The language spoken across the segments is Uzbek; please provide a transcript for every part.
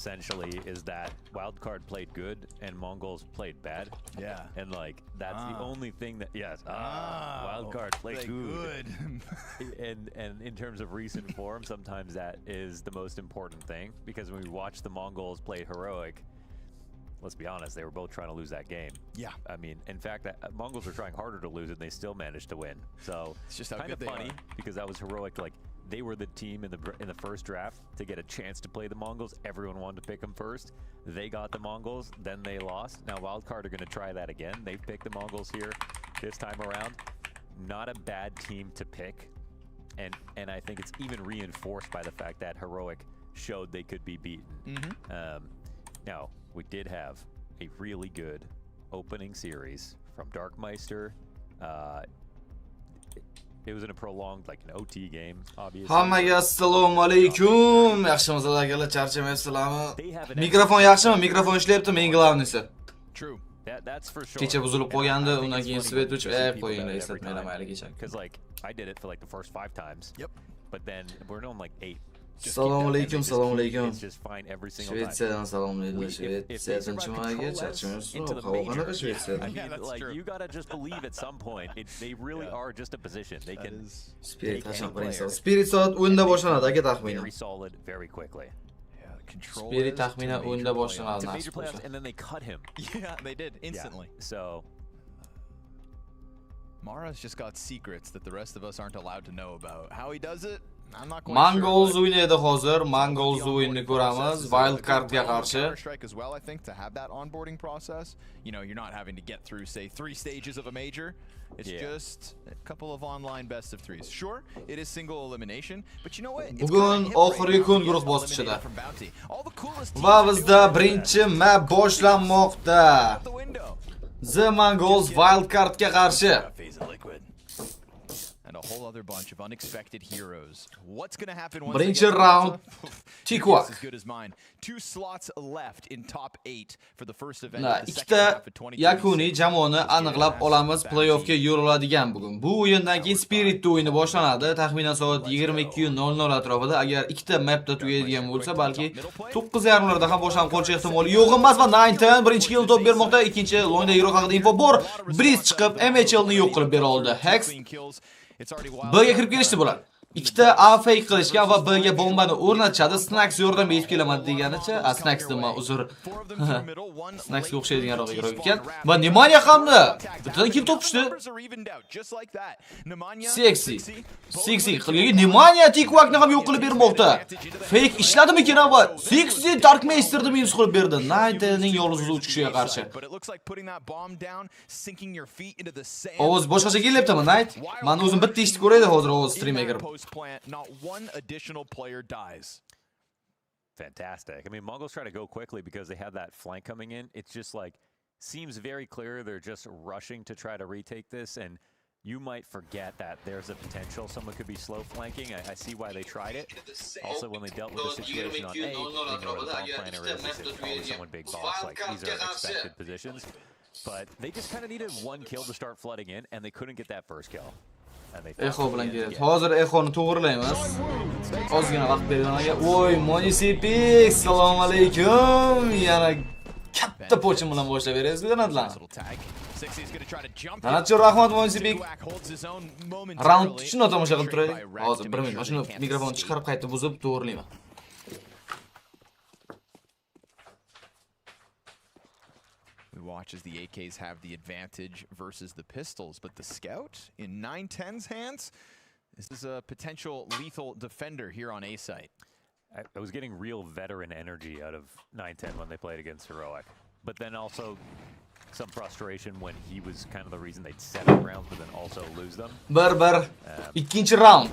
essentially is that Wildcard played good and Mongols played bad. Yeah. And like that's the only thing that Wildcard played good. and in terms of recent form, sometimes that is the most important thing, because when we watch the Mongols play heroic, let's be honest, they were both trying to lose that game. Yeah. I mean, in fact, Mongols were trying harder to lose and they still managed to win. So it's just kind of funny because that was heroic. Like they were the team in the first draft to get a chance to play the Mongols. Everyone wanted to pick them first. They got the Mongols, then they lost. Now Wildcard are going to try that again. They've picked the Mongols here this time around. Not a bad team to pick, and I think it's even reinforced by the fact that heroic showed they could be beaten. Now we did have a really good opening series from Darkmeister. It was in a prolonged, like an OT game, obviously. Hammaga assalomu alaykum. Yaxshimisiz akalar, charchamayapsizlarmi? Mikrofon yaxshimi? Mikrofon ishlayaptimi? Eng glавныйsi. True. That's for sure. Kecha buzilib qo'ygandi, undan keyin svet o'chib, qo'yinglar, eslatmaylar mayli kecha. Cuz like I did it for like the first 5 times. Yep. But then we're on like 8. Assalomu alaykum, assalomu alaykum. It's just fine every single time. Shvetsiyadan salomlaydi, Shvetsiyadan chimaga, charchamayapsizmi? Havo qanaqa Shvetsiyadan? Like you gotta just believe at some point they really are just a position. They can Spirit qachon qiling. Spirit soat 10da boshlanadi aka taxminan. Very solid, very quickly. Spirit taxminan 10da boshlanadi. Major playoffs, and then they cut him. Yeah, they did instantly. Yeah. So Mara's just got secrets that the rest of us aren't allowed to know about. How he does it, I'm not quite Mongols sure. o'ynaydi hozir. Mongols o'yinini ko'ramiz. Wildcardga qarshi. Strike as well, I think, to have that onboarding process. You know, you're not having to get through, say, 3 stages of a major. It's just a couple of online best of 3s. Sure, it is single elimination, but you know what? Bugun oxirgi kun guruh bosqichida. Va bizda birinchi map boshlanmoqda. The Mongols Wildcardga qarshi. And a whole other bunch of unexpected heroes. What's going to happen once Birinchi round Tikwak. As good as mine. 2 slots left in top 8 for the first event of the second half of 2026. Yakuniy jamoani aniqlab olamiz. Playoffga yo'l oladigan bugun. Bu o'yindan keyin Spirit o'yini boshlanadi. Taxminan soat 22:00 atrofida. Agar ikkita mapda tugaydigan bo'lsa, balki 9:30larda ham boshlanib qolishi ehtimoli yo'q emas. Va 9 birinchi kill top bermoqda. Ikkinchi Loyiha hero haqida info bor. Breeze chiqib MHL ni yo'q qilib bera oldi. Hex B'ga kirib kelishdi bular. Ikkita A fake qilishgan va B'ga bombani o'rnatishadi. Snacks yordam yetib kelaman deganicha, Snacks nima uzr. Snacksga o'xshaydiganroq hero ekan. Va Nemanya hamda bittadan kill topishdi. Sexy qilgan Nemanya Tikwakni ham yo'q qilib bermoqda. Fake ishladimikin va Sexy Darkmeisterni minus qilib berdi. Nightning yolg'iz o'zi uchishiga qarshi. Ovoz boshqacha kelyaptimi Night? Men o'zim bitta eshitib ko'raydi hozir ovoz streamga kirib. Not one additional player dies. Fantastic. I mean, Mongols try to go quickly because they have that flank coming in. It's just like, seems very clear they're just rushing to try to retake this, and you might forget that there's a potential someone could be slow flanking. I see why they tried it. Also, when they dealt with the situation on A, they know where the bomb planner is. It's probably someone big boss. Like, these are expected positions. But they just kind of needed 1 kill to start flooding in, and they couldn't get that first kill. Echo bilan keladi. Hozir Echoni to'g'rilaymiz. Ozgina vaqt berganiga. Voy, Monisipik, assalomu alaykum. Yana katta pochim bilan boshlab berasiz, donatlar. Donatchi rahmat Monisipik. Round uchun tomosha qilib turaylik. Hozir 1 minut shuni mikrofonni chiqarib qaytib buzib to'g'rilayman. Watch as the AKs have the advantage versus the pistols, but the scout in 910's hands, this is a potential lethal defender here on A site. I was getting real veteran energy out of 910 when they played against Heroic, but then also some frustration when he was kind of the reason they'd set up rounds but then also lose them. Bir ikkinchi round.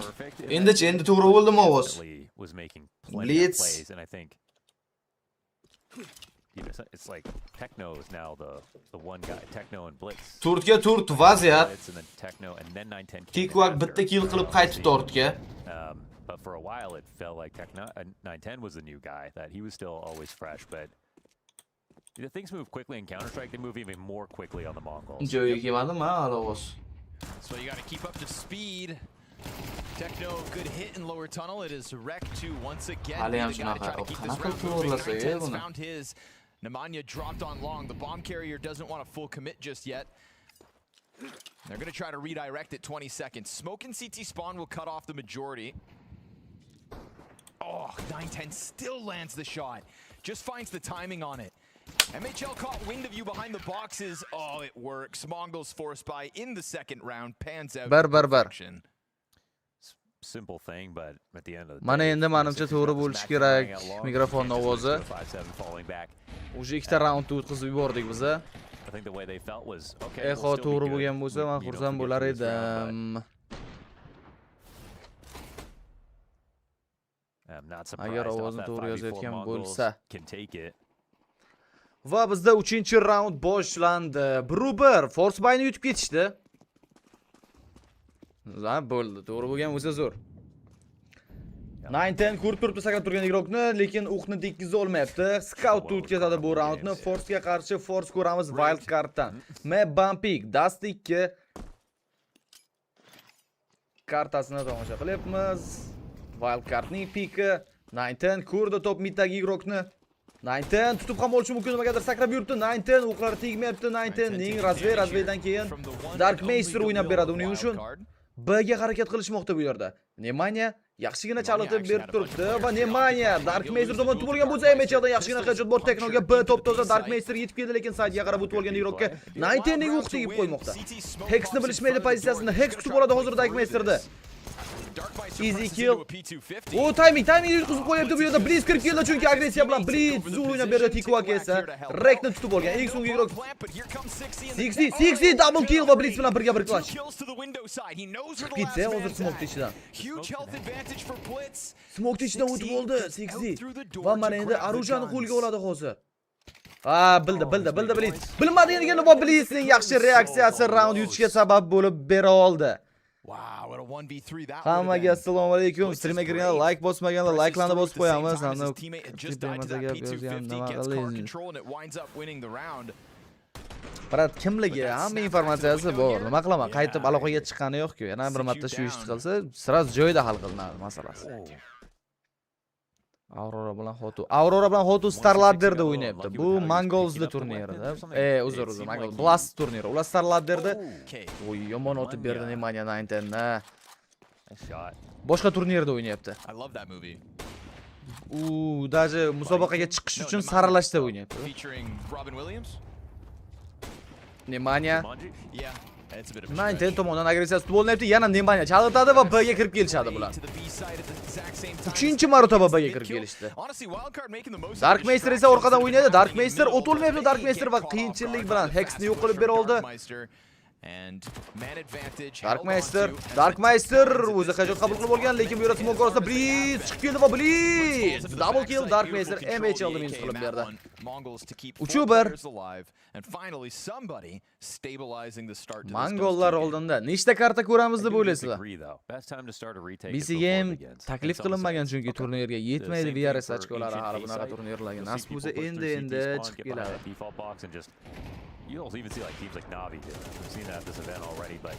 Endi to'g'ri bo'ldimi ovoz? Was making plenty of plays, and I think it's like Techno is now the one guy. Techno and Blitz. Turtga turt vaziyat. Techno and then 910. Tikwak bitta kill qilib qaytib tortga. But for a while it felt like Techno 910 was the new guy, that he was still always fresh, but things move quickly in Counter-Strike. They move even more quickly on the Mongols. Jo'ya kelmadimi, ovoz? So you got to keep up to speed. Techno, good hit in lower tunnel. It is Rek to once again Hali be ham the guy to try to shunaqa. keep this Qanaqa round moving. to'g'rilasa, 9-10's buni. found his. Nemanja dropped on long. The bomb carrier doesn't want a full commit just yet. They're going to try to redirect it 20 seconds. Smoke and CT spawn will cut off the majority. Oh, 9-10 still lands the shot. Just finds the timing on it. MHL caught wind of you behind the boxes. Oh, it works. Mongols forced by in the second round. Pans out. Perfection. Simple thing, but at the end of the Mana day, endi menimcha to'g'ri bo'lishi kerak. Mikrofon ovozi. Уже ikkita raundni o'tkazib yubordik biz. I think the way they felt was okay. Eho to'g'ri bo'lgan bo'lsa, men xursand bo'lar edim. Agar ovozni to'g'ri yozayotgan bo'lsa. Va bizda 3-raund boshlandi. 1-1 Flashbangni yutib ketishdi. Bo'ldi. To'g'ri bo'lgan bo'lsa zo'r. 9-10 ko'rib turibdi sakrab turgan igrokni, lekin o'qni tekkiza olmayapti. Scout o'tkazadi bu raundni. Force'ga qarshi Force ko'ramiz wild carddan. Bumpik, Dust 2 kartasini tomosha qilyapmiz. Wild cardning piki. 9-10 ko'rdi top middagi igrokni. 9-10 tutib ham olishi mumkin, nimagadir sakrab yuribdi. 9-10 o'qlar tegmayapti. 9-10ning razveydan keyin Dark Meister o'ynab beradi uning uchun. B'ga harakat qilishmoqda bu yerda. Nemanja yaxshigina chalg'itib berib turibdi va Nemanja Dark Meister tomon o'tib bo'lgan bo'lsa, MHLdan yaxshigina hujjat bor. Teknoga B top toza Dark Meister yetib keldi, lekin saytga qarab o'tib olgan igrokka 9-10ning o'q tegib qo'ymoqda. Hexni bilishmaydi pozitsiyasini. Hex kutib oladi hozir Dark Meisterda. Easy kill. O timing yutqizib qo'yapti bu yerda. Blitz kirib keldi chunki agressiya bilan Blitz zo'r o'ynab berdi. Tikuaka esa Rekni tutib olgan. Eng so'nggi igrok 60 double kill va Blitz bilan birga bir clash. Ketsa hozir smoke ichidan. Smoke ichidan o'tib oldi 60. Va mana endi Arujani qo'lga oladi hozir. Ha, bildi Blitz. Bilmadi endi va Blitzning yaxshi reaksiyasi raund yutishga sabab bo'lib bera oldi. Wow, what a 1v3 that. Hammaga assalomu alaykum. Streamga kirganlar like bosmaganlar like'larni bosib qo'yamiz. His teammate had just died to that P250, gets car control and it winds up winning the round. Birat kimligi hamma informatsiyasi bor. Nima qilaman? Qaytib aloqaga chiqqani yo'q-ku. Yana bir marta shu ishni qilsa, sirasi joyida hal qilinadi masalasi. Aurora bilan Xotu Starladderda o'ynayapti. Bu Mongolsda turnirida. Uzr, Mongol Blast turniri. Ular Starladderda. Voy, yomon otib berdi Nemanja 9-10. Boshqa turnirda o'ynayapti. I love that movie. Даже musobaqaga chiqish uchun saralashda o'ynayapti. Featuring Robin Williams. Nemanja. Yeah. 9-10 tomonidan agressiya tutib olinayapti. Yana Nemanja chalg'itadi va B'ga kirib kelishadi bular. 3-marotaba B'ga kirib kelishdi. Dark Meister esa orqadan o'ynaydi. Dark Meister o'tolmayapti. Dark Meister va qiyinchilik bilan Hexni yo'q qilib bera oldi. Dark Meister o'zi hajat qabul qilib olgan, lekin bu yerda smoke orasida Blitz chiqib keldi va Blitz double kill Dark Meister MHLni minus qilib berdi. 3-1 Mongollar oldinda nechta karta ko'ramiz deb o'ylaysizlar? BC Game taklif qilinmagan chunki turnirga yetmaydi VRS ochkolari hali bunaqa turnirlarga. Nasib bo'lsa endi chiqib keladi. You also even see like teams like Navi do. We've seen that at this event already, but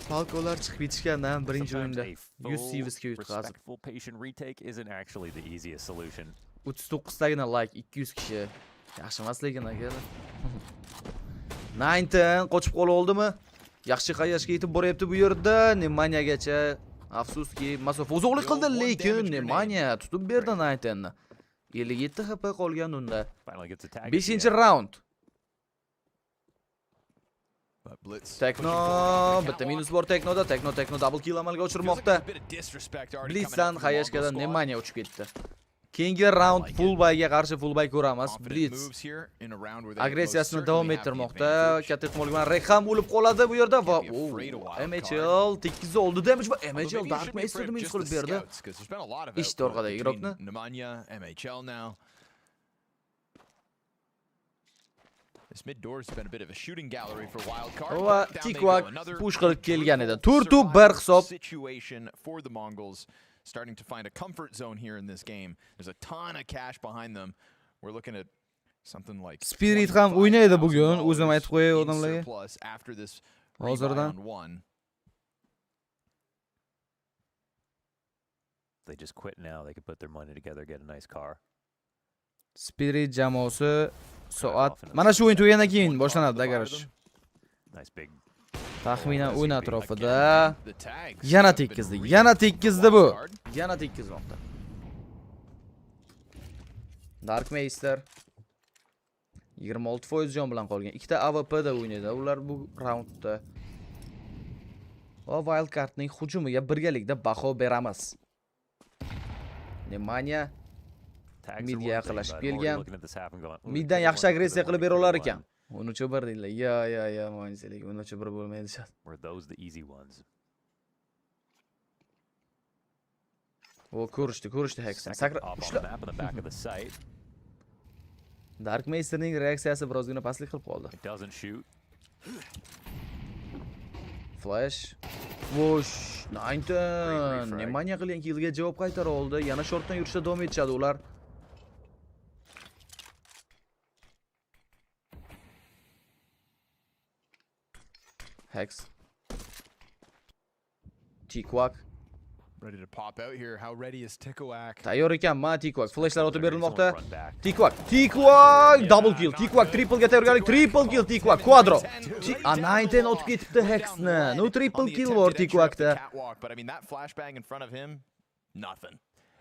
Falcolar chiqib ketishgandan birinchi o'yinda 100 sivsga yutqazib. Respectful patient retake isn't actually the easiest solution. 39 tagina like 200 kishi. Yaxshi emas lekin aka. 9-10 qochib qola oldimi? Yaxshi qayashga yetib boryapti bu yerda. Nemanjagacha afsuski masofa uzoqlik qildi, lekin Nemanja tutib berdi 9-10ni. 57 HP qolgan unda. 5-raund. Tekno, bitta minus bor Teknoda. Tekno double kill amalga oshirmoqda. Blitzdan Hayashkadan Nemanja uchib ketdi. Keyingi round fullbayga qarshi fullbay ko'ramiz. Blitz agressiyasini davom ettirmoqda. Katta ehtimol bilan Rek ham o'lib qoladi bu yerda va MHL 8 oldi damage va MHL Dark Meisterni minus qilib berdi. Ishti orqadagi igrokni. This mid door's been a bit of a shooting gallery for Wildcard. Va Tikuak push qilib kelgan edi. 4-1 hisob. Situation for the Mongols starting to find a comfort zone here in this game. There's a ton of cash behind them. We're looking at something like Spirit ham o'ynaydi bugun. O'zim aytib qo'yay odamlarga. Hozirdan they just quit now, they could put their money together, get a nice car. Spirit jamoasi soat. Mana shu o'yin tugagandan keyin boshlanadi, garash. Nice big. Taxminan o'yin atrofida yana tekkizdi. Yana tekkizdi bu. Yana tekkizmoqda. Darkmeister 26% jon bilan qolgan. Ikkita AWP da o'ynaydi ular bu raundda. Va Wildcardning hujumiga birgalikda baho beramiz. Nemanya midga yaqinlashib kelgan. Middan yaxshi agressiya qilib bera olar ekan. 13-1 deydilar. Ya, mo'yinchilik 13-1 bo'lmaydi shart. Were those the easy ones? O ko'rishdi Hexni. Sakra ushlab. Darkmeisterning reaksiyasi birozgina pastlik qilib qoldi. It doesn't shoot. Flash. Vosh, 19. Nemanya qilgan killga javob qaytara oldi. Yana shortdan yurishda davom etishadi ular. Hex. Tikwak. Ready to pop out here. How ready is Tikwak? Tayyor ekanman Tikwak. Flashlar o'tib berilmoqda. Tikwak, double kill. Tikwak triple ga tayyorgarlik. Triple kill Tikwak, quadro. 19 o'tib ketibdi Hexni. No triple kill bor Tikwakda. But I mean that flashbang in front of him, nothing.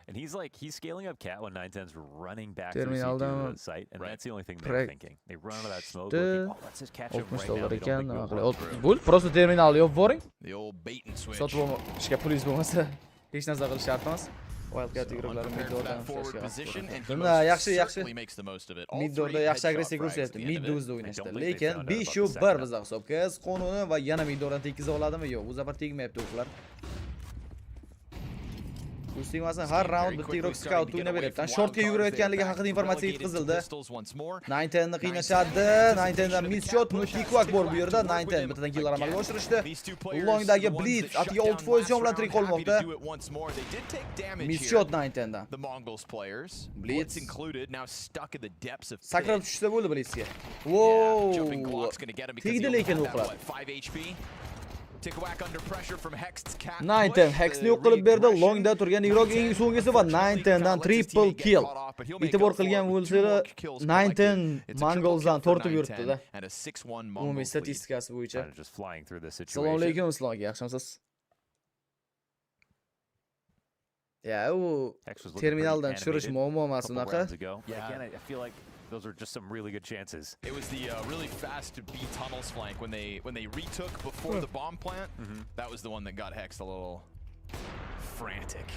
And he's scaling up cat when 910's running back Terminal to the site, and that's the only thing they're thinking. They run out of that smoke. Looking, let's just catch him right now. They don't think we'll hold through. Bul, просто terminal yop boring. The old bait and switch. Sotib olishga pulingiz bo'lmasa, hech narsa qilish shart emas. Wildcard guruhlari middan flashga. Yaxshi. Midda yaxshi agressiya ko'rsatyapti. Midda o'zida o'ynashdi. Lekin 5-1 bizda hisobga. Qonuni va yana middan tekkiza oladimi? Yo'q, bu safar tegmayapti o'qlar. Ustingmasin har round bitta hero scout o'ynaveryapti. Shortga yugurayotganligi haqida informatsiya yetkazildi. 910 ni qiynashadi. 910 dan miss shot, Tikwak bor bu yerda. 910 bittadan killlar amalga oshirishdi. Longdagi blitz atiga 6% jon bilan tirik qolmoqda. Miss shot 910 dan. Blitz sakrab tushsa bo'ldi blitzga. Wow! Tegdi lekin o'qlar. 910 Hexni yo'q qilib berdi. Longda turgan Irok eng so'nggisi va 910 dan triple kill. E'tibor qilgan bo'lsa 910 Mongolzdan tortib yuribdi-da. Umumiy statistikasi bo'yicha. Assalomu alaykum, sizlarga yaxshimisiz? Ya, u terminaldan tushirish muammo emas unaqa. Those were just some really good chances. It was the really fast B tunnels flank when they retook before the bomb plant. That was the one that got Hex a little frantic.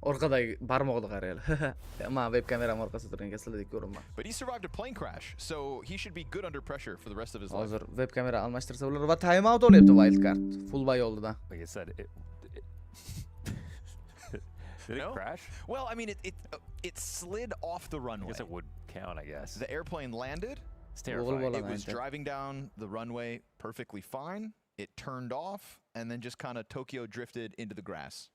Orqadagi barmoqni qaraylar. Men webkameram orqasida turgan sizlardek ko'raman. But he survived a plane crash, so he should be good under pressure for the rest of his life. Hozir webkamera almashtirsa bo'lar va time out olyapti Wildcard. Full buy oldidan. Like I said, did it crash? Well, I mean, it slid off the runway. I guess it would count, I guess. The airplane landed. It's terrifying. It was driving down the runway perfectly fine. It turned off and then just kind of Tokyo drifted into the grass.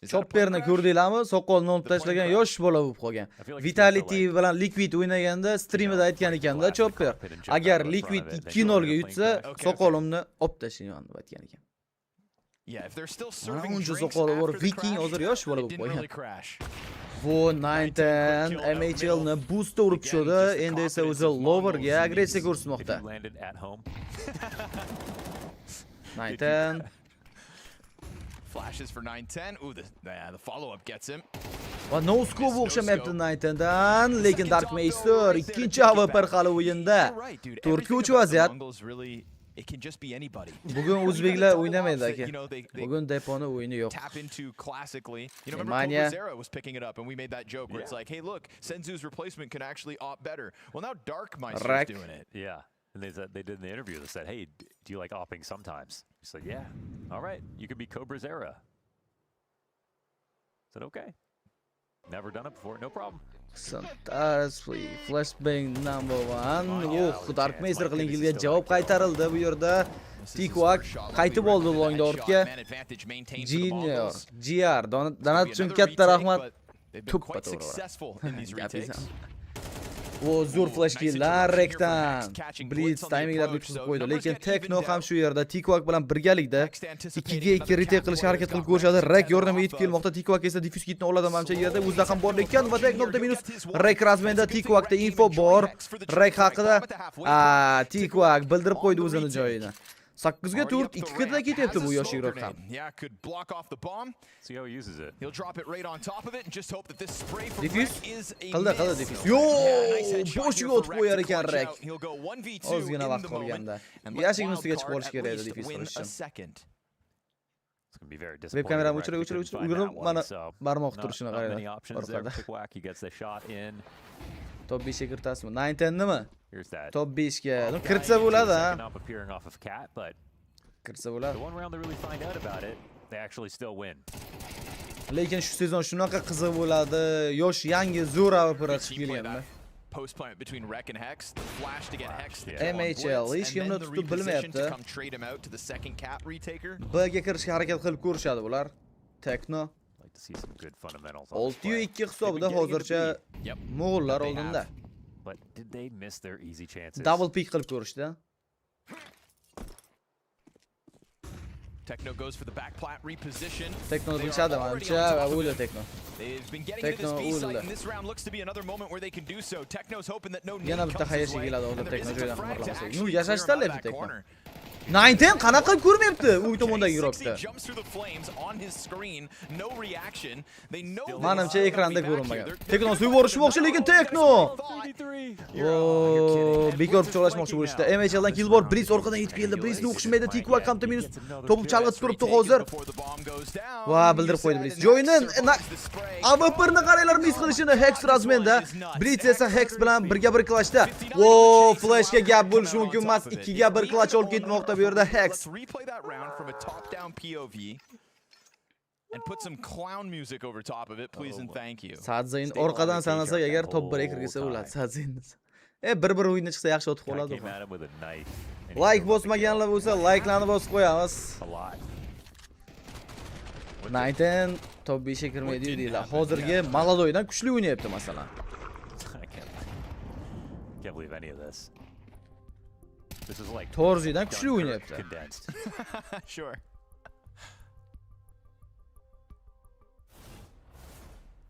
Chopperni ko'rdinglarmi? Soqolni olib tashlagan yosh bola bo'lib qolgan. Vitality bilan Liquid o'ynaganda streamida aytgan ekanda Chopper, agar Liquid 2-0 ga yutsa, soqolimni olib tashlayman deb aytgan ekan. Yeah, if they're still serving drinks after the crash, bu 910 MHL ni boost urib tushdi. Endi esa o'zi lowerga agressiya ko'rsatmoqda. 910 flashes for 910. Ooh, the follow-up gets him. Va no scope o'xshamayapti 910 dan, lekin Darkmeister ikkinchi AWP hali o'yinda. 4-3 vaziyat. It can just be anybody. Bugun o'zbeklar o'ynamaydi aka. Bugun deponi o'yini yo'q. Tap into classically. You know, remember Zera was picking it up and we made that joke where it's like, hey, look, Senzu's replacement can actually opt better. Well, now Darkmeister's doing it. Yeah. And they did in the interview, they said, hey, do you like opping sometimes? He's like, yeah. All right. You could be Cobra Zera. I said, okay. Never done it before. No problem. Fantastic. Flashbang number 1. Darkmeister qilingan javob qaytarildi bu yerda. Tikwak qaytib oldi longda ortga. Junior, GR, donat uchun katta rahmat. Tuppa to'g'ri. O zo'r flash killlar rekdan. Blitz timinglarni tushib qo'ydi. Lekin Tekno ham shu yerda Tikwak bilan birgalikda 2 ga 2 retake qilishga harakat qilib ko'rishadi. Rek yordamiga yetib kelmoqda. Tikwak esa diffuse kitni oladi menimcha yerda o'zida ham bor ekan va Tekno bitta minus. Rek razmenda Tikwakda info bor. Rek haqida Tikwak bildirib qo'ydi o'zini joyini. 8 ga 4, 2 ga ketyapti bu yosh yig'roq ham. See how he uses it. He'll drop it right on top of it and just hope that this spray from Diffuse? Rek is a Qildi miss. diffuse. Yeah, Yo, nice headshot boshiga here o'tib for qo'yar Rek to ekan clutch Rek. out. He'll go 1v2 Ozgina in vaqt the moment qolganda. and let Yashigini ustiga chiqib Wildcard olish at kerak edi least diffuse win qilish a uchun. second. It's going to be very Web disappointing. kameramni if Rek o'chirib couldn't find ulgurib that mana one, so barmoq not turishini many qaraydi. options there. Orqada. Tikwak, he gets the shot in. Top 5 ga kiritasizmi? 9 nima? Here's that. Top 5 ga. Guy Kiritsa into the bo'ladi, second ha. up appearing off of Cat, but Kiritsa bo'ladi. the one round they really find out about it, they actually still win. Lekin shu sezon shunaqa qiziq bo'ladi. Yosh yangi zo'r avapara chiqib kelganda. Post plant between Rek and Hex, the flash to get Hex to Yeah. kill on MHL, blitz, hech and kimni then the tutib reposition to bilmayapti. come trade him out to the second cat retaker. B ga kirishga harakat qilib ko'rishadi bular. Tekno Like to see some good fundamentals on this play. 6-2 hisobida hozircha Yep. mo'g'ullar They oldinda. have. But did they miss their easy chances? Double pick qilib ko'rishdi. Techno goes for the back plat reposition. Tekno They are bilishadi already menimcha on va top of o'yla it. Tekno. They've been getting into this Tekno B site, o'yladi. and this round looks to be another moment where they can do so. Techno's hoping that no Yana nade bitta comes his hayashi way, keladi hozir and there Tekno isn't a joydan frag to xabarlamasa. actually Nu clear him yashashdan out of lepti that Tekno. corner. 9 qanaqa qilib ko'rmayapti u tomondagi Kenny 60 yuribdi. jumps through the flames on his screen, no reaction. They know that Manimcha they're ekranda gonna be back ko'rinmagan. here. They're- Tekno they're suv gonna borishmoqchi, find lekin out. Tekno. You're kidding. And Bekor Blitz is cho'lashmoqchi flanking bo'lishdi. now. MHLdan kill bor, Blitz orqadan yetib keldi. Blitzni o'qishmaydi. Tikwak ham minus topib chalg'ib turibdi hozir. Before the bomb goes down, Va you bildirib qo'ydi said, Blitz. and Joyini Hex survives the spray. AWP'ni qaranglar miss qilishini Hex razmenda. Blitz esa Hex bilan birga bir klashda. Wo, flashga gap bo'lishi mumkin emas. 2 ga 1 klash olib ketmoqda bu yerda Hex. Let's replay that round from a top-down POV and put some clown music over top of it, please and thank you. Sadzayn orqadan sanasak agar top 1 ga kirgizsa bo'ladi. Sadzayn. Bir o'yinda chiqsa yaxshi o'tib qoladi. Came at him with a knife. and he Like still wasn't bosmaganlar bo'lsa, like'larni bosib qo'yamiz. a lot. 9 top 5 ga kirmaydi deydilar. Hozirgi Maladoydan kuchli o'ynayapti masalan. I can't believe any of this. This is like Torzidan kuchli Dunkirk o'ynayapti. Sure. condensed.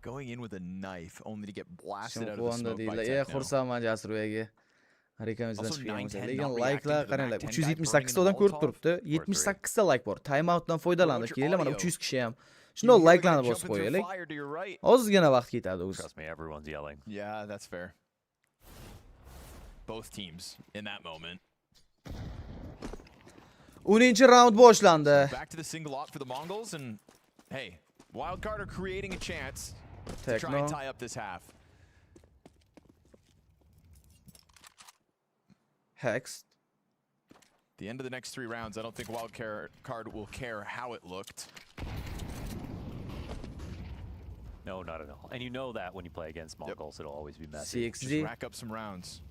Going in with a knife only to get blasted Shim out of the quvonda smoke by deydilar. Techno. Xursandman Jasur uyaga. Rekamizdan Also, chiqgan bo'lsa. 9-10 Lekin not like'lar reacting to the qaranglar. 9-10 378 guy ta odam burning ko'rib the turibdi. Molotov. 78 ta like bor. Time outdan foydalandik. Roger Keling mana audio. 300 kishi ham. You Shundoq hear like'larni it bosib jumping through qo'yaylik. fire to your right. Ozgina vaqt ketadi o'zi. Trust me, everyone's yelling. Yeah, that's fair. Both teams in that moment. 10-raund boshlandi. Back to the single op for the Mongols, and hey, Wildcard are creating a chance to try and Tekno. tie up this half. Hex. The end of the next 3 rounds, I don't think Wildcard will care how it looked. No, not at all. And you know that when you play against Mongols, it'll always be messy. Just CXG. rack up some rounds.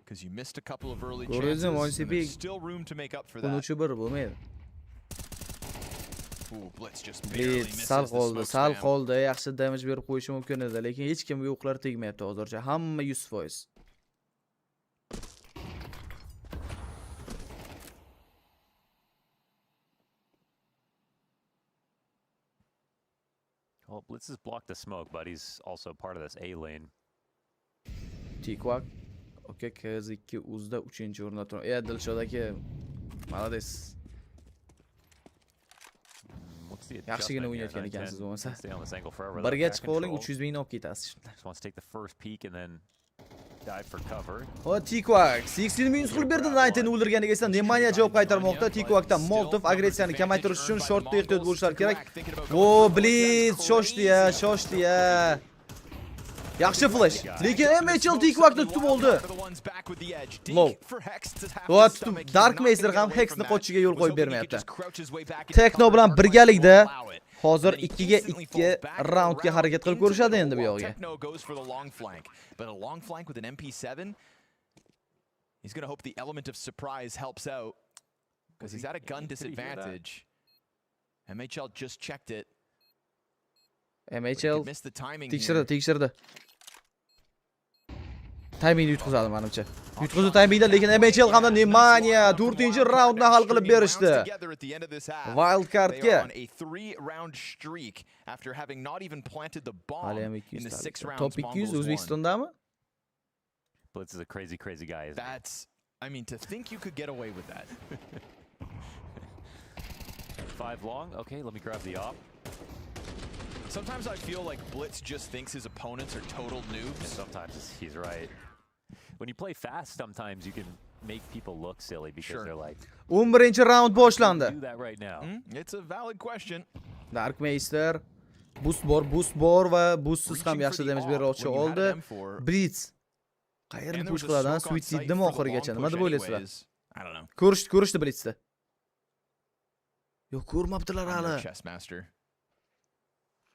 Because you missed a couple of early Guruh chances, and OCP. there's still room to make up for that. Bunchi bir bo'lmaydi. Ooh, Blitz just barely Blitz misses sal the qoldi, smoke sal spam. qoldi. Yaxshi damage berib qo'yishi mumkin edi, lekin hech kimga o'qlar tegmayapti hozircha. Hamma 100%. Well, Blitz has blocked the smoke, but he's also part of this A lane. Tikwak. Okay, KZ2 uzda 3-o'rinda turadi. Dilshod aka. Malades. What's the Yaxshigina adjustment here? o'ynayotgan ekansiz 9-10. bo'lmasa. Stay on this angle forever. Birga Back chiqib oling, control. 300 mingni olib ketasiz. Just wants to take the first peek and then dive for cover. O Tikwak 60 minus qilib berdi. 90 o'ldirganiga esa Nemanja javob qaytarmoqda. Tikwakdan Molotov agressiyani kamaytirish uchun shortda ehtiyot bo'lishlari kerak. O Blitz shoshdi-ya. Yaxshi flash. Lekin MHL Tikwakni tutib oldi. Low. Va tutib Dark Master ham Hexni qochishiga yo'l qo'yib bermayapti. Tekno bilan birgalikda hozir 2 ga 2 raundga harakat qilib ko'rishadi endi bu yoqqa. Techno goes for the long flank, but a long flank with an MP7. He's going to hope the element of surprise helps out because he's at a gun Did he hear that? disadvantage. MHL just checked it. MHL Missed the timing tekshirdi. Timingni yutqizadi menimcha. Yutqizuv timingda, lekin MHL hamda Nemanja 4-raundni hal qilib berishdi. Wild cardga. Hali ham 200. Top 200 O'zbekistondami? Blitz is a crazy guy, isn't he? I mean, to think you could get away with that. 5 long. Okay, let me grab the op. Sometimes I feel like Blitz just thinks his opponents are total noobs. And sometimes he's right. When you play fast, sometimes you can make people look silly because they're like, 11-raund boshlandi. do that right now. It's a valid question. Darkmeister boost bor va boostsiz ham yaxshi damage beruvchi oldi. Blitz qayerni push qiladi? Suicide-mi oxirigacha? Nima deb o'ylaysizlar? I don't know. Ko'rishdi Blitzda. Yo'q, ko'rmabdilar hali.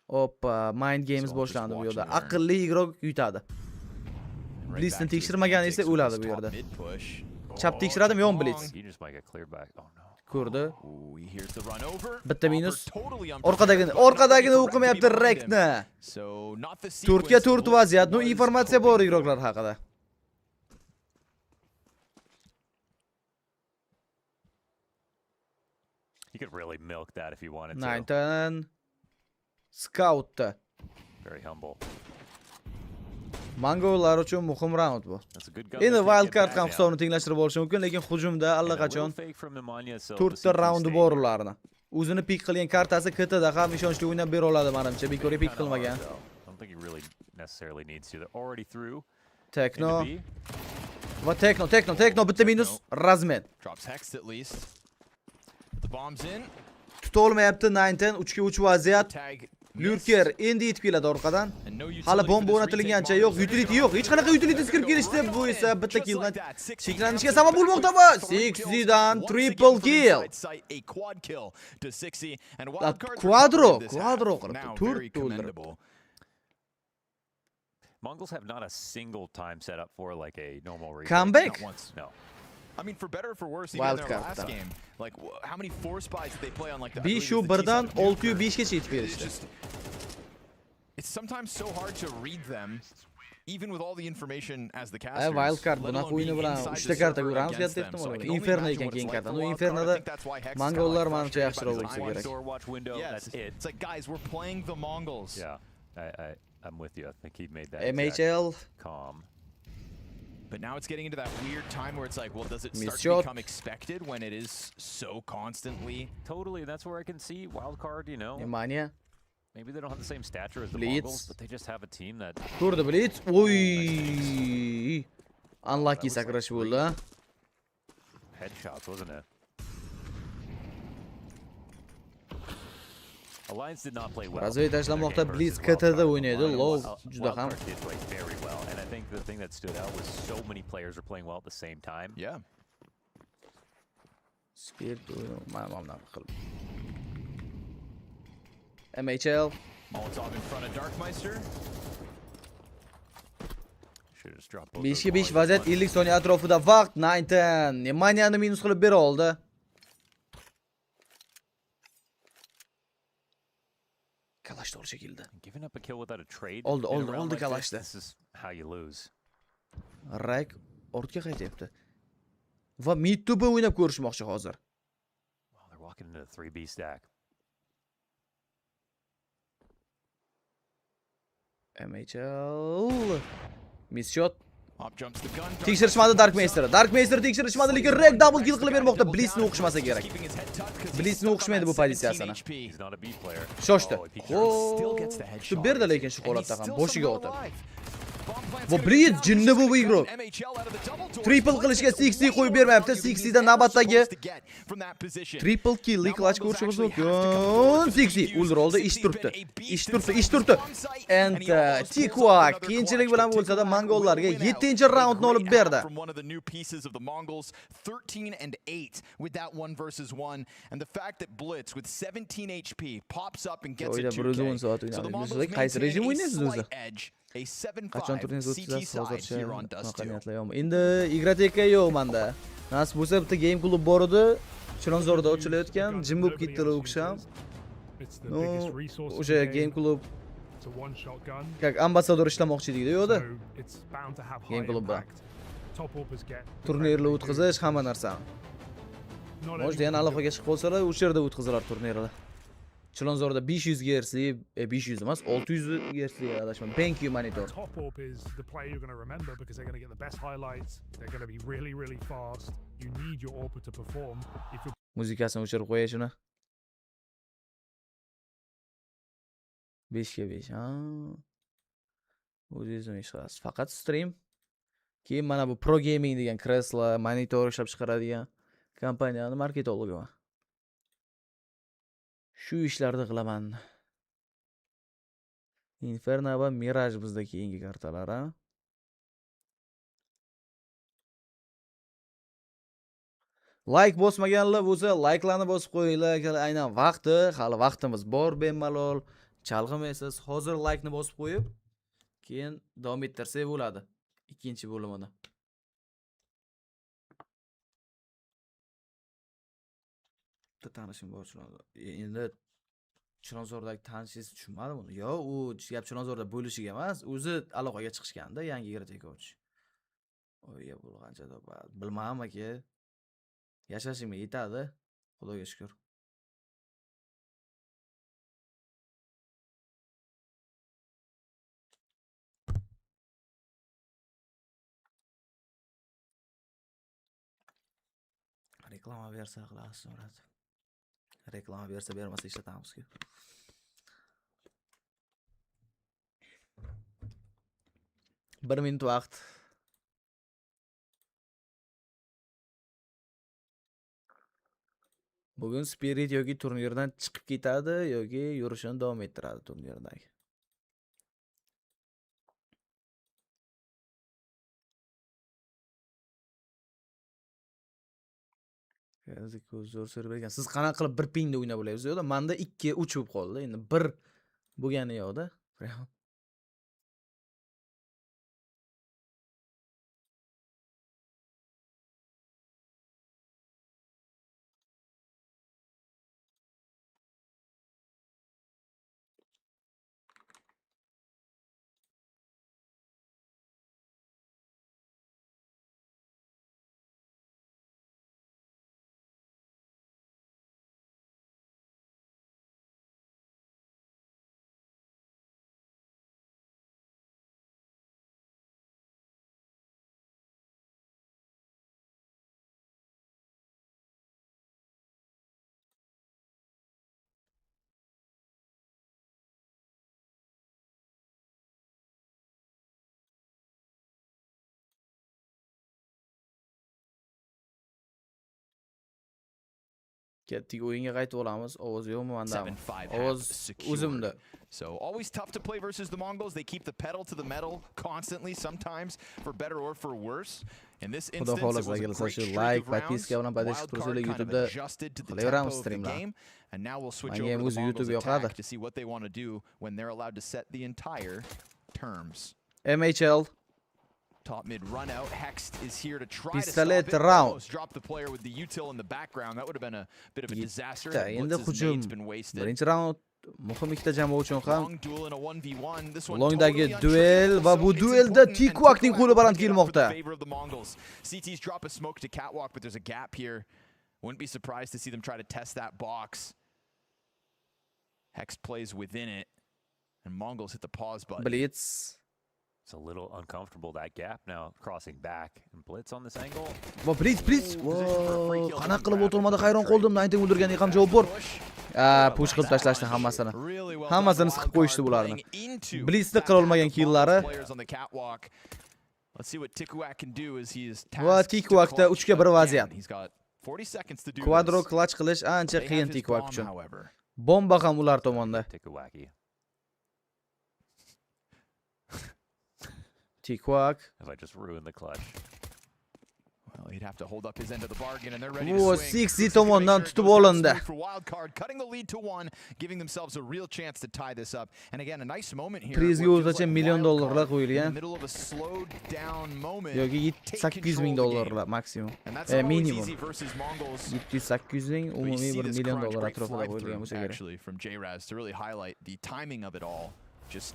Hoppa, Mind Games boshlandi bu yerda. Aqlli igroq yutadi. Blitzni tekshirmagan esa o'ladi bu yerda. Chap tekshiradimi yo'q Blitz? Ko'rdi. Bitta minus. Orqadagini o'qimayapti Rekni. 4 ga 4 vaziyat. No informatsiya bor igroqlar haqida. You could really milk that if you wanted to. 9 Scout. Very humble. Mongollar uchun muhim raund bu. Endi wild card ham hisobni tenglashtirib olishi mumkin, lekin hujumda allaqachon 4 ta raundi bor ularni. O'zini pik qilgan kartasi KTda ham ishonchli o'ynab bera oladi menimcha. Bekori pik qilmagan. Tekno. Va Tekno bitta minus Razmen. Tuta olmayapti 9-10 3 ga 3 vaziyat. Lurker endi yetib keladi orqadan. Hali bomba o'rnatilgancha yo'q, utility yo'q. Hech qanaqa utility kirib kelishdi. Bu esa bitta killdan cheklanishga sabab bo'lmoqda. 6 dan triple kill. Quadro qilibdi. 4 o'ldirib. Mongols have not a single time set up for like a normal retake. Comeback? No. I mean, for better or for worse, even in their last game, like how many force buys did they play on like the? 5-1dan 6-5 gacha yetib berishdi. It's sometimes so hard to read them, even with all the information as the casters. Wild card bunaqa o'yini bilan 3 ta karta ko'ramiz deyapti ehtimol. Inferno ekan keyin karta. No Infernoda Mongollar menimcha yaxshiroq bo'lsa kerak. It's like guys, we're playing the Mongols. Yeah, I'm with you. I think he made that MHL calm. But now it's getting into that weird time where it's like, well, does it start to become expected when it is so constantly? Totally, that's where I can see wild card, you know. Nemanja. Maybe they don't have the same stature as the Mongols, but they just have a team that. Ko'rdi Blitz. Oy! Unlucky sakrash bo'ldi. Headshots, wasn't it? Alliance did not play well. Razvoy tashlamoqda Blitz KTda o'ynaydi. Lov juda ham. And I think the thing that stood out was so many players were playing well at the same time. Yeah. Spirit ma'lumotlar qilib. MHL Molotov in front of Darkmeister. Should have dropped 5 ga 5 vaziyat 50 soniya atrofida vaqt 9-10. Nemanjani minus qilib bera oldi. Kalash to'g'ri shekilda. Giving up a kill without a trade. Oldi Kalashda. This is how you lose. Rak ortga qaytyapti. Va mid to B o'ynab ko'rishmoqchi hozir. Well, they're walking into a 3B stack. MHL miss shot. Up jumps the gun. Tekshirishmadi Darkmeister tekshirishmadi, lekin Rek double kill qilib bermoqda. Blitzni o'qishmasa kerak. Blitzni o'qishmaydi bu pozitsiyasini. Shoshdi. Shu berdi lekin shu holatda ham boshiga o'tib. Bu Blitz jinni bu igroq. Triple qilishga 60 qo'yib bermayapti. 60 dan navbatdagi triple kill clutch ko'rishimiz mumkin. 60 o'ldir oldi, ish turibdi. And Tikwa qiyinchilik bilan bo'lsa-da Mongollarga 7-raundni olib berdi. 13-8 with that 1 versus 1, and the fact that Blitz with 17 HP pops up and gets it 2K. So the Mongols qaysi rejim o'ynaysiz o'zi? A 7-5 Qachon turningiz CT o'tkazasiz side hozircha? here on Dust 2. Endi Igrateka yo'q menda. Nasib bo'lsa bitta game klub bor edi. Chilonzorda ochilayotgan, jim bo'lib ketdi u kishi ham. No, o'sha game klub Как ambassador ishlamoqchi edi, yo'qda. Game klubda. Turnirlar o'tkazish hamma narsani. Mo'jda yana aloqaga chiqib qolsalar, o'sha yerda o'tkazilar turnirlar. Chilonzorda 500 Hz, 500 emas, 600 Hz adashman. Thank you monitor. Top up is the player you're going to remember because they're going to get the best highlights. They're going to be really, really fast. You need your AWP to perform. If you're Muzikasini o'chirib qo'yay shuni. 5 ga 5. Ha. O'zingizning ish qilasiz. Faqat stream. Keyin mana bu Pro Gaming degan kreslo, monitor ishlab chiqaradigan kompaniyani marketologiman. Shu ishlarni qilaman. Inferno va Mirage bizda keyingi kartalar, ha. Like bosmaganlar bo'lsa, like'larni bosib qo'yinglar. Aynan vaqti, hali vaqtimiz bor bemalol. Chalg'imaysiz. Hozir like'ni bosib qo'yib, keyin davom ettirsak bo'ladi. Ikkinchi bo'limida. Tanishim bor Chilonzor. Endi Chilonzordagi tanishingiz tushunmadimi uni? Yo, u gap Chilonzorda bo'lishiga emas, o'zi aloqaga chiqishganda yangi yigit-kovchi. Oyga bo'lgancha bilmayman aka. Yashashimga yetadi. Xudoga shukr. Reklama bersa qilasiz, so'radi. Reklama bersa bermasa ishlatamiz-ku. Bir minut vaqt. Bugun Spirit yoki turnirdan chiqib ketadi yoki yurishini davom ettiradi turnirdagi. Zo'r so'rab bergan. Siz qanaqa qilib 1 pingda o'ynab olaysiz? Yo'qda, menda 2, 3 bo'lib qoldi. Endi 1 bo'lgani yo'qda. Ketdik o'yinga qaytib olamiz. Ovoz yo'qmi mandami? Ovoz o'zimda. So always tough to play versus the Mongols. They keep the pedal to the metal constantly, sometimes for better or for worse. In this instance, it was a great streak of rounds. Wildcard kind of adjusted to the tempo of the game. And now we'll switch over to the Mongols' attack to see what they want to do when they're allowed to set the entire terms. MHL Top mid run out. Hext is here to try Pistolet to stop it. round. Almost dropped the player with the util in the background. That would have been a bit of a disaster. Endi hujum. Birinchi raund muhim ikkita jamoa uchun ham Long duel in a 1v1. This one longdagi totally duel va bu untraceable. duelda It's Tikwakning important qo'li baland to get up for the kelmoqda. favor of the Mongols. CT's drop a smoke to catwalk, but there's a gap here. Wouldn't be surprised to see them try to test that box. Hex plays within it, and Mongols hit the pause button. Blitz. It's a little uncomfortable, that gap now, crossing back and blitz on this angle. Va blitz. Qanaqa qilib o'tirmadi, hayron qoldim. 90 o'ldirganiga ham javob bor. Push qilib tashlashdi hammasini. Hammasini siqib qo'yishdi bularni. Blitzni qila olmagan killari. Let's see what Tikwak can do as he is Va Tikwakda 3 ga 1 vaziyat. He's got 40 seconds to do Quadro this. clutch qilish ancha They qiyin have his Tikwak bomb, uchun. however. Bomba ham ular tomonda. Tikwaki. Tikwak. If I just ruin the clutch. Well, he'd have to hold up his end of the bargain, and they're ready Bu to swing. 6 tomondan tutib olindi. For wild card, cutting the lead to 1, giving themselves a real chance to tie this up. And again, a nice moment here. Prizga o'rtacha $1 million qo'yilgan. In the middle of a slowed down moment. Yoki $800 ming maksimum. Minimum. 700-800 ming umumiy $1 million atrofida qo'yilgan bo'lsa kerak. Actually, from JRaz to really highlight the timing of it all.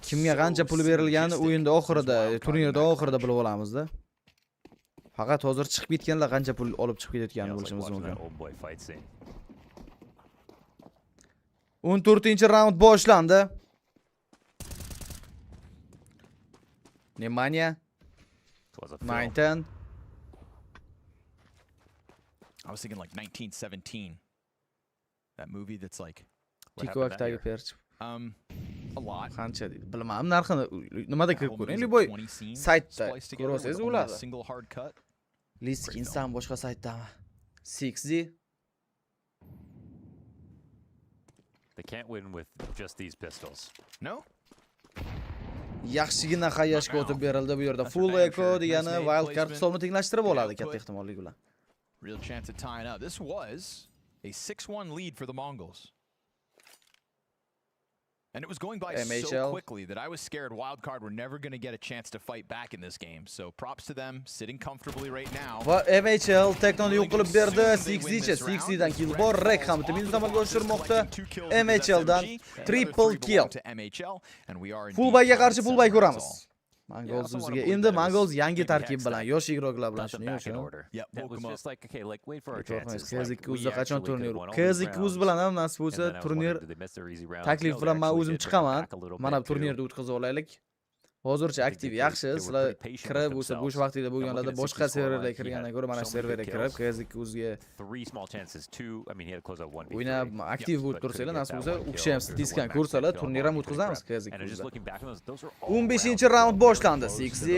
Kimga qancha pul berilgani o'yinda oxirida, turnirda oxirida bilib olamizda. Faqat hozir chiqib ketganlar qancha pul olib chiqib ketayotganini bilishimiz mumkin. 14-raund boshlandi. Внимание. 9-10. I was thinking like 1917. That movie that's like TikTok'dagi perch. a lot. Qancha deydi? Bilmadim narxini. Nimada kirib ko'ring. Liboy saytda ko'rasiz bo'ladi. Single hard cut. Liskinsan boshqa saytdami? 6D. They can't win with just these pistols. No? Yaxshigina xayyashga o'tib berildi bu yerda. Full echo degani wild card hisobni tenglashtirib oladi katta ehtimollik bilan. Real chance of tying up. This was a 6-1 lead for the Mongols. And it was going by so quickly that I was scared Wildcard were never going to get a chance to fight back in this game. So props to them, sitting comfortably right now. Va MHL Teknoni yo'q qilib berdi. 6D-cha 6D'dan kill bor. Rek ham minus amalga oshirmoqda. MHLdan triple kill. Fullbackga qarshi fullback ko'ramiz. Mongols bizga endi Mongols yangi tarkib bilan, yosh igroklar bilan shuning uchun. KZ2 qachon turnir? KZ2 bilan ham nasib bo'lsa turnir taklif bilan men o'zim chiqaman. Mana bu turnirda o'tkazib olaylik. Hozircha aktiv yaxshi, sizlar kirib bo'lsa bo'sh vaqtingizda bo'lganlarda boshqa serverlarga kirgandan ko'ra mana shu serverga kirib KZ2ga o'ynab aktiv bo'lib tursanglar, nasib bo'lsa u kishi ham statistikani ko'rsalar, turnir ham o'tkazamiz KZ2ga. 15-raund boshlandi. 6D.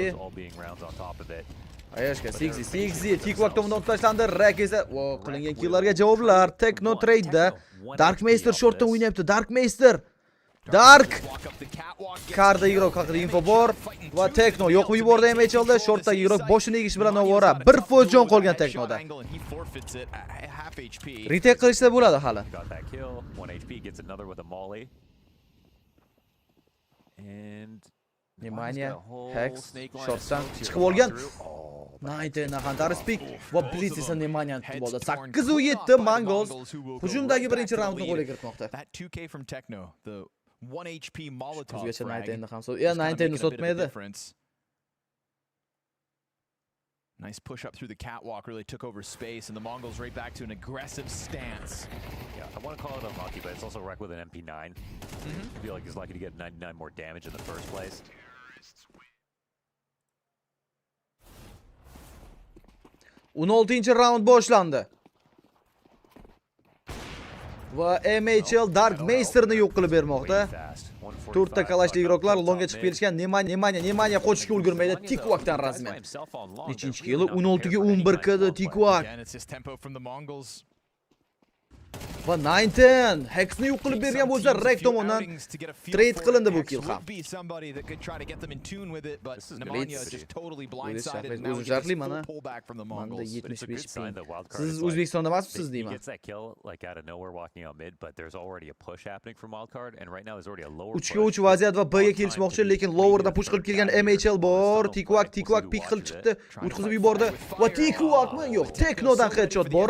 Ayashga 6D TikTok tomonidan tashlandi. Rak esa qilingan killlarga javoblar. Techno Trade'da Darkmeister shortdan o'ynayapti. Darkmeister Dark Karda igrok haqida info bor va Tekno yo'qib yubordi MHLda. Shortdagi igrok boshini egish bilan ovora. 1 foiz jon qolgan Teknoda. Retake qilishsa bo'ladi hali. Nemanya Hex shortdan chiqib olgan. Naytena Hunter Speak va Blitz esa Nemanyani tutib oldi. 8-7 Mongols hujumdagi birinchi raundni qo'lga kiritmoqda. That 2K from Tekno, the 1 HP Molotov O'zgacha frag. 9-ni ham sot. Ya 9-ni sotmaydi. Nice push up through the catwalk, really took over space, and the Mongols right back to an aggressive stance. Yeah, I want to call it unlucky, but it's also wrecked with an MP9. I feel like he's lucky to get 99 more damage in the first place. 16-raund boshlandi. Va MHL Darkmeisterni yo'q qilib bermoqda. 4 ta kalashli igroklar longa chiqib kelishgan. Nemanya qochishga ulgurmaydi. TikTok'dan rasman. Nechinchi kili? 16 ga 11 kidi TikTok. Va 9-10 Hexni yo'q qilib bergan bo'lsa Rek tomonidan trade qilindi bu kill ham. O'zgarli mana. Manda 75 ping. Siz O'zbekistonda emasmisiz deyman. Uchga 3 vaziyat va B'ga kelishmoqchi, lekin lowerda push qilib kelgan MHL bor. TikTok pik qilib chiqdi, o'tkazib yubordi va TikTokmi? Yo'q, Teknodan headshot bor.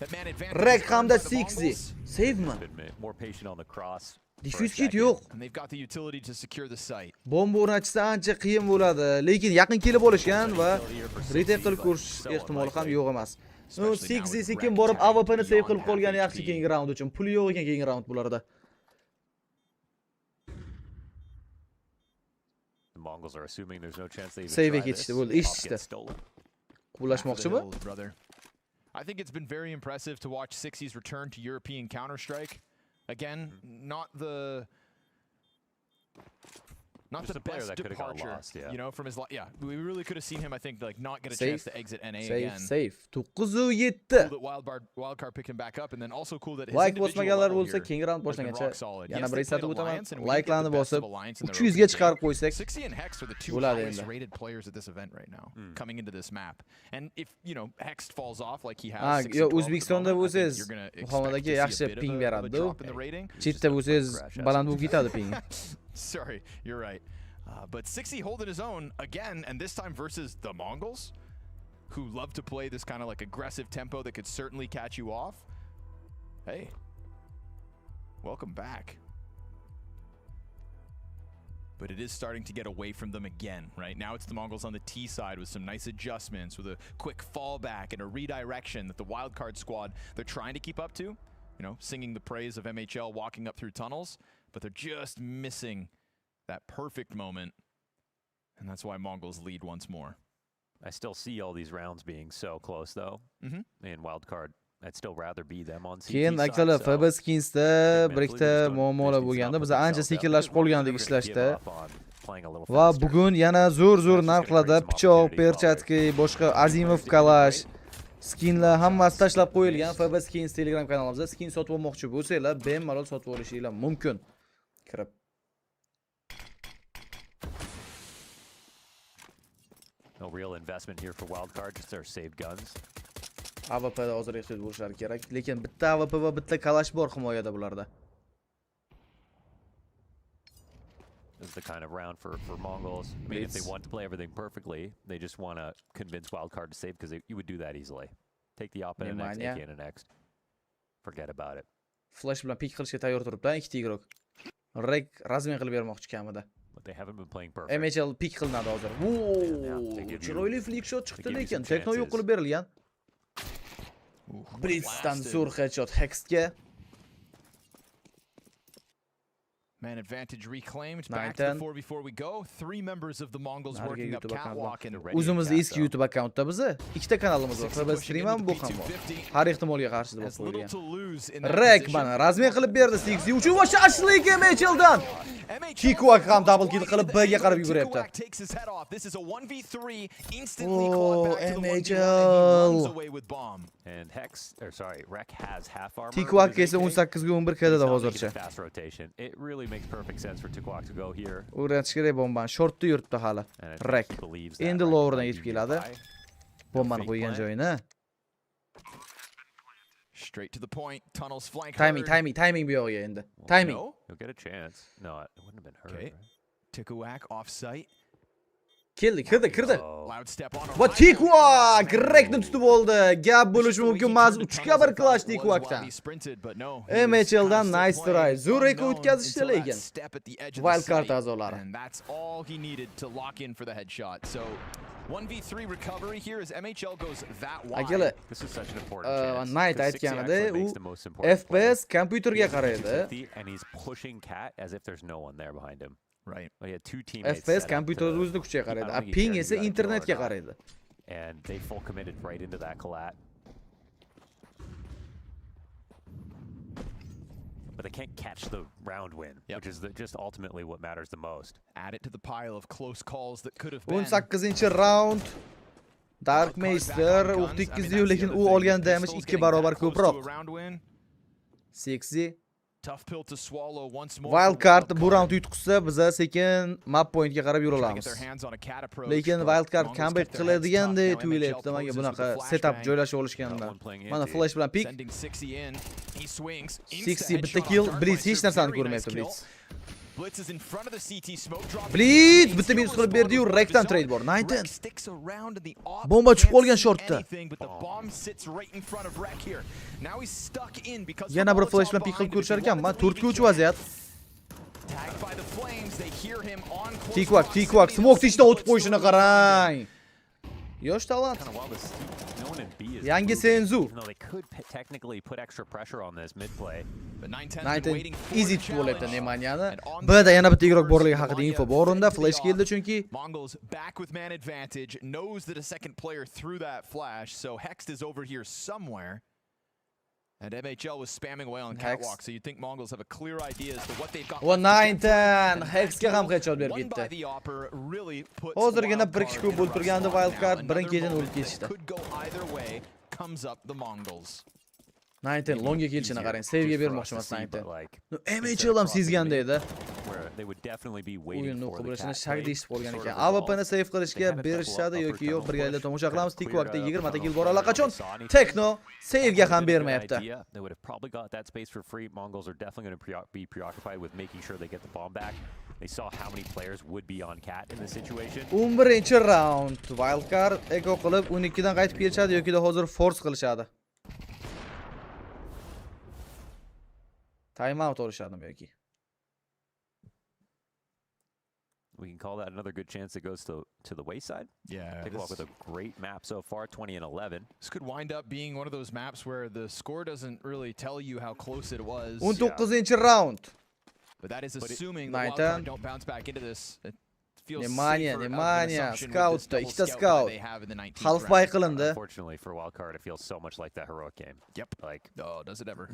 Rek hamda 6D. Saveman. Diffuse kit yo'q. Bomba o'rnatishsa ancha qiyin bo'ladi, lekin yaqin kelib olishgan va retake qilib ko'rish ehtimoli ham yo'q emas. 6D sekin borib AWPni save qilib qolgani yaxshi keyingi raund uchun. Puli yo'q ekan keyingi raund bularda. Save ketishdi bo'ldi, eshitdi. Qulashmoqchimi? I think it's been very impressive to watch 6E's return to European Counter-Strike. Again, not the best departure, you know, from his we really could have seen him, I think, like not get a chance to exit NA again. Safe. 9-7. Cool that Wildcard picked him back up, and then also cool that his bosmaganlar bo'lsa keyingi round boshlangancha yana bir eslatib o'taman. Like'larni bosib 300 ga chiqarib qo'ysak 6E and Hex are the two bo'ladi highest endi. rated players at this event right now, coming into this map. And if, you know, Hex falls off like he has, O'zbekistonda bo'lsangiz Muhammadga yaxshi ping beradi. Chetda bo'lsangiz baland bo'lib ketadi ping. Sorry, you're right. But 6E holding his own again, and this time versus the Mongols, who love to play this kind of like aggressive tempo that could certainly catch you off. Hey, welcome back. but it is starting to get away from them again, right? Now it's the Mongols on the T side with some nice adjustments, with a quick fallback and a redirection that the wildcard squad, they're trying to keep up to, you know, singing the praise of MHL walking up through tunnels, but they're just missing that perfect moment, and that's why Mongols lead once more. I still see all these rounds being so close, though. In wildcard, I'd still rather be them on CT Keyin side, akalar so Fabaskinsda bir ikkita muammolar bo'lganda biz ancha sekinlashib qolgandik ishlashda. Va bugun yana zo'r narxlarda pichoq, perchatki, boshqa Azimov kalash, skinlar hammasi tashlab qo'yilgan. Fabaskins Telegram kanalimizda skin sotib olmoqchi bo'lsanglar, bemalol sotib olishinglar mumkin. Kirib. No real investment here for wildcard, just their saved guns. AWP'da hozir ehtiyot bo'lishlari kerak, lekin bitta AWP va bitta kalash bor himoyada bularda. This is the kind of round for Mongols. I mean, if they want to play everything perfectly, they just want to convince wildcard to save, because you would do that easily. Take the op and next, AK and next. Forget about it. Flash bilan pik qilishga tayyor turibdi ikkita igrok. Rek razmen qilib bermoqchi kamida. But they haven't been playing perfect. MHL pik qilinadi hozir. Chiroyli flick shot chiqdi, lekin Tekno yo'q qilib berilgan. Blitzdan zo'r headshot Hexga. Man advantage reclaimed. Back to the 4 before we go. 3 members of the Mongols working up catwalk and O'zimizning eski YouTube akkauntda bizni ikkita kanalimiz bor. Sabab stream ham bu ham bor. Har ehtimolga qarshi deb qo'yilgan. Rek mana razmen qilib berdi 6 uchun va shashlik MHLdan. Kikuak ham double kill qilib B'ga qarab yuguryapti. Oh, MHL. And Hex, or sorry, Rek has half armor. Kikuak esa 18 ga 11 kadada hozircha. Fast rotation. It really makes perfect sense for Kikuak to go here. O'rnatish kerak bombani. Shortda yuribdi hali. Rek. Endi lowerdan yetib keladi. Bombani qo'ygan joyini. Straight to the point. Tunnels flank. Timing bu yoqqa endi. Timing. You'll get a chance. No, it wouldn't have been hurt. Okay. Kikuak off site. Kirdi. Loud step on. Va Kikuak Rekni tutib oldi. Gap bo'lishi mumkin emas. 3ga 1 clash Kikuakdan. MHLdan nice try. Zo'r eko o'tkazishdi lekin. Wildcard a'zolari. And that's all he needed to lock in for the headshot. So 1v3 recovery here as MHL goes that wide. Akalar, This is such an important chance. Night aytganida u FPS kompyuterga qaraydi. And he's pushing Cat as if there's no one there behind him. Right. He had 2 teammates. FPS kompyuter o'zida kuchiga qaraydi. A ping esa internetga qaraydi. And they full committed right into that collat. But they can't catch the round win, which is just ultimately what matters the most. Add it to the pile of close calls that could have been. 18-round. Dark Meister o'qdi 200, lekin u olgan damage 2 barobar ko'proq. Sexy. Tough pill to swallow once more. Wildcard bu round yutqizsa, biz sekin map pointga qarab yuramiz. Lekin Wildcard comeback qiladiganday tuyulyapti menga bunaqa setup joylashib olishganda. Mana flash bilan pick. 60 bitta kill, Blitz hech narsani ko'rmayapti Blitz. Blitz is in front of the CT smoke drop. Blitz bitta minus qilib berdi-yu, Rekdan trade bor. 19. Bomba tushib qolgan shortda. Yana bir flash bilan pick qilib ko'rishar ekanman. 4 ga 3 vaziyat. Kikuak smoke ichidan o'tib qo'yishini qarang. Yosh talant. Yangi Senzu. They could technically put extra pressure on this mid play. 19 easy tutib olyapti Nemaniyani. B'da yana bitta igrok borligi haqida info bor unda. Flash keldi chunki. Mongols back with man advantage, knows that a second player threw that flash, so Hext is over here somewhere. And MHL was spamming away on catwalk, so you'd think Mongols have a clear idea as to what they've got. 19 Hexga ham headshot berib ketdi. Hozirgina bir kishi ko'p o'ltirganda Wildcard birin-ketin o'lib ketishdi. 19 longga kelishini qarang, save'ga bermoqchi emas 19. MHL ham sezganda edi. O'yinni o'qib bilishini shak deyishib qolgan ekan. AWP'ni save qilishga berishadi yoki yo'q, birgalikda tomosha qilamiz. Kikuakda 20 ta kill bor allaqachon. Tekno save'ga ham bermayapti. They would have probably got that space for free. Mongols are definitely going to be preoccupied with making sure they get the bomb back. They saw how many players would be on Cat in this situation. 11-round Wildcard eko qilib 12 dan qaytib kelishadi yoki hozir force qilishadi. Time out olishadimi yoki? we can call that another good chance that goes to the wayside. Yeah. Take a walk with a great map so far, 20 and 11. This could wind up being one of those maps where the score doesn't really tell you how close it was. 19-round. But that is assuming the Nine, wildcard 10. don't bounce back into this. It feels Nemanja, safer of an Nemanja, assumption with scout this da, double ikkita scout scout. they have in the 19th Half round. buy qilindi. Unfortunately for wildcard, it feels so much like that heroic game. Yep. Like, Oh, does it ever?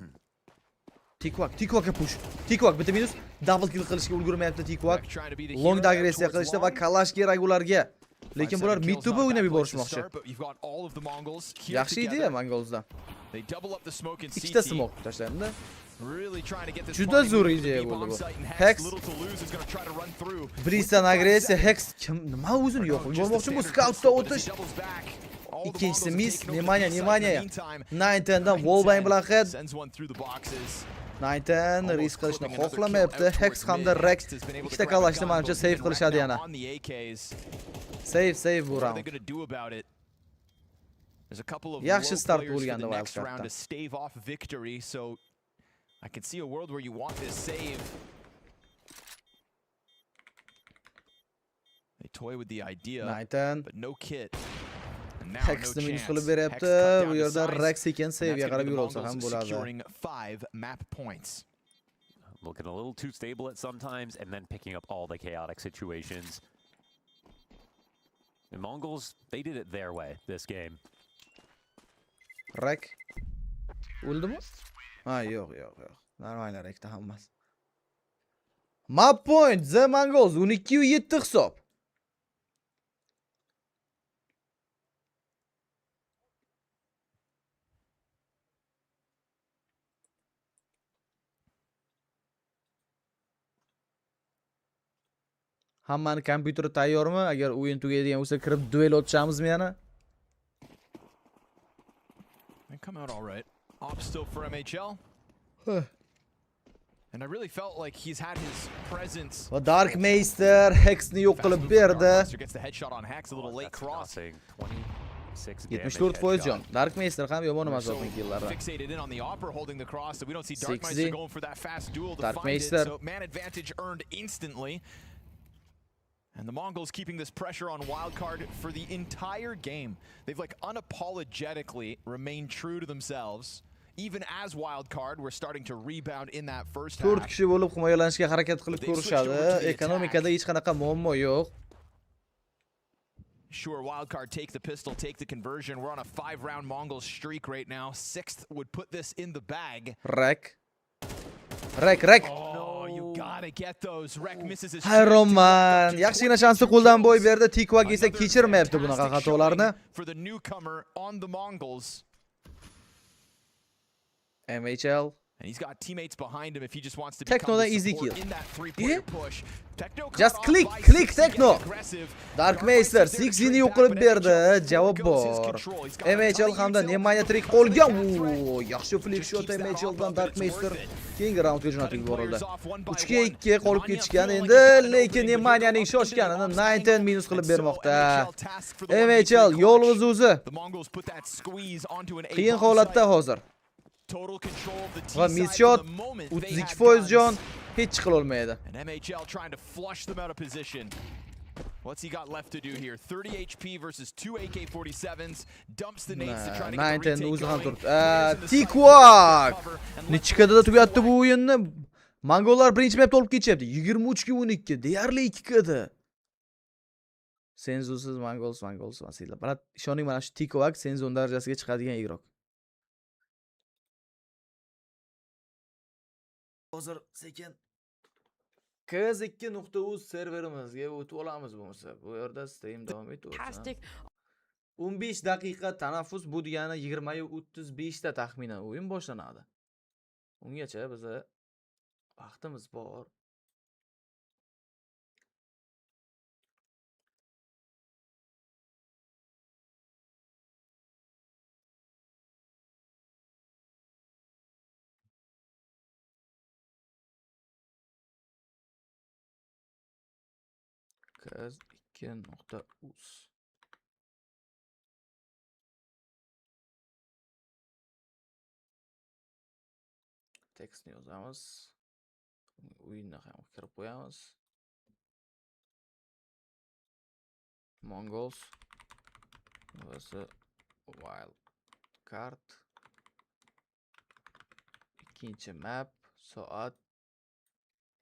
Tikwak push. Tikwak bitta minus. Double kill qilishga ulgurmayapti Tikwak. Trying to be the Long hero agressiya towards qilishdi va long. kalash kerak ularga. Lekin 5-7 bular mid kills, to not a o'ynab bad place to yuborishmoqchi. start, but you've got all of the Mongols here Yaxshi together. idea Mongolsdan. They double up the smoke in Ikkita CT. smoke tashlandi. Really trying to get this Juda party zo'r moving to ideya the bo'ldi bomb bu. site, and Hex. Little to lose is going to try to run through. Bristan agressiya Hex nima o'zini yo'q yubormoqchi bu scoutda o'tish. Ikkinchisi miss Nemanja 9-10dan wallbang bilan head. Sends one through the boxes. 9-10 risk qilishni xohlamayapti. Hex hamda Rex ikkita kalashni menimcha save qilishadi yana. Save bu round. There's a couple of Yaxshi low start players for bo'lgandi the next wildcardda. round to stave off victory, so I can see a world where you want this save. They toy with the idea, 9-10 but no kit. And now Hex no ni minus chance. qilib Hex beryapti. cut down Bu to yerda size, Rex ekan and save that's qarab gonna be the yurolsa ham Mongols bo'ladi. securing 5 map points. looking a little too stable at sometimes, and then picking up all the chaotic situations. The Mongols, they did it their way this game. Rek. O'ldimi? Ha, yo'q. Normallar Rekda hammasi. Map point The Mongols 12-7 hisob. Hammani kompyuteri tayyormi? Agar o'yin tugaydigan bo'lsa, kirib duel o'tishimizmi yana? They come out all right. Op still for MHL. And I really felt like he's had his presence. Va Dark Meister Hexni yo'q qilib berdi. Gets the headshot on Hex, a little late cross. 74% jon. Dark Meister ham yomon emas o'tgan killlardan. Fixated in on the Opera holding the cross, so we don't see 60. Dark Meister going for that fast duel to Dark find Meister. it. So man advantage earned instantly. And the Mongols keeping this pressure on Wildcard for the entire game. They've like unapologetically remained true to themselves. Even as Wildcard, we're starting to rebound in that first 4 half. kishi bo'lib himoyalanishga harakat qilib ko'rishadi. Ekonomikada hech qanaqa muammo yo'q. Sure, Wildcard take the pistol, take the conversion. We're on a 5-round Mongol streak right now. 6th would put this in the bag. Rek. Oh, you gotta get those. Rek misses his Hayronman. Yaxshigina chansni qo'ldan boy berdi. Tikwag esa kechirmayapti bunaqa xatolarni. For the newcomer on the Mongols. MHL. And he's got teammates behind him if he just wants to Techno become da the easy support kill. in that three-pointer push. Techno Just cut click, off by click, 60, Techno. getting aggressive. Dark Meister 6-ni yo'q qilib berdi. Javob bor. MHL hamda Nemanja tirik qolgan. Oo, yaxshi flip shot MHLdan Dark Meister keyingi raundga jo'natib yuborildi. 3-2 qolib ketishgan endi, lekin Nemanjaning shoshganini 9-10 minus qilib bermoqda. MHL yolg'iz o'zi. Qiyin holatda hozir. Va miss shot 32% jon hech chiqila olmaydi. And MHL trying to flush them out of position. What's he got left to do here? 30 HP versus 2 AK-47s. Dumps the nades to try to get the 9-10 o'zi ham retake turibdi. going. Tikwak. Nechikada tugatdi bu o'yinni? Mongollar birinchi mapda olib ketishyapti. 23-12. Deyarli 2kda. Senzusiz Mongols vasiylar. Bilat ishoning, mana shu Tikwak senzon darajasiga chiqadigan igrok. Hozir sekin Q2.uz serverimizga o'tib olamiz bo'lmasa. Bu yerda stream davom etaveradi. 15 daqiqa tanaffus, bu degani 20:35 ta taxminan o'yin boshlanadi. Ungacha biza vaqtimiz bor. Q2.uz tekstni yozamiz. O'yinni ham kirib qo'yamiz. Mongols. Burası wild card. İkinci map soat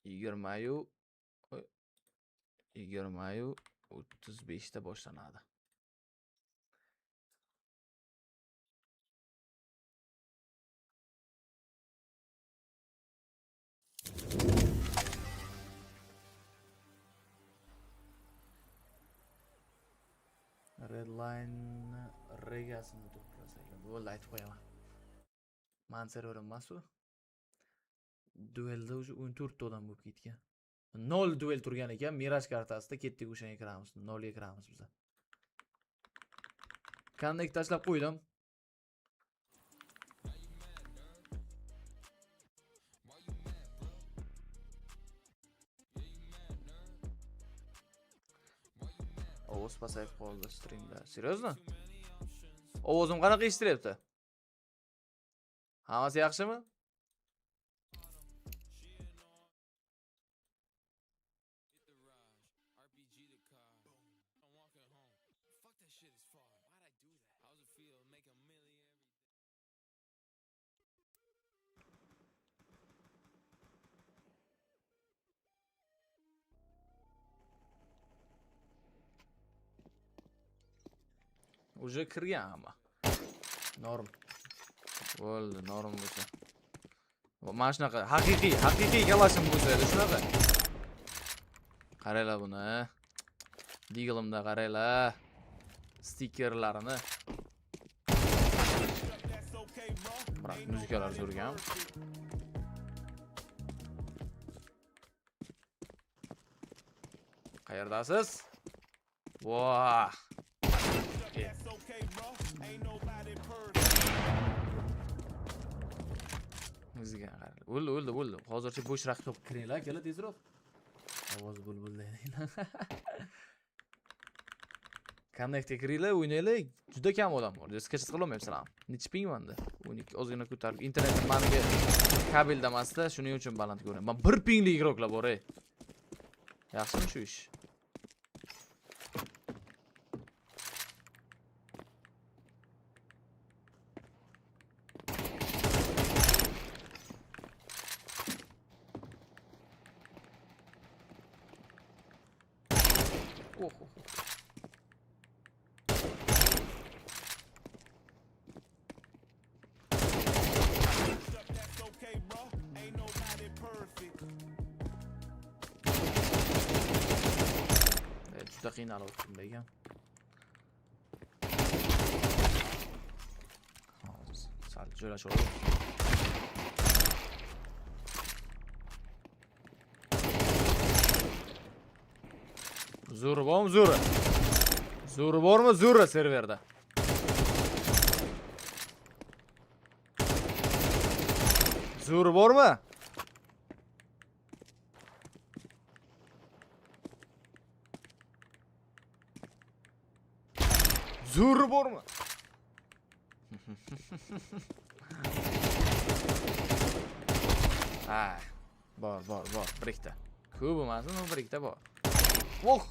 20'yu 35'te boshlanadi. Redline regasini to'plasak, bo'ldi aytib qo'yaman. Men serverim emas-ku. Duelda уже 14 ta odam bo'lib ketgan. 0 duel turgan ekan, Mirage kartasida ketdik o'shanga kiramiz. 0 ga kiramiz biz. Connect tashlab qo'ydim. Ovoz pasayib qoldi streamda. Seriozmi? Ovozim qanaqa eshitilyapti? Hammasi yaxshimi? Уже kirgan hamma. Norm. Bo'ldi, norm bo'lsa. Mana shunaqa haqiqiy kalashim bo'lsa, shunaqa. Qaranglar buni. Digilimda qaranglar. Stikerlarini. Biroq muzikalar zo'rgan. Qayerdasiz? Voh. O'ziga qarang. O'ldi. Hozircha bo'sh raqib kiringlar, kela tezroq. Ovoz bulbullaydilar. Connectga kiringlar, o'ynaylar. Juda kam odam bor. Sketch qila olmayapsizlar. Nechi ping manda? 12 ozgina ko'tarib. Internet maniga kabelda emasda, shuning uchun baland ko'raman. Men 1 pingli igroklar bor, ey. Yaxshimi shu ish? Juda qiynalib o'tdim ekan. Hozir sal joylashib oldim. Zo'ri bormi, zo'ri? Zo'ri bormi, zo'ri serverda? Zo'ri bormi? Zo'ri bormi? Ha, bor. Bir ikkita. Ko'p emasmi, bir ikkita bor. Oh.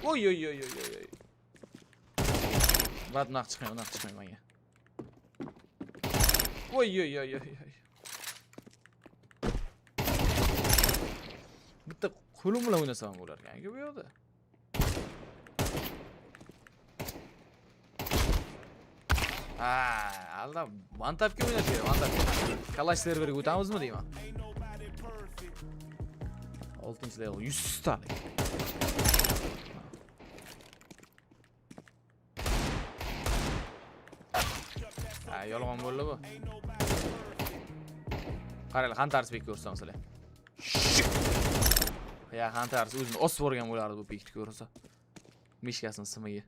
Oy. Vat naq chiqmayman menga. Oy. Bitta qo'lim bilan o'ynasam bo'lar ekan-ku bu yoqda. Alda vantapga o'ynash kerak, vantapga. Kalash serveriga o'tamizmi deyman. 6-level 100 talik. Yolg'on bo'ldi bu. Qaranglar, Hunters pik ko'rsam sizlar. Ya, Hunters o'zini osib o'rgan bo'lardi bu pikni ko'rsa. Mishkasini simiga.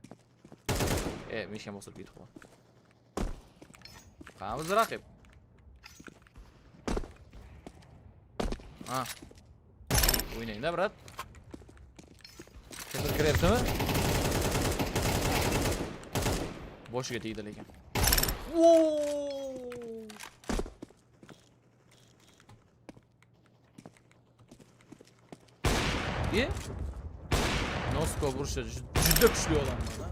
Mishka bosib ketib qoldi. Qamiz raqib. O'ynayda, brat. Kimdir kiryaptimi? Boshiga tegdi lekin. Nosko vuruşu juda kuchli odam mana.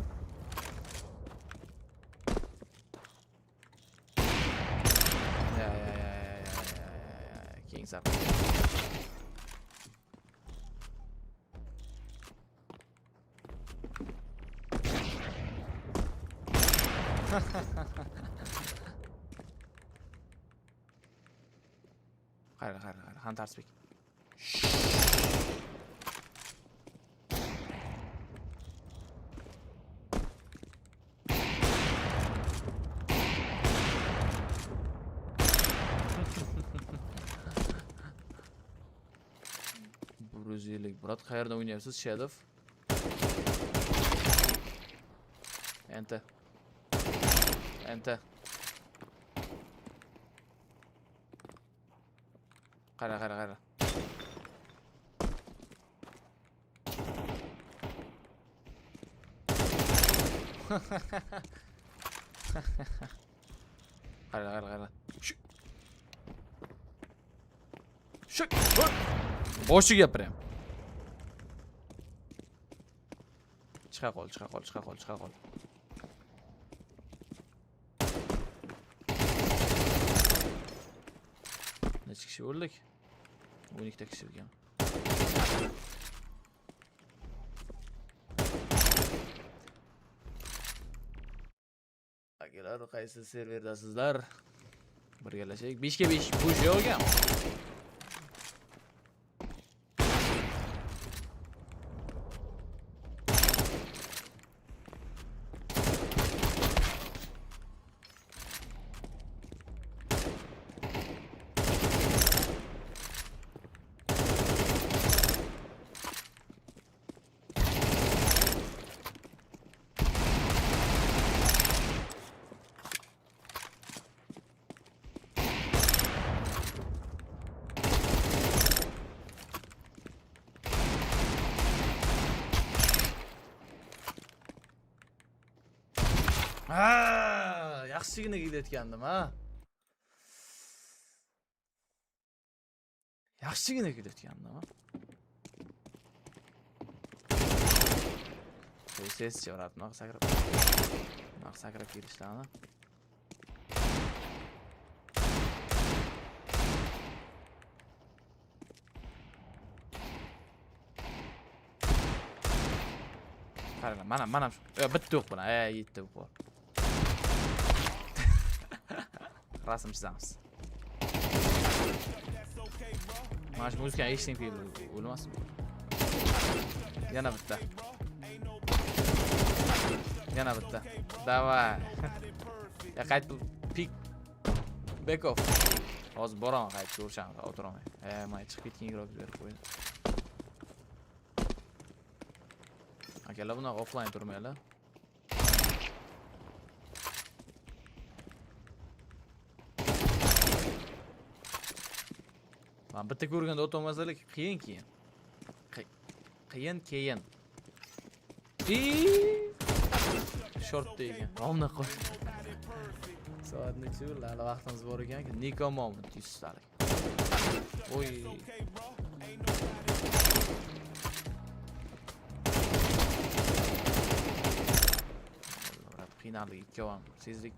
Ya. Keng sap. Hayır. Hunter speak. Bruzilik. Murat qayerda o'ynayapsiz? Shadow. Enter. Qara. Qara. Shu. Boshiga gapiryapman. Chiqa qol. Necha kishi o'ldik? 12 ta kishi ekan. Akalar, qaysi serverdasizlar? Birgalashaylik. 5 ga 5 bo'sh yo'q ekan. Yaxshigina kelayotgandim, ha. Yaxshigina kelayotgandim, ha. Ses chiqarib, sakrab kelishlarni. Qarang, mana bitta o'q bilan, yetti o'q bor. Rasm chizamiz. Mana shu muzikani eshitib o'lmasin. Yana bitta. Davay. Ya qayt pik back off. Hozir boraman qayt ko'rishamiz, o'tiraman. Men chiqib ketgan berib qo'ydim. Akalar buni offline turmaylar. Ben bitta ko'rganda o'tolmaslik qiyin. Qiyin. Short degan. Omna qo'y. Soat necha bo'ldi? Hali vaqtimiz bor ekan. Niko moment 100 talik. Oy. Qiynaldik ikkovam. Sezdik.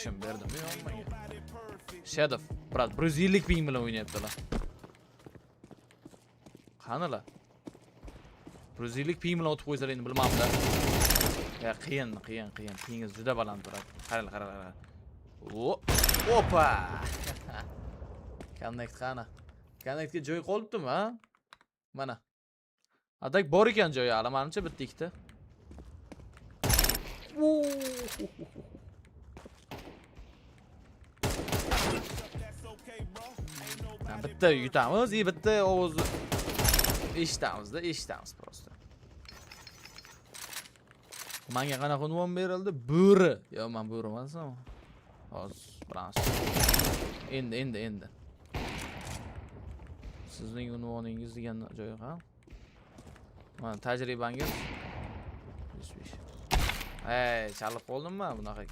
Kishim berdim yo'qmaga. Shadow, brat, 150 ping bilan o'ynayaptilar. Qanilar? 150 ping bilan o'tib qo'ysalar endi bilmamda. Ya qiyin. Pingiz juda baland turadi. Qarang. Opa! Connect qani? Connectga joy qolibdimi, ha? Mana. Adak bor ekan joyi, hali menimcha bitta ikkita. Bitta yutamiz, bitta ovozni eshitamiz prosta. Menga qanaqa unvon berildi? Bo'ri. Yo, men bo'ri emasman. Hozir bilamiz. Endi. Sizning unvoningiz degan joy ha? Mana tajribangiz 105. Chalib qoldimmi bunaqa?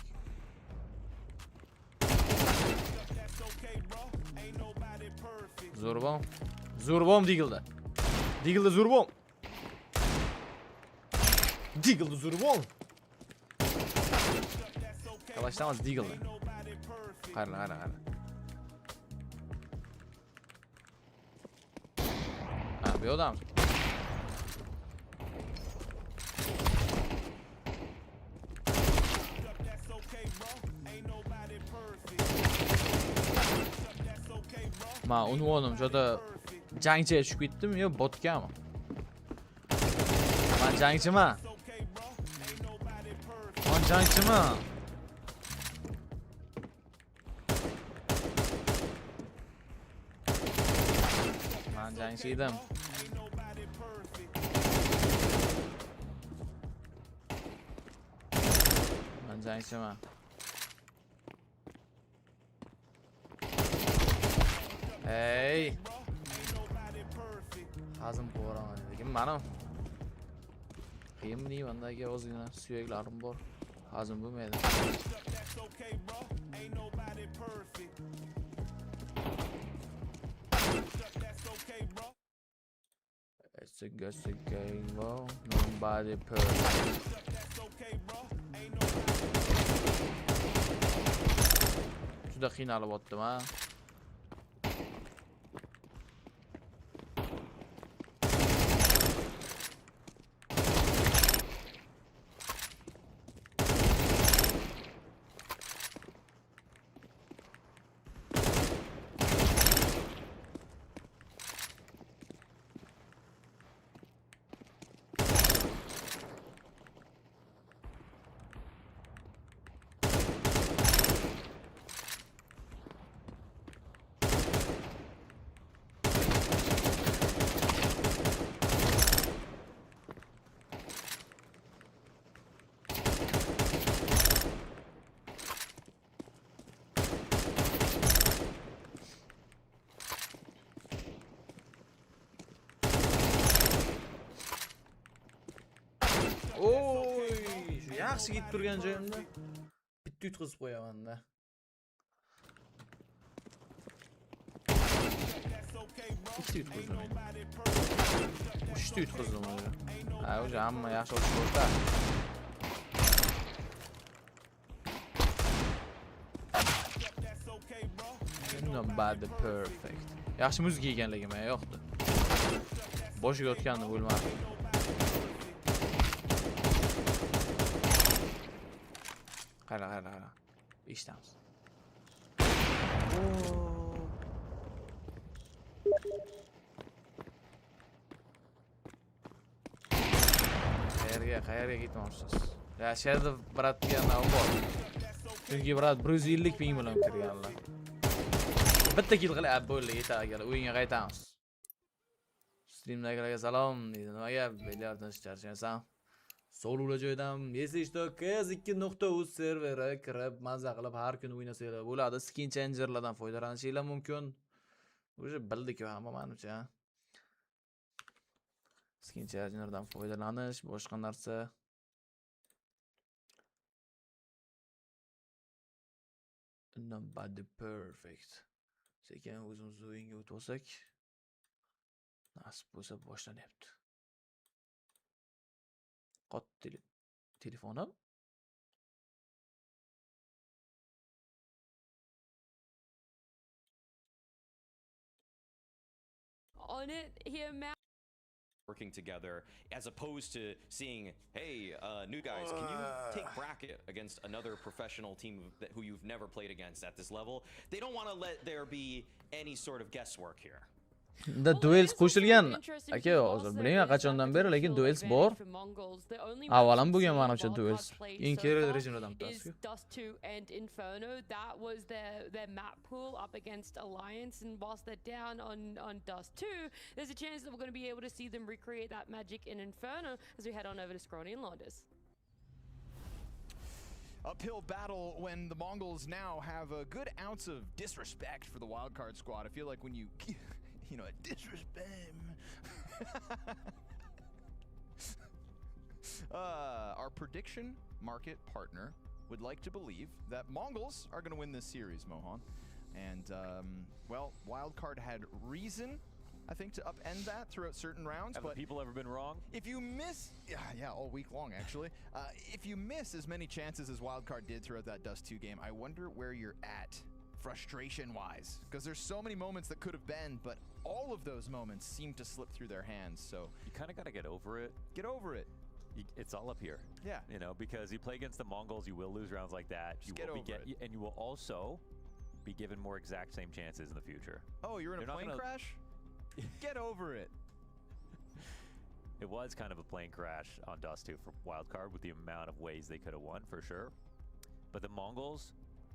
Zo'rbom. Zo'rbom Deagle'da. Deagle'da zo'rbom. Deagle'da zo'rbom. Kalashtamaz Deagle'da. Qara. Ha, bu odam. Ma unvonim joda jangchiga tushib ketdim yo botgami? Men jangchiman. Men jangchiman. Men jangchi edim. Men jangchiman. Hey. Hazım qo'raman lekin mana qiyinmi mendagi ozgina suyaklarim bor. Hazım bo'lmaydi. It's a game, bro. Nobody perfect. Juda qiynalib o'tdim ha. Oy, shu yaxshi ketib turgan joyimda bitta yutqizib qo'yaman-da. Ikkita yutqizdim. Uchta yutqizdim o'zi. Ha, o'zi hamma yaxshi o'tib Nobody perfect. Yaxshi muzika ekanligi menga yoqdi. Boshiga o'tgandi bo'lmadi. Qara. Eshitamiz. Qayerga ketmoqchisiz? Ya, sherda brat deganlar bor. Chunki brat 150 ming bilan kirganlar. Bitta kill qilib bo'ldi, yetadi. O'yinga qaytamiz. Strimlarga salom deydi. Nimaga bilyarddan charchasan? Solula joydan esingizdan 2.uz serveri kirib mazza qilib har kun o'ynasanglar bo'ladi. Skin changerlardan foydalanishingiz mumkin. O'sha bildik hamma menimcha. Skin changerlardan foydalanish, boshqa narsa. Nobody perfect. Sekin o'zimiz o'yinga o'tib olsak, nasib bo'lsa boshlanyapti. Telefonum. On it here, Matt. Working together as opposed to seeing, hey, new guys, can you take bracket against another professional team who you've never played against at this level? They don't want to let there be any sort of guesswork here. Da duels qo'shilgan. Aka, hozir bilmayman qachondan beri, lekin duels bor. Avvalam bo'lgan menimcha duels. Eng kerak rejimlardan bittasi. Dust 2 and Inferno, that was their map pool up against Alliance, and whilst they're down on Dust 2, there's a chance that we're going to be able to see them recreate that magic in Inferno as we head on over to Scrawny and Launders. Uphill battle when the Mongols now have a good ounce of disrespect for the wildcard squad. I feel like when you know, disrespect. Our prediction market partner would like to believe that Mongols are going to win this series, Mohan. And, well, Wildcard had reason, I think, to upend that throughout certain rounds. Have but people ever been wrong? if you miss, yeah, all week long, actually. If you miss as many chances as Wildcard did throughout that Dust 2 game, I wonder where you're at, frustration-wise. Because there's so many moments that could have been, but all of those moments seem to slip through their hands, so... You kind of got to get over it. Get over it. It's all up here. Yeah. You know, because you play against the Mongols, you will lose rounds like that. Just You get will be over it. and you will also be given more exact same chances in the future. Oh, you're in a They're not plane gonna- crash? Get over it. It was kind of a plane crash on Dust 2 for Wildcard with the amount of ways they could have won, for sure. But the Mongols,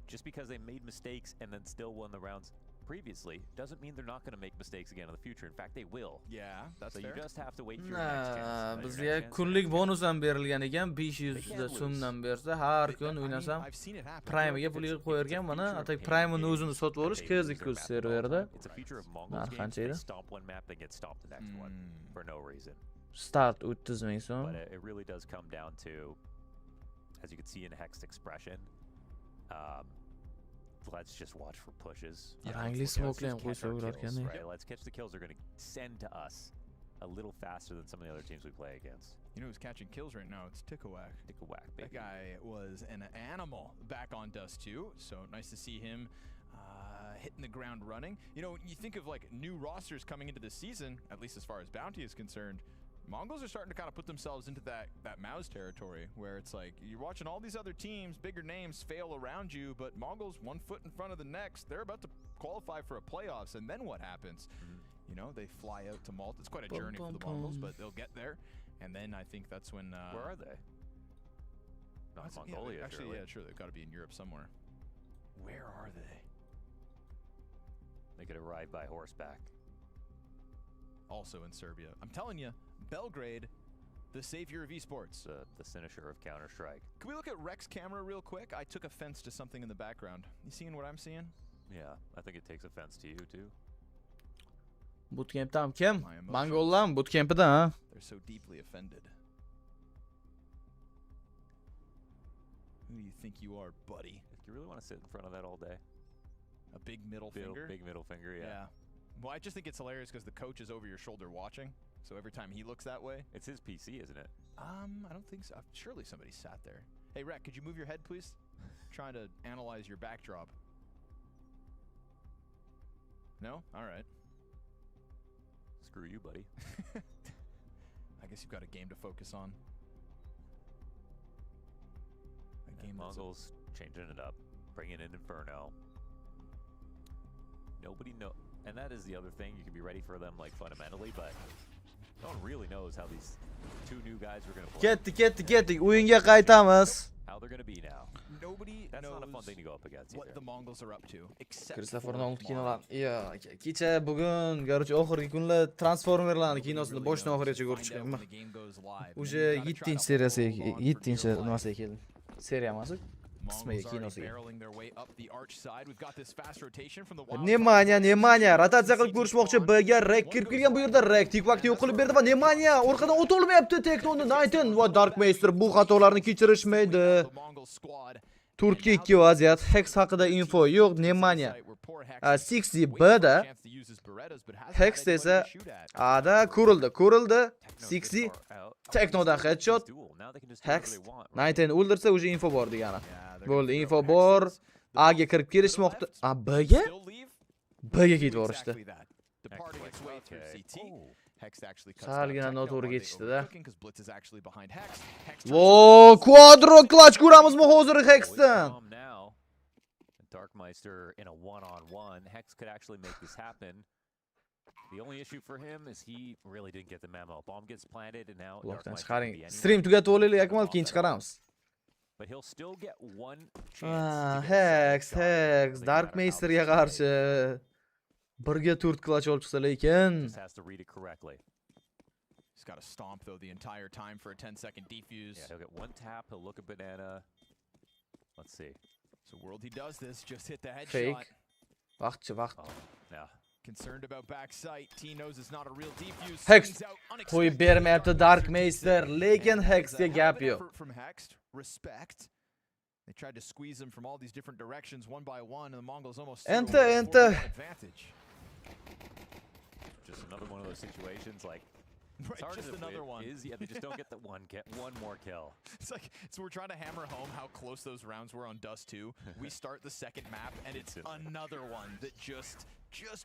just because they made mistakes and then still won the rounds previously, doesn't mean they're not going to make mistakes again in the future. In fact, they will. Yeah, that's So fair. you just have to wait for your next chance. Nah, And your bizga next chance, kunlik your next bonus ham berilgan ekan, 500 so'mdan bersa, har kun o'ynasam I've seen it happen. Prime'ga pul yig'ib qo'yarkan, mana atak Prime'ni o'zini sotib olish KZ2 serverda. It's a feature of Mongols Narxi games. qancha They edi? stomp one map, they get stomped the next one for no reason. Start 30 ming so'm. But it really does come down to, as you can see in Hex's expression, let's just watch for pushes. Rangli smoke'li ham qo'ysa bo'larkan. Right? Let's catch the kills. They're going to send to us a little faster than some of the other teams we play against. You know who's catching kills right now? It's Tickawak. Take a whack, baby. That guy was an animal back on Dust 2, so nice to see him hitting the ground running. You know, you think of like new rosters coming into the season, at least as far as bounty is concerned, Mongols are starting to kind of put themselves into that Mouse territory where it's like you're watching all these other teams, bigger names fail around you, but Mongols 1 foot in front of the next. They're about to qualify for a playoffs, and then what happens? You know, they fly out to Malta. It's quite a journey for the Mongols, but they'll get there. And then I think that's when... Where are they? Not that's- Mongolia, yeah, actually, surely. yeah, sure. They've got to be in Europe somewhere. Where are they? They could arrive by horseback. Also in Serbia. I'm telling you, Belgrade, the savior of esports. The cynosure of Counter-Strike. Can we look at Rek's camera real quick? I took offense to something in the background. You seeing what I'm seeing? Yeah, I think it takes offense to you, too. Bootcamp'da ham kim? My emotions. Mongollar bootcamp'da, ha? They're so deeply offended. Who do you think you are, buddy? Do you really want to sit in front of that all day? A big middle finger? Big middle finger, yeah. Well, I just think it's hilarious because the coach is over your shoulder watching. So every time he looks that way. It's his PC, isn't it? I don't think so. Surely somebody sat there. Hey, Rek, could you move your head, please? Trying to analyze your backdrop. No? All right. Screw you, buddy. I guess you've got a game to focus on. A game that's Mongols changing it up, bringing in Inferno. Nobody know, and that is the other thing. You can be ready for them, like fundamentally, but no one really knows how these two new guys are going to play. Ketdik. O'yinga qaytamiz. How they're going to be now. Nobody That's knows not a fun thing to go up against what either. the Mongols are up to, except Christopher for Nolan Marvel. kinolar. Yo, kecha bugun, короче, oxirgi kunlar Transformerlarni kinosini boshdan oxirigacha ko'rib chiqqanman. Уже 7-chi seriyasiga, 7-chi nimasiga keldim. Seriya emas, qismiga kinosiga. Nemanya, rotatsiya qilib ko'rishmoqchi. Bga Rek kirib kelgan bu yerda. Rek tikvakni yo'q qilib berdi va Nemanya orqadan o't olmayapti. Teknoni Nighten va Darkmeister bu xatolarni kechirishmaydi. 4-2 vaziyat. Hex haqida info yo'q. Nemanya 60 B'da. Hex esa A'da ko'rildi. 60 Teknodan headshot. Hex Nighten o'ldirsa уже info bor degani. Bo'ldi, info bor. A'ga kirib kelishmoqda. A B'ga? B'ga ketib borishdi. Salgina noto'g'ri ketishdi-da. Vo, quadro clutch ko'ramizmi hozir Hexdan? Darkmeister in a one-on-one. Hex could actually make this happen. The only issue for him is he really didn't get the memo. Bomb gets planted and now Blokdan Darkmeister chiqaring. can be Stream anywhere. tugatib olaylik, Akmal, keyin chiqaramiz. But he'll still get one chance. Hex, Darkmeisterga qarshi 1ga 4 clutch olib chiqsa lekin. Just has to read it correctly. He's got to stomp though the entire time for a 10-second defuse. Yeah, he'll get one tap. He'll look a banana. Let's see. So world he does this, just hit the headshot. Fake. Vaqtchi. Oh, yeah. Concerned about backside. T knows it's not a real defuse. Hex Swings out qo'yib unexpected. bermayapti Darkmeister, lekin Hexga gap yo'q. Effort from Hex. Respect. They tried to squeeze him from all these different directions one by one, and the Mongols almost Enter, threw away a enter. 4-1 advantage. Just another one of those situations like Right, as hard just as it another one. is, yeah, they just don't get the one more kill. It's like, so we're trying to hammer home how close those rounds were on Dust 2. We start the second map, and it's another one that just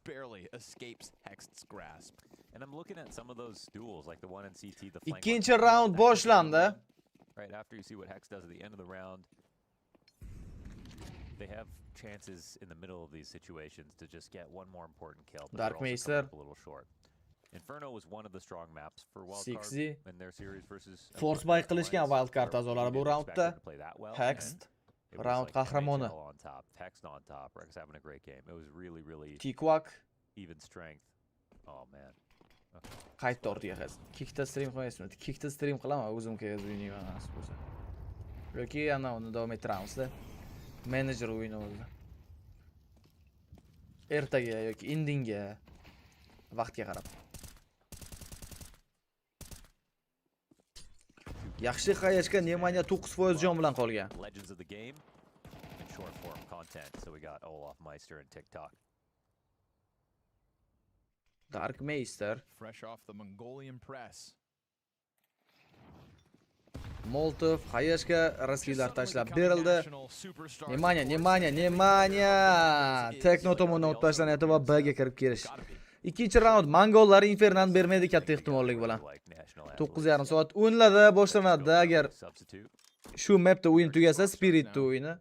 barely escapes Hexed's grasp. And I'm looking at some of those duels, like the one in CT, the flank İkinci one. round boşlandı. Right after you see what Hex does at the end of the round, they have chances in the middle of these situations to just get one more important kill. But they're also Darkmeister. coming up a little short. Inferno was one of the strong maps for Wildcard Sixy. in their series versus Force buy qilishgan Wildcard a'zolari bu roundda. Hexed round qahramoni. on top, Hexed on top. Rex having a great game. It was really Tikwak even strength. Oh man. qaytdi ortiga hozir. Kickda stream qo'yasizmi? Kickda stream qilaman, o'zimga o'ynayman nasib bo'lsa. Yoki ana uni davom ettiramizda. Menejer o'yini o'zi. Ertaga yoki indinga vaqtga qarab. Yaxshi qayashga Nemanya 9% jon bilan qolgan. Legends of the game and short form content. So we got Olaf Meister and TikTok. Darkmeister, Fresh off the Mongolian press. Molotov qayashga risklar tashlab berildi. National superstar. Nemanya. Tekno tomonidan o't tashlanyapti va B'ga kirib kelish. Ikkinchi raund Mongollar Infernani bermaydi katta ehtimollik bilan. 9,5 soat o'ynaladi, boshlanadi. Agar shu mapda o'yin tugasa, Spirit'da o'yini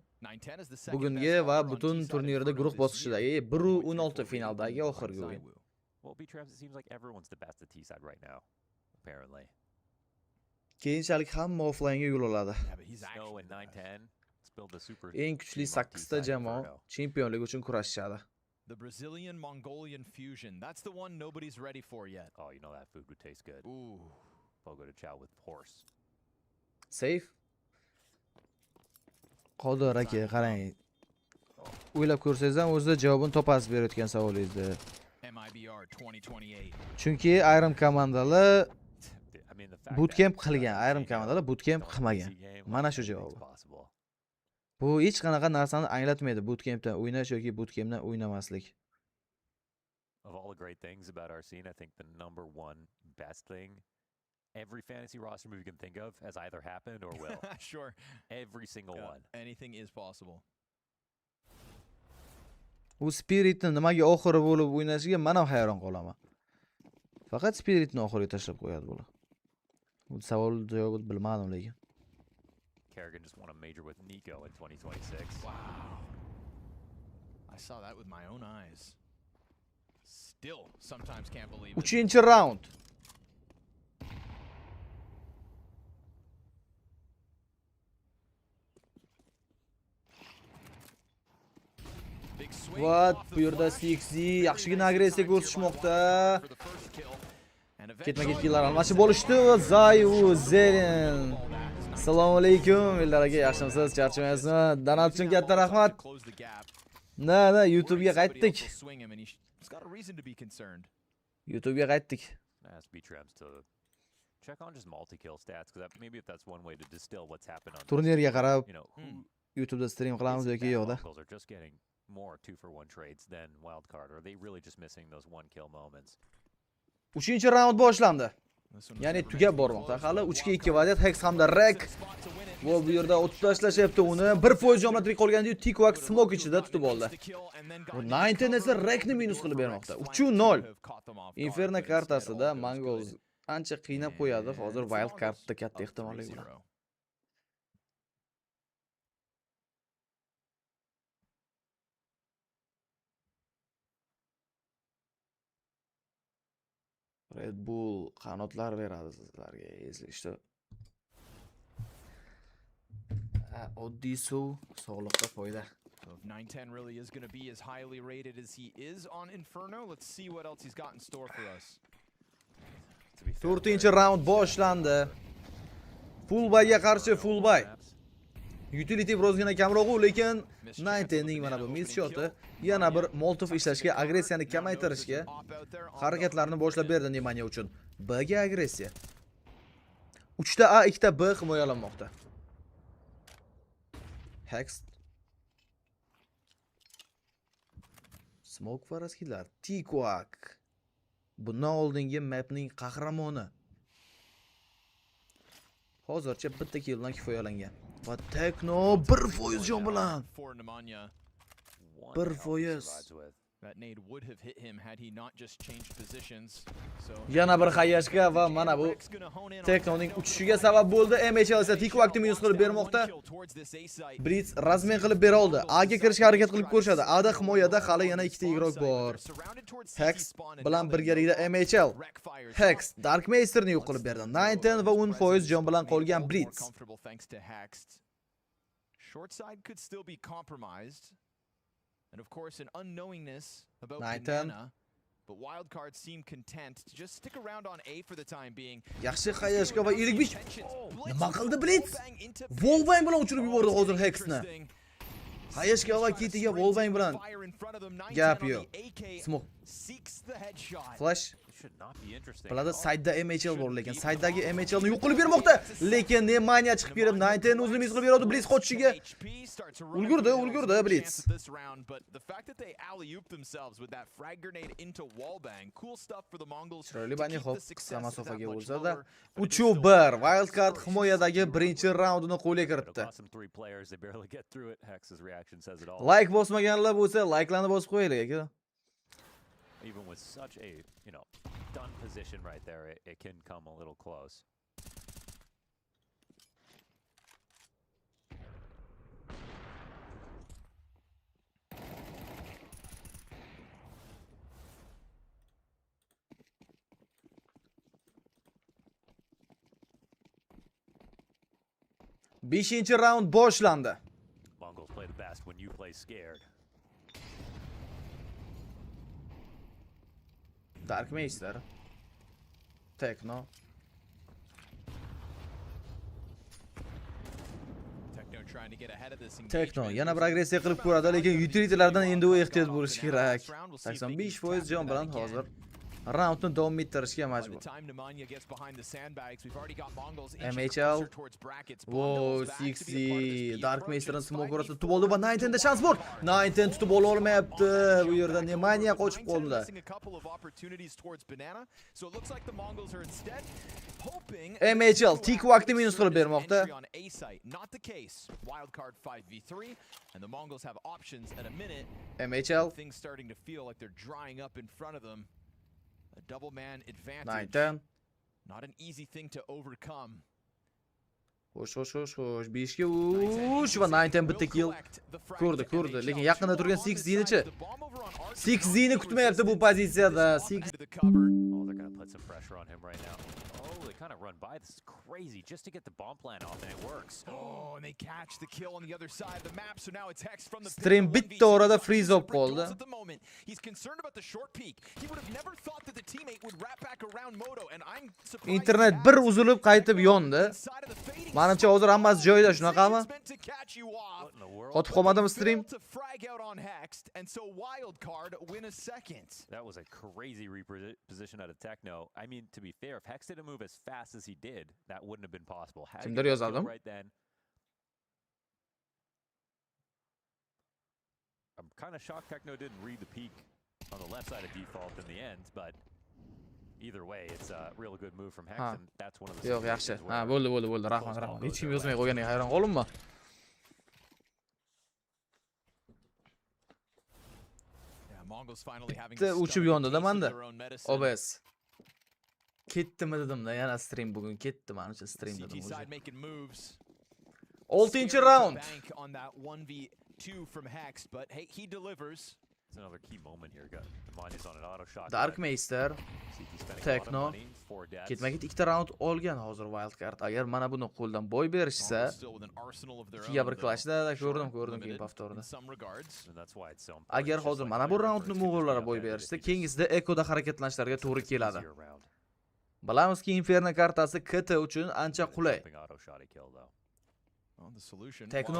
bugungi va butun turnirda guruh bosqichidagi 1-16 finaldagi oxirgi o'yin. Well, B-Trams, it seems like everyone's the best at T-side right now, apparently. Keyinchalik hamma offline'ga yo'l oladi. Snow and 910 spilled the super. Eng kuchli 8 ta jamoa chempionlik uchun kurashishadi. The Brazilian Mongolian fusion. That's the one nobody's ready for yet. Oh, you know that food would taste good. Ooh. Fogo to chow with horse. Safe. Qodir aka, qarang. O'ylab ko'rsangiz ham o'zida javobini topasiz berayotgan savolingizni. MIBR 2028. Chunki ayrim komandalar bootcamp qilgan, ayrim komandalar bootcamp qilmagan. Mana shu javob. Bu hech qanaqa narsani anglatmaydi bootcampdan o'ynash yoki bootcampdan o'ynamaslik. Of all the great things about our scene, I think the number one best thing, every fantasy roster move you can think of has either happened or will. Sure. Every single one. Anything is possible. U Spiritni nimaga oxiri bo'lib o'ynashiga men ham hayron qolaman. Faqat Spiritni oxiriga tashlab qo'yadi bular. Bu savol javobini bilmadim lekin. Kerrigan just won a major with Nico in 2026. Wow. I saw that with my own eyes. Still, sometimes can't believe it. 3-chi round. What? Bu yerda Sixy yaxshigina agressiya ko'rsatmoqda. Ketma-ketliklar almashib bo'lishdi va Zayu Zerin. Assalomu alaykum, ellar aka, yaxshimisiz? Charchamayapsizmi? Donat uchun katta rahmat. Na, YouTube'ga qaytdik. YouTube'ga qaytdik. Ask B-Trams to check on just multi-kill stats, because maybe if that's one way to distill what's happened on Turnirga qarab, you know, YouTube'da stream qilamiz yoki yo'qda. Mongols are just getting more 2-for-1 trades than Wildcard, or are they really just missing those one-kill moments? 3-chi raund boshlandi. Ya'ni tugab bormoqda. Hali 3-2 vaziyat Hex hamda Rek. Bu yerda o'tib tashlashyapti uni. 1% jon bilan tirik qolganda Tikwak smoke ichida tutib oldi. Bu 19 esa Rekni minus qilib bermoqda. 3-0. Inferno kartasida Mongols ancha qiynab qo'yadi. Hozir Wild Cardda katta ehtimollik bilan. Red Bull qanotlar beradi sizlarga, eslatishda. Oddiy suv sog'liqqa foyda. So if 910 really is going to be as highly rated as he is on Inferno, let's see what else he's got in store for us. 4-chi round boshlandi. Full buyga qarshi full buy. Utility birozgina kamroq, lekin 910ning mana bu miss shoti yana bir Molotov ishlashga, agressiyani kamaytirishga harakatlarni boshlab berdi Nemanya uchun. B ga agressiya. 3 ta A, 2 ta B himoyalanmoqda. Hex. Smoke va skilllar. Tikwak. Bundan oldingi mapning qahramoni. Hozircha bitta killdan kifoyalangan. Va Tekno 1% jon bilan. 1%. That nade would have hit him had he not just changed positions. So Yana bir xayyashga va mana bu Teknoning uchishiga sabab bo'ldi. MHL esa Tikwakni minus qilib bermoqda. Blitz rasmiy qilib bera oldi. A ga kirishga harakat qilib ko'rishadi. A da himoyada hali yana ikkita igrok bor. Hex bilan birgalikda MHL. Hex Darkmeisterni yo'q qilib berdi. 910 va 10% jon bilan qolgan Blitz. Short side could still be compromised. And of course, an unknowingness about 9-10. Banana, but wildcards seem content to just stick around on A for the time being. Yaxshi xayyashga va 25. Nima qildi Blitz? Wallbang bilan uchirib yubordi hozir Hexni. Xayyashga va kitiga Wallbang bilan gap yo'q. Smoke. Flash. Biladi side'da MHL bor, lekin side'dagi MHLni yo'q qilib bermoqda. Lekin Nemanja chiqib berib 910 o'zini mis qilib beradi Blitz qochishiga. Ulgurdi Blitz. Chiroyli bani hop qisqa masofaga bo'lsa-da 3-1 wildcard himoyadagi birinchi raundini qo'lga kiritdi. Like bosmaganlar bo'lsa, like'larni bosib qo'yinglar aka. Even with such a, done position right there, it can come a little close. Beshinchi raund boshlandi. Mongols play the best when you play scared. Darkmeister. Tekno. Tekno yana bir agressiya qilib ko'radi, lekin utilitylardan endi u ehtiyot bo'lish kerak. 85% jon bilan hozir raundni davom ettirishga majbur. MHL. Wow, 60. Darkmeister'ni smoke orasida tutib oldi va 910 da shans bor. 910 tutib ola olmayapti. Bu yerda Nemanja qochib qoldi. MHL Tikwakni minus qilib bermoqda. MHL things starting to feel like they're drying up in front of them. A double man advantage. 910. Not an easy thing to overcome. Xo'sh. 5 ga ush va 910 bitta kill. Ko'rdi, lekin yaqinda turgan 6Z'ni-chi. 6Z'ni kutmayapti bu pozitsiyada. 6 Oh, they're going to put some pressure on him right now. Oh, they kind of run by. This is crazy just to get the bomb plan off, and it works. Oh, and they catch the kill on the other side of the map. So now it's Hex from the Strim bitta orada freeze up qoldi. He's concerned about the short peek. He would have never thought that the teammate would wrap back around Moto, and I'm surprised. Internet bir uzilib qaytib yondi. Menimcha hozir hammasi joyida, shunaqami? Qotib qolmadimi stream? That was a crazy reposition out of Techno. I mean, to be fair, if Hex didn't move as fast as he did, that wouldn't have been possible. Kimdir yozardim? Right then. I'm kind of shocked Techno didn't read the peak on the left side of default in the end, but either way, it's a real good move from Hex, and that's one of the. Yo'q, yaxshi. Ha, bo'ldi. Rahmat. Hech kim yozmay qo'yganiga hayron qoldim. Bitta uchib yondida menda. OBS. Ketdimi dedim-da, yana stream bugun ketdi, menimcha stream dedim. 6-chi round. It's another key moment here. Got Nemanja's on an auto shot. Darkmeister, Tekno ketma-ket ikkita round olgan hozir wildcard. Agar mana buni qo'ldan boy berishsa, 2 ga 1 clashda ko'rdim keyin повторda. Agar hozir mana bu raundni mo'g'ullar boy berishsa, keyingisida ekoda harakatlanishlarga to'g'ri keladi. Bilamizki Inferno kartasi KT uchun ancha qulay. Tekno.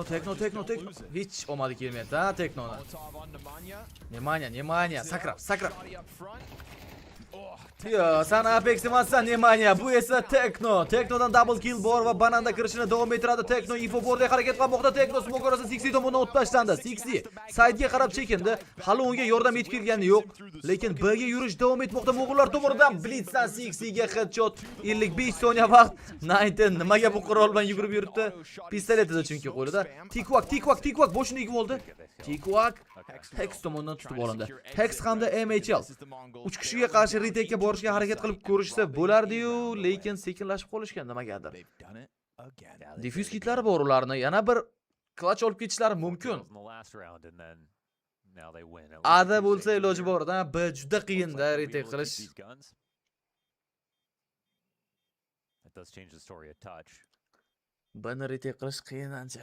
Hech omadi kelmayapti, ha, Teknodan. Nemanja, sakrab. Yo, sen Apex emassan Nemanya, bu esa Tekno. Teknodan double kill bor va bananda kirishini davom ettiradi. Tekno info borda harakat qilmoqda. Tekno smoke orasida 60 tomonidan o'tib tashlandi. 60 saytga qarab chekindi. Hali unga yordam etib kelgani yo'q, lekin B ga yurish davom etmoqda. Mo'g'ullar tomonidan Blitzdan 60 ga headshot. 55 soniya vaqt. Nineteen nimaga bu qurol bilan yugurib yuribdi? Pistolet edi chunki qo'lida. Tik-vak boshini egib oldi. Tik-vak Hex tomonidan tutib olindi. Hex hamda MHL 3 kishiga qarshi retake'ga borishga harakat qilib ko'rishsa bo'lardi-yu, lekin sekinlashib qolishgan nimagadir. Diffuse kitlari bor ularni yana bir clutch olib ketishlari mumkin. Ada bo'lsa iloji bor-da, B juda qiyin-da retake qilish. Buni retake qilish qiyin ancha.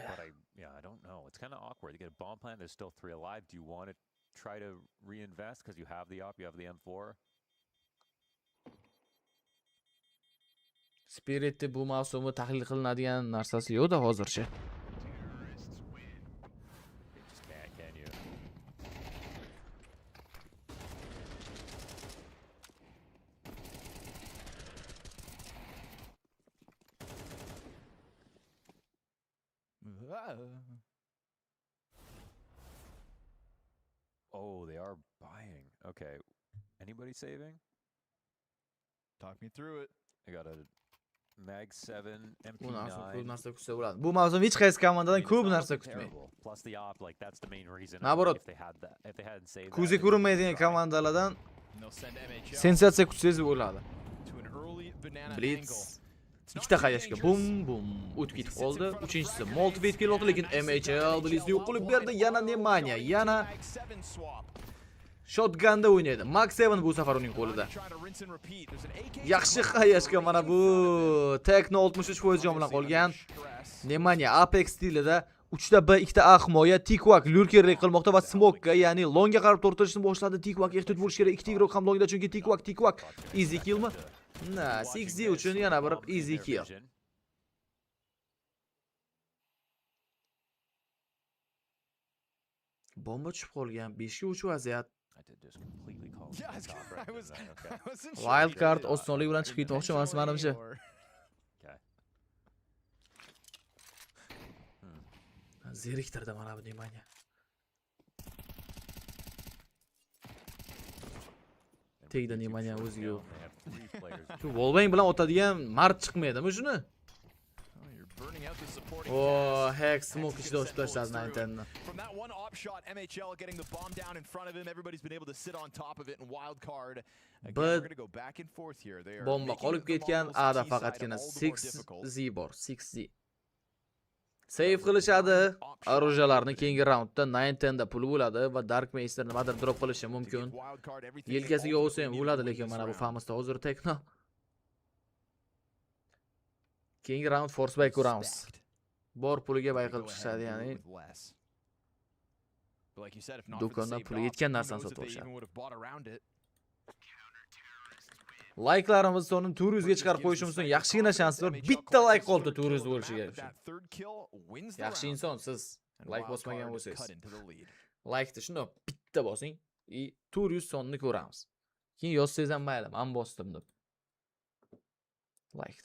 Yeah, I don't know. It's kind of awkward. You get a bomb plant, there's still 3 alive. Do you want to try to reinvest because you have the op, you have the M4? Spirit bu mavsumni tahlil qilinadigan narsasi yo'q-da hozircha. Just can't, can you? Oh, they are buying. Okay. Anybody saving? Talk me through it. I got a Mag 7 Bu narsa ko'p MP9. narsa kutsa bo'ladi. Bu mavsum hech qaysi komandadan ko'p narsa kutmaydi. Terrible. Plus the op, like that's the main reason. Naborot. If they had that, if they hadn't saved Ko'zga that, ko'rinmaydigan komandalardan And they'll send MHL sensatsiya kutsangiz bo'ladi. to an early banana Blitz angle. ikkita qayashga bum o'tib ketib qoldi. Uchinchisi multivet kelmoqda, lekin MHL Blitzni yo'q qilib berdi. Yana Nemanya, yana shotganda o'ynaydi. Max 7 bu safar uning qo'lida. Yaxshi qayashga mana bu Tekno 63% bilan qolgan. Nemanya Apex tilida 3 ta B, 2 ta A himoya, Tik-vak lurkerlik qilmoqda va smoke, ya'ni longga qarab tortishni boshladi. Tik-vak ehtiyot bo'lish kerak. Ikkita guruh ham longda, chunki Tik-vak easy killmi? Na, 6D uchun yana bir easy kill. Bomba tushib qolgan 5 ga 3 vaziyat. I did just completely call Yeah, it off right I there, was, then, okay. I wasn't sure. Wild card osonlik bilan chiqib ketmoqchi emas menimcha. Okay. Zeriktirdi mana bu Nemanya. Tegdi Nemanya o'ziga yo'q. They have 3 players. Shu Wallbang bilan otadigan mard chiqmaydimi shuni? Oh, you're burning out the supporting Oh, cast. Hex smoke Hex ichida gets o'tib that tashladi bullets through. 19 ni. From that one op shot, MHL getting the bomb down in front of him. Everybody's been able to sit on top of it and wild card. Again, we're going to go back and forth here. They are Bomba making qolib the ketgan, Mongols' Ada T side faqatgina all the more difficult. 6Z bor, 6Z. Save qilishadi. Orujalarni keyingi raundda 19 da pul bo'ladi va Dark Meister nimadir drop qilishi mumkin. Wild card, everything Yelkasiga olsa ham ultimately bo'ladi, needed lekin this mana bu round. Famusda hozir Tekno. Keyingi round force by rounds. Stacked. Bor puliga bay Go qilib ahead chiqishadi, and ya'ni move with less. But like you said, if not for the do'kondan saved puli op, yetgan who narsani knows if sotib they olishadi. even would have bought around it. Like'larimiz sonini 400 ga chiqarib qo'yishimiz uchun yaxshigina shans bor. Bitta like qoldi 400 bo'lishiga. Yaxshi inson siz like bosmagan bo'lsangiz. Like'ni shundoq bitta bosing, 400 sonni ko'ramiz. Keyin yozsangiz ham mayli, men bosdim deb. Like.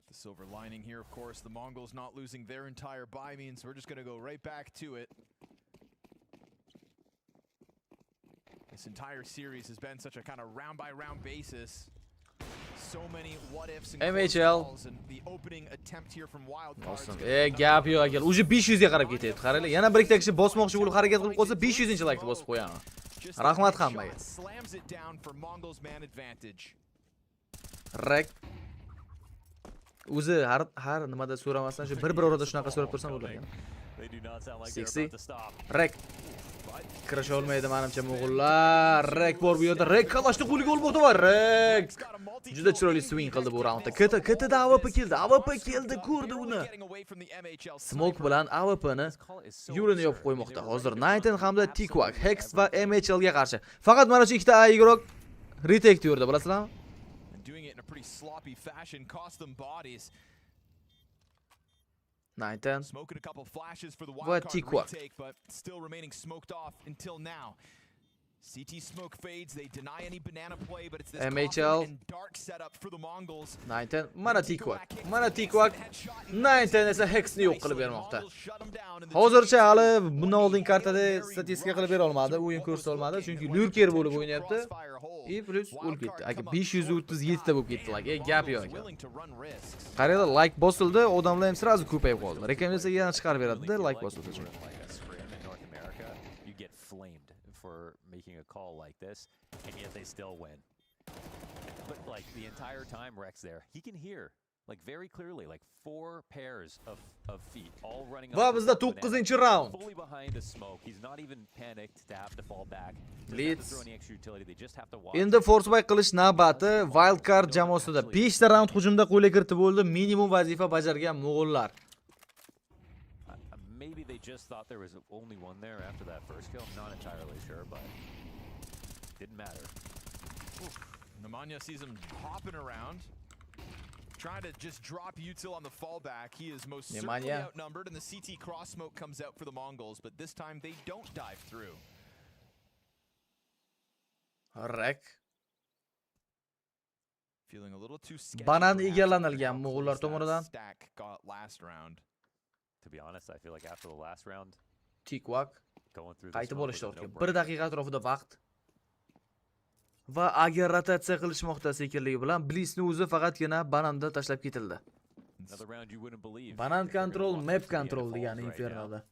The silver lining here, of course, the Mongols not losing their entire buy means we're just going to go right back to it. This entire series has been such a kind of round-by-round basis. So many what-ifs and close MHL. calls, and the opening attempt here from Wild Cards. Olsun. Gap yo'q aka. Uje 500 ga qarab ketyapti. Qaranglar, yana bir ikkita kishi bosmoqchi bo'lib harakat qilib qolsa 500-chi like-ni bosib qo'yaman. Just Rahmat the hammaga. shot slams it down for Mongols man advantage. Rak. O'zi har nimada so'ramasdan shu bir o'rada shunaqa so'rab tursam bo'larkan. They do not sound like they're 60. about to stop. Rak. Kirisha olmaydi menimcha mo'g'ullar. Rak bor bu yerda. Rak kalashni qo'liga olmoqda va Rak juda chiroyli swing qildi bu raundda. KTda AWP keldi. AWP keldi, ko'rdi uni. Smoke bilan AWPni yo'lini yopib qo'ymoqda. Hozir 19 hamda Tik-vak, Hex va MHL ga qarshi. Faqat mana shu ikkita A igrok retake yurdi, bilasizlarmi? Doing it in a pretty sloppy fashion cost them bodies. 9-10. Smoking a couple flashes for the What wild card T-Quack? retake, but still remaining smoked off until now. CT smoke fades, they deny any banana play, but it's this MHL. coffin and dark setup for the Mongols. 9-10. Mana T-Quack. Mana T-Quack. 9-10 esa Hexni yo'q qilib bermoqda. Hozircha hali bundan oldin kartada statistika qilib bera olmadi, o'yin ko'rsata olmadi, chunki lurker bo'lib o'ynayapti. И plus o'lib ketdi. Aka 537 ta bo'lib ketdi, aka. Gap yo'q ekan. Qaranglar, like bosildi, odamlar ham sразу ko'payib qoldi. Rekomendatsiyaga yana chiqarib beradi-da, like bosildi. For making a call like this, and yet they still win. But like the entire time Rex there, he can hear like very clearly, like 4 pairs of feet all running up. Va bizda 9-round. Fully behind the smoke. He's not even panicked to have to fall back. Leeds. Throw any extra utility. They just have to watch. Endi force back qilish navbati wild card jamoasida 5 ta round hujumda qo'lga kiritib bo'ldi. Minimum vazifa bajargan mo'g'ullar. Maybe they just thought there was only one there after that first kill. I'm not entirely sure, but didn't matter. Nemanja sees him hopping around, trying to just drop util on the fallback. He is most certainly outnumbered, and the CT cross smoke comes out for the Mongols, but this time they don't dive through. Rek. Feeling a little too sketchy. Banan egallanilgan mo'g'ullar tomonidan. Stack got last round. To be honest, I feel like after the last round, T-Quack going through qaytib olishdi ortga. 1 daqiqa atrofida vaqt. Va agar rotatsiya qilishmoqda sekinligi bilan Blissni o'zi faqatgina bananda tashlab ketildi. another round you wouldn't believe. Banan control, map control degani Infernoda.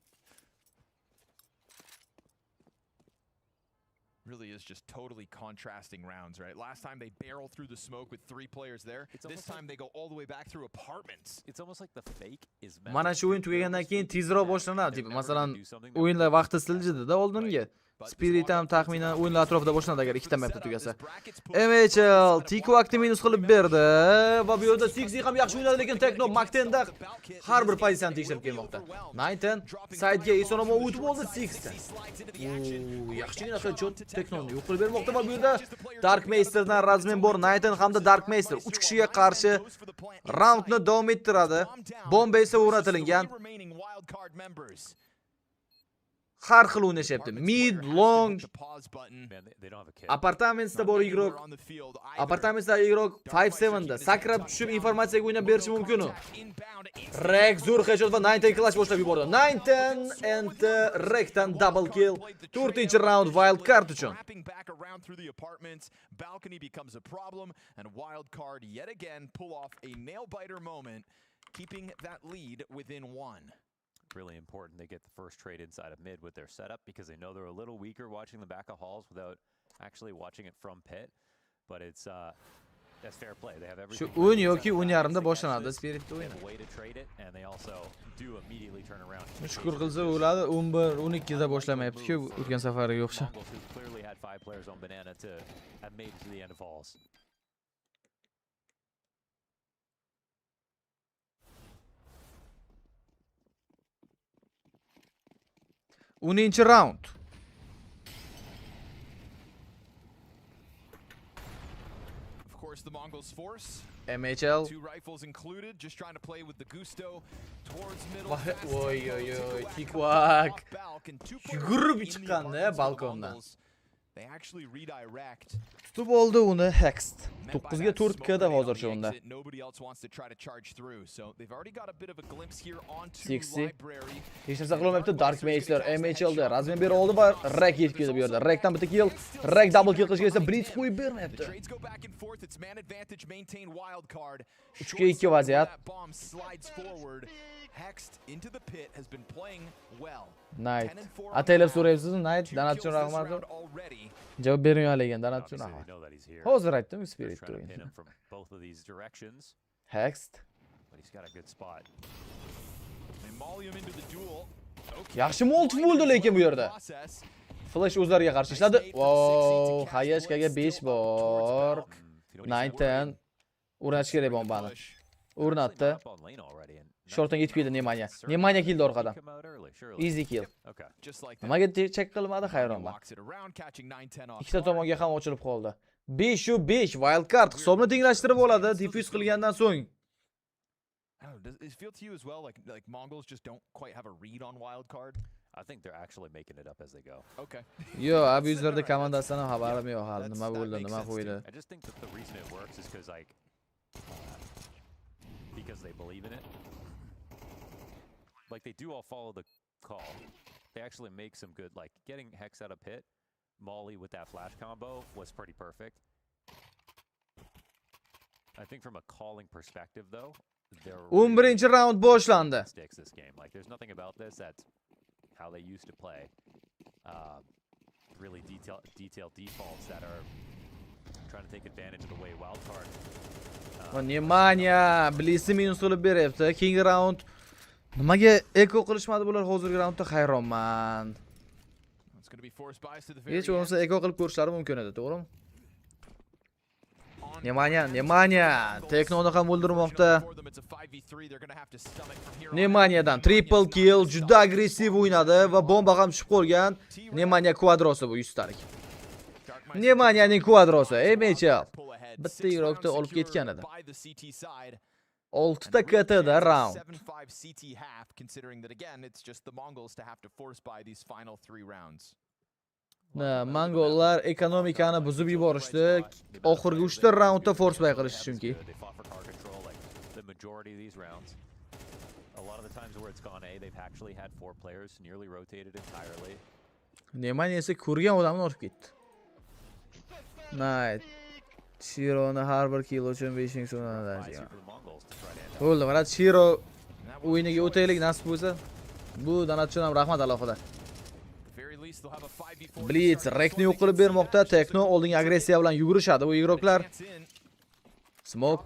Really is just totally contrasting rounds, right? Last time they barrel through the smoke with 3 players there. This time they go all the way back through apartments. It's almost like the fake is Mana shu o'yin tugagandan keyin tezroq boshlanadi. Tipo, masalan, o'yinlar vaqti siljidi-da oldingi. Spirit ham taxminan o'yinlar atrofida boshlanadi agar 2 ta mapda tugasa. MHL T-Quackni minus qilib berdi. Va bu yerda 6 ham yaxshi o'ynadi, lekin Tekno Makten'da har bir pozitsiyani tekshirib kelmoqda. 9-10 side'ga eson-omon o'tib oldi 6'da. Yaxshigina headshot Teknoni yo'q qilib bermoqda va bu yerda Dark Meisterdan Razmen bor, 9-10 hamda Dark Meister 3 kishiga qarshi raundni davom ettiradi. Bomba esa o'rnatilgan. Har xil o'ynashyapti. Mid, long, apartamentda bor igrok. Apartamentda igrok 5-7 da sakrab tushib informatsiyaga o'ynab berishi mumkin u. Rek zo'r headshot va 9-10 clash boshlab yubordi. 9-10 and Rekdan double kill. 4-round wild card uchun. Balcony becomes a problem and wild card yet again pull off a nail biter moment, keeping that lead within 1. really important they get the first trade inside of mid with their setup because they know they're a little weaker watching the back of halls without actually watching it from pit. But it's that's fair play. They have everything. Shu o'yin yoki o'yin yarimda boshlanadi Spirit'da o'yini. Way to trade it and they also do immediately turn around. Shukur qilsa o'ladi. 11-12 da boshlamayapti-ku o'tgan safariga o'xshab. Clearly had 5 players on banana to have made it to the end of halls. 10-round. Of course, the Mongols force. MHL. 2 rifles included, just trying to play with the gusto towards middle. Oy oy oy, T-Quack. Yugurib chiqqanda balkondan. They actually redirect. Tutib oldi uni Hext. 9 ga 4 da hozircha unda. Nobody else wants to try to charge through. So they've already got a bit of a glimpse here onto 60. library. Hech narsa qilolmayapti. Dark Meister MHL da razmen bera oldi va Rek yetib keldi bu yerda. Rekdan bitta kill. Rek double kill qilishga esa Blitz qo'yib bermayapti. 3 ga 2 vaziyat. Hext into the pit has been playing well. Night. Ataylab so'rayapsizmi? Night, Danat uchun rahmat. Javob bermayman Danat uchun rahmat. Hozir aytdim Spirit'da o'yin. Hext. Yaxshi multi bo'ldi lekin bu yerda. Flash o'zlariga qarshi ishladi. Wow, Hayashkaga 5 bor. 9-10 o'rnatish kerak bombani. O'rnatdi. Shortdan yetib keldi Nemanja. Nemanja keldi orqadan. Easy kill. Nimaga check qilmadi hayronman. Ikkita tomonga ham ochilib qoldi. 5-5 wild card hisobni tenglashtirib oladi defuse qilgandan so'ng. I don't know, does it feel to you as well like Mongols just don't quite have a read on wild card? I think they're actually making it up as they go. Okay. Yo, abuzlarda komandasidan ham xabarim yo'q hali. Nima bo'ldi, nima qo'ydi. I just think that the reason it works is because they believe in it. Like they do all follow the call. They actually make some good, like getting Hex out of pit, Molly with that flash combo was pretty perfect. I think from a calling perspective though, they're 11 round boshlandi. sticks this game. Like there's nothing about this that's how they used to play. Really detailed defaults that are trying to take advantage of the way wildcard. Внимание, Blisi minus qilib beryapti. King round. Nimaga eko qilishmadi bular hozirgi raundda hayronman. It's going to be forced buys to the very Hech bo'lmasa end. eko qilib ko'rishlari mumkin edi, to'g'rimi? Внимание, Teknoni ham o'ldirmoqda. Nemaniyadan triple kill, juda agressiv o'ynadi va bomba ham tushib qolgan. Nemaniya kvadrosi bu 100 talik. Nemaniyaning kvadrosi, MHL. Bitta yiroqda olib ketgan edi. 6 ta KTda round. 7-5 CT half, considering that again it's just the Mongols to have to force buy these final 3 rounds. Mongollar ekonomikani buzib yuborishdi. Oxirgi 3 ta raundda force buy qilish chunki. They fought for car control like the majority of these rounds. A lot of the times where it's gone A, they've actually had 4 players nearly rotated entirely. Nemaniya esa ko'rgan odamni urib ketdi. Night. Shironi har bir kill uchun 5 so'mdan Easy oladi. for the Mongols to try to end up. Bo'ldi, mana Shiro o'yiniga o'taylik nasib bo'lsa. Bu donat uchun ham rahmat alohida. Blitz rekni yo'q qilib bermoqda. Tekno oldingi agressiya bilan yugurishadi bu igroklar. Smoke.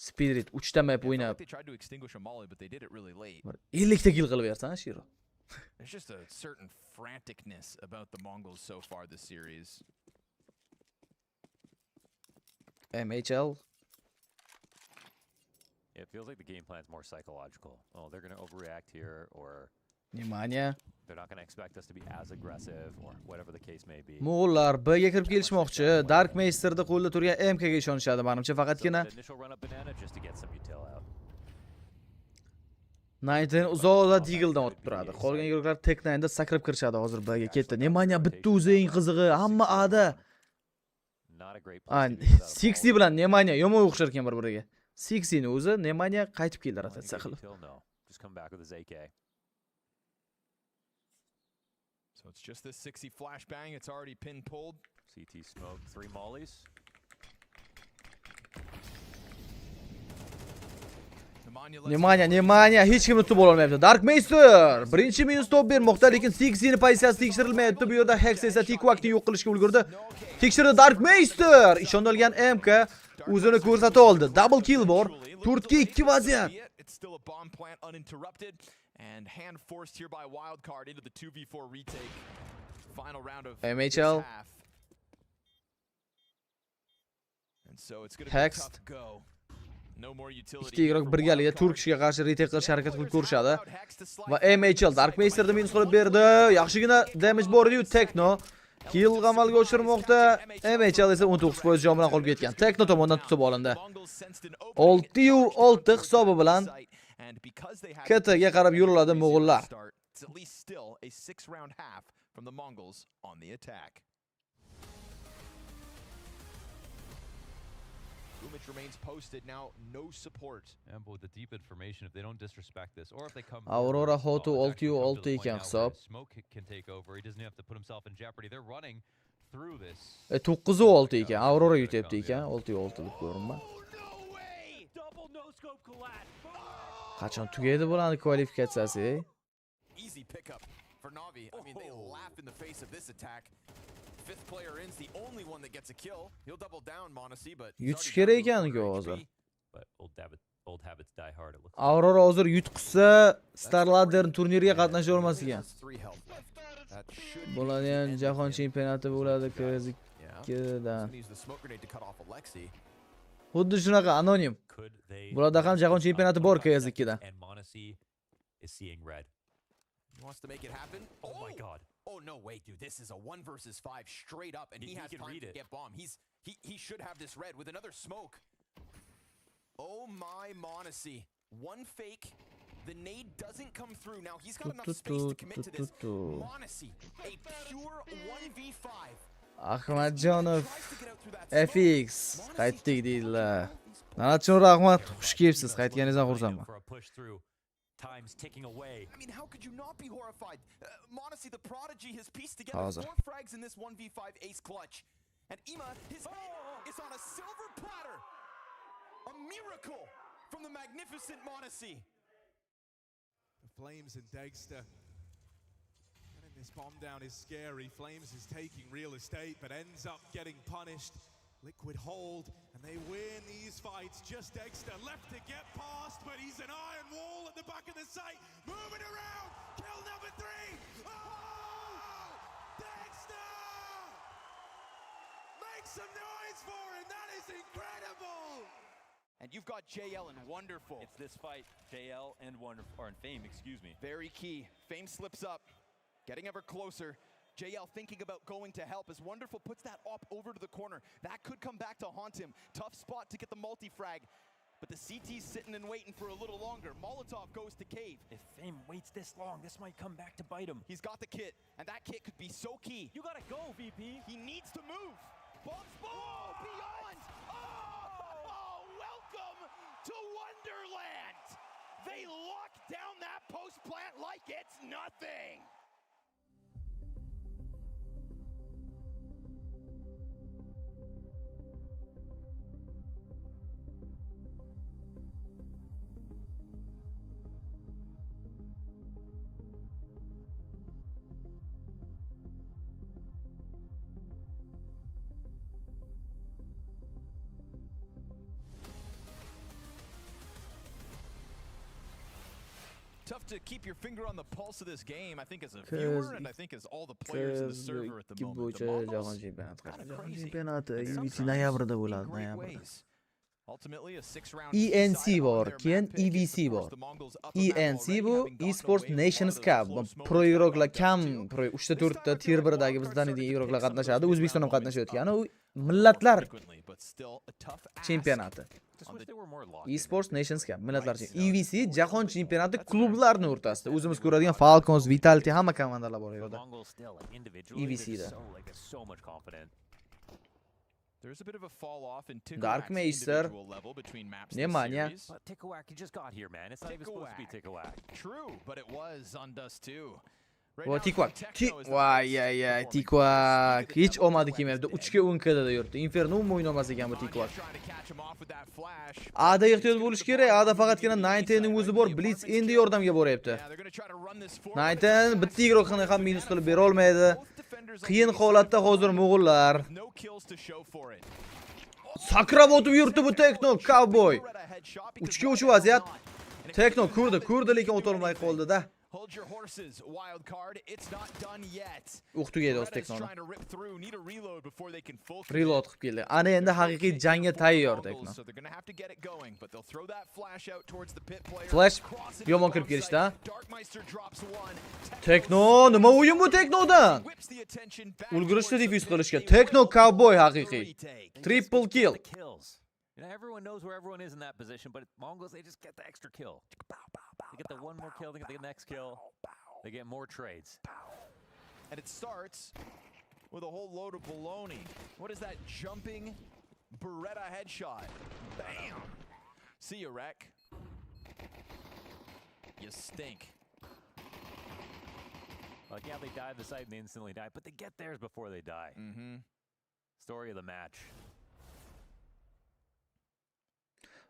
Spirit 3 ta map o'ynab. 50 ta kill qilib bersan, Shiro. There's just a certain franticness about the Mongols so far this series. MHL. It feels like the game plan is more psychological. Oh, they're going to overreact here, or Nemaniya. they're not going to expect us to be as aggressive, or whatever the case may be. Mo'g'ullar B'ga kirib kelishmoqchi. Dark Meisterda qo'lda turgan MK ga ishonishadi, menimcha faqatgina. So that initial run up banana just to get some util out. 19 uzoqda Deagle'dan o'tib turadi. Qolgan igroklar Tech 9da sakrab kirishadi hozir B'ga ketdi. Nemaniya bitta o'zi eng qizig'i, hamma A'da. Not a great place to be without a 60 bilan Nemaniya yomon o'xshar ekan bir-biriga. 60 ni o'zi Nemaniya qaytib keldi rotatsiya qilib. No. Just come back with his AK. So it's just this 60 flashbang. It's already pin pulled. CT smoke, 3 mollies. Nemaniya hech kimni tutib olmayapti. Dark Meister birinchi minus top bermoqda, lekin 60 ni pozitsiyasi tekshirilmayapti. Bu yerda Hex esa T-Quackni yo'q qilishga ulgurdi. Tekshirdi Dark Meister. Ishonilgan MK o'zini ko'rsata oldi. Double kill bor. 4 ga 2 vaziyat. It's still a bomb plant uninterrupted and hand forced here by wildcard into the 2v4 retake. Final round of MHL. this half. And so it's going to be a tough go. No more utility. Ikki igrok birgalikda Turkishga qarshi retake qilish harakat qilib ko'rishadi. Va MHL Dark Meisterda minus qilib berdi. Yaxshigina damage bor edi. Tekno kill amalga oshirmoqda. MHL esa 19% jon bilan qolib ketgan. Tekno tomonidan tutib olindi. 6-6 hisobi bilan KTga qarab yuriladi mo'g'ullar. It's at least still a 6-round half from the Mongols on the attack. Umich remains posted now, no support. And with the deep information, if they don't disrespect this, or if they come Aurora forward, Hotu well, it's actually come to 6-6 the point ekan now hisob. where Smoke can take over. He doesn't have to put himself in jeopardy. They're running through this. 9-6 ekan. Aurora yutyapti ekan. 6-6 deb ko'rinma. Qachon tugaydi bo'ladi kvalifikatsiyasi? Easy pickup for Navi. I mean, they laugh in the face of this attack. Fifth player in's the only one that gets a kill. He'll double down, Monasi, but Yutish kerak ekan-ku hozir. But old habits die hard. It looks Aurora hozir yutqizsa Starladder turnirga qatnasha olmas ekan. Bo'ladi ham jahon chempionati bo'ladi KZ2dan. Xuddi shunaqa anonim. Bularda ham jahon chempionati bor KZ2dan. And Monasi is seeing red. He wants to make it happen. Oh my god. Oh no, wait, dude. This is a 1 versus 5 straight up, and he has can time read to it. get bomb. He should have this red with another smoke. Oh my Monacy. One fake. The nade doesn't come through. Now he's got enough space to commit to this. Monacy, a pure 1v5. Ahmadjonov FX qaytdik deydilar. Nanachun rahmat, xush kelibsiz. Qaytganingizdan xursandman. For a push through. Time's ticking away. I mean, how could you not be horrified? Monacy, the prodigy, has pieced together Hazır. 4 frags in this 1v5 ace clutch. And Ima, his head is on a silver platter. A miracle from the magnificent Monacy. The Flames and Dagster. Getting this bomb down is scary. Flames is taking real estate, but ends up getting punished. Liquid hold, and they win these fights. Just Dagster left to get past, but he's an iron wall at the back of the site. Moving around, kill number 3. Oh, Dagster! Make some noise for him. That is incredible. And you've got JL and Wonderful. It's this fight, JL and Wonderful, or in Fame, excuse me. Very key. Fame slips up, getting ever closer. JL thinking about going to help as Wonderful puts that op over to the corner. That could come back to haunt him. Tough spot to get the multi-frag. But the CT's sitting and waiting for a little longer. Molotov goes to cave. If Fame waits this long, this might come back to bite him. He's got the kit, and that kit could be so key. You gotta go, VP. He needs to move. Bombs, oh, beyond. Oh, welcome to Wonderland. They lock down that post plant like it's nothing. Tough to keep your finger on the pulse of this game, I think, as a viewer, and I think as all the players in the server at the moment. The Mongols, kinda crazy. Chempionati It sounds EVC noyabrda in bo'ladi, great noyabrda. ways. Ultimately, a 6-round ENC side on bor, their keyin map pick is, EVC of course, bor. the Mongols up a map ENC already, bu having gotten eSports away with a lot Nations of Cup. those close Pro moments iroqlar back kam, then, too. pro 3 ta This 4 ta time tier around, 1dagi wild bizdan card edi started to iroqlar pick some of qatnashadi, those O'zbekiston ham big moments qatnashayotgani, up u more millatlar frequently, but still a tough ask. chempionati. Just wish they were more locked in. eSports Nations Cup, millatlar EVC jahon chempionati klublarning o'rtasida. O'zimiz ko'radigan Falcons, Vitality hamma komandalar bor The yerda. Mongols still, like, individually, EVC they're da. just so, like, so much confident. There's a bit of a fall off in Dark Tikawak's Meister. individual level between maps this Nemanja. series. But Tikawak, he just got here, man. It's not even supposed to be Tikawak. True, but it was on Dust too. Right Vo now, Tikvak. Techno is the Voy, best ay, ay, performing Tikvak. player. Hech omadi Tikvak kelmayapti. is 3 dead. ga 10 kada yuribdi. Inferno o'ynamas ekan bu Nemanja Tikvak. trying to catch him off with that flash. Ada ehtiyot bo'lish kerak. Ada faqatgina 90 ning o'zi bor. Blitz endi yordamga boryapti. Yeah, they're gonna try to run this forward. 90 bitta igroqni ham minus qilib bera olmaydi. Both defenders on Qiyin the holatda hozir mo'g'ullar. with no kills to show for it. Sakrab o'tib yuribdi bu Tekno Cowboy. Beretta headshot because Uchga uch Beretta vaziyat. is not. And it Tekno could have ko'rdi, happened. lekin o'ta olmay qoldi-da. Hold your horses, wild card. It's not done yet. O'q tugaydi o'z Beretta's Teknoni. trying to rip through. Need a reload before they can full commit. Reload qilib keldi. Ana endi haqiqiy jangga tayyor Tekno. So they're gonna have to get it going, but they'll throw that flash out towards the pit player. Flash Cross it yomon to kirib bomb kelishdi, ha? site. Darkmeister drops one. Tekno, nima o'yin bu Teknodan? Whips the attention back Ulgurishdi towards the defuse pit. qilishga. They Tekno will Cowboy go for haqiqiy. the retake. They Triple just get kill. the kills. You know, everyone knows where everyone is in that position, but Mongols, they just get the extra kill. They get the one more kill, they get the next kill. They get more trades. And it starts with a whole load of baloney. What is that jumping Beretta headshot? Bam! See you, Wreck. You stink. Like, yeah, they die at the site and they instantly die, but they get theirs before they die. Mm-hmm. Story of the match.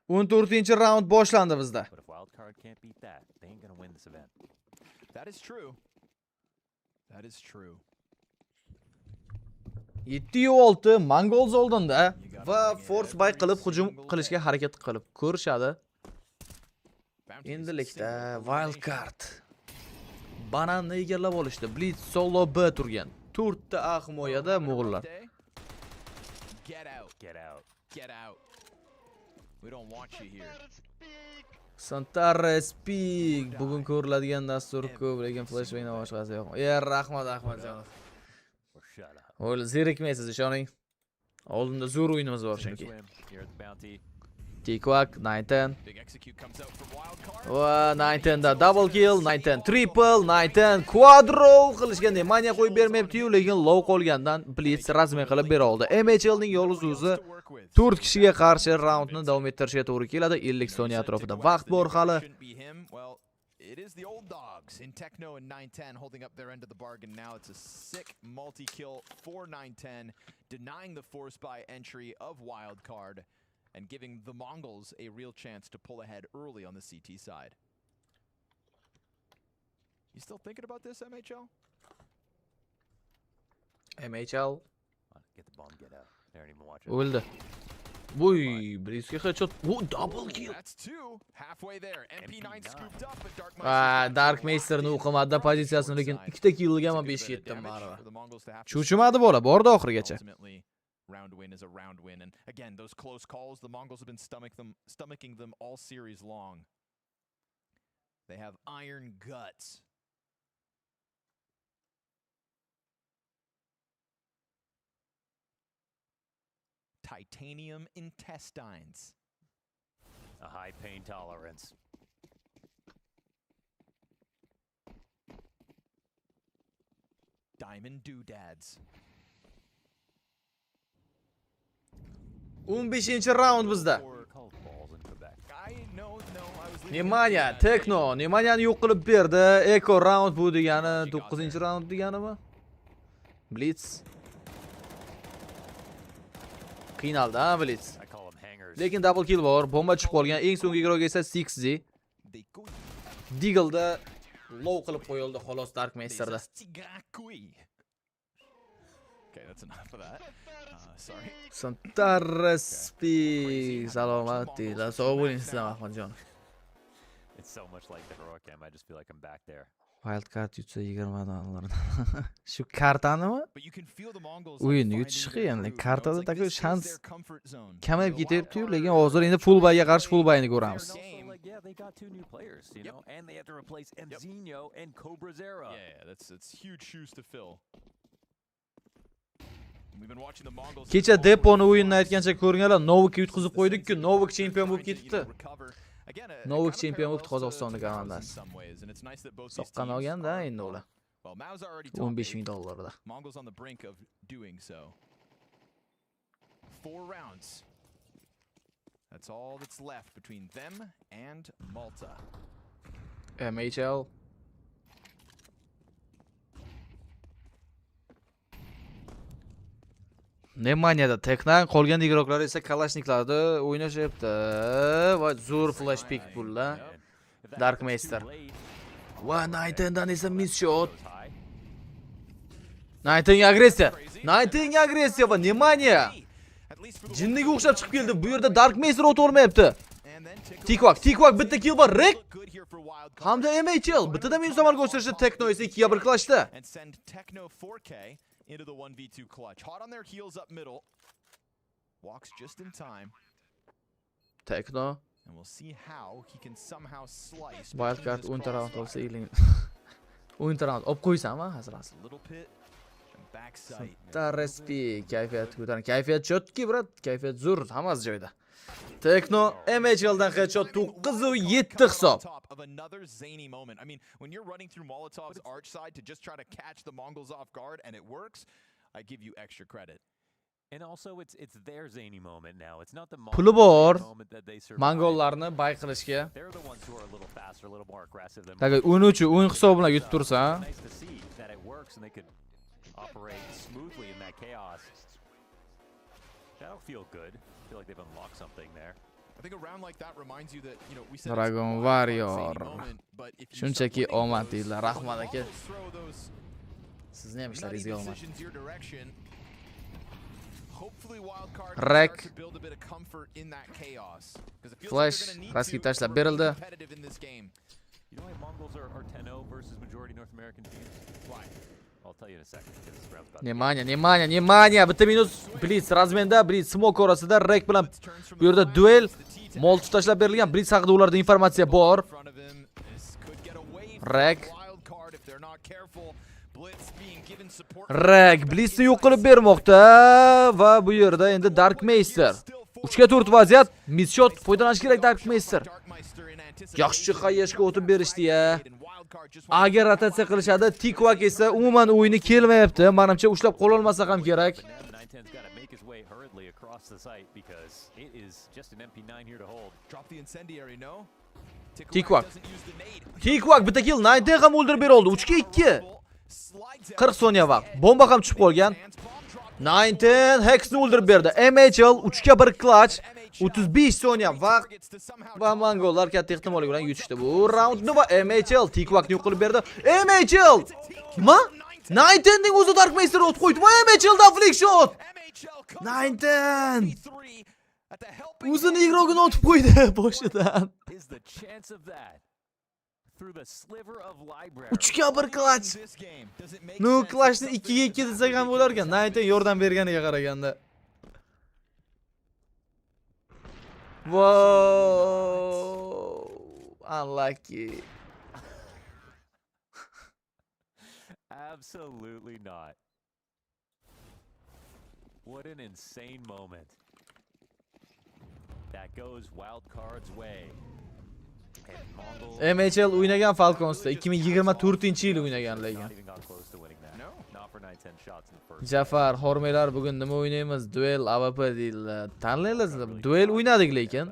14-raund boshlandi bizda. But if Wildcard can't beat that, they ain't gonna win this event. That is true. That is true. 7-6 Mongols oldinda va force buy qilib hujum qilishga harakat qilib ko'rishadi. Endilikda Wildcard bananni egallab olishdi. Blitz solo B turgan. 4 ta A himoyada mo'g'ullar. Get out. Get out. Get out. We don't want you here. Santara Speak. Bugun ko'riladigan dastur ko'p, lekin Flashbangdan boshqasi yo'q. Rahmat Ahmadjonov. O'g'il zerikmaysiz, ishoning. Oldinda zo'r o'yinimiz bor chunki. Tikwak 910. Va 910 da double kill, 910 triple, 910 quadro qilishga Nemanya qo'yib bermayapti-yu, lekin low qolgandan Blitz rasmiy qilib bera oldi. MHLning yolg'iz o'zi 4 kishiga qarshi raundni davom ettirishga to'g'ri keladi. 50 soniya atrofida vaqt bor hali. It is the old dogs in Techno and 910 holding up their end of the bargain now. It's a sick multi-kill for 910, denying the force buy entry of Wildcard and giving the Mongols a real chance to pull ahead early on the CT side. You still thinking about this, MHL? MHL. Get the bomb, get out. They aren't even watching. O'ldi. Voy, Blizga headshot. Oh, double kill. That's two. Halfway there. MP9 scooped up, but Dark Meisterni o'qimadida pozitsiyasini, lekin 2 ta killga ham 5 yetdim baribir. Chuchmadi bola, bordi oxirigacha. Round win is a round win, and again, those close calls, the Mongols have been stomaching them all series long. They have iron guts. Titanium intestines. A high pain tolerance. Diamond doodads. 15-raund bizda. Nemanya, Techno, Nemanyani yo'q qilib berdi. Eco round bu degani 9-raund deganimi? Blitz. Qiynaldi, ha, Blitz. Lekin double kill bor, bomba tushib qolgan. Eng so'nggi igroga esa 6Z. Deagle'da low qilib qo'yildi xolos Dark Meisterda. Okay, that's enough of that. Sorry. Santara Speak. Salomati. La sog' bo'ling sizlar Ahmadjonov. It's so much like the heroic game. I just feel like I'm back there. Wildcard yutsa 20 dollardan. Shu kartanimi? O'yinni yutish qiyin. Kartada такой shans kamayib ketyapti-yu, lekin hozir endi full buyga qarshi full buyni ko'ramiz. Yeah, they got 2 new players, you know, and they have to replace Mzinho and Cobra Zera. Yeah, that's huge shoes to fill. Kecha Deponi o'yinni aytgancha ko'ringlar, Novik yutqizib qo'ydik-ku, Novik chempion bo'lib ketibdi. Novik chempion bo'ldi Qozog'istonning komandasi. Soqqan olganda endi ular. $15,000 da. Mongols on the brink of doing so. 4 rounds. That's all that's left between them and Malta. MHL. Nemaniyada Teknan, qolgan igroqlar esa Kalashniklarda o'ynashyapti. Va zo'r flash pick bular. Dark Meister. Va 910 dan esa miss shot. 910 agressiya. 910 agressiya va Nemaniya. Jinniga o'xshab chiqib keldi. Bu yerda Dark Meister o't olmayapti. Tikwak bitta kill bor. Rek. Hamda MHL bittadan minus amalga oshirishdi. Techno esa 2 ga 1 qilishdi. Into the 1v2 clutch. Hot on their heels up middle. Walks just in time. Techno. And we'll see how he can somehow slice. Wildcard 10 round olsa eling. 10 round olib qo'ysammi hazrasi? Little pit and backside. Tarespi kayfiyat ko'taring. Kayfiyat chotki, brat. Kayfiyat zo'r, hammasi joyida. Techno MHLdan headshot 9-7 hisob. Another zany moment. I mean, when you're running through Molotov's arch side to just try to catch the Mongols off guard and it works, I give you extra credit. And also it's their zany moment now. It's not the Puli bor. moment that they survive. Mongollarni bay qilishga. They're the ones who are a little faster, a little more aggressive than. Taga o'yin hisobi bilan yutib tursa. Nice to see that it works and they could operate smoothly in that chaos. That'll feel good. I feel like they've unlocked something there. I think a round like that reminds you that, you know, we said Dragon Warrior. Shunchaki omad deydilar, rahmat aka. Sizni ham ishlaringizga omad. Rek. Flash raski tashlab berildi. You know why Mongols are 10-0 versus majority North American teams? Why? I'll tell you in a second. 'Cause this round's about Nemanya. Bitta minus Blitz razmenda, Blitz smoke orasida Rek bilan bu yerda duel. Molti tashlab berilgan. Blitz haqida ularda informatsiya bor. Rek Blitzni yo'q qilib bermoqda va bu yerda endi Darkmeister 3 ga 4 vaziyat, misshot foydalanish kerak Darkmeister. Yaxshi qayeshga o'tib berishdi-ya. Agar rotatsiya qilishadi, Tikvak esa umuman o'yini kelmayapti. Menimcha ushlab qo'l olmasa ham kerak. Tikvak bitta kill, 9 ham o'ldirib ber oldi. 3 ga 2. 40 soniya vaqt. Bomba ham tushib qolgan. 9 Hexni o'ldirib berdi. MHL 3 ga 1 clutch. 35 soniya vaqt va mongollar katta ehtimol bilan yutishdi bu raundni va MHL Tikvakni yo'q qilib berdi. MHL! Nima? 9 ning o'zi Darkmeister o'tib qo'ydi va MHL da flick shot. 9 o'zini igrogini o'tib qo'ydi boshidan. 3 ga 1 clutch. No clutchni 2 ga 2 desak ham bo'lar ekan. 9 yordam berganiga qaraganda. Whoa, unlucky. Absolutely not. What an insane moment. That goes wild card's way. MHL o'ynagan Falconsda 2024-yil o'ynagan lekin. Jafar, Hormeylar bugun nima o'ynaymiz? Duel AWP deydilar. Tanlaylasizlar. Duel o'ynadik lekin.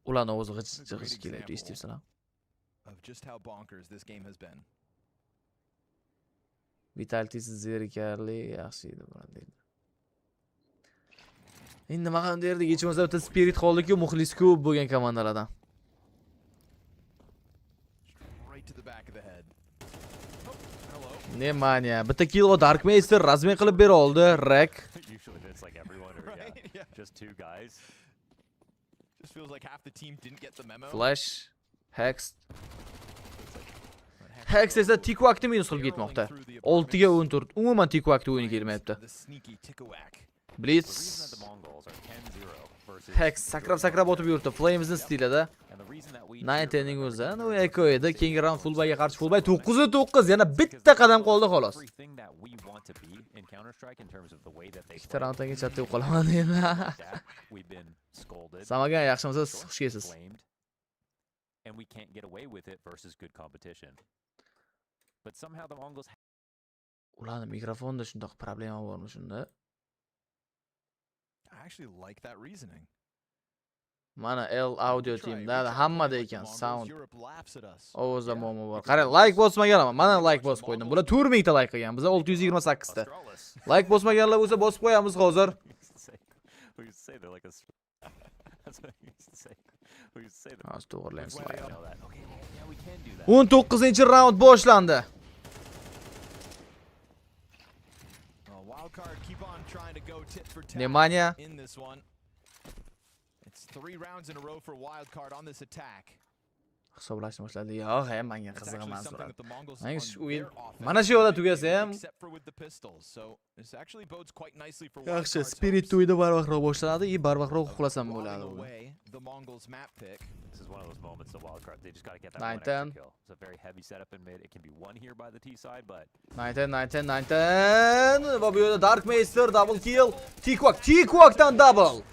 Ularni o'zi g'ich kelyapti, eshitibsizlar. Vitalitisi zerikarli, yaxshi edi bular deydi. Endi nima ham derdik? Ichimizda bitta spirit qoldi-ku, muxlis ko'p bo'lgan komandalardan. Nemanya, bitta kill va Darkmeister razmen qilib bera oldi. Rek. Flash, Hex. Hex esa Tikvakni minus qilib ketmoqda. 6 ga 14. Umuman Tikvakni o'yini kelmayapti. Blitz. Hex sakrab o'tib yurdi. Flames'ning stilida. 9 ning o'zi, no Echo edi. Keyingi round fullbackga qarshi fullback 9-9, yana bitta qadam qoldi xolos. Ikkita rounddan chatda yo'q qolaman endi. Samagan yaxshimisiz? Xush kelsiz. Ularning mikrofonda shunday problema bormi shunda? I actually like that reasoning. Mana L audio teamda hammada ekan sound. Ovozda muammo bor. Qarang, like bosmaganman. Mana like bosib qo'ydim. Bular 4000 ta like qilgan. Biz 628 ta. Like bosmaganlar bo'lsa bosib qo'yamiz hozir. 19-round boshlandi. Nemanya. Hisoblashni boshladi. Yo'q, menga qiziq emas so'radi. Menga shu o'yin mana shu yo'lda tugasa ham yaxshi, spirit o'yida barvaqtroq boshlanadi, barvaqtroq uxlasam bo'ladi. This is one of those moments the wild card. They just got to get that 9-10. one extra kill. It's a very heavy setup in mid. It can be won here by the T side, but 9-10. Va bu yerda Darkmeister double kill. Tikvakdan double.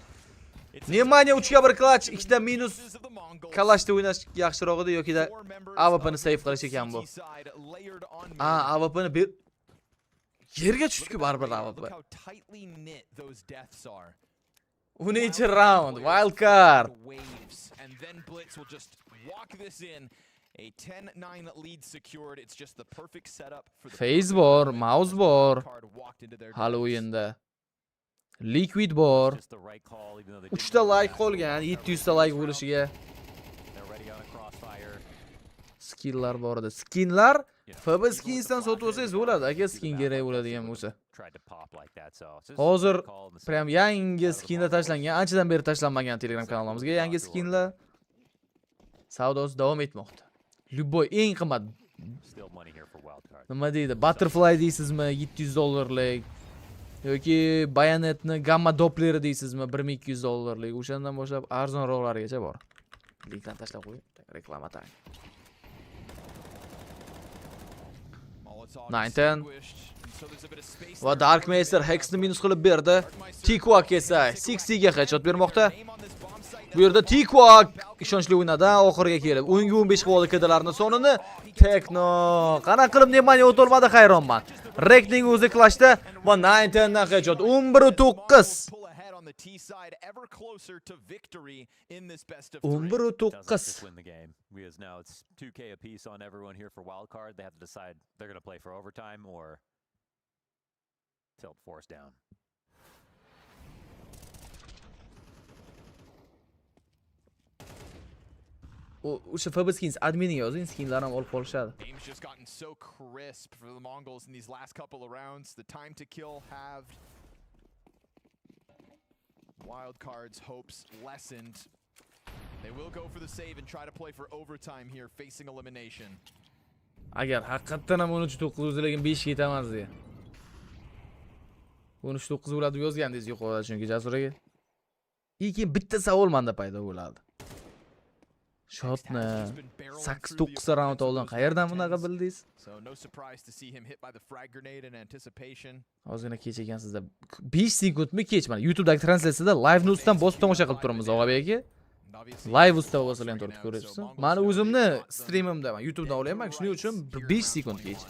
Nemanya 3 ga 1 clutch, 2 ta minus. Kalashda o'ynash yaxshiroq edi yoki da AWP'ni save qilish ekan bu. AWP'ni yerga tushdi-ku baribir AWP. 10 round, wild card. And then Blitz will just walk this in. A 10-9 lead secured. It's just the perfect setup for the Phase bor, mouse bor. Hal o'yinda. Liquid bor. 3 ta like qolgan, 700 ta like bo'lishiga. Skilllar bor edi. Skinlar FB skinsdan sotib olsangiz bo'ladi. Aka skin kerak bo'ladigan bo'lsa. Hozir prям yangi skinlar tashlangan, anchadan beri tashlanmagan Telegram kanalimizga yangi skinlar savdosi davom etmoqda. Любой eng qimmat Still money here for wild card. Nima deydi? Butterfly deysizmi? $700 yoki bayonetni gamma doppleri deysizmi? $1200. O'shandan boshlab arzonroqlargacha bor. Linkdan tashlab qo'ying. Reklama tang. 9-10. Va Darkmeister Hexni minus qilib berdi. T-Quack esa 60 ga headshot bermoqda. Bu yerda T-Quack ishonchli o'ynadi oxirga kelib. 10-15 qilib oldi KDlarning sonini. Tekno qana qilib Nemanya o'tolmadi, hayronman. Rekning o'zi clashda va 9-10 dan headshot 11-9. 11-9. Win the game because now it's 2K apiece on everyone here for wild card. They have to decide they're going to play for overtime or tilt force down. O'sha Fabiskins adminiga yozing, skinlarni ham olib qolishadi. Game's just gotten so crisp for the Mongols in these last couple of rounds. The time to kill halved. Wild cards hopes lessened. They will go for the save and try to play for overtime here, facing elimination. Agar haqiqatan ham 13-9 lekin 5 yetamiz deya. 13-9 bo'ladi deb yozgandingiz yuqorida, chunki Jasur aka. Keyin bitta savol menda paydo bo'ladi. Shotni 8-9 raund oldin qayerdan bunaqa bildingiz? Ozgina kech ekansizda. 5 sekundmi kech mana YouTube'dagi translyatsiyada live newsdan bosib tomosha qilib turamiz, Og'abek aka. Live usta bo'lsalar turib ko'ryapsiz. Meni o'zimni streamimda, men YouTube'dan olayapman, shuning uchun 5 sekund kech.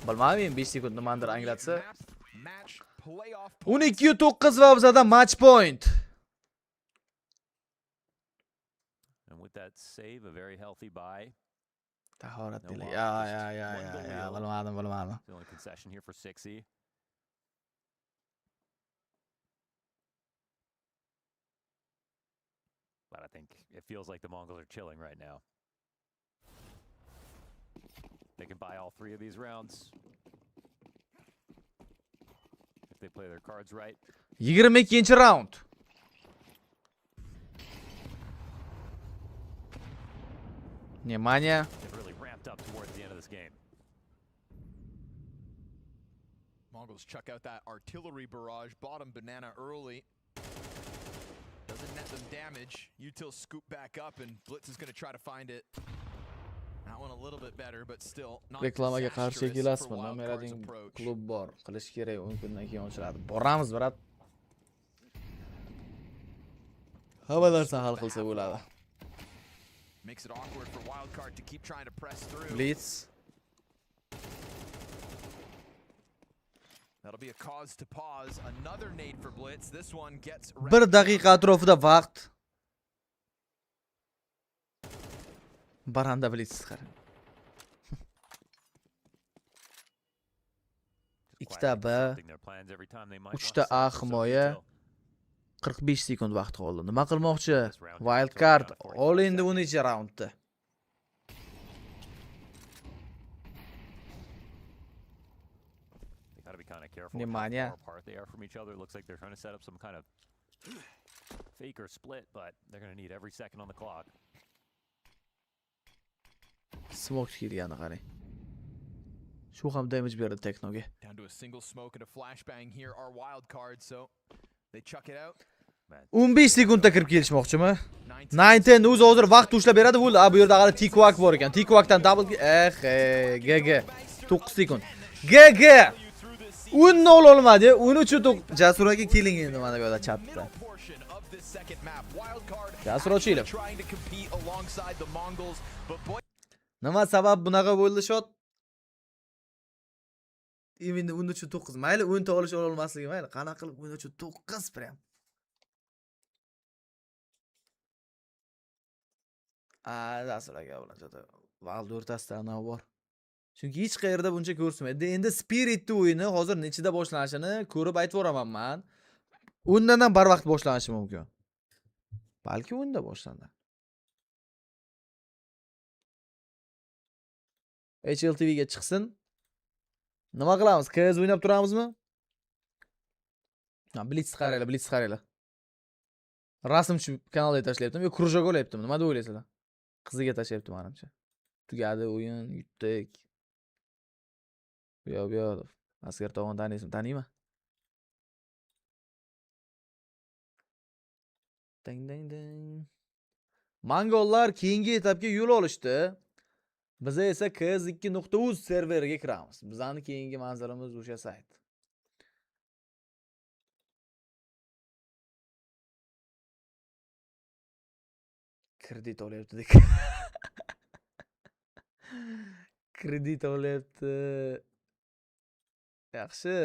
Bilmayman, 5 sekund nimadir anglatsa. 12-9 va bizada match point. With that save, a very healthy buy. Tahorat dili. Ya, bilmadim. The only concession here for 60. But I think it feels like the Mongols are chilling right now. They can buy all 3 of these rounds. If they play their cards right. 22-round. Внимание. They've really ramped up towards the end of this game. Mongols chuck out that artillery barrage, bottom banana early. Doesn't net them damage. Util scoop back up and Blitz is going to try to find it. That one a little bit better, but still not Reklamaga qarshi disastrous kelasizmi? for Wild Card's Namerading approach. klub bor. Qilish kerak, 10 kundan keyin ochiladi. Boramiz, brat. Hamma narsa hal qilsa bo'ladi. Makes it awkward for Wild Card to keep trying to press through. Blitz. That'll be a cause to pause. Another nade for Blitz. This one gets 1 daqiqa atrofida vaqt. Baranda Blitz qara. 2ta B, 3ta A himoya. 45 sekund vaqt qoldi. Nima qilmoqchi? Wild card ol endi 10-raundda. Внимание. They are from each other. It looks like they're trying to set up some kind of fake or split, but they're going to need every second on the clock. Smoke kelgani qarang. Shu ham damage berdi Teknoga. Down to a single smoke and a flashbang here are Wild Card, so they chuck it out. 15 sekundda kirib kelishmoqchimi? 9-10 o'zi hozir vaqt ushlab beradi. Bu yerda hali T-Quack bor ekan. T-Quackdan double GG 9 sekund. GG 10 olmadi. 13-9. Jasur aka keling endi mana bu yerda chatda. Jasur ochilib. Nima sabab bunaqa bo'ldi shot? Endi 13-9. Mayli 10 ta olish olmasligi mayli. Qana qilib 13-9 prям. Jasur aka bilan jada Valdo o'rtasida ana bor. Chunki hech qayerda buncha ko'rsatmaydi. Endi Spirit'ni o'yini hozir nechida boshlanishini ko'rib aytib o'raman men. Undan ham barvaqt boshlanishi mumkin. Balki unda boshlandi. HLTV ga chiqsin. Nima qilamiz? KS o'ynab turamizmi? Ha, Blitz qaraylar. Rasmchi kanalga tashlayaptim. Yo, krujak olyaptim. Nima deb o'ylaysizlar? Qiziga tashlayaptim menimcha. Tugadi o'yin, yutdik. Bu yoq. Askar tog'on taniymi? Ding. Mongollar keyingi etapga yo'l olishdi. Biz esa KS2.uz serveriga kiramiz. Bizning keyingi manzilimiz o'sha sayt. Kredit olyapti. Kredit olyapti. Yaxshi.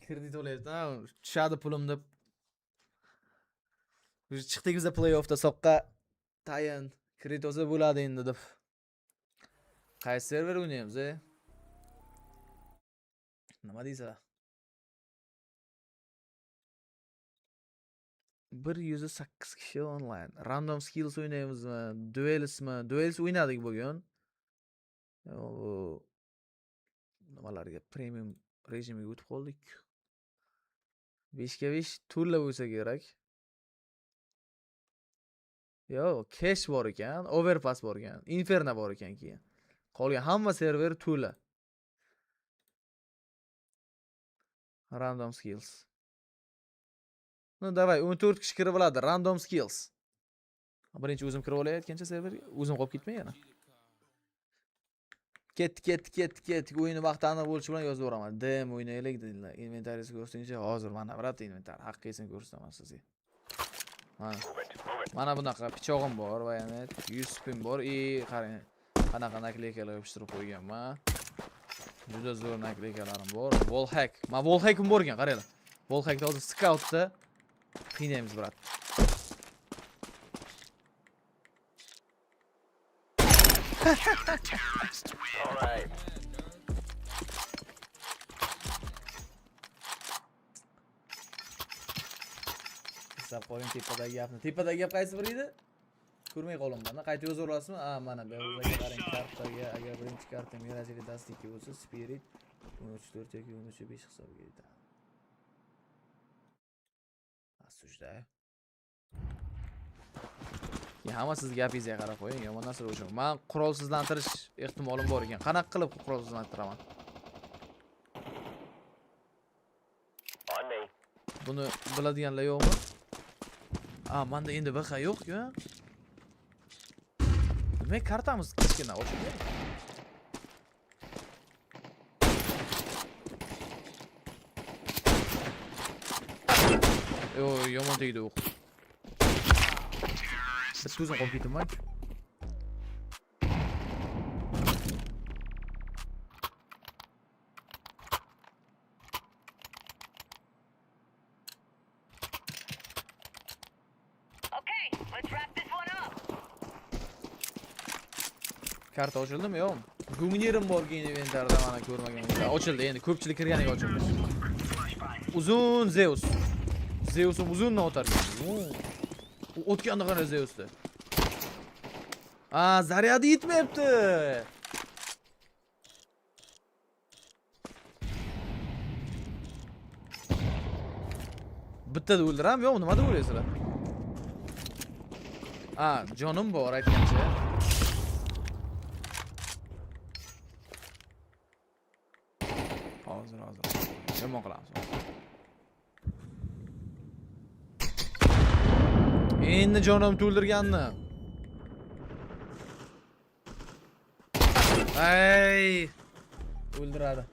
Kredit olyapti. Tushadi pulim deb. Biz chiqdik biz play-offda soqqa tayin. Kredit olsa bo'ladi endi deb. Qaysi server o'ynaymiz, Nima deysiz? 108 kishi online. Random skills o'ynaymizmi? Duelsmi? Duels o'ynadik bugun. Nimalarga premium rejimiga o'tib qoldik. 5 ga 5 turla bo'lsa kerak. Yo'q, cash bor ekan, overpass bor ekan, inferno bor ekan keyin. Qolgan hamma server turla. Random skills. Davay, 14 kishi kirib oladi. Random skills. Birinchi o'zim kirib olayotgancha serverga, o'zim qolib ketmay yana. Ket. O'yinni vaqti aniq bo'lishi bilan yozib o'raman. Dem o'ynaylik dedilar. Inventariyni ko'rsatingchi, hozir mana brat inventar. Haqqingizni ko'rsataman sizga. Mana bunaqa pichog'im bor va yana 100 spin bor. Qarang. Qanaqa nakleykalar yopishtirib qo'yganman. Juda zo'r nakleykalarim bor. Wallhack. Men wallhackim bor ekan, qaranglar. Wallhackda hozir scoutda qiynaymiz brat. Hisob qo'ying tepadagi gapni. Tepadagi gap qaysi biri edi? Ko'rmay qoldim. Qayta yozib olasizmi? Mana bu yerga qarang, kartaga agar birinchi karta mirajli dastliki bo'lsa, Spirit 13 yoki 13 5 hisobga yetadi. Asujda. Hamma siz gapingizga qarab qo'ying, yomon narsa o'sha. Men qurolsizlantirish ehtimolim bor ekan. Qanaqa qilib qurolsizlantiraman? Buni biladiganlar yo'qmi? Menda endi BH yo'q-ku. Demak, kartamiz kichkina ochilgan. Yomon tegdi o'q. Bitta o'zim qolib ketdim. Karta ochildimi yo'qmi? Gumnirim borgan inventarda mana ko'rmagan. Ochildi, endi ko'pchilik kirganiga ochildi. Uzun Zeus. Zeus'um uzunla otargan. U o'tganda qara Zeus'da. Zaryadi yetmayapti. Bittada o'ldiram, yo'q, nima deb o'ylaysizlar? Jonim bor aytgancha. Hozir. Yomon qilamiz. Endi jonim to'ldirganni. O'ldiradi.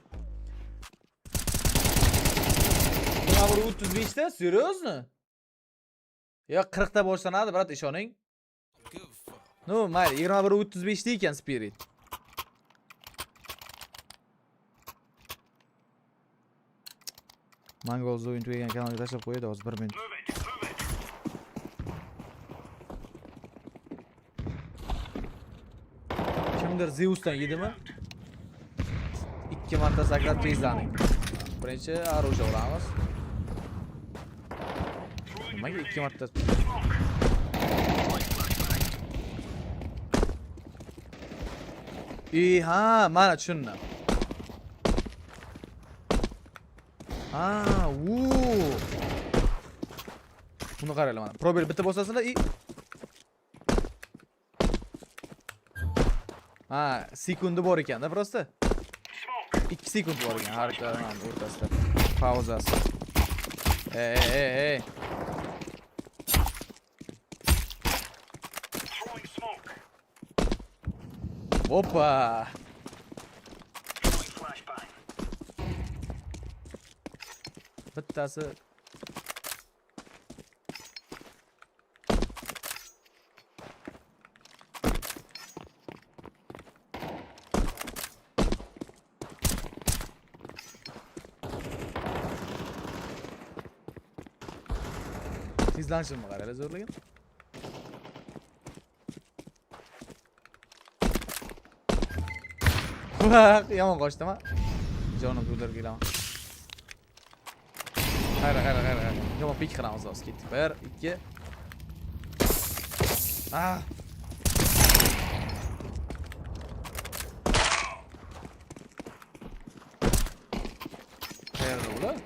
Nima bir 35 ta, seriozmi? Yo 40 ta boshlanadi, brat, ishoning. No, mayli, 21:35 ta ekan Spirit. Mongol o'yin tugagan kanalga tashlab qo'yadi hozir 1 minut. Kimdir Zeus'dan yedimi? 2 marta sakrab tezlaning. Birinchi оружие olamiz. Nimaga 2 marta? Mana tushundim. Buni qaranglar mana. Probel bitta bosasizlar и ha, sekundi bor ekan-da просто. 2 sekund bor ekan har ikkala o'rtasida. Pauzasi. Ey. Hoppa. Bittasi Sizlanishimni qaranglar zo'rlagan. Yomon qochdimi? Jonim to'ldirib kelaman. Hayır. Yomon pik qilamiz hozir ketdik. 1 2 Ah. Qayerda ular?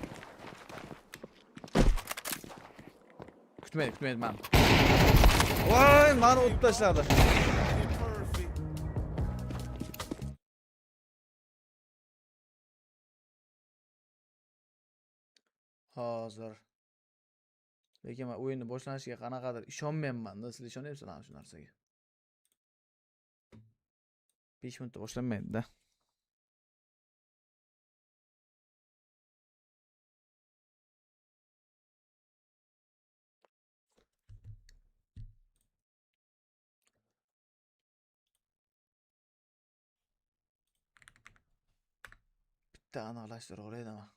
Kutmaydi men. Voy, meni o'tib tashladi. Hozir. Lekin men o'yinni boshlanishiga qanaqadir ishonmayman-da. Sizlar ishonyapsizlar ana shu narsaga. 5 minutda boshlanmaydi-da. Bitta aniqlashtirib olayman.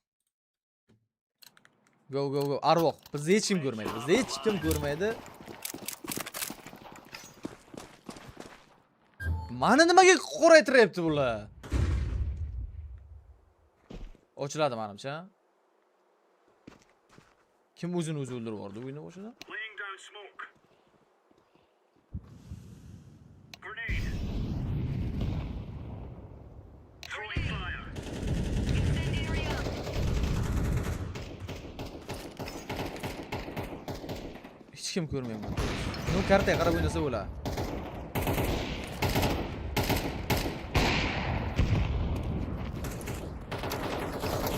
Go. Arvoq. Bizni hech kim ko'rmaydi. Mani nimaga qoraytiryapti bular? Ochiladi menimcha. Kim o'zini o'zi o'ldirib yubordi o'yinni boshida? Hech kim ko'rmayman. Buni kartaga qarab o'ynasa bo'ladi.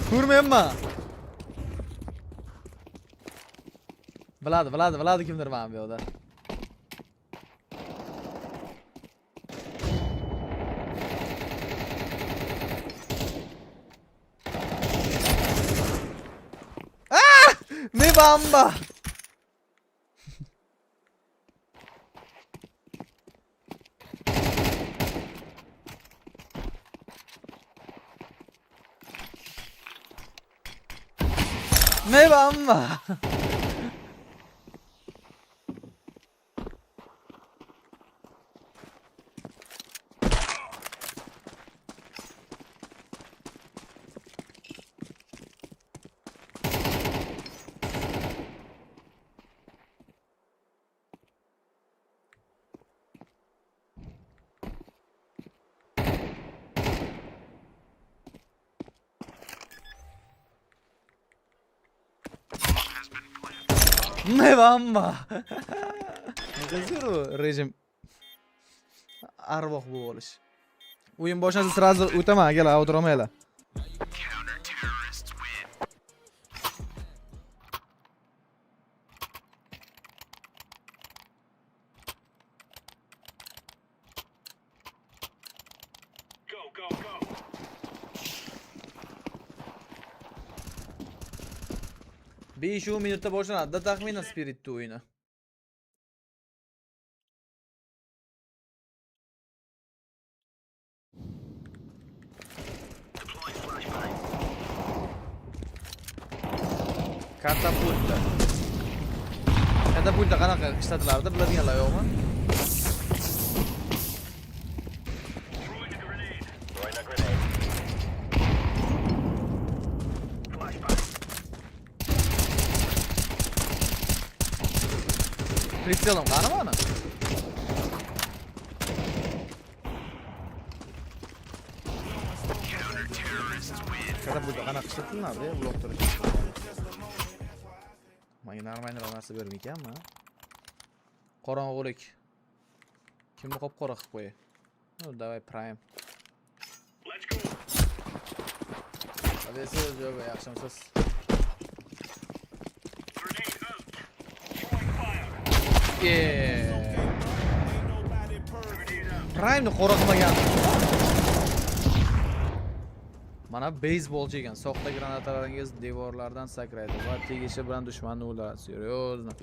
Ko'rmayman. Biladi kimdir mana bu yerda. Me bamba. Me bamba. Me bamba. Nega rejim arvoq bu bo'lish. O'yin boshlansa sразу o'taman, akalar, o'tirmaylar. Beş minutda boshlanadi taxminan Spirit'ni o'yini. Katapulta qanaqa ishlatilardi biladiganlar yo'qmi? Прицелом qani mana? Katapulta qanaqa ishlatiladi, blok turish. Menga normalniy narsa bermaykanmi? Qorong'ulik. Kimni qop-qora qilib qo'yay? Давай prime. Let's go. Adesiz yo'q, yaxshimisiz? Prime ni qora qilmagan. Mana beyzbolchi ekan. Soxta granatalaringiz devorlardan sakraydi va tegishi bilan dushmanni o'ldiradi. Seriozno.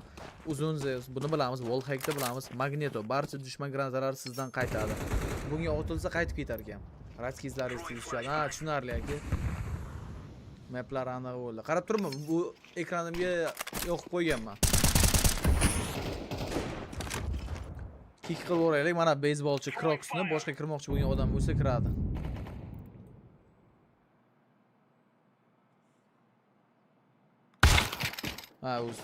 Uzun zez. Buni bilamiz. Wall hackda bilamiz. Magneto. Barcha dushman granatalari sizdan qaytadi. Bunga otilsa qaytib ketar ekan. Ratskizlaringiz tushadi. Ha, tushunarli aka. Maplar aniq bo'ldi. Qarab turibman. Bu ekranimga yo'qib qo'yganman. Kick qilib o'raylik. Mana beyzbolchi Crocsni boshqa kirmoqchi bo'lgan odam bo'lsa kiradi. Ha, o'z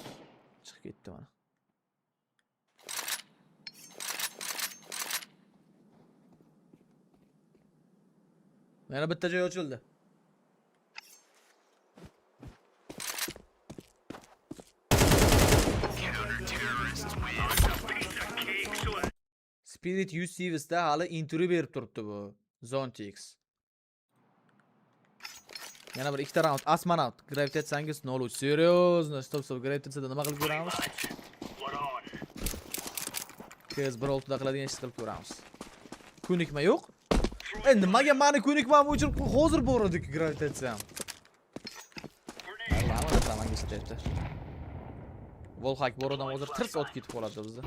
chiqib ketdi mana. Yana bitta joy ochildi. Spirit UCV'sda hali intervyu berib turibdi bu Zontix. Yana bir ikkita round asmonavt. Gravitatsiyangiz 0. Seriozno, stop, gravitatsiyada nima qilib ko'ramiz? Kes bir oltida qiladigan ish qilib ko'ramiz. Ko'nikma yo'q? Nimaga meni ko'nikmam uchun hozir bordik gravitatsiyam. Allohim tamanga ishlayapti. Volhak borodan hozir tirs ot ketib qoladi bizda.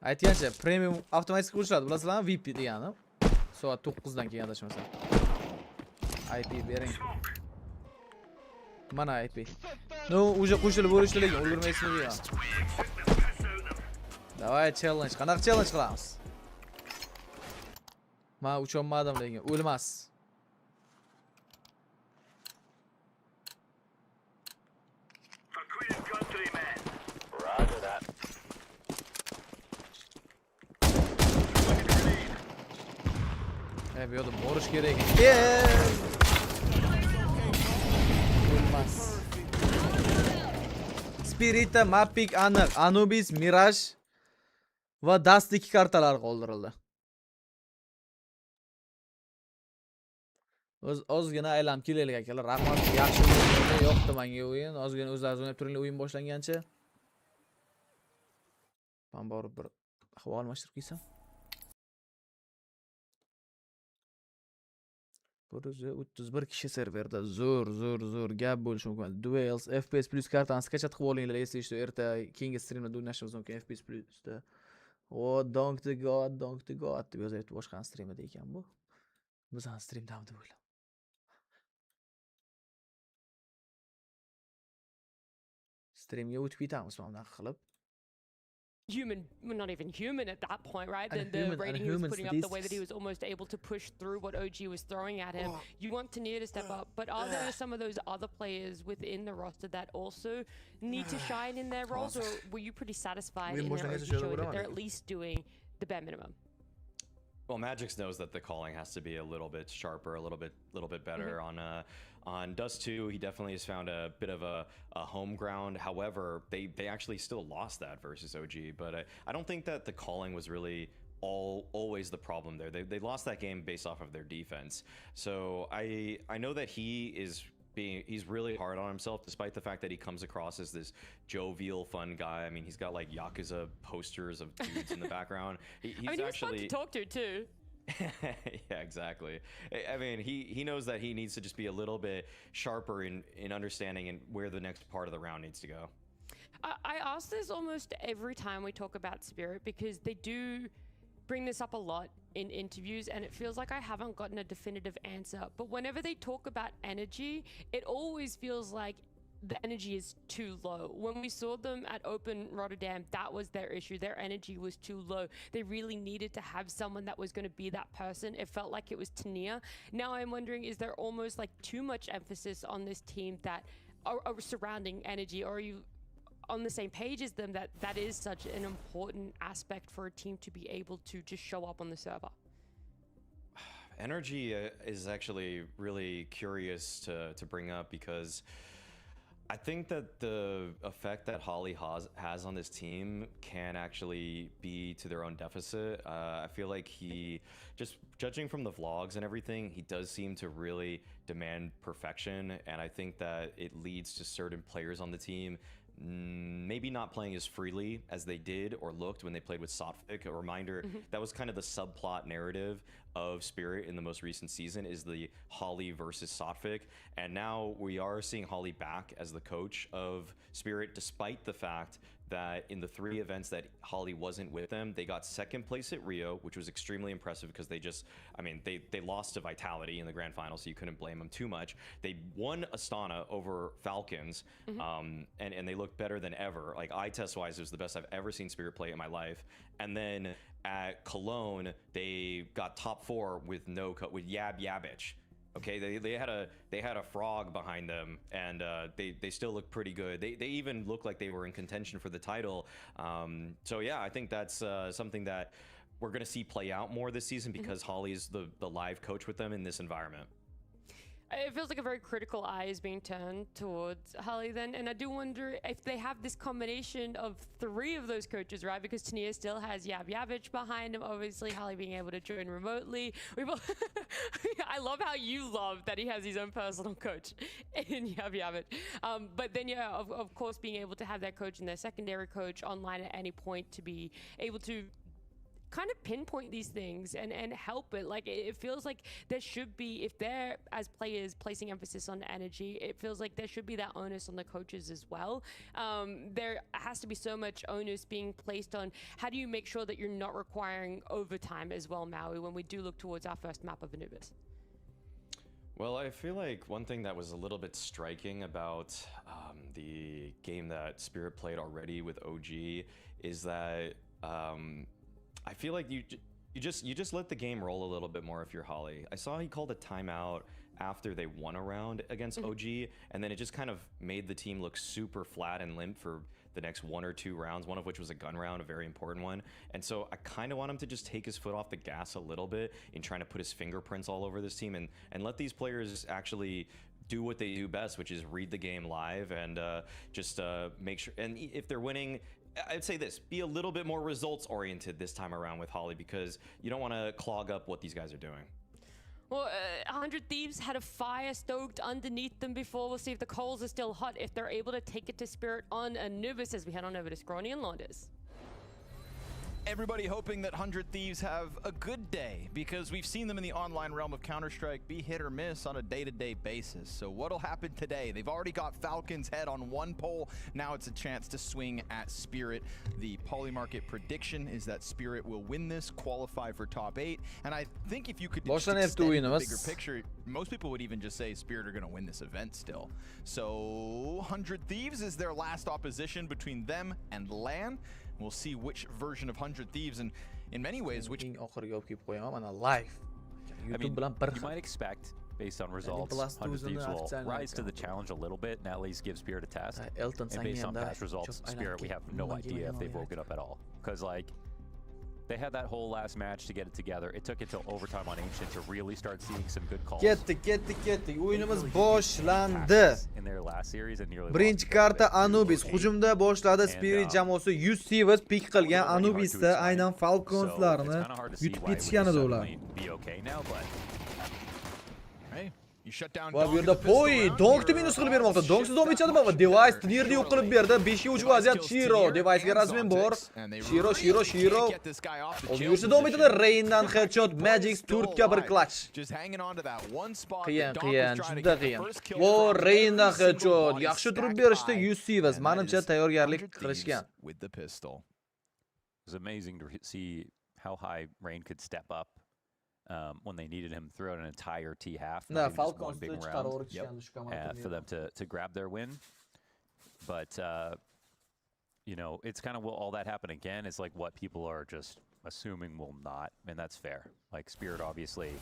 Aytgancha, premium avtomatik qo'shiladi. Bilasizlarmi? VIP degani. Soat 9 dan keyin adashmasam. IP bering. Mana IP. No, уже qo'shilib bo'lishdi lekin ulgurmaysizmi degan. Давай challenge. Qanaqa challenge qilamiz? Men ucholmadim lekin o'lmas. Bu yo'lda borish kerak. Bo'lmas. Spirita mapping aniq. Anubis, Mirage va Dust 2 kartalar qoldirildi. Ozgina aylanib kelaylik akalar. Rahmat, yaxshi bo'ldi. Yo'qdi menga o'yin. Ozgina o'zlaringiz o'ynab turinglar o'yin boshlangancha. Men borib bir havo almashtirib kelsam. 31 kishi serverda zo'r gap bo'lishi mumkin. Duels, FPS plus kartani skachat qilib olinglar, esingizda erta keyingi streamda o'ynashimiz mumkin FPS plusda. O, donk to god deb yozayapti boshqa streamda ekan bu. Bizning streamdami deb o'yladim. Streamga o'tib ketamiz bunday qilib. Human, well, not even human at that point, right? The rating he was putting up, the way that he was almost able to push through what OG was throwing at him. You want TURNIR to step up, but are there some of those other players within the roster that also need to shine in their roles, or were you pretty satisfied in their OG showing that they're at least doing the bare minimum? Well, Magix knows that the calling has to be a little bit sharper, a little bit better. On Dust 2, he definitely has found a bit of a home ground. However, they actually still lost that versus OG, but I don't think that the calling was really always the problem there. They lost that game based off of their defense. So I know that he's really hard on himself, despite the fact that he comes across as this jovial, fun guy. I mean, he's got like Yakuza posters of dudes in the background. He's fun to talk to too. Yeah, exactly. I mean, he knows that he needs to just be a little bit sharper in understanding and where the next part of the round needs to go. I ask this almost every time we talk about Spirit, because they do bring this up a lot in interviews, and it feels like I haven't gotten a definitive answer. But whenever they talk about energy, it always feels like the energy is too low. When we saw them at Open Rotterdam, that was their issue. Their energy was too low. They really needed to have someone that was going to be that person. It felt like it was TURNIR. Now I'm wondering, is there almost like too much emphasis on this team that are surrounding energy, or are you on the same page as them that is such an important aspect for a team to be able to just show up on the server? Energy is actually really curious to bring up because I think that the effect that Holly has on this team can actually be to their own deficit. I feel like he, just judging from the vlogs and everything, he does seem to really demand perfection, and I think that it leads to certain players on the team maybe not playing as freely as they did or looked when they played with Sotfik. A reminder, that was kind of the subplot narrative of Spirit in the most recent season, is the Holly versus Sotfik. And now we are seeing Holly back as the coach of Spirit, despite the fact that in the 3 events that Holly wasn't with them, they got 2nd place at Rio, which was extremely impressive because they just, I mean, they lost to Vitality in the grand final, so you couldn't blame them too much. They won Astana over Falcons, and they looked better than ever. Like, eye test wise, it was the best I've ever seen Spirit play in my life. And then at Cologne, they got top 4 with with Yabich. Okay, they had a frog behind them, and they still look pretty good. They even looked like they were in contention for the title. So yeah, I think that's something that we're gonna see play out more this season because Holly's the live coach with them in this environment. It feels like a very critical eye is being turned towards Holly then, and I do wonder if they have this combination of 3 of those coaches, right? Because TURNIR still has Yabich behind him, obviously Holly being able to join remotely. I love how you love that he has his own personal coach in Yabich. But then, yeah, of course, being able to have that coach and their secondary coach online at any point to be able to kind of pinpoint these things and help it. Like, it feels like there should be, if they're as players placing emphasis on energy, it feels like there should be that onus on the coaches as well. There has to be so much onus being placed on how do you make sure that you're not requiring overtime as well, Maui, when we do look towards our first map of Anubis. Well, I feel like one thing that was a little bit striking about the game that Spirit played already with OG is that I feel like you just let the game roll a little bit more if you're Holly. I saw he called a timeout after they won a round against OG, and then it just kind of made the team look super flat and limp for the next 1 or 2 rounds, one of which was a gun round, a very important one. And so I kind of want him to just take his foot off the gas a little bit in trying to put his fingerprints all over this team and let these players actually do what they do best, which is read the game live and just make sure. And if they're winning, I'd say this, be a little bit more results oriented this time around with Holly, because you don't want to clog up what these guys are doing. Well, 100 Thieves had a fire stoked underneath them before. We'll see if the coals are still hot, if they're able to take it to Spirit on Anubis as we head on over to Scrawny and Launders. Everybody hoping that 100 Thieves have a good day, because we've seen them in the online realm of Counter-Strike be hit or miss on a day-to-day basis. So what'll happen today? They've already got Falcon's head on 1 pole. Now it's a chance to swing at Spirit. The Polymarket prediction is that Spirit will win this, qualify for top 8. And I think if you could extend the bigger picture, most people would even just say Spirit are going to win this event still. So 100 Thieves is their last opposition between them and LAN. We'll see which version of 100 Thieves, and in many ways, which... oxirgi olib kelib qo'yaman mana live. I mean, you might expect, based on results, 100 Thieves will rise to the challenge a little bit and at least give Spirit a test. And based on past results, Spirit, we have no idea if they've woken up at all. Because, like, they had that whole last match to get it together. It took until overtime on Ancient to really start seeing some good calls. Ketdik. O'yinimiz boshlandi. In their last series and nearly Birinchi karta Anubis hujumda boshladi. Spirit jamoasi 100 Thieves pik qilgan Anubisda aynan Falconslarni yutib ketishganida ular. Va bu yerda Poi Donkni minus qilib bermoqda. Donksiz davom etadi va Device TURNIRni yo'q qilib berdi. 5 ga 3 vaziyat Shiro. Device ga rasmen bor. Shiro. O'yinchi davom etadi. Raindan headshot, Magix Turkga bir clutch. Qiyin, juda qiyin. Vo Raindan headshot. Yaxshi turib berishdi 100 Thieves. Menimcha tayyorgarlik qilishgan. It was amazing to see how high Rain could step up. When they needed him throughout an entire T half, one big round, for them to grab their win. But you know, it's kind of will all that happen again. It's like what people are just assuming will not, and that's fair. Like Spirit, obviously,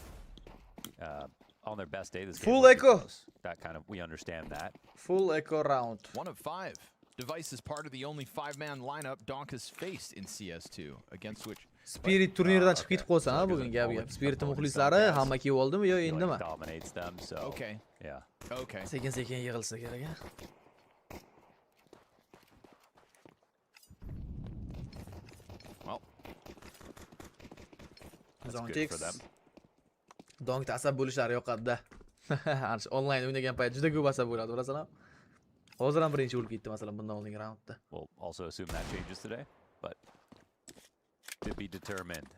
on their best day, this game full echo. That kind of, we understand that. Full echo round. 1 of 5. Device is part of the only 5-man lineup Donk has faced in CS2, against which Spirit turniridan chiqib ketib qolsan ha bugun gap. Spirit muxlislari hamma kelib oldimi yo endimi? Dominates them, so Okay. yeah. Okay. Sekin-sekin yig'ilsa kerak ha. Well, That's good for them. Donkda asab bo'lishlari yoqadi-da. Ana onlayn o'ynagan payt juda ko'p asab bo'ladi, bilasan? Hozir ham birinchi o'lib ketdi masalan bundan oldingi raundda. We'll also assume that changes today, but to be determined.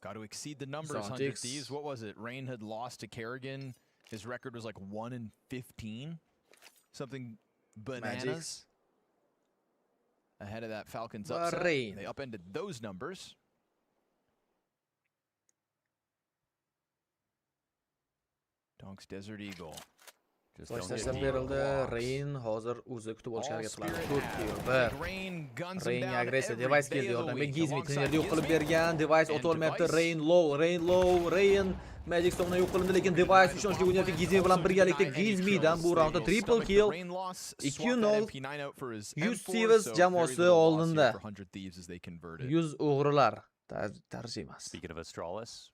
got to exceed the numbers, 100 Thieves. What was it? Rain had lost to Kerrigan. His record was like 1-15. Something bananas. Ahead of that Falcons upset. They upended those numbers. Donk's Desert Eagle. Just don't Tashlab berildi. Rain hozir o'zi kutib olishga harakat qiladi. 4-1. Rain agressiya device keldi yordamga. Gizmi Tinnerni yo'q qilib bergan. Device o'ta olmayapti. Rain low. Rain Magic Stone'ni yo'q qilindi, lekin device ishonchli o'ynayapti. Gizmi bilan birgalikda Gizmidan bu raundda triple kill. 2-0. Yusivs jamoasi oldinda. 100 o'g'rilar tarjimas. Speaking of Astralis,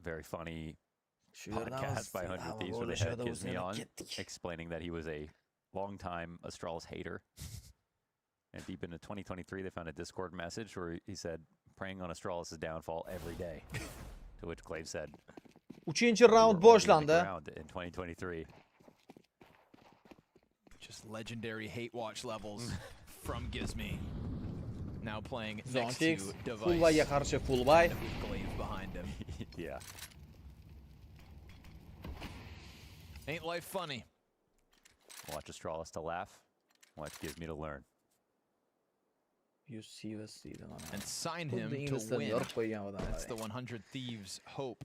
very funny podcast by 100 Thieves where they had Gizmi on, explaining that he was a long-time Astralis hater. And deep into 2023, they found a Discord message where he said, praying on Astralis' downfall every day. To which Clave said, 3-chi round boshlandi. In 2023. Just legendary hate watch levels from Gizmi. Now playing next Zontix, to Device. Fullbayga qarshi Fullbay. Glaive behind him. Yeah. Ain't life funny? Watch Astralis to laugh. Watch Gizmi to learn. And sign him to win. That's the 100 Thieves hope.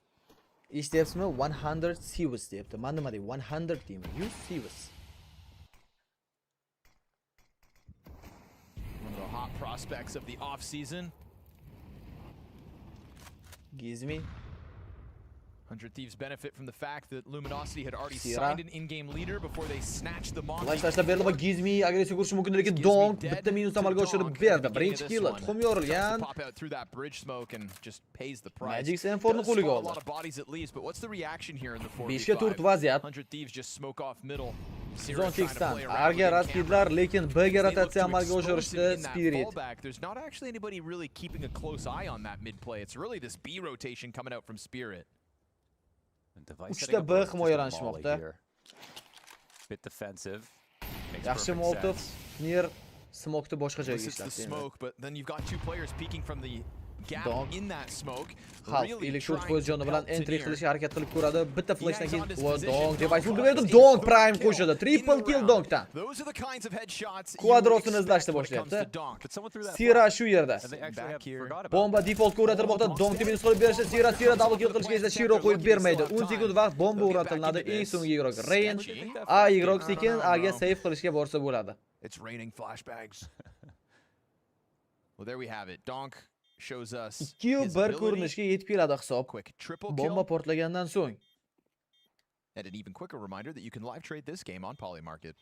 Eshityapsizmi? 100 Thieves deyapti. Men nima deyman? 100 deyman. 100 Thieves. One of the hot prospects of the off-season. Gizmi. 100 Thieves benefit from the fact that Luminosity had already signed an in-game leader before they snatched the Monty. Tashlab berildi va Gizmi agressiya ko'rishi mumkin, lekin Donk bitta minus amalga oshirib berdi. Birinchi kill tuxum yorilgan. Pop out through that bridge smoke and just pays the price. Magic Sanfordni qo'liga oldi. A lot of bodies at least, but what's the reaction here in the 4v5? 5 ga 4 vaziyat. 100 Thieves just smoke off middle. Zontixdan Arga ratidlar, lekin B ga rotatsiya amalga oshirishdi Spirit. There's not actually anybody really keeping a close eye on that mid play. It's really this B rotation coming out from Spirit. Uchta B himoyalanishmoqda. Bit defensive. Yaxshi Molotov TIR smokni boshqa joyga ishlatdi. Smoke, but then you've got two players peeking from the gap in that smoke. Xalq elektron pozitsiyoni bilan entry qilishga harakat qilib ko'radi. Bitta flashdan keyin Donk device urdi berdi. Donk prime qo'shadi. Triple kill Donkdan. Quadrosini izlashni boshlayapti. Sira shu yerda. Bomba defaultga o'ratilmoqda. Donkni minus qilib berishdi. Sira double kill qilishga esa Shiro qo'yib bermaydi. 10 sekund vaqt bomba o'ratiladi. Eng so'nggi igrok Rain. A igrok sekin Aga save qilishga borsa bo'ladi. It's raining flashbangs. Well, there we have it. Donk shows us 2-1 ko'rinishga yetib keladi hisob. Bomba portlagandan so'ng. And an even quicker reminder that you can live trade this game on Polymarket.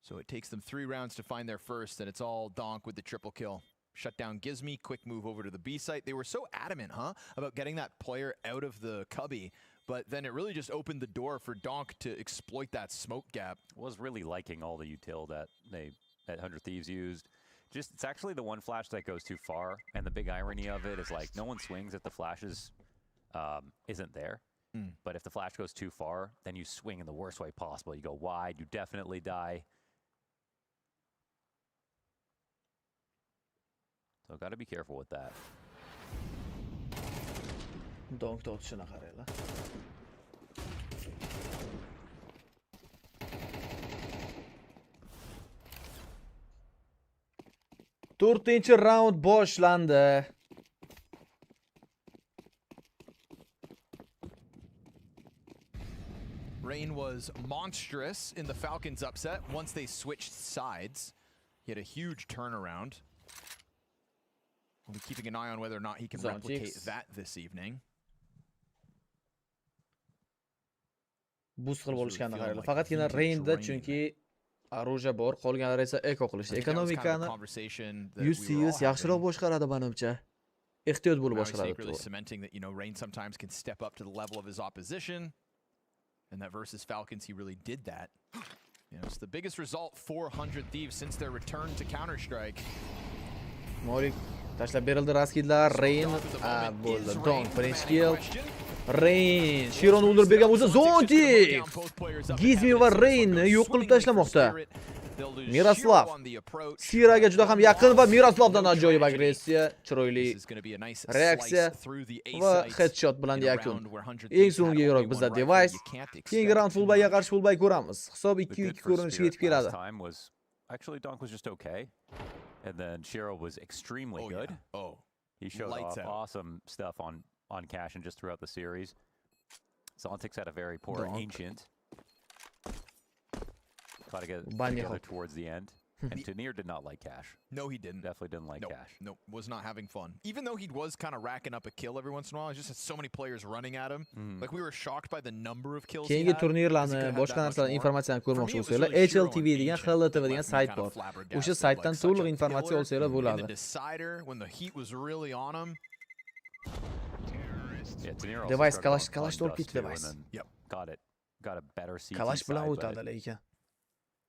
So it takes them 3 rounds to find their first, and it's all Donk with the triple kill. Shut down Gizmi, quick move over to the B site. They were so adamant, about getting that player out of the cubby. But then it really just opened the door for Donk to exploit that smoke gap. Was really liking all the util that 100 Thieves used. Just, it's actually the one flash that goes too far, and the big irony of it is like no one swings if the flash isn't there. But if the flash goes too far, then you swing in the worst way possible. You go wide, you definitely die. So got to be careful with that. Donk tortishini qaranglar. To'rtinchi round boshlandi. Rain was monstrous in the Falcons upset once they switched sides. He had a huge turnaround. We'll be keeping an eye on whether or not he can replicate that this evening. boost qilib olishganini qaranglar. Faqatgina Rain'da chunki оружие bor, qolganlar esa eko qilishdi. Ekonomikani UCS yaxshiroq boshqaradi menimcha. Ehtiyot bo'lib boshqaradi. Really cementing that, you know, Rain sometimes can step up to the level of his opposition. And that versus Falcons, he really did that. You know, it's the biggest result 400 Thieves since their return to Counter-Strike. Molik tashlab berildi raskidlar. Rain bo'ldi. Donk birinchi kill. Rain Shironi o'ldirib bergan bo'lsa, Zontik Gizmi va Rainni yo'q qilib tashlamoqda. Miroslav Siraga juda ham yaqin va Miroslavdan ajoyib agressiya, chiroyli reaksiya va headshot bilan yakun. Eng so'nggi yo'roq bizda Device. Keyingi round fullbackga qarshi fullback ko'ramiz. Hisob 2-2 ko'rinishiga yetib keladi. Actually, Donk was just okay. And then Shiro was extremely good. He showed off awesome stuff on Cash and just throughout the series. Zontik's had a very poor Ancient. Got to get together towards the end. And TURNIR did not like Cash. No, he didn't. Definitely didn't like Cash. Nope, was not having fun. Even though he was kind of racking up a kill every once in a while, he just had so many players running at him. Like, we were shocked by the number of kills he had. Keyingi turnirlarni, boshqa narsalar informatsiyani ko'rmoqchi bo'lsanglar, HLTV degan, HLTV degan sayt bor. O'sha saytdan to'liq informatsiya olsanglar bo'ladi. When the heat was really on him. Device Kalash olib ketdi Device. Got it. Got a better CT Kalash bilan o'tadi lekin.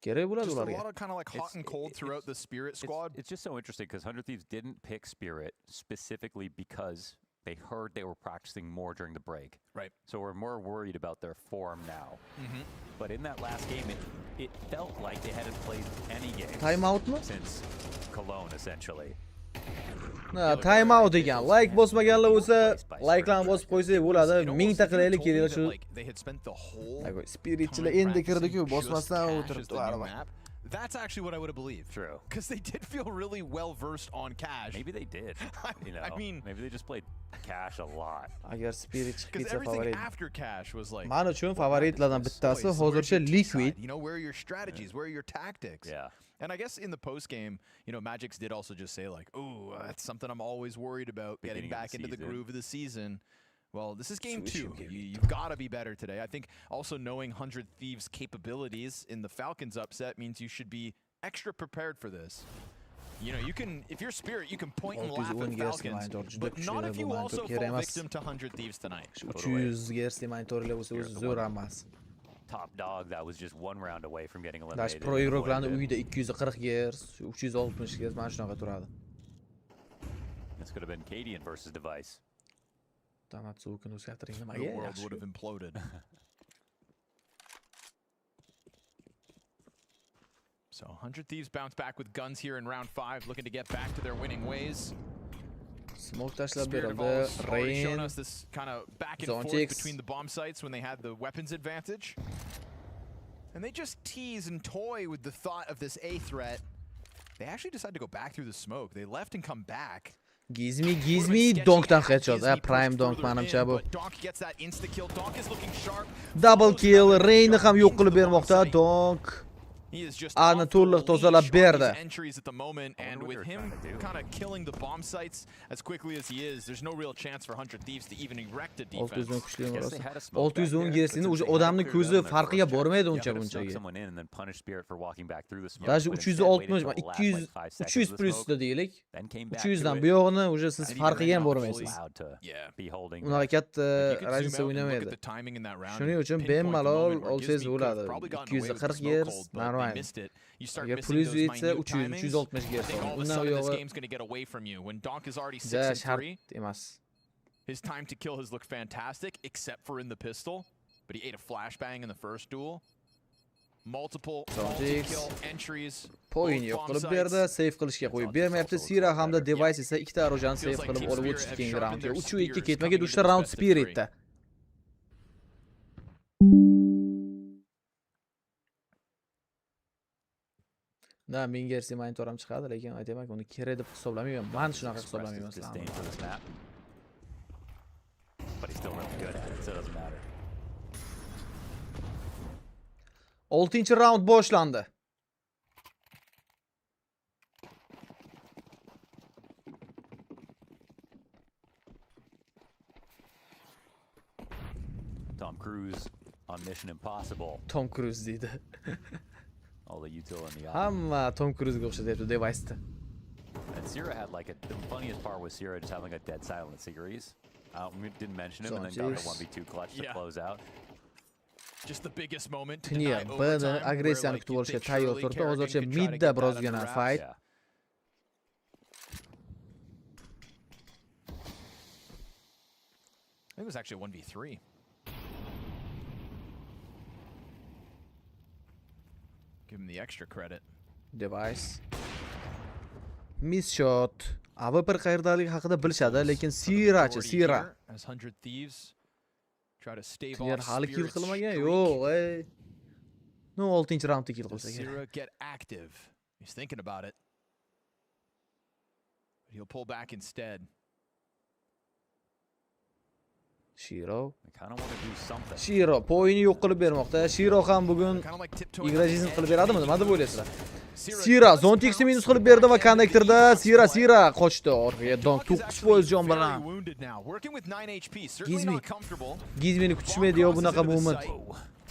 Kerak bo'ladi Just a ularga. lot of kind of like hot and cold throughout the Spirit squad. It's just so interesting because 100 Thieves didn't pick Spirit specifically because they heard they were practicing more during the break. Right. So we're more worried about their form now. But in that last game, it felt like they hadn't played any game since Cologne, essentially. Time out ekan. Like bosmaganlar bo'lsa, likelarni bosib qo'ysak bo'ladi. 1000 ta qilaylik kerakli shu. Spiritchilar endi kirdi-ku, bosmasdan o'tiribdi araba. That's actually what I would have believed. True. Because they did feel really well versed on Cash. Maybe they did. You know, I mean, maybe they just played Cash a lot. Agar Spirit chiqib because ketsa everything favorit. after Cash was like. Men uchun favoritlardan bittasi hozircha Liquid. You know, where are your strategies? Where are your tactics? Yeah. And I guess in the post game, you know, Magix did also just say like, "Ooh, that's something I'm always worried about, getting back into the groove of the season." Well, this is game 2. You've got to be better today. I think also knowing 100 Thieves' capabilities in the Falcons upset means you should be extra prepared for this. You know, you can, if you're Spirit, you can point and laugh at Falcons, but not if you also fall victim to 100 Thieves tonight. 300 gersli monitorlar bo'lsa o'zi zo'r emas. Top dog that was just one round away from getting eliminated. Dash pro igroklarning uyida 240 Hz, 360 Hz mana shunaqa turadi. This could have been Cadian versus Device. Tamatsukin o'zgartiring nimaga? The world would have imploded. So 100 Thieves bounce back with guns here in round 5, looking to get back to their winning ways. Smoke tashlab Spirit have berildi. already shown Rain. us this kind of back and forth between the bomb sites when they had the weapons advantage. And they just tease and toy with the thought of this A threat. They actually decided to go back through the smoke. They left and come back. Gizmi Donkdan headshot. Prime Donk menimcha bu. Double kill. Rainni ham yo'q qilib bermoqda Donk. Ani to'liq tozalab berdi. Entries at the moment, and with him kind of killing the bomb sites as quickly as he is, there's no real chance for 100 Thieves to even erect a defense. 610 gersini o'sha odamni ko'zi farqiga bormaydi uncha-bunchaga. Даже 360, 200 plusda deylik. 300 dan bu yog'ini o'sha siz farqiga ham bormaysiz. Unaqa katta razница o'ynamaydi. Shuning uchun bemalol olsangiz bo'ladi. 240 Hz normal. Agar plyus yetsa 300, 360 Hz. Undan u yog'i shart emas. His time to kill has looked fantastic, except for in the pistol. But he ate a flashbang in the first duel. Multiple kill entries. Point yo'q qilib berdi, save qilishga qo'yib bermayapti. Sira hamda Device esa ikkita arojani save qilib olib o'tishdi keyingi raundga. 3-2 ketmaga 3ta round Spiritda. Da, 1000 Hz monitor ham chiqadi, lekin aytaman, uni kerak deb hisoblamayman. Men shunaqa hisoblamayman. But he's still really good at it, so it doesn't matter. 6-chi round boshlandi. Tom Cruise on Mission Impossible. Tom Cruise deydi. All the util in the eye. Hamma Tom Cruise'ga o'xshatyapti device'da. And Sierra had like the funniest part was Sierra just having a dead silent series. We didn't mention him, and then got a 1v2 clutch to close out. Just the biggest moment to TIR deny buni overtime, where, agressiyani like, kutib you'd olishga think tayyor surely turibdi. Kerrigan Hozircha could try to midda get that birozgina under fight. Yeah. I think it was actually a 1v3. Give him the extra credit. Device. Miss shot. AWP qayerdaligi haqida bilishadi, lekin Sirachi, Sira. As 100 Thieves try to stave TIR off hali kill Spirit's qilmagan. streak. Yo'q, ey. No, 6-raundda kill qilsa kerak. Sira get active. He's thinking about it. But he'll pull back instead. Shiro. I kind of want to do something. Shiro poyini yo'q qilib bermoqda. Shiro ham bugun Kind of like tiptoeing igrajizm on the qilib edge. beradimi? Nima deb o'ylaysizlar? Sira Sira does Zontixni bounce, minus qilib berdi va but konnektorda again, Sira qochdi orqaga. Donk Donk is 9 actually poyz jon very bilan. wounded now. Working with 9 HP, certainly Gizmi. not comfortable. Gizmini kutishmaydi yo bunaqa moment.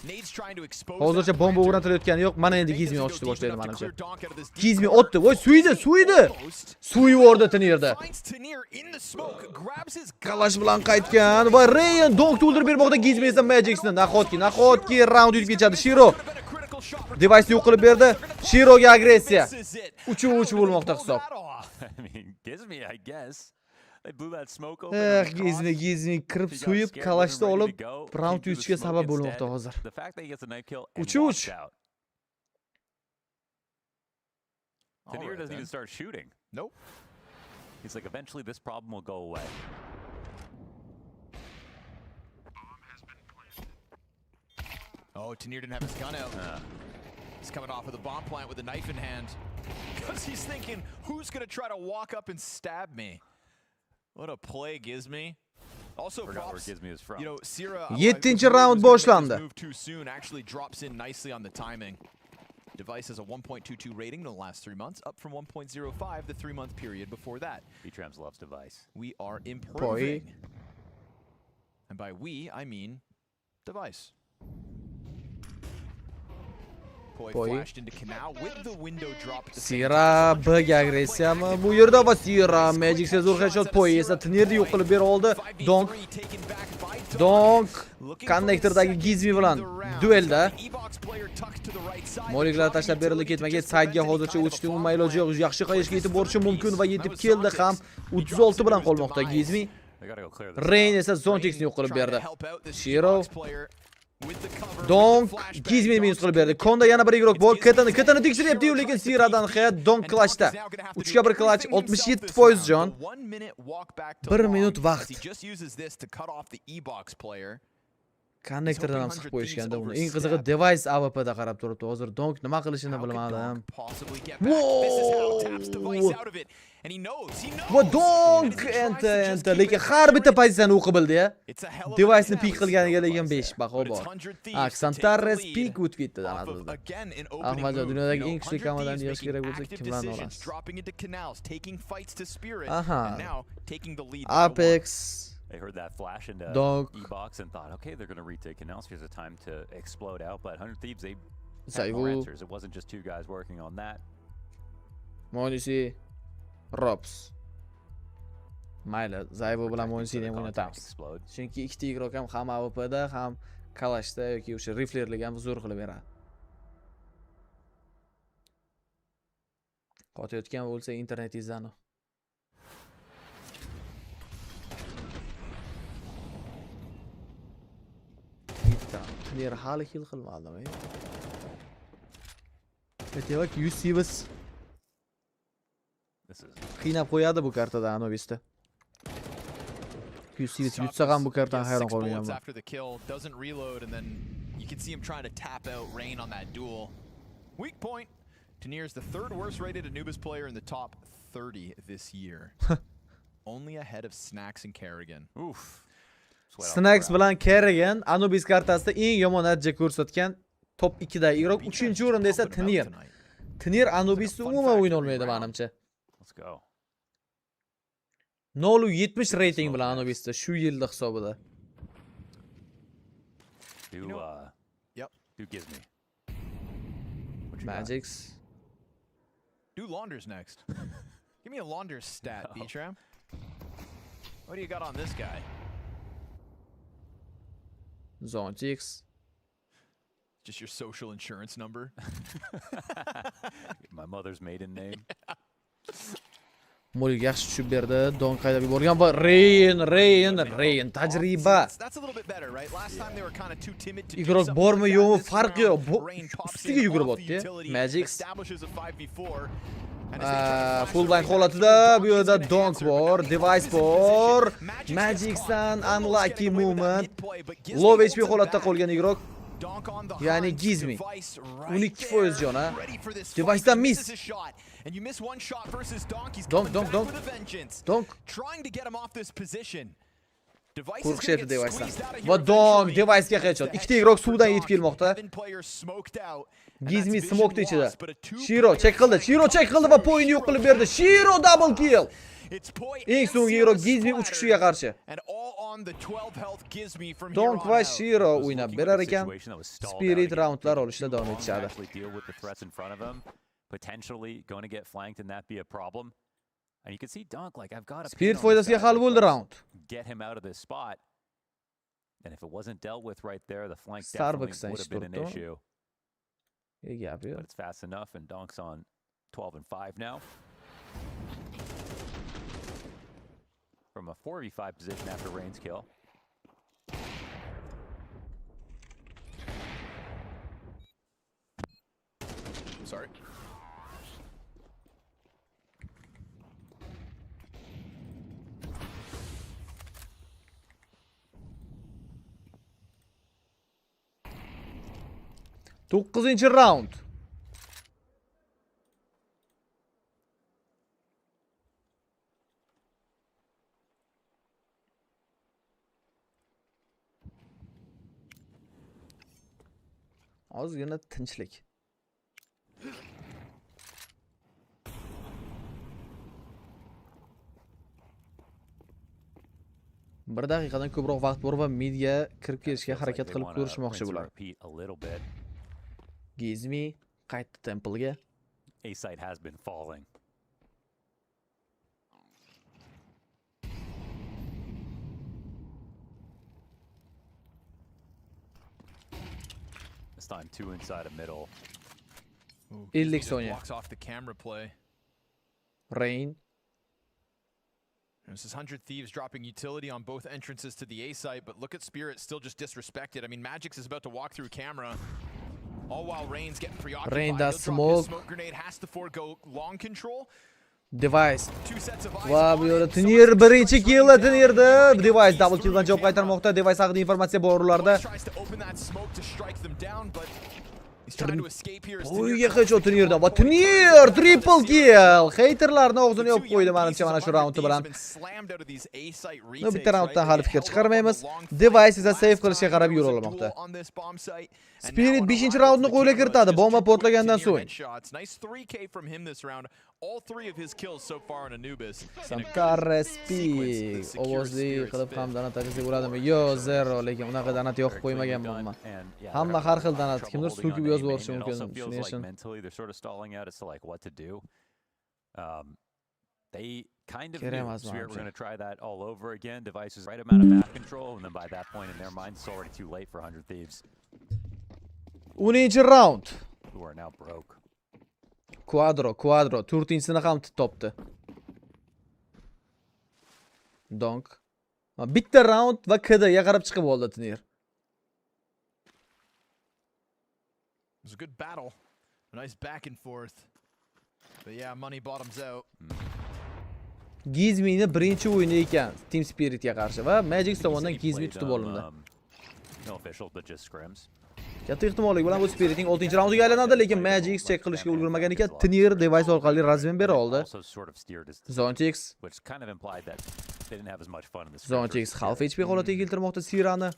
Nades trying to expose Hozircha that bomba planter. o'rnatilayotgani yo'q. Mana endi Nate Gizmi doesn't ochishni go deep boshlaydi enough to menimcha. clear Donk out of this deep Gizmi cover. otdi. Voy, suydi. Almost. Suyib yubordi TIRda. Finds TIR in the smoke, grabs his gun. Kalash bilan qaytgan va Rayan Donk o'ldirib bermoqda. Gizmi esa Magic'ni nahotki round yutib ketadi. Shiro Could have been a critical shot for device yo'q qilib berdi. Shiroga agressiya. This is it. 3-3 bo'lmoqda Pull hisob. that off. I mean, gives me, I guess. They blew that smoke open. Gizmi kirib suyib kalashni olib round yutishga sabab bo'lmoqda hozir. The fact that he gets a knife kill and 3-3. walks out. TIR Alright, doesn't then. even start shooting. Nope. He's like, eventually this problem will go away. Oh, TIR didn't have his gun out. He's coming off of the bomb plant with a knife in hand. Because he's thinking, who's going to try to walk up and stab me? What a play, Gizmi. Also, Forgot where props, Gizmi is from. you know, Sira, 7-chi round boshlandi. Move too soon, actually drops in nicely on the timing. Device has a 1.22 rating in the last 3 months, up from 1.05 the 3-month period before that. B-Trams loves Device. We are improving. And by we, I mean Device. Poi flashed into Canal with the window drop. Sira B'ga agressiyami bu yerda va Sira Magic zo'r headshot Poi esa TIRni yo'q qilib bera oldi. Donk konnektordagi Gizmi bilan duelda moliklar tashlab berildi ketma-ket saytga hozircha o'tishning umuman iloji yo'q. Yaxshi qayishga yetib borishi mumkin va yetib keldi ham. 36 bilan qolmoqda Gizmi. Rain esa Zontixni yo'q qilib berdi. Shiro Donk Gizmi minus qilib berdi. Konda yana bir igrok bor. Ketani tekshiryapti-yu, lekin Siradan hayat Donk klashda. 3-1 klash 67% jon. 1 minut vaqt. Konnektordan ham siqib qo'yishganda uni. Eng qizig'i Device AWP'da qarab turibdi. Hozir Donk nima qilishini bilmadim. Va Donk enta lekin har bitta pozitsiyani o'qib bildi-ya. Device'ni pik qilganiga lekin 5 baho bor. Xantarres pik o'tib ketdi danazizda. Ahmadjon dunyodagi eng kuchli komandani yosh kerak bo'lsa kimlarni olasiz? Aha. Apex They heard that flash into Donk. E-box and thought, okay, they're going to retake Canal. So here's a time to explode out. But 100 Thieves, they had Zaivu. more answers. It wasn't just 2 guys working on that. Monisi Robs. Mayli, Zaivu bilan Monisini ham o'ynatamiz. Explode. Chunki ikkita igrok ham AWP'da, ham Kalashda yoki o'sha riflerlik ham zo'r qilib beradi. Qotayotgan bo'lsa internetingizdan. TIR hali kill qilmadim. Aytaylik, Yusivs qiynab qo'yadi bu kartada Anubisda. Yusivs yutsa ham bu kartadan hayron qolmayman. After the kill, doesn't reload, and then you can see him trying to tap out Rain on that duel. Weak point. TIR is the 3rd worst rated Anubis player in the top 30 this year. Only ahead of Snacks and Kerrigan. Oof. Snacks bilan Kerrigan Anubis kartasida eng yomon natija ko'rsatgan top 2 da igrok. 3-o'rinda esa TIR. TIR Anubisni umuman o'yna olmaydi menimcha. Let's go. 0.70 rating bilan Anubisda shu yilda hisobida. Do Who gives me? Magix. Do Launders next. Give me a Launders stat, No. B-Tram. What do you got on this guy? Zontix. Just your social insurance number? My mother's maiden name. Mo'l yaxshi tushib berdi. Don qaydab yuborgan va Rain tajriba. That's a little bit better, right? Last time they were kind of too timid to do Igroq something bormi like yo'qmi that. This farqi round, yo'q. Rain pops Ustiga in yugurib off the o'tdi. utility, Magix. establishes a 5v4. And as they try to flash Full the blind Rain holatida down, bu yerda Donkey's Donk gonna bor, answer, but device now he's in bor. position. Magic's gets Magixdan caught. Almost unlucky getting away with that movement. mid play, but Gizmi Low holds HP him holatda back. qolgan igroq. Donk on the Yani hunt, Gizmi. Device right 12% jon ha. there, ready for this Device'dan fight. miss. Misses his shot, and you miss one shot versus Donk. He's Donk, coming Donk, back Donk. with a vengeance. Donk. Trying to get him off this position. Device is Qo'rqishyapti gonna get Device'dan. squeezed out of Va here Donk eventually. Device'ga headshot. Ikkita igroq suvdan yetib kelmoqda. Seven players smoked out, and Gizmi that's vision smoked ichida. lost, but a two-player Shiro check qildi. Shiro check qildi va po'yinni yo'q qilib berdi. Shiro double kill. It's Poi Eng and so'nggi Sierra igroq Gizmi 3 kishiga qarshi. and all on the 12 health Gizmi from Donk here va on out. Shiro Was o'ynab looking berar at a ekan. situation that was stalled out Spirit again. roundlar Taking olishda too davom long to etishadi. actually deal with the threats in front of him. Potentially going to get flanked and that be a problem. And you can see Donk like I've got a Spirit pin on this foydasiga guy, hal like, bo'ldi let's round. Get him out of this spot. And if it wasn't dealt with right there, the flank Starbucks definitely would have been an turibdi. issue. Gap But it's fast enough, and Donk's on 12 and 5 now. From a 4v5 position after Rain's kill. Sorry. To'qqizinchi round. Ozgina tinchlik. Bir daqiqadan ko'proq vaqt bor va midga kirib kelishga harakat qilib ko'rishmoqchi bular. Gizmi qaytdi Temple'ga. A-site has been falling. This time two inside a middle. Ooh, 50 Gizmi just saniye. blocks off the camera play. Rain. This is 100 Thieves dropping utility on both entrances to the A site, but look at Spirit still just disrespected. I mean, Magix is about to walk through camera. All while Rain's getting preoccupied. Rain does He'll drop his smoke. smoke grenade, has to forego long control. Device. Two sets of eyes Va on bu it. yerda Someone's TIR birinchi shutting kill down. TIRda. Device double He's kill bilan through javob camera. qaytarmoqda. Device haqida informatsiya bor ularda. Tries to open that smoke to strike them down, but he's trying to escape here. as O'yga Tinir headshot comes TIRda. Va point. TIR triple kill. Haterlarning og'zini The yopib two qo'ydi young menimcha pieces mana of shu 100 raundi Thieves bilan. have been slammed out of these A-site No, retakes, bitta raunddan right? hali They fikr held chiqarmaymiz. up on the long Device flank. esa save Last qilishga time qarab there was a yo'l olmoqda. duel on this bomb site, and Spirit now on 5-chi arrival raundni to the qo'lga camera, kiritadi. just Bomba quick portlagandan Tinir so'ng. headshots. Nice 3K from him this round. All 3 of his kills so far on Anubis. Samkarre speak. Ovozli qilib ham donat taqizga bo'ladimi? Yo, zero, lekin unaqa donat yoqib qo'ymaganman men. Hamma har xil donat, kimdir so'kib yozib yuborishi mumkin. Shuning uchun Mentally, they're sort of stalling out as to like what to do. They kind of Kerak knew emas Spirit were menimcha. going to try that all over again. Device's right amount of map control, and then by that point in their minds, it's already too late for 100 Thieves, 10-chi round. who are now broke. Quadro, 4-chisini ham topdi. Donk. Bitta round va KDga qarab chiqib oldi Tinir. It was a good battle. A nice back and forth. But yeah, money bottoms out. Gizmi'ni birinchi o'yini ekan Team Spiritga qarshi va Magix tomonidan He Gizmi played tutib olindi. no official, but just scrims. Katta ehtimollik bilan bu Spiritning 6-raundiga aylanadi, lekin Magix check qilishga ulgurmagan ekan. Tinir device orqali razmen bera oldi. Also sort of steered his Zontix, which kind of implied that they didn't have as much fun in this. Zontix half HP holatiga keltirmoqda Sirani.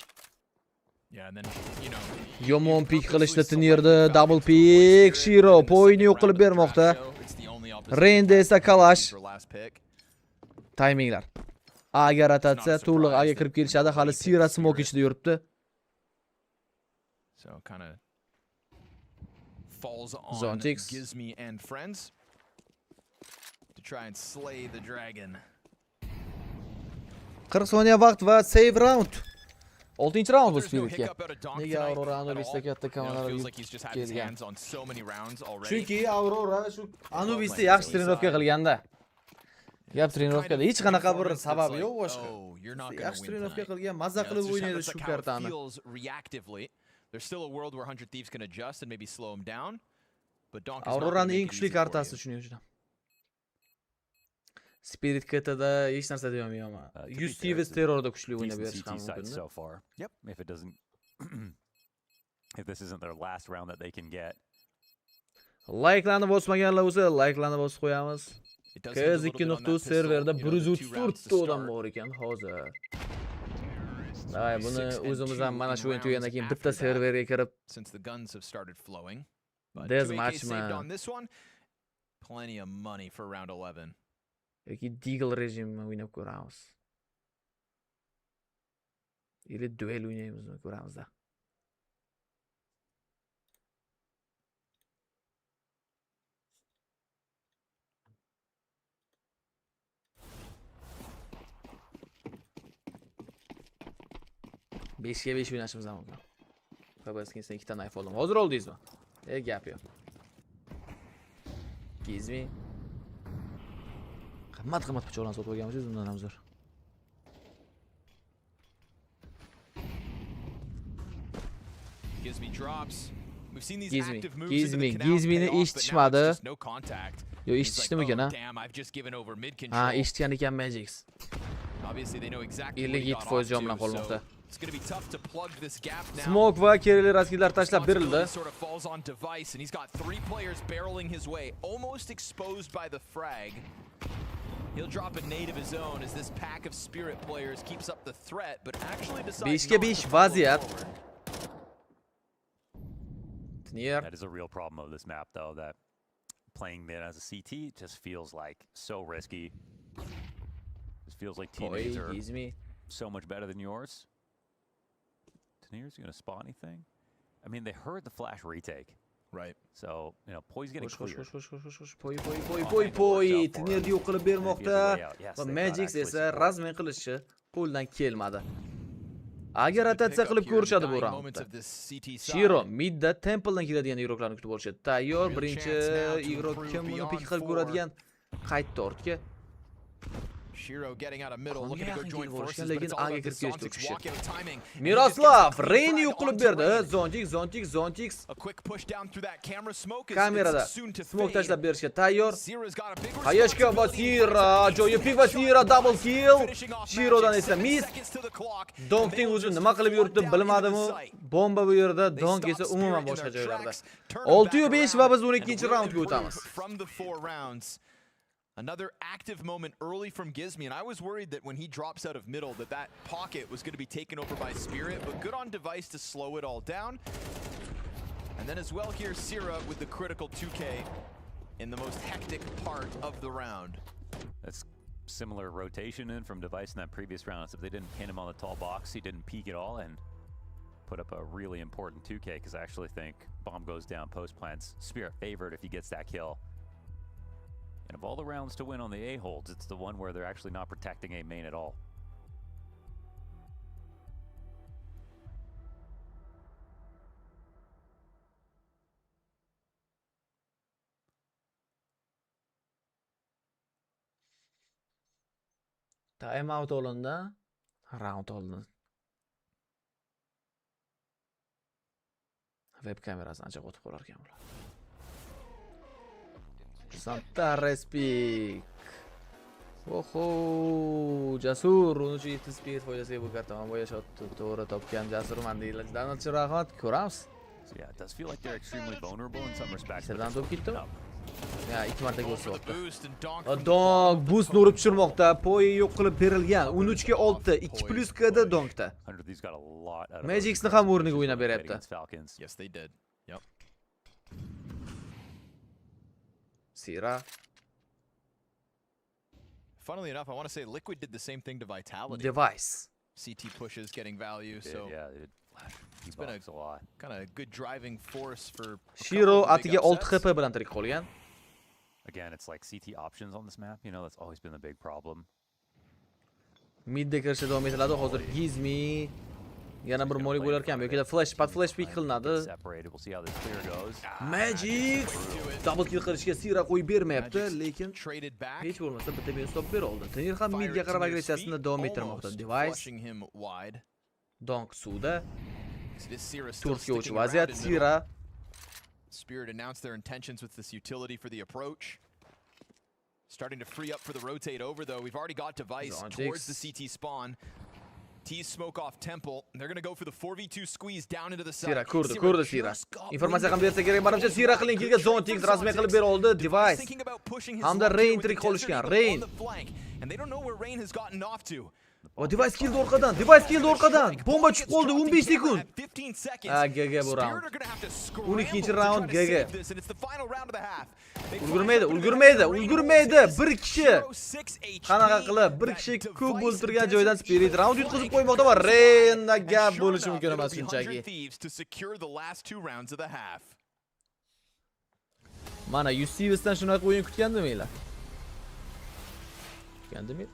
Yeah, and then, you know, Yomon pick qilishdi Tinirda, double pick, Shiro poyni yo'q qilib bermoqda. it's the only opposite Renda esa Kalash. for last pick. Timinglar. Agar rotatsiya to'liq Aga kirib kelishadi, hali Sira smoke ichida yuribdi. So kind of falls on Zontix. Gizmi and friends to try and slay the dragon. 40 soniya vaqt va save round. 6-chi round bu There's no Spiritga. hiccup out of Donk Nega tonight Aurora at Anubisda all. katta You know, it kameralar feels like he's just had his kelgan. hands on so many rounds already. Chunki Aurora shu Anubisda yaxshi trenirovka qilganda. Gap trenirovkada hech qanaqa bir sababi yo'q boshqa. Yaxshi trenirovka qilgan, mazza qilib o'ynaydi shu kartani. Reactively. There's still a world where 100 Thieves can adjust and maybe slow him down. But Donk is not Aurorani gonna eng make it kuchli easy for kartasi you. shuning uchun. Spirit KTda hech narsa demayman. 100 Thieves terrorda kuchli o'ynab berish ham mumkin. So far. Yep. If it doesn't, if this isn't their last round that they can get. Like'larni bosmaganlar bo'lsa, like'larni bosib qo'yamiz. KZ2.uz serverda 134 ta odam bor ekan hozir. Ay, buni o'zimiz ham mana shu o'yin tugagandan keyin bitta serverga kirib since the guns have started flowing. But There's 2AK match, saved man. on this one. Plenty of money for round 11. yoki Deagle rejimini o'ynab ko'ramiz. Или duel o'ynaymiz, ko'ramiz-da. Beshga 5 o'ynashimiz ham mumkin. Fabraskindan 2 ta knife oldim. Hozir oldingizmi? Gap yo'q. Gizmi. Qimmat pichoqlarni sotib olganmiz, undan ham zo'r. Gizmi drops. We've seen these Gizmi. active moves into the canal Gizmini pay off, but now eshitishmadi. it's just no contact. Yo, He's like, eshitishdimikan, "Oh, ha? damn, I've just given over mid Ha, control." eshitgan ekan Magix. Obviously they know exactly what he 57 got foiz off jon bilan to, qolmoqda. so it's going to be tough to plug this gap now. Smoke va kerili raskidlar tashlab berildi. Responsibility sort of falls on Device, and he's got 3 players barreling his way, almost exposed by the frag. He'll drop a nade of his own as this pack of Spirit players keeps up the threat, but actually decides 5 ga not 5 to follow vaziyat. forward. TIR. That is a real problem of this map, though, that playing mid as a CT just feels like so risky. It feels like teammates are Gizmi. so much better than yours. TURNIR's going to spawn anything? I mean, they heard the flash retake. Right. So, you know, Poy's getting cleared. Poy. TURNIRni yo'q qilib bermoqda. Va Magix esa razmen qilishi qo'ldan kelmadi. Agar rotatsiya qilib ko'rishadi bu raundda. Shiro midda Templedan keladigan igroklarni kutib olishadi. Tayyor, birinchi igrok kim buni pik qilib ko'radigan qaytdi ortga. Shiro getting out of middle, looking to go join forces, but lekin it's all A'ga about the kirib Zontix walkout timing. Miroslav Reyni yo'q qilib berdi. Zontix. A quick push down through that camera smoke Kamerada is soon to smoke fade. tashlab berishga tayyor. Zira's got a big Hayashka va Tira, joyi pik va Tira double kill. Shirodan esa miss. Donkning o'zi nima qilib yuribdi bilmadimi? Bomba bu yerda, Donk esa umuman boshqa joylarda. 6-5 va biz 12-raundga o'tamiz. From the 4 rounds. Another active moment early from Gizmi, and I was worried that when he drops out of middle that pocket was going to be taken over by Spirit, but good on Device to slow it all down. And then as well here, Sira with the critical 2K in the most hectic part of the round. That's similar rotation in from Device in that previous round. So if they didn't pin him on the tall box, he didn't peek at all and put up a really important 2K, because I actually think bomb goes down post plants. Spirit favored if he gets that kill. And of all the rounds to win on the A-holds, it's the one where they're actually not protecting A main at all. Time out olindi. Round olindi. Web kamerasini ancha o'tib qolar ekan bular. Santa Respik. Oho, Jasur 13 speed foydasiga bu kartani bo'yashotdi. To'g'ri topgan Jasurman deyiladi. Danilchi rahmat, ko'ramiz. So yeah, it does feel like they're extremely vulnerable in some respects. Serdan to'p ketdimi? Ya, 2 marta ko'rsatyapti. Donk Donk boostni urib tushirmoqda. Poy yo'q qilib berilgan. 13 ga 6, 2+K da Donkda. Magixni ham o'rniga o'ynab beryapti. Yes, they did. Yep. Sira. Funnily enough, I want to say Liquid did the same thing to Vitality. Device. CT pushes getting value, so Yeah, they did He been bugs a lot. kind of good driving force for Shiro atiga 6 HP bilan tirik qolgan. Again, it's like CT options on this map. You know, that's always been the big problem. Midda kirishda davom etiladi. Hozir Gizmi yana bir molik bo'lar ekan. Bu yerda flash pick qilinadi. Separated. We'll see how this clear goes. Magic double kill qilishga Sira qo'yib bermayapti, lekin traded back. hech bo'lmasa bitta bir stop ber oldi. TIR ham midga qarab agressiyasini davom ettirmoqda. Device Flushing him wide. donk suvda. Sira still Turkiya uch sticking vaziyat. around in the middle. Sira Spirit announced their intentions with this utility for the approach. Starting to free up for the rotate over, though. We've already got device towards the CT spawn. T's smoke off temple. They're going to go for the 4v2 squeeze down into the side. Sira ko'rdi Sira. Informatsiya ham bersa kerak. Menimcha Sira qilinkiga zonting rasmiy qilib ber oldi. Device hamda Rain tirik qolishgan. Rain. And they don't know where Rain has gotten off to. O device keldi orqadan. Bomba tushib qoldi 15 sekund. 15 seconds. GG bu round. 12-chi round GG. Ulgurmaydi. Bir kishi qanaqa qilib bir kishi ko'p bo'lib turgan joydan Spirit round yutqizib qo'ymoqda va Rainda gap bo'lishi mumkin emas shunchaki. Mana UCV'dan shunaqa o'yin kutgandiminglar?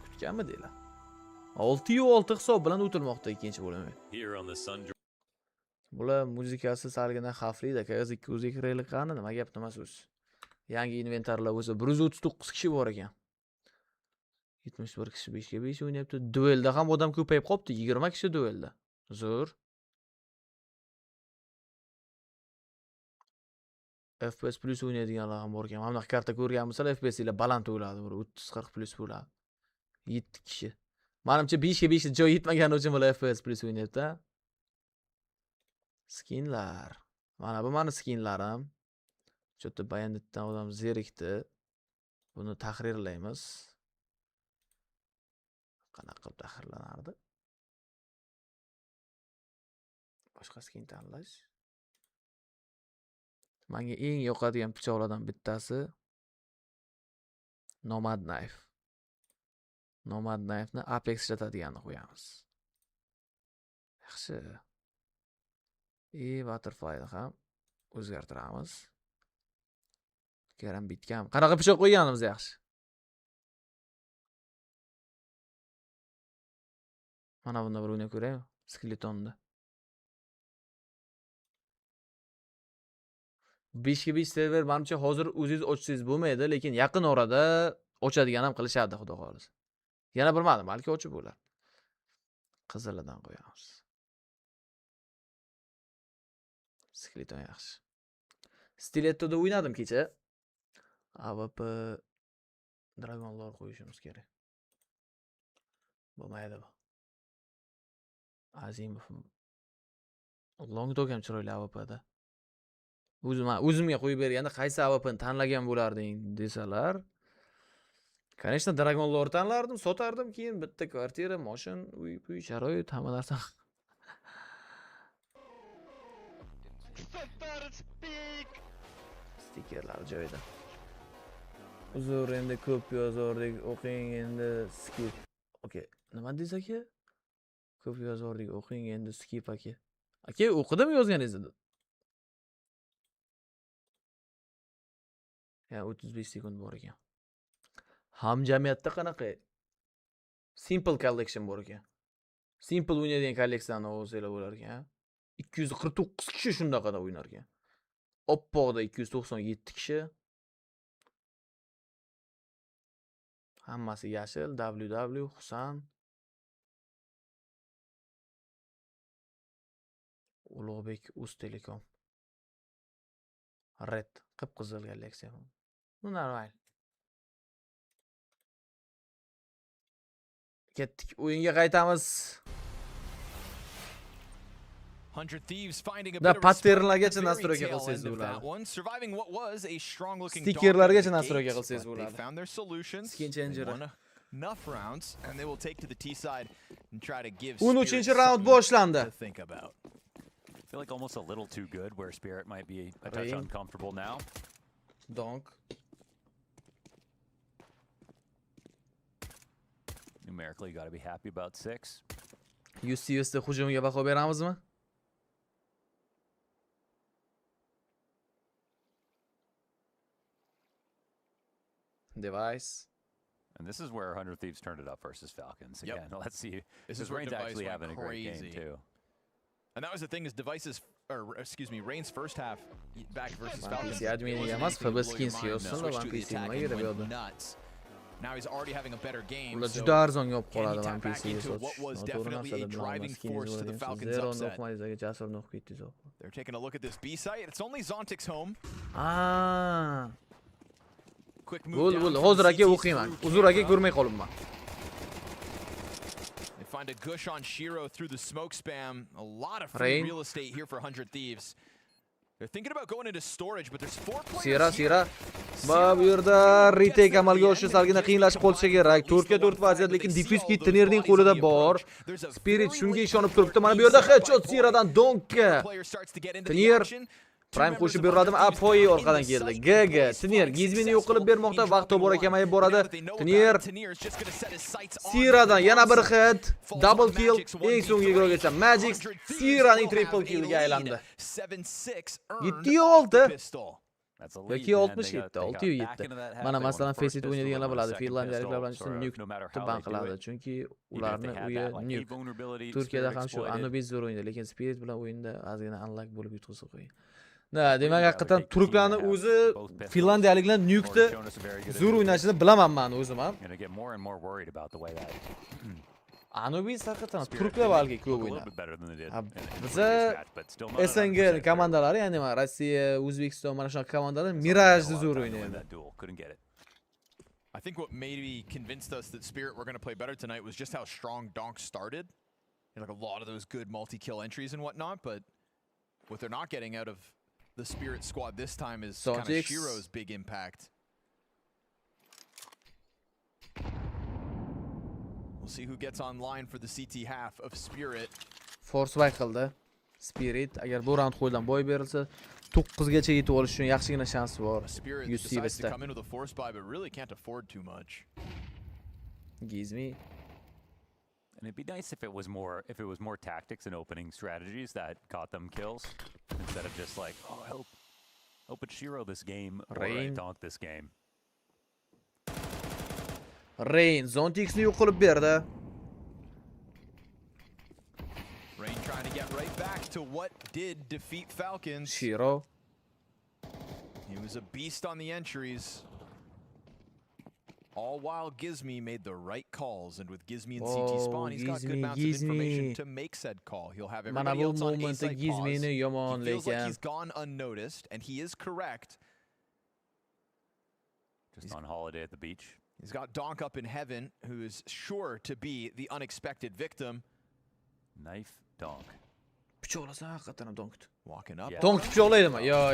Kutganmidinglar? 6-6 hisob bilan o'tilmoqda ikkinchi bo'lim. Bular muzikasi salgina xavfli-da. KZ 200 reyli qani, nima gap nima so'z. Yangi inventarlar bo'lsa 139 kishi bor ekan. 71 kishi 5 ga 5 o'ynayapti. Duelda ham odam ko'payib qopti. 20 kishi duelda. Zo'r. FPS plus o'ynaydiganlar ham bor ekan. Mana bu karta ko'rganmisizlar, FPS ila baland o'yladi. 30-40 plus bo'ladi. 7 kishi. Menimcha 5 ga 5 joy yetmagani uchun bular FPS plus o'ynayapti. Skinlar. Mana bu meni skinlarim. Chotda bayonetdan odam zerikdi. Buni tahrirlaymiz. Qanaqa qilib tahrirlanardi? Boshqa skin tanlash. Menga eng yoqadigan pichoqlardan bittasi Nomad Knife. Nomad Knife'ni Apex ishlatadiganini qo'yamiz. Yaxshi. Butterfly'ni ham o'zgartiramiz. Keram bitgan. Qanaqa pichoq qo'yganimiz yaxshi. Mana bunda bir o'ynab ko'raymi? Skeletonda. 5 ga 5 server menimcha hozir o'zingiz ochsangiz bo'lmaydi, lekin yaqin orada ochadigan ham qilishadi, xudo xolisa. Yana bilmadim, balki ochib bo'lar. Qizilidan qo'yamiz. Skeleton yaxshi. Stilettoda o'ynadim kecha. AWP Dragonlar qo'yishimiz kerak. Bo'lmaydi bu. Azimov. Long dog ham chiroyli AWPda. O'zimga qo'yib berganda qaysi AWPni tanlagan bo'larding desalar, конечно, Dragonlar tanlardim, sotardim, keyin bitta kvartira, mashin, uy, sharoit, hamma narsa. Stikerlar joyida. Uzr, endi ko'p yozordik, o'qing endi skip. Okay, nima deysiz aka? Ko'p yozordik, o'qing endi skip aka. Aka, o'qidim yozganingizni. Ya 35 sekund bor ekan. Hamjamiyatda qanaqa? Simple collection bor ekan. Simple o'ynaydigan kolleksiyani olsanglar bo'lar ekan. 249 kishi shundaqada o'ynar ekan. Oppoqda 297 kishi. Hammasi yashil, WW, Husan. Ulug'bek Uztelekom. Red, qip-qizil kolleksiya. Bu normal. Ketdik, o'yinga qaytamiz. 100 Thieves finding a Da bit of patternlargacha nastroyga qilsangiz bo'ladi. Surviving what was a strong looking Stikerlargacha nastroyga qilsangiz bo'ladi. Found their solutions. Skin changer. Enough rounds and they will take to the T side and try to give 13-chi round boshlandi. to think about. I feel like almost a little too good where Spirit might be a touch uncomfortable now. Donc Numerically, you got to be happy about 6. UCS'da hujumga baho beramizmi? Device. And this is where 100 Thieves turned it up versus Falcons. Yep. Again, let's see. This is Because where Rain's Device actually went having a great game, crazy. too. And that was the thing is Device's, or excuse me, Rain's first half back versus Falcons. PC adminiga emas, Fabaskinski olsun da One Piece nima kerak bu yerda. Now he's already having a better game. Ular so juda arzonga olib can he qoladi tap One back Piece into what was definitely a driving force to the Falcons' upset? They're taking a look at this B site. It's only Zontic's home. Quick move down Bo'ldi, from hozir aka CT's o'qiyman. through Uzr aka camera. ko'rmay qolibman. They find a gush on Shiro through the smoke spam. A lot of free Rain. real estate here for 100 Thieves. They're thinking about going into storage, but there's 4 players Sira, here. Sira. Bu yerda retake amalga oshishi salgina qiyinlashib qolishi kerak. 4-ga 4 vaziyat, lekin diffuzki TIRning qo'lida bor. Spirit shunga ishonib turibdi. Mana bu yerda headshot Siradan donkka. TIR Prime qo'shib beradimi? Apoyi orqadan keldi. GG. TIR Gizmini yo'q qilib bermoqda, vaqt tobora kamayib boradi. TIR Siradan yana bir hit, double kill, eng so'nggi guruh esa Magic Siraning triple killga aylandi. 7-6. That's a lead, Yoki man. 67, They got 6-7. back into that half. Mana They won masalan the first Faceit pistol, o'ynaydiganlar they won the biladi. second Finlandiyaliklar bilan pistol, nuke no matter deb how ban they do qiladi. it, Chunki even if ularni they had uyi that, like, a nuke. vulnerability, Turkiyada Spirit ham shu exploited. Anubis zo'r o'ynadi, lekin Spirit bilan o'yinda ozgina unlock bo'lib yutqizib qo'ygan. Demak haqiqatan turklarni o'zi finlandiyaliklar nuke'ni zo'r o'ynashini bilaman men o'zim ham. Gonna get more and more worried about the way that Anubis haqiqatan turklar balki ko'p look a little o'ynadi. bit better than they did Ha, in the biza previous match, but still not 100% SNG sure. komandalari, ya'ni Rossiya, O'zbekiston mana shunaqa komandalar Mirajni zo'r Win o'ynaydi. that duel, couldn't get it. I think what maybe convinced us that Spirit were going to play better tonight was just how strong Donk started. Like a lot of those good multi-kill entries and whatnot, but what they're not getting out of the Spirit squad this time is kind of Zontic. Shiro's big impact. We'll see who gets online for the CT half of Spirit. Force buy qildi. Spirit agar bu round qo'ydan boy berilsa 9gacha yetib olish uchun yaxshigina shansi bor. Spirit UC decides to Vesta. come in with a force buy, but really can't afford too much. Gizmi. And it'd be nice if it was more tactics and opening strategies that got them kills instead of just like, oh, I hope it's Shiro this game or I Rain. donk this game. Rain Zonticsni yo'q qilib berdi. Rain trying to get right back to what did defeat Falcons. Shiro. He was a beast on the entries. All while Gizmi made the right calls, and with Gizmi and CT spawn, he's got good amounts of information to make said call. He'll have Mana everybody bu else on A momentda site pause. Gizmini yomon He feels like lekin he's gone unnoticed, and he is correct. Just on holiday at the beach. He's got Donk up in heaven, who is sure to be the unexpected victim. Knife donk. pichoqlasa haqiqatan ham donkdi. Walking up. Donk pichoqlaydimi? Yo.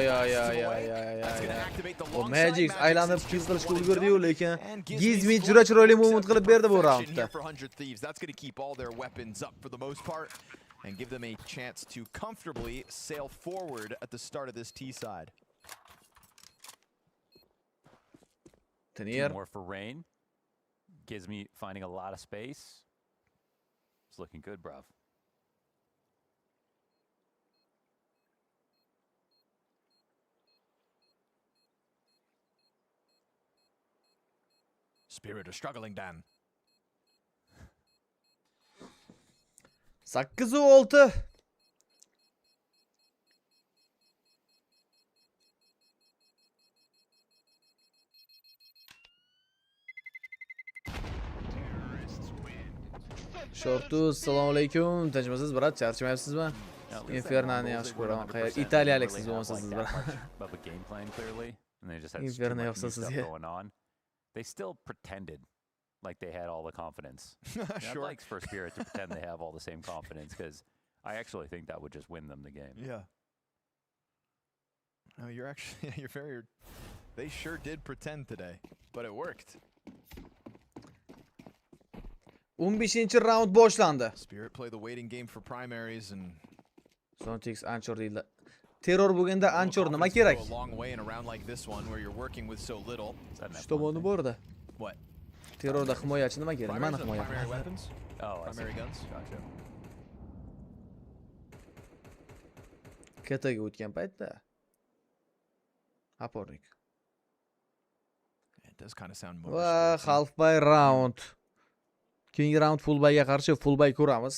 That's gonna activate the O long Magic side. aylanib kill qilishga ulgurdi-yu, lekin And Gizmi Gizmi's juda chiroyli flipped moment to qilib berdi bu perfection raundda. here for 100 Thieves. That's going to keep all their weapons up for the most part and give them a chance to comfortably sail forward at the start of this T side. TURNIR More for Rain. Gizmi finding a lot of space. It's looking good, bruv. Spirit are struggling, Dan. 8-6. Shortuz, assalomu alaykum. Tinchmisiz, brat? Charchamayapsizmi? Infernani yaxshi ko'raman. Qayer italiyaliksiz bo'lmasa siz, brat. Of a game plan clearly, and they just had Inferno too yoqsa much new stuff sizga. going on. They still pretended like they had all the confidence. I'd Sure. like for Spirit to pretend they have all the same confidence because I actually think that would just win them the game. Yeah. No, you're actually, you're very, they sure did pretend today, but it worked. 15-round boshlandi. Spirit play the waiting game for primaries and Zontic Anchor deydi. Terror bo'lganda Anchor nima kerak? go a long way in a round like this one where you're working with so little. Is that an Shu F1 tomoni thing? borda. What? Terrorda himoyachi nima kerak? Nimani Primaries and himoya primary qiladi? weapons? Oh, I see. Primary guns? Gotcha. Ketaga o'tgan paytda. Apornik. And does kind of sound more. Va half by round. Keyingi round full byga qarshi full by ko'ramiz.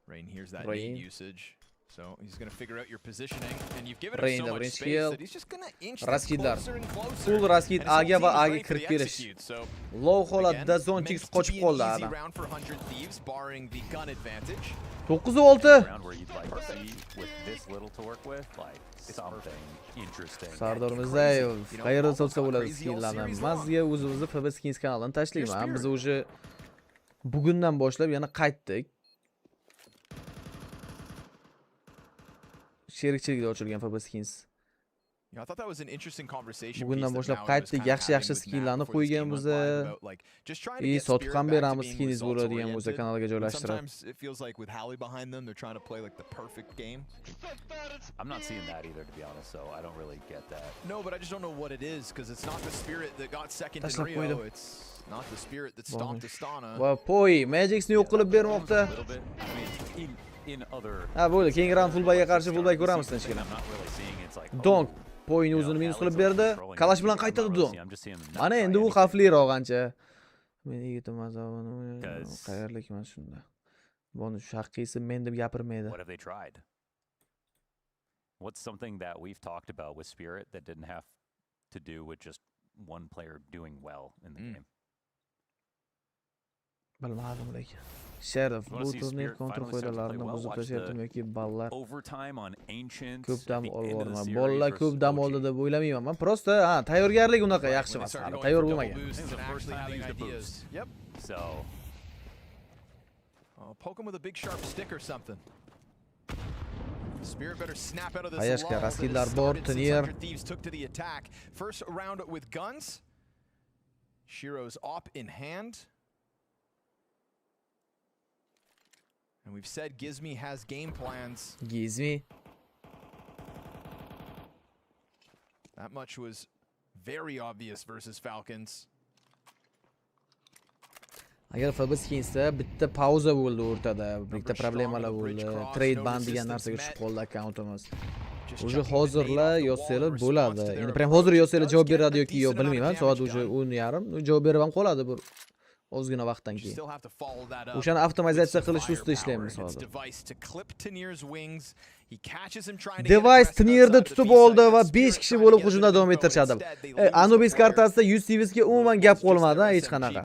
Rain hears that Rain. nade usage. So he's going to figure out your positioning, and you've given Rain him so the much range space kill. that he's just going to inch this Raskidlar. closer and closer. Full raskid And his A'ga whole va team is A'ga ready for kirib the kelish. execute, so Low again, holatda Zontix meant to qochib be qoldi an easy ana. round for 100 Thieves, barring the gun advantage. 9-6. Round where you'd like to see with this little to work with, like something interesting. Sardor Mirzayev qayerda sotsa bo'ladi skinlarni. Mazga o'zimizni FB Skins kanalidan tashlayman. Biz o'sha bugundan boshlab yana qaytdik. Sherikchilikda ochilgan FB Skins. Yeah, I thought that was an interesting conversation. Bugundan boshlab qaytdik, yaxshi skinlarni qo'ygan biza. Sotib ham beramiz, skinningiz bo'ladigan bo'lsa kanalga joylashtirib. Sometimes it feels like with Hallie behind them, they're trying to play like the perfect game. I'm not seeing that either, to be honest, so I don't really get that. No, but I just don't know what it is, because it's not the spirit that got second in Tashlab Rio. qo'ydim. It's not the spirit that stomped Astana. Va Poi Magic'ni yo'q qilib bermoqda. A little bit. I mean, in other. Ha, bo'ldi. Keyingi round full byga qarshi full by ko'ramiz tinchgina. I'm not really seeing it's like. Donk Poyni o'zini minus qilib berdi. Kalash bilan qaytadi Donk. Mana endi u xavfliroq ancha. Men yigitim azobini qayerlikman shunda. Buni shu haqqisi men deb gapirmaydi. What have they tried? What's something that we've talked about with Spirit that didn't have to do with just one player doing well in the game? Bilmadim lekin. Sherif bu turnir kontrol qoidalarini buzib tashyaptimi yoki ballar Overtime on Ancient. ko'p dam olvorman. Bolalar ko'p dam oldi deb o'ylamayman. Men prosta tayyorgarlik unaqa yaxshi emas. Tayyor bo'lmagan. Yep. So. Oh, poke him with a big sharp stick or something. Spirit better snap out of this Ayashka lull. raskidlar bor, TURNIR. Thieves took to the attack. First round with guns. Shiro's op in hand. And we've said Gizmi has game plans. Gizmi. That much was very obvious versus Falcons. Agar FB Skinsda bitta pauza bo'ldi o'rtada, bitta problemalar bo'ldi. Trade ban degan narsaga tushib qoldi akkauntimiz. Уже hozirlar yozsanglar bo'ladi. Endi prям hozir yozsanglar javob beradi yoki yo'q bilmayman. Soat уже 10:30 javob berib ham qoladi bir ozgina vaqtdan keyin. O'shani avtomatizatsiya qilish ustida ishlaymiz hozir. Device TURNIRda tutib oldi va 5 kishi bo'lib hujumda davom ettirishadi. Anubis kartasida 100 Thieves'ga umuman gap qolmadi, hech qanaqa.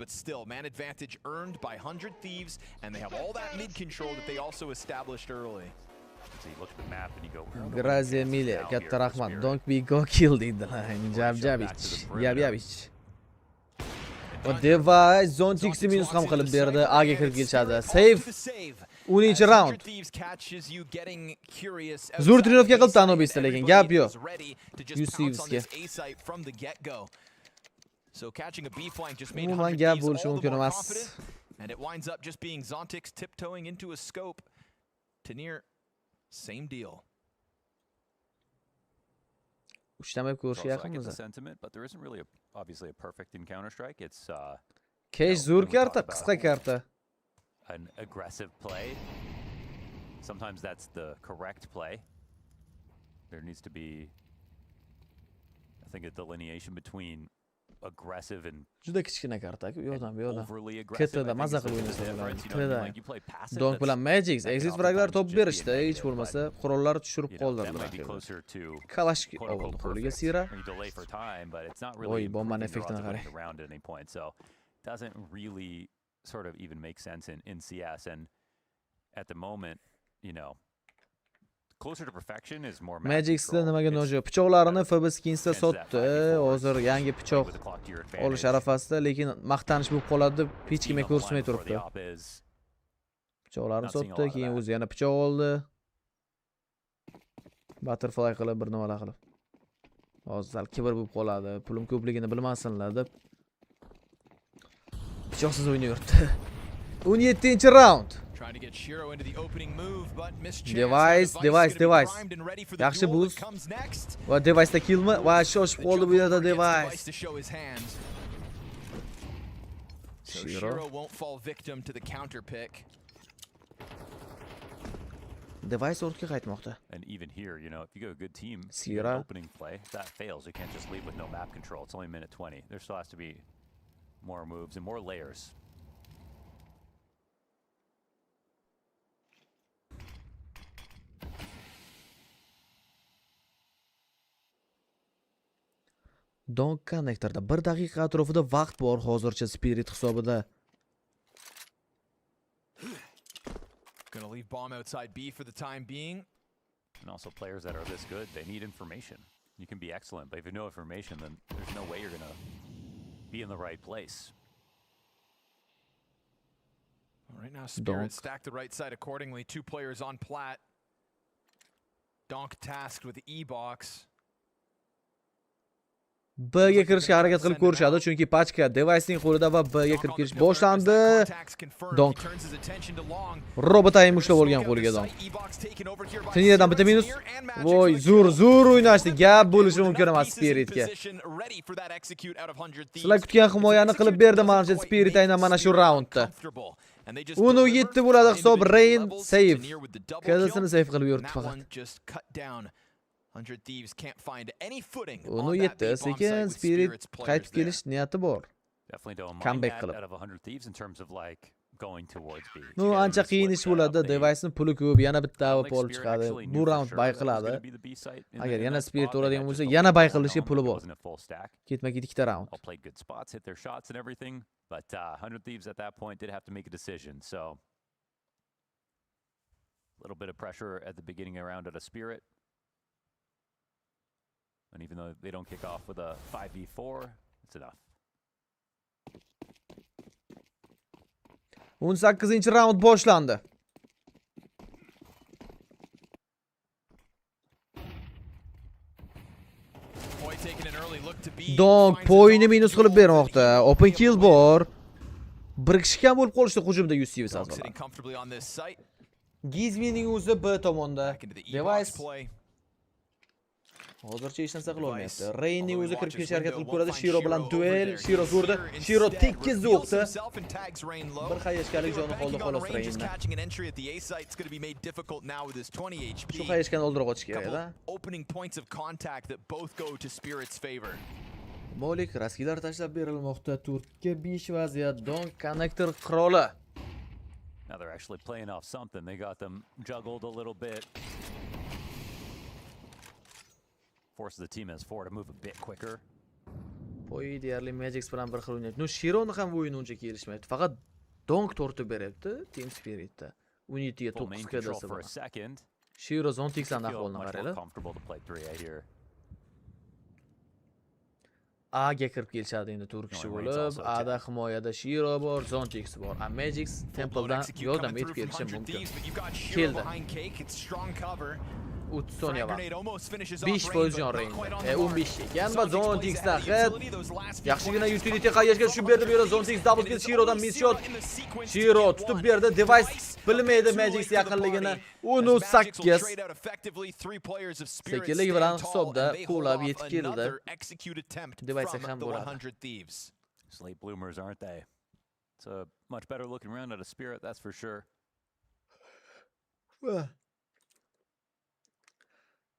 Grazie mille, katta rahmat. Don't be go kill deydilar. Jabjabich, Yabyabich. Va Device Zontix'i minus ham qilib berdi. A'ga kirib kelishadi. Save 10 round. Zo'r trenirovka qildi Anubisda, lekin gap yo'q. Yusifga. Umuman gap bo'lishi mumkin emas. And it winds up just being Zontix tiptoeing into a scope. TURNIR, same deal. Ushlamay ko'rish yaqinmiz. But there isn't really obviously a perfect in Counter-Strike. It's Kesh zo'r karta, qisqa karta. An aggressive play. Sometimes that's the correct play. There needs to be, I think, a delineation between aggressive and juda kichkina karta-ku, yordam. overly aggressive. Ketida maza qilib o'ynasa bo'ladi. Like you play passive. Donk bilan Magic exit fraglar top berishdi, hech bo'lmasa qurollari tushirib qoldirdilar. Kalashki oldi qo'liga Sira. Voy, bombaning effektini qarang. So doesn't really sort of even make sense in CS, and at the moment, you know, closer to perfection is more Magic'da nimaga nojo? Pichoqlarini FB Skinsda sotdi. Hozir yangi pichoq olish arafasida, lekin maqtanish bo'lib qoladi deb hech kimga ko'rsatmay turibdi. Pichoqlarini sotdi, keyin o'zi yana pichoq oldi. Butterfly qilib bir nimalar qilib. Hozir sal kibr bo'lib qoladi, pulim ko'pligini bilmasinlar deb. Pichoqsiz o'ynayapti. 17-round. Device. Yaxshi boost. Va Device'da killmi? Va shoshib qoldi bu yerda Device. Shiro won't fall victim to the counter pick. Device ortga qaytmoqda. And even here, you know, if you go a good team, you Sierra. get an opening play. If that fails, you can't just leave with no map control. It's only minute 20. There still has to be more moves and more layers. Donk konnektorda 1 daqiqa atrofida vaqt bor hozircha Spirit hisobida. Gonna leave bomb outside B for the time being. And also players that are this good, they need information. You can be excellent, but if you have no information, then there's no way you're going to be in the right place. All right, now Spirit stacked the right side accordingly. 2 players on plat. Donk tasked with the E-box. B'ga kirishga harakat qilib ko'rishadi, chunki pachka devicening qo'lida va B'ga kirib kirish boshlandi. Donk. Robotayim ushlab olgan qo'liga Donk. Turnirdan bitta minus. Voy, zo'r o'ynashdi. Gap bo'lishi mumkin emas Spiritga. Sizlar kutgan himoyani qilib berdi menimcha Spirit aynan mana shu raundda. 17 bo'ladi hisob. Rain save. Kazasini save qilib yuribdi faqat. 100 Thieves can't find any footing. Uni yetdi, sekin Spirit qaytib kelish niyati bor. Definitely don't mind Comeback that qilib. out of 100 Thieves in terms of like going towards B. No, ancha qiyin ish bo'ladi. Devicening puli ko'p, yana bitta avp olib chiqadi. Bu round bay qiladi. Agar yana Spirit oladigan bo'lsa, yana bay qilishga puli bor. Ketma-ket ikkita round. All played good spots, hit their shots and everything, but 100 Thieves at that point did have to make a decision. So a little bit of pressure at the beginning of the round at a Spirit. And even though they don't kick off with a 5v4, it's enough. 18-round boshlandi. Donk poyni minus qilib bermoqda. Open kill bor. Bir kishi kam bo'lib qolishdi hujumda UCV sazvalar. Gizmining o'zi B tomonda. Device hozircha hech narsa qila olmayapti. Rainning o'zi kirib kelishga harakat qilib ko'radi. Shiro bilan duel. Shiro zo'rdi. Shiro tekkiz o'qdi. Bir xayashkalik joni qoldi xolos Rainni. Shu xayashkani o'ldirib o'tish kerak edi. Opening points of contact that both go to Spirit's favor. Molik raskilar tashlab berilmoqda. Turkka 5 vaziyat. Donk connector qiroli. Now they're actually playing off something. They got them juggled a little bit. Forces the team as four to move a bit quicker. Boy deyarli Magix bilan bir xil o'ynayapti. No, Shironi ham o'yin uncha kelishmayapti. Faqat Donk tortib beryapti Team Spiritda. Unity'ga 9 kadasi bor. Shiro Zontix'dan ahvolini qaraylar. A'ga kirib kelishadi endi to'rt kishi bo'lib, A'da himoyada Shiro bor, Zontix bor. Magix Temple'dan yordam etib kelishi mumkin. Keldi. 30 soniya vaqt. 5 pozisyon reyndi. 15 ekan va Zontix hid. Yaxshigina utility qayerga tushib berdi bu yerda Zontix double kill Shirodan miss shot. Shiro tutib berdi. Device bilmaydi Magix yaqinligini. Uni 8. Sekinlik bilan hisobda qo'lab yetib keldi. Device ham bo'ladi. Slate bloomers, aren't they? It's a much better looking round out of Spirit, that's for sure.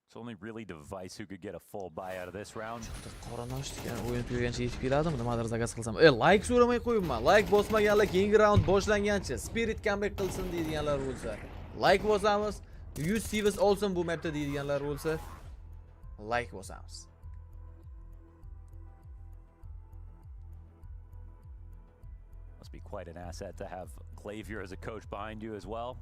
It's only really Device who could get a full buy out of this round. Qoranoshtigan o'yin tugagancha yetib keladimi? Nimadir zakas qilsam. Like so'ramay qo'yibman. Like bosmaganlar keyingi round boshlangancha Spirit comeback qilsin deydiganlar bo'lsa, like bosamiz. UCVs olsin bu mapda deydiganlar bo'lsa, like bosamiz. Must be quite an asset to have Clavier as a coach behind you as well.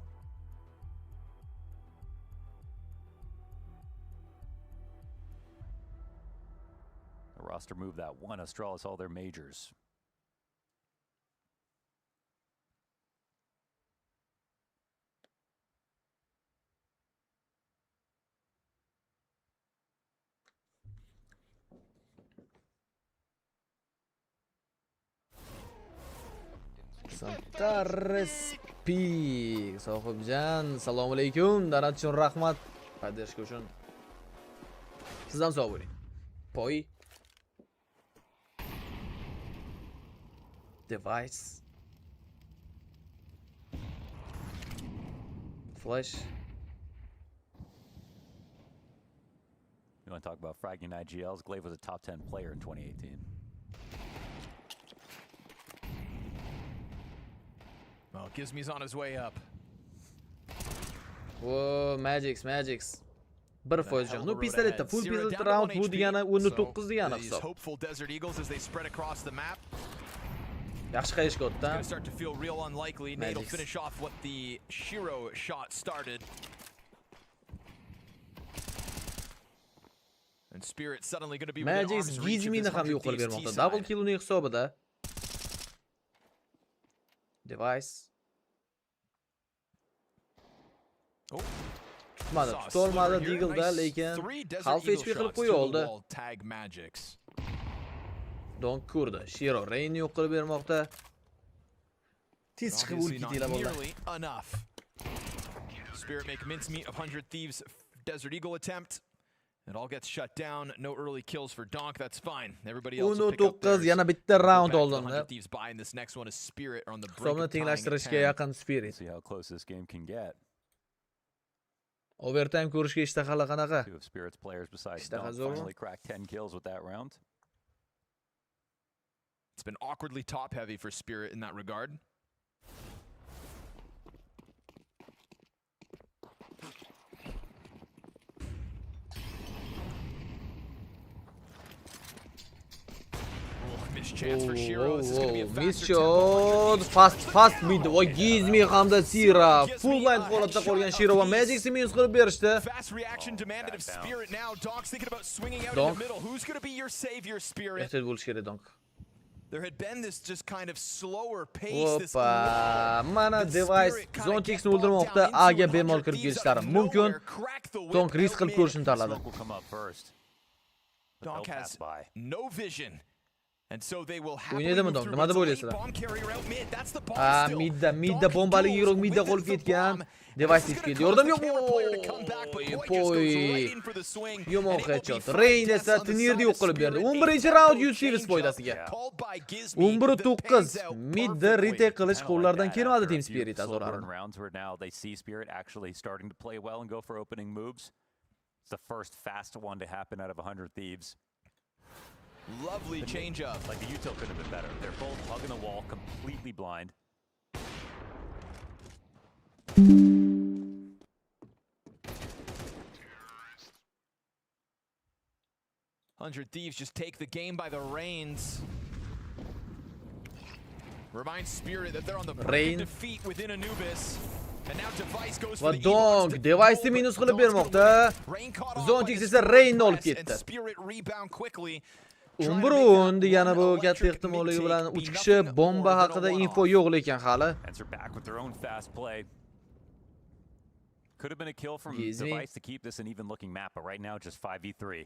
The roster move that won Australis all their majors. Santarespi sohibjon, assalomu alaykum. Donat uchun rahmat. Podдержка uchun. Sizdan sog' bo'ling. Poy. Device. Flash. You want to talk about fragging IGLs? Glaive was a top 10 player in 2018. Well, Gizmi's on his way up. Whoa, Magics. Bir foiz jon. No pistoletda full pistol round bu degani 19 degani hisob. Hopeful Desert Eagles as they spread across the map. Yaxshi qayishga It's going o'tdi. to start to feel real unlikely. Nate will Magics. finish off what the Shiro shot started. And Spirit suddenly going to be within Magics arm's reach of Gizmini this ham 100 yo'q qilib Thieves bermoqda. T Double side. kill uning hisobida. Device. Oh. Tutmadi, Saw a tutolmadi sliver here. Deagle'da, Nice lekin three Desert half Eagle HP qilib shots to qo'ya the oldi. wall. Tag Magics. Donk ko'rdi. Shiro Rainni yo'q qilib bermoqda. Tez chiqib Obviously o'lib not ketinglar bolalar. nearly enough. Spirit make mincemeat of 100 Thieves Desert Eagle attempt. It all gets shut down. No early kills for Donk. That's fine. Everybody else will pick up 19 theirs. yana bitta round Go back to the oldimda. 100 Thieves buy, and this next one is Spirit on the brink Hisobni of tying at tenglashtirishga 10. yaqin Spirit. See how close this game can get. Overtime ko'rishga ishtaha qanaqa? Two of Spirit's players besides Ishtaha Dunk zo'rmi? finally cracked 10 kills with that round. It's been awkwardly top heavy for Spirit in that regard. Missed chance for Shiro. This is going to be a Miss faster tempo. shot, fast mid. Voy Gizmi hamda Sira. Full line holatda qolgan Shiro va Magic minus qilib berishdi. Fast reaction demanded of bad Spirit now. Donk's thinking about swinging out Donk. in the middle. Who's going to be your savior, Spirit? Ehtiyot bo'lish kerak Donk. There had been this just kind of slower pace. This Hoppa, lull mana that device Spirit kinda Zontixni get bogged o'ldirmoqda, down into A'ga and bemalol 100 kirib Thieves kelishlari out of mumkin. nowhere, crack the whip Donk risk out qilib mid. ko'rishni tanladi. Smoke will come up first. But Donk they'll has pass by. no vision. And so they will happily O'ynadimi move Donk? through. Nima deb It's a late o'ylaysizlar? bomb carrier out mid. That's the bomb still. Midda Donk bombali duels yig'roq midda with qolib the ketgan. bomb. Device This is yetib gonna keldi. Yordam cause the camera player to come back, but Boy just goes right in for the swing, and Yomon it will be headshot. five Rain deaths esa on the TURNIRni side yo'q of qilib berdi. Spirit. 11 A round tempo 100 Thieves change-up foydasiga. called by Gizmi 11-9 that pans out midda perfectly. retake qilish Kinda qo'llaridan like that kelmadi after Team a few Spirit slow burn a'zolarini. rounds where now they see Spirit actually starting to play well and go for opening moves. It's the first fast one to happen out of 100 Thieves. Lovely change up. Like the util could have been better. They're both hugging the wall, completely blind. Hundred Thieves just take the game by the reins. Remind Spirit that they're on the brink Rain. of defeat within Anubis. And now Device goes Va for the Donk, Eagles. Device'ni minus qilib bermoqda. Rain caught off Zontix by his esa forward Rainni olib press, and ketdi. Spirit rebound quickly. 11 degani bu katta ehtimollik bilan 3 kishi bomba haqida info yo'q lekin hali. Ends are back with their own fast play. Could have been a kill from Gizmi. Device to keep this an even looking map, but right now just 5v3.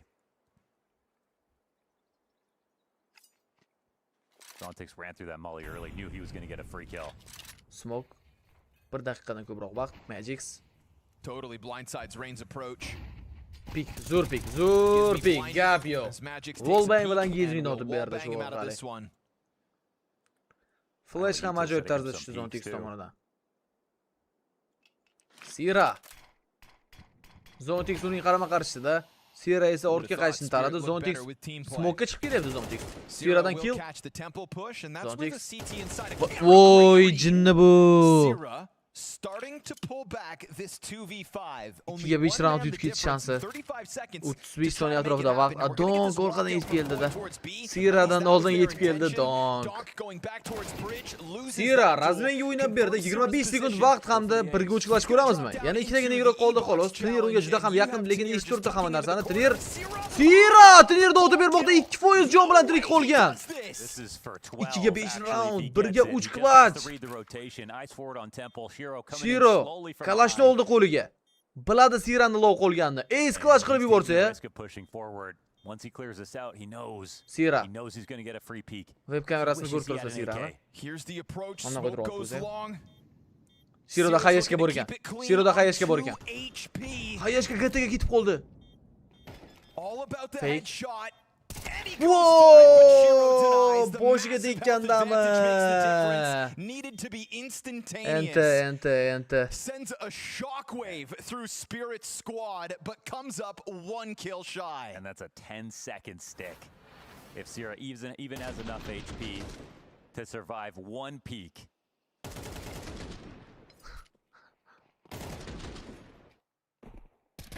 Zontix ran through that molly early, knew he was going to get a free kill. Smoke. 1 daqiqadan ko'proq vaqt. Magics. Totally blindsides Rain's approach. Pik, zo'r pik, zo'r pik. Gap yo'q. As Magic takes a Wallbang peek bilan and Gizmi will otib berdi wallbang shu him out of orqali. this one. Flash ham Util ajoyib setting up tarzda some tushdi Zontix peaks too. tomonidan. Sira. Zontix uning qarama-qarshida. Sira esa ortga qaytishni tanladi. Zontix smoke'ga chiqib ketyapti Zontix. Siradan kill. Voy, jinni bu. Sira starting to pull back this 2v5. Only 2ga 5 one round man yutib the ketish difference in shansi. 35 seconds 35 to try soniya and make it atrofida happen. vaqt. And we're gonna get Donk this orqadan walkout yetib keldi da. going towards B. Siradan That was oldin their yetib keldi intention. Donk. Donk going back towards bridge, loses Sira that duel. razmenga o'ynab berdi. Converts 25 Sira's sekund position. vaqt hamda birga uchqash ko'ramizmi? Yana ikkitagina yig'roq qoldi xolos. Turnir unga juda ham yaqin, lekin eshitib turibdi hamma narsani. Turnir Sira Turnirda o'tib bermoqda 2% jon bilan tirik qolgan. This is for 12. 2ga 5 actually, round, if he 1ga gets it. 3 He just has clutch. to read the rotation. Eyes forward on Temple. Shiro coming in Shiro slowly from kalashni behind. oldi qo'liga. Biladi Sirani lov qolganini. Ace clutch qilib yuborsa, Risk of pushing forward. Once he clears this out, he knows. Sira He knows he's going to get a free peak. web kamerasini Wishes ko'rib he had tursa an Sirani. AK. Here's the approach. Mana Smoke qo'ydirib goes qo'ysa. long. Shiroda hayashga bor ekan. Shiroda hayashga bor ekan. 2 HP. Hayashga GTga ketib qoldi. All about the Fake. headshot. Whoa! Boshiga tekkandami? Needed to be instantaneous. Ente. Sends a shockwave through Spirit's squad, but comes up 1 kill shy. And that's a 10-second stick. If Sierra even has enough HP to survive 1 peek.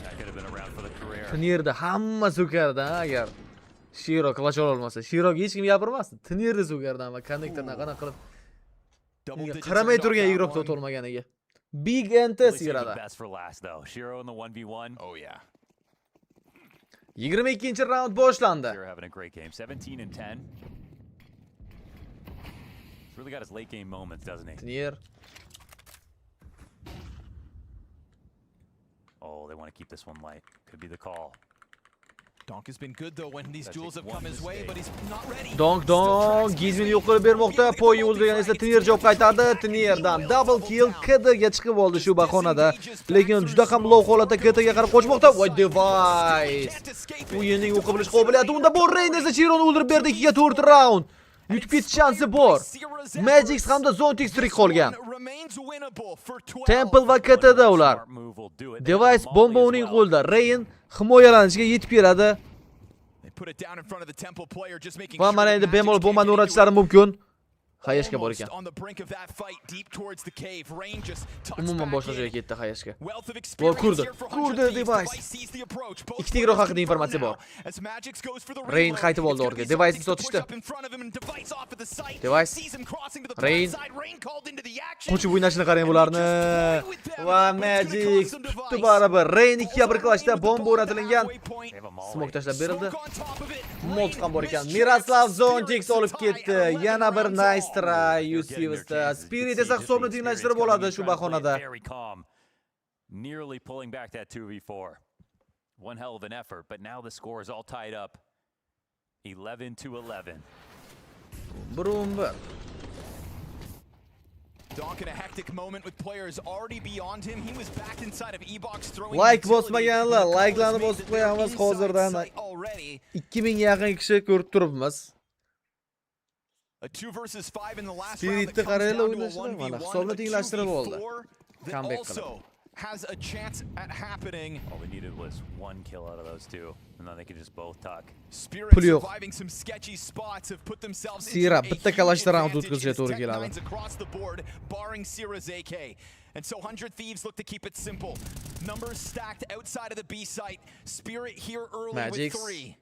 That could have been around for the career. Turnirda hamma so'kardi agar Shiro klash ola olmasa. Shiroga hech kim gapirmasdi. Turnirda so'kardi va connectorni qanaqa qilib qaramay turgan igrokda o'tolmaganiga. Big ente Sierrada. Best for last though. Shiro in the 1v1. Oh yeah. 22-raund boshlandi. Shiro having a great game. 17 and 10. He's really got his late game moments, doesn't he? Turnir. Oh, they want to keep this one light. Could be the call. Donk has been good though when these duels have come his way, but he's not ready. Donk Gizmin yo'q qilib bermoqda. Poy o'ldirgan esa Turnir javob qaytardi. Turnirdan double kill KDga chiqib oldi shu bahonada. Lekin juda ham low holatda KDga qarab qochmoqda. Voy device. O'yinning o'qib bilish qobiliyati unda bor. Reyn esa Chironi o'ldirib berdi 2-4 raund. Yutib ketish chansi bor. Magix hamda Zontix tirik qolgan. Temple va KTda ular. Device bomba uning qo'lida. Reyn himoyalanishga yetib keladi. Va mana endi bemalol bombani o'ratishlari mumkin. Hayashga bor ekan. Umuman boshqa joyga ketdi Hayashga. Voy kurdi Device. Ikkita igroq haqida informatsiya bor. Reyn qaytib oldi orqa. Device'ni sotishdi. Device. Reyn. Qo'chib o'ynashini qarang bularni. Va Magix tutdi baribir. Reyn 2-1 klashda bomba o'rnatilgan. Smok tashlab berildi. Molt ham bor ekan. Miroslav Zontix olib ketdi. Yana bir nice try. Yusivsda Spirit esa hisobni tenglashtirib oladi shu bahonada. Nearly pulling back that 2v4. One hell of an effort, but now the score is all tied up. 11-11. Brumber. Donk in a hectic moment with players already beyond him. He was back inside of E-box throwing. Like bosmaganlar, like'larni bosib qo'yamiz hozirdan. 2000 yaqin kishi ko'rib turibmiz. A 2 versus 5 in the last Spiritni qaranglar o'ynashlar, mana hisobni tenglashtirib oldi. Comeback qilib. Has a chance at happening. All they needed was 1 kill out of those two, and then they could just both tuck. Spirit surviving some sketchy spots have put themselves Sierra bitta kalashda round o'tkazishga to'g'ri keladi. Across the board, barring Sierra's AK. And so 100 Thieves look to keep it simple. Numbers stacked outside of the B site. Spirit here early with 3.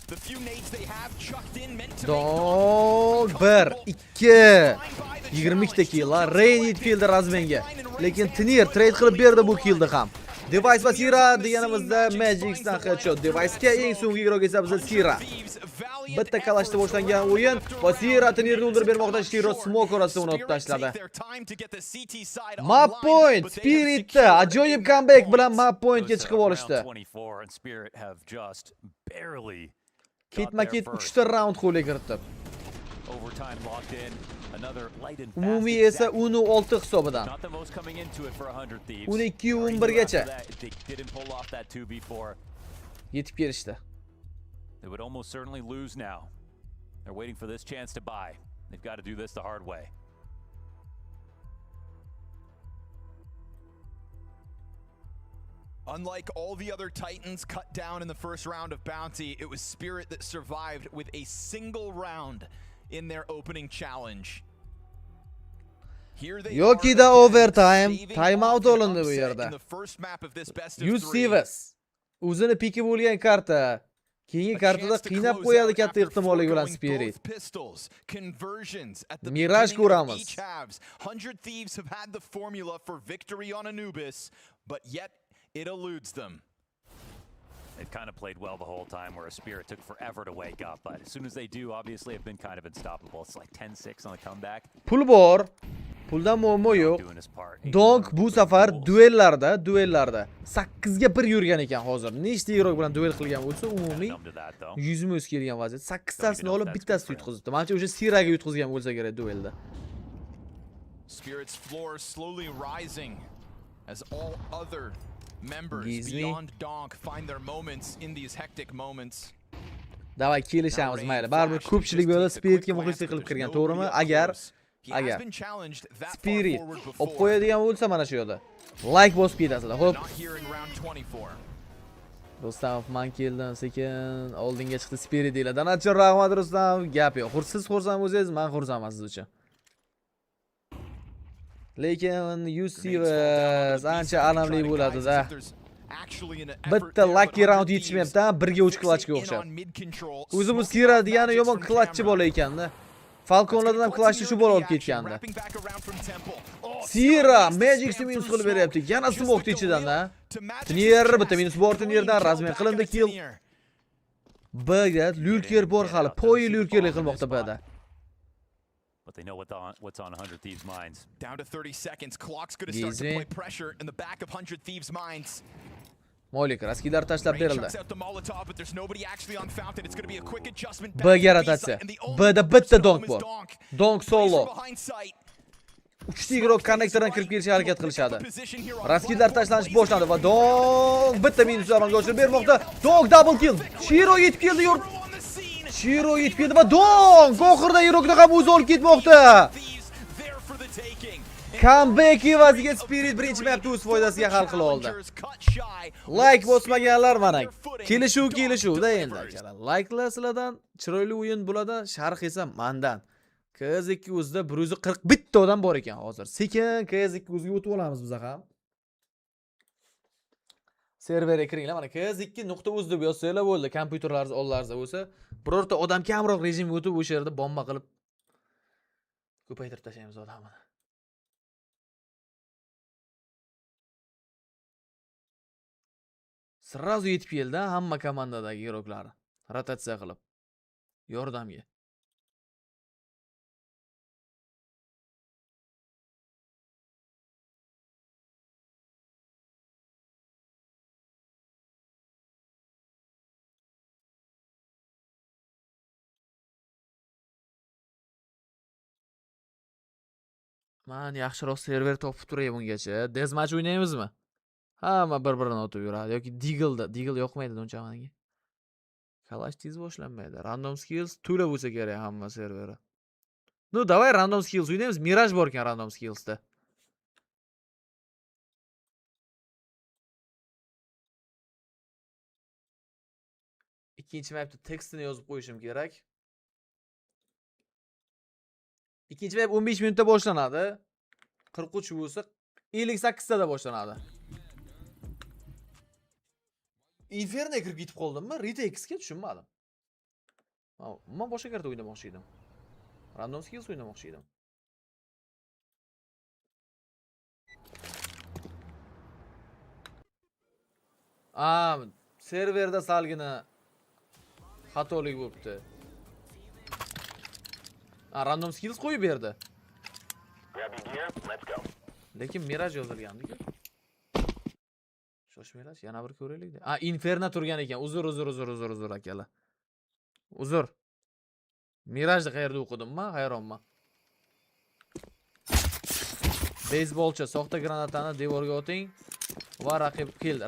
The few nades they have chucked in meant to Donk 1 2 22 ta kill. Reyn yetib keldi Razmenga. Lekin Turnir trade qilib berdi bu killni ham. Device va Sierra deganimizda Magixdan headshot. Device'ga eng so'nggi igrok esa bizda Sierra. Bitta kalashda boshlangan o'yin va Sierra Turnirni o'ldirib bermoqda. Shiro smoke orasida uni otib tashladi. Map point Spiritda ajoyib comeback bilan map pointga chiqib olishdi. Ketma-ket 3 ta round qo'lga kiritdi. Umumiy esa 10-6 hisobidan. 12-11 gacha yetib kelishdi. They would almost certainly lose now. They're waiting for this chance to buy. They've got to do this the hard way. Unlike all the other Titans cut down in the first round of Bounty, it was Spirit that survived with a single round in their opening challenge. Yokida overtime, timeout olindi bu yerda. Yusivs o'zini pikib bo'lgan karta. Keyingi kartada qiynab qo'yadi katta ehtimollik bilan Spirit. Mirage ko'ramiz. 100 Thieves have had the formula for victory on Anubis, but yet it eludes them. They've kind of played well the whole time, where a Spirit took forever to wake up, but as soon as they do, obviously have been kind of unstoppable. It's like 10-6 on the comeback. Pul bor. Puldan muammo yo'q. Donk bu safar duellarda 8 ga 1 yurgan ekan hozir. Nechta igrok bilan duel qilgan bo'lsa, umumiy 100 ming kelgan vaziyat. 8 tasini olib, bittasini yutqizdi. Menimcha o'sha Siraga yutqizgan bo'lsa kerak duelda. Spirit's floor slowly rising as all other members beyond Donk find their moments in these hectic moments. Davay kelishamiz, mayli. Baribir ko'pchilik bu yerda Spiritga muxlislik qilib kirgan, to'g'rimi? Agar Spirit olib qo'yadigan bo'lsa mana shu yerda like bosib ketasizlar. Xo'p. Rustamov, men keldim, sekin oldinga chiqdi Spirit deylar. Donatjon rahmat Rustamov. Gap yo'q. Siz xursand bo'lsangiz, men xursandman siz uchun. Lekin UCVS ancha alamli bo'ladi-da. Bitta lucky round yetishmayapti, birga 3 klachga o'xshab. O'zi bu Sira degani yomon klachchi bola ekanda. Falconlardan ham klachchi shu bola olib ketgandi. Sira Magic minus qilib beryapti. Yana smoke ichidan-da. TIR bitta minus bor TIRdan razmen qilindi kill. B'ga Lurker bor hali. Poyi Lurkerlik qilmoqda B'da. But they know what's on 100 Thieves' minds. Down to 30 seconds. Clock's going to start to play pressure in the back of 100 Thieves' minds. Molik raskilar tashlab berildi. B'ga rotatsiya. B'da bitta donk bor. Donk solo. 3 igrok konnektordan kirib kelishga harakat qilishadi. Raskilar tashlanish boshlandi va donk bitta minus amalga oshirib bermoqda. Donk double kill. Shiro yetib keldi yurt. Shiro yetib keldi va donk oxirida Irokni ham o'zi olib ketmoqda. Comeback evaziga Spirit birinchi mapni o'z foydasiga hal qila oldi. Like bosmaganlar mana. Kelishuv-da endi akalar. Likelar sizlardan, chiroyli o'yin bo'ladi, sharh esa mendan. KS2 o'zida 141 ta odam bor ekan hozir. Sekin KS2 o'ziga o'tib olamiz biz ham. Serverga kiringlar. Mana KS2.uz deb yozsanglar bo'ldi. Kompyuterlaringiz onlaringizda bo'lsa, birorta odam kamroq rejimga o'tib o'sha yerda bomba qilib ko'paytirib tashlaymiz odamni. Srazu yetib keldi hamma komandadagi iroklar. Rotatsiya qilib yordamga. Men yaxshiroq server topib turay bungacha. Deathmatch o'ynaymizmi? Hamma bir-birini otib yuradi yoki Deagle yoqmaydi uncha menga. Kalash tez boshlanmaydi. Random skills to'la bo'lsa kerak hamma serveri. No, davay random skills o'ynaymiz. Mirage bor ekan random skillsda. Ikkinchi mapda tekstini yozib qo'yishim kerak. Ikkinchi map 15 minutda boshlanadi. 43 bo'lsa 58 da boshlanadi. Inferno kirib ketib qoldimmi? Retake'ga tushunmadim. Men boshqa karta o'ynamoqchi edim. Random skills o'ynamoqchi edim. Serverda salgina xatolik bo'libdi. Random skills qo'yib berdi. Lekin Mirage yozilgandi-ku. Shoshmanglar, yana bir ko'raylik. Inferno turgan ekan. Uzr akalar. Uzr. Mirajni qayerda o'qidim-ma? Hayronman. Beyzbolchi soxta granatani devorga oting va raqib kill.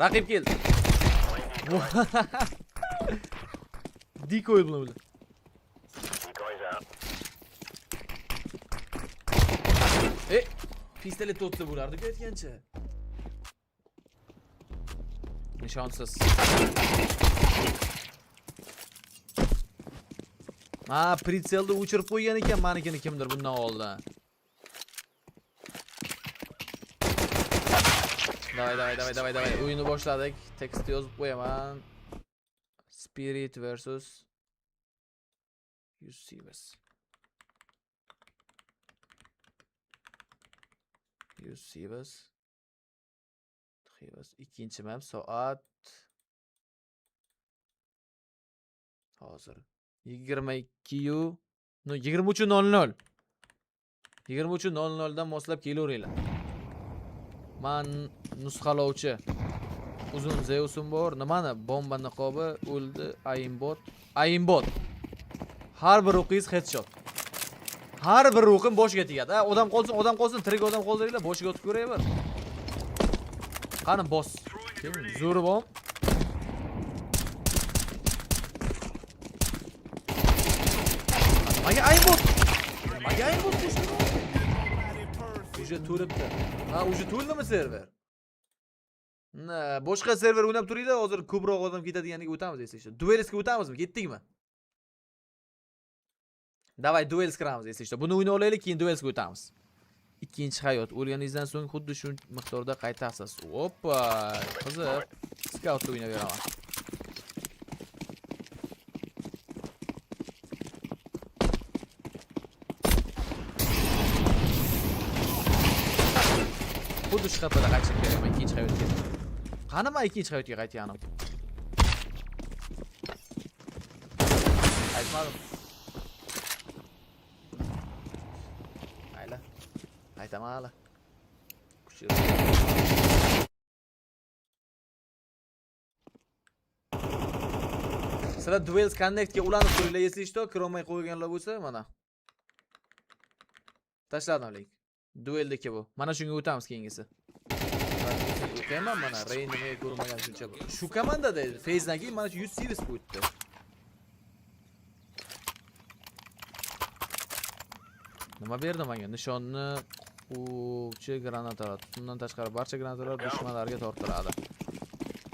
Decoy bilan. Pistolet o'tsa bo'lardi-ku aytgancha. Nishonsiz. Pritselda o'chirib qo'ygan ekan menikini kimdir bundan oldin. Davay. O'yinni boshladik. Tekst yozib qo'yaman. Spirit versus UCVS. Ikkinchi map soat hozir 23:00. 23:00 dan moslab kelaveringlar. Men nusxalovchi uzun Zeus'im bor. Nimani? Bomba niqobi o'ldi. Aimbot. Har bir o'qingiz headshot. Har bir o'qim boshiga tegadi. Odam qolsin, tirik odam qoldiringlar, boshiga otib ko'rayver. Qani boss. Zo'ri bom. aimbot. Nimaga aimbot qo'shdi? Uje to'libdi. Ha, uje to'ldimi server? Boshqa server o'ynab turinglar, hozir ko'proq odam ketadiganiga o'tamiz esingizda. Duelsga o'tamizmi? Ketdikmi? Davay duels kiramiz esingizda. Buni o'ynay olaylik, keyin duelsga o'tamiz. Ikkinchi hayot o'lganingizdan so'ng xuddi shu miqdorda qaytasiz. Hoppa, qiziq. Scout o'ynab beraman. Xuddi shu xatada qaytishim kerak, men ikkinchi hayotga. Qani men ikkinchi hayotga qaytganim? Aytmadim. Ayla. Aytaman hali. Kuchli. Sizlar Duels Connectga ulanib turinglar, esingizda, kirolmay qo'yganlar bo'lsa, mana. Tashladim link. Dueldagi bu. Mana shunga o'tamiz keyingisi. O'qiyman mana, Rain'ni ko'rmagan shuncha bu. Shu komandada Fazedan keyin mana shu 100 series o'tdi. Nima berdi menga? Nishonni, quvchi granatalar. Bundan tashqari barcha granatalar dushmanlarga tortiladi.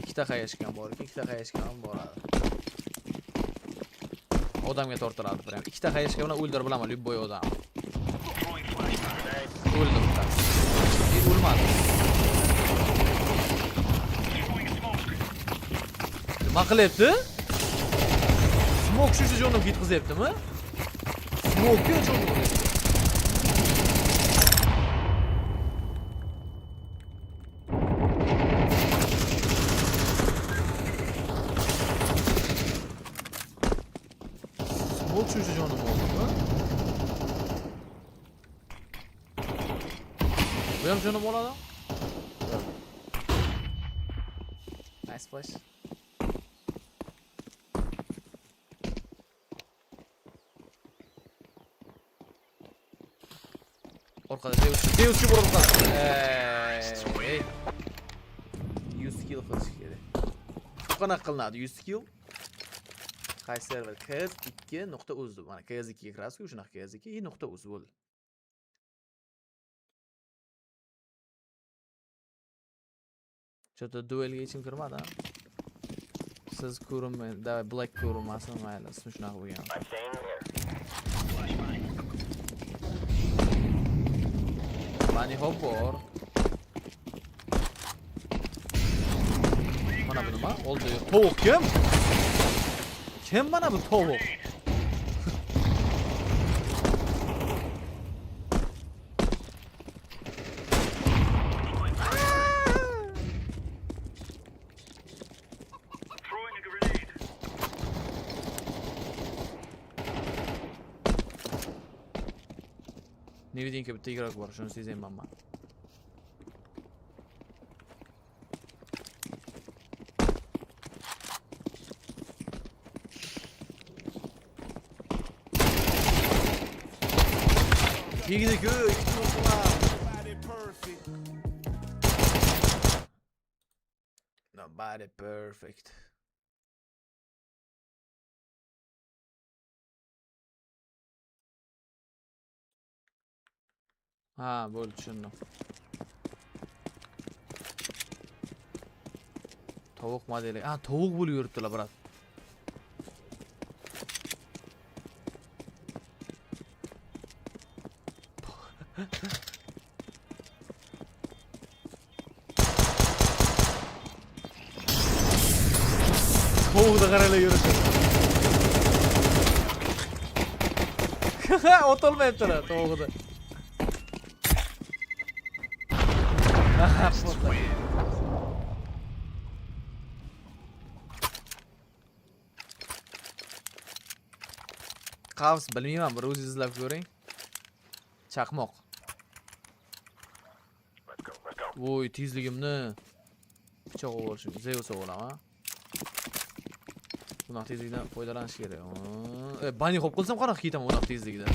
Ikkita qayashgan bor ekan, ikkita qayashgan ham boradi. Odamga tortiladi prям. Ikkita qayashgan bilan o'ldirib bilaman, любой odam. O'ldim tas. O'lmadi. Nima qilyapti? Smoke shu jonim ketqizyaptimi? Smoke jonim. Smoke shu jonim oldimi? Bu ham jonim oladi? Nice flash. Orqada Deus urib qoldi. 100 kill qilish kerak. Bu qanaqa qilinadi 100 kill? Qaysi server? KS2.uz. Mana KS2 ga kirasiz-ku, shunaqa KS2.uz bo'ldi. Chota duelga hech kim kirmadi, ha? Siz ko'rinmay, davay black ko'rinmasin, mayli, siz shunaqa bo'lgan. Mani hop bor. Mana bu nima? Oldi. Tovuq kim? Kim mana bu tovuq? Невидимка bitta игрок bor, shuni sezayman men. Tegdi-ku, Nobody perfect. Ha, bo'ldi, tushundim. Tovuq modeli. Ha, tovuq bo'lib yuribdilar, brat. Tovuqda qaranglar yuribdi. Otolmayaptilar tovuqda. Qavs bilmayman, bir o'zingiz izlab ko'ring. Chaqmoq. Voy, tezligimni pichoq olishim, Zeus olaman. Bunaqa tezlikdan foydalanish kerak. Bani hop qilsam qanaqa ketaman bunaqa tezlikda?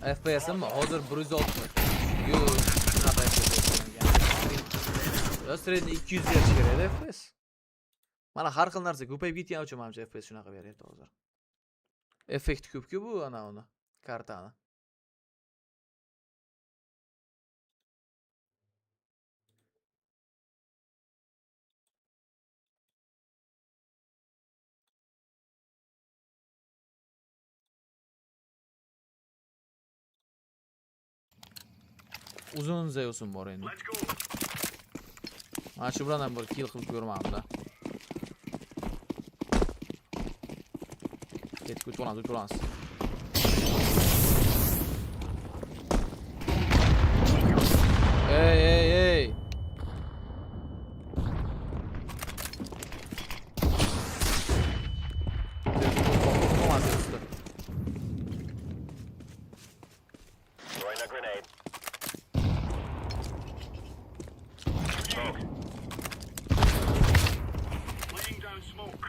FPS'im hozir 160. Yo'q, shunaqa FPS. Sredniy 200 berish kerak FPS. Mana har xil narsa ko'payib ketgani uchun menimcha FPS shunaqa beryapti hozir. Effekt ko'p-ku bu uni kartani. Uzun zeyosun bor endi. Mana shu bilan ham bir kill qilib ko'rmadim-da. Ketib o'tamiz. Ey. Throwing a grenade. Smoke. Laying down smoke.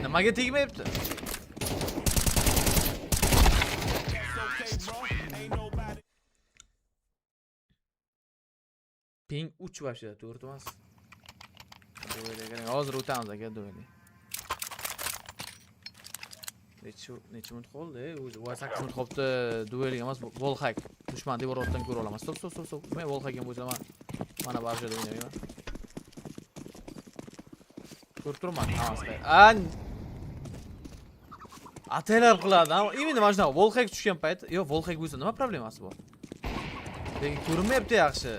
Nimaga tegmayapti? Ping 3 вообще, to'g'ri emas. Hozir o'tamiz aka, do'yli. Necha minut qoldi? O'zi 8 minut qolibdi. Duelga emas, wall hack. Dushman devor ortidan ko'ra olaman. Stop. Men wall hackga bo'lsa mana barjada o'ynayman. Ko'rib turman, hammasi. Atalar qiladi. Именно mana shunaqa wall hack tushgan payt, yo wall hack bo'lsa nima problemasi bor? Lekin ko'rinmayapti yaxshi.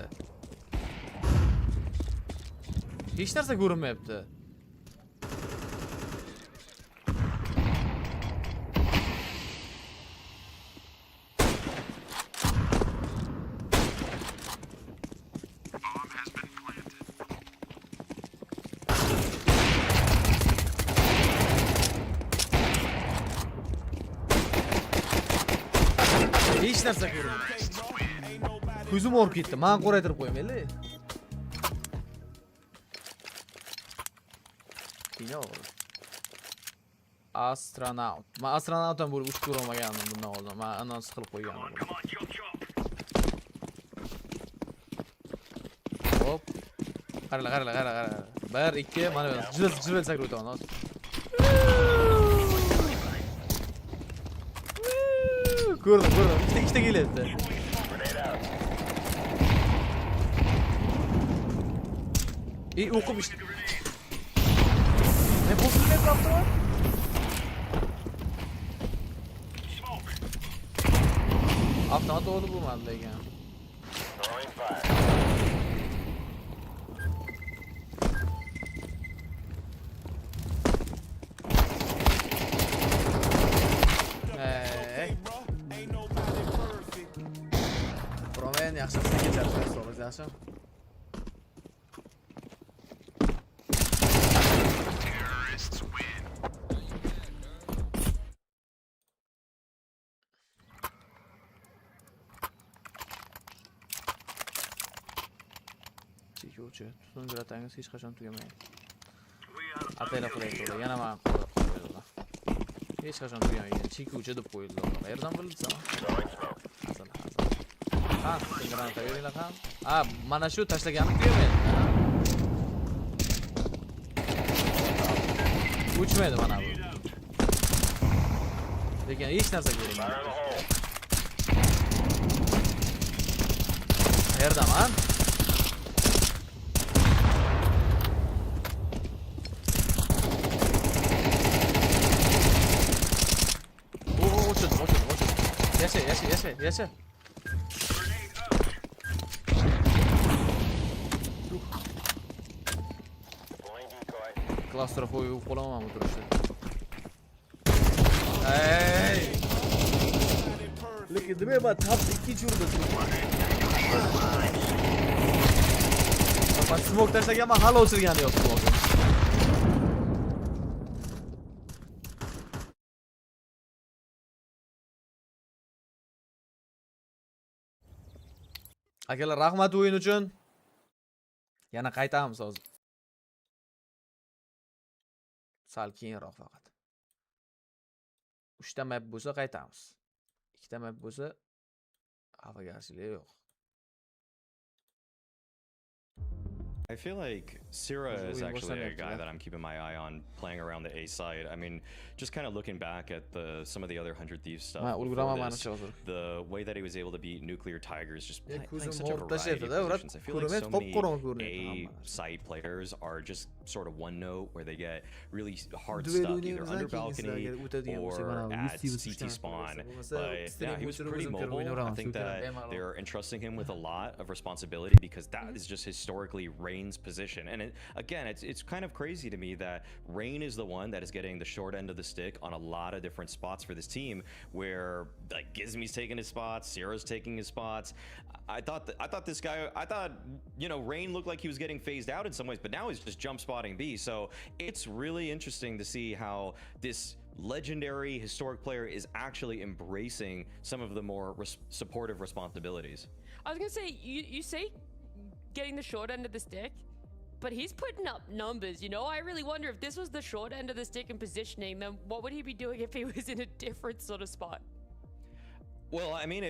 Hech narsa ko'rinmayapti. Hech narsa ko'rinmayapti. Ko'zim o'rib ketdi. Men qoraytirib qo'ymayli. Astronaut. Men astronautdan bo'lib uch ko'rmagandim bundan oldin. Men anons qilib qo'ygandim. Hop. Qarala. 1 2 mana jil sakrab o'taman hozir. Ko'rdim. Ikkita kelyapti. O'qib işte. Ne bosqichi yaptı? Avtomat oldu bu malda ekan. Promen yaxshi kechirishni so'raysan. Tutun gratangiz hech qachon tugamaydi. Ataylar qo'yadi, yana men qo'yadilar. Hech qachon tugamaydi. Chekuvchi deb qo'ydilar. Qayerdan bildingizmi? Ha, granata beringlar ham. Ha, mana shu tashlaganim tugamaydi. Uchmaydi mana bu. Lekin hech narsa ko'rmaydi. Qayerdaman? Yaşa. Klaustrofobiya qo'lamaman bu turishda. Ey! Lekin nima bu tap ikkinchi urdi. Smoke tashlaganman, hali o'chirgani yo'q smoke. Akalar, rahmat o'yin uchun. Yana qaytamiz hozir. Sal keyinroq faqat. 3 ta map bo'lsa qaytamiz. 2 ta map bo'lsa xafagarchilik yo'q. I feel like Sira is actually a guy that I'm keeping my eye on playing around the A side. I mean, just kind of looking back at some of the other 100 Thieves stuff before this, the way that he was able to beat Nuclear Tigers, just playing such a variety of positions. I feel like so many A side players are just sort of one note where they get really hard stuck either under balcony or at CT spawn. But yeah, he was pretty mobile. I think that they're entrusting him with a lot of responsibility because that is just historically Rain's position. And again, it's kind of crazy to me that Rain is the one that is getting the short end of the stick on a lot of different spots for this team, where like Gizmy's taking his spots, Sierra's taking his spots. I thought this guy, you know, Rain looked like he was getting phased out in some ways, but now he's just jump spotting B. So it's really interesting to see how this legendary historic player is actually embracing some of the more supportive responsibilities. I was gonna say, you say getting the short end of the stick, but he's putting up numbers, you know? I really wonder if this was the short end of the stick in positioning, then what would he be doing if he was in a different sort of spot? Well, I mean,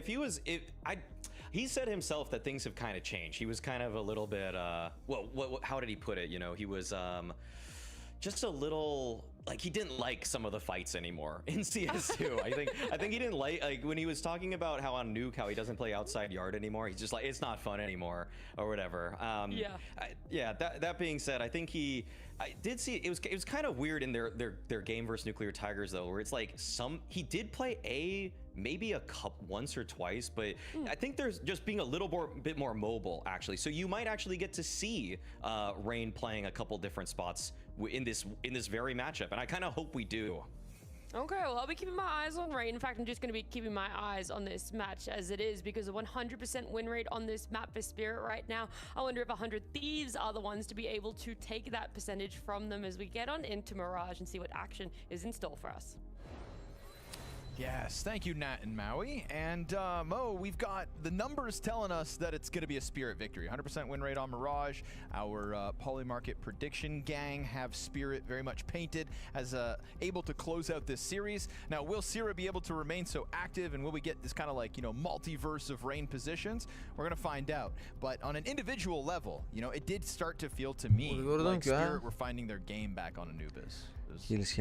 he said himself that things have kind of changed. He was kind of a little bit, how did he put it? You know, he was just a little, like, he didn't like some of the fights anymore in CS2. I think he didn't like when he was talking about how on Nuke, how he doesn't play outside yard anymore. He's just like, it's not fun anymore or whatever. That being said, I think I did see it was kind of weird in their game versus Nuclear Tigers though, where it's like he did play A maybe once or twice, but I think there's just being a little bit more mobile actually. So you might actually get to see Rain playing a couple different spots in this very matchup, and I kind of hope we do. Okay, well, I'll be keeping my eyes on Rain. In fact, I'm just going to be keeping my eyes on this match as it is, because a 100% win rate on this map for Spirit right now. I wonder if 100 Thieves are the ones to be able to take that percentage from them as we get on into Mirage and see what action is in store for us. Yes, thank you, Nat and Maui. And Mo, we've got the numbers telling us that it's going to be a Spirit victory. 100% win rate on Mirage. Our Polymarket prediction gang have Spirit very much painted as able to close out this series. Now, will Sierra be able to remain so active, and will we get this kind of like, you know, multiverse of Rain positions? We're going to find out. But on an individual level, you know, it did start to feel to me like Spirit were finding their game back on Anubis. Just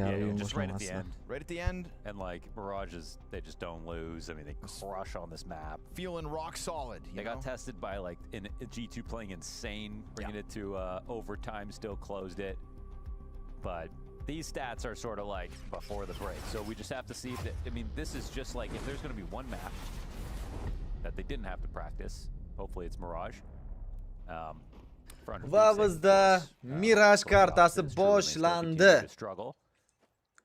right at the end. Right at the end. And like Mirages, they just don't lose. I mean, they crush on this map. Feeling rock solid. They got tested by like in G2 playing insane, bringing it to overtime, still closed it. But these stats are sort of like before the break. So we just have to see if I mean, this is just like if there's going to be one map that they didn't have to practice. Hopefully it's Mirage. Va bizda Mirage kartasi boshlandi.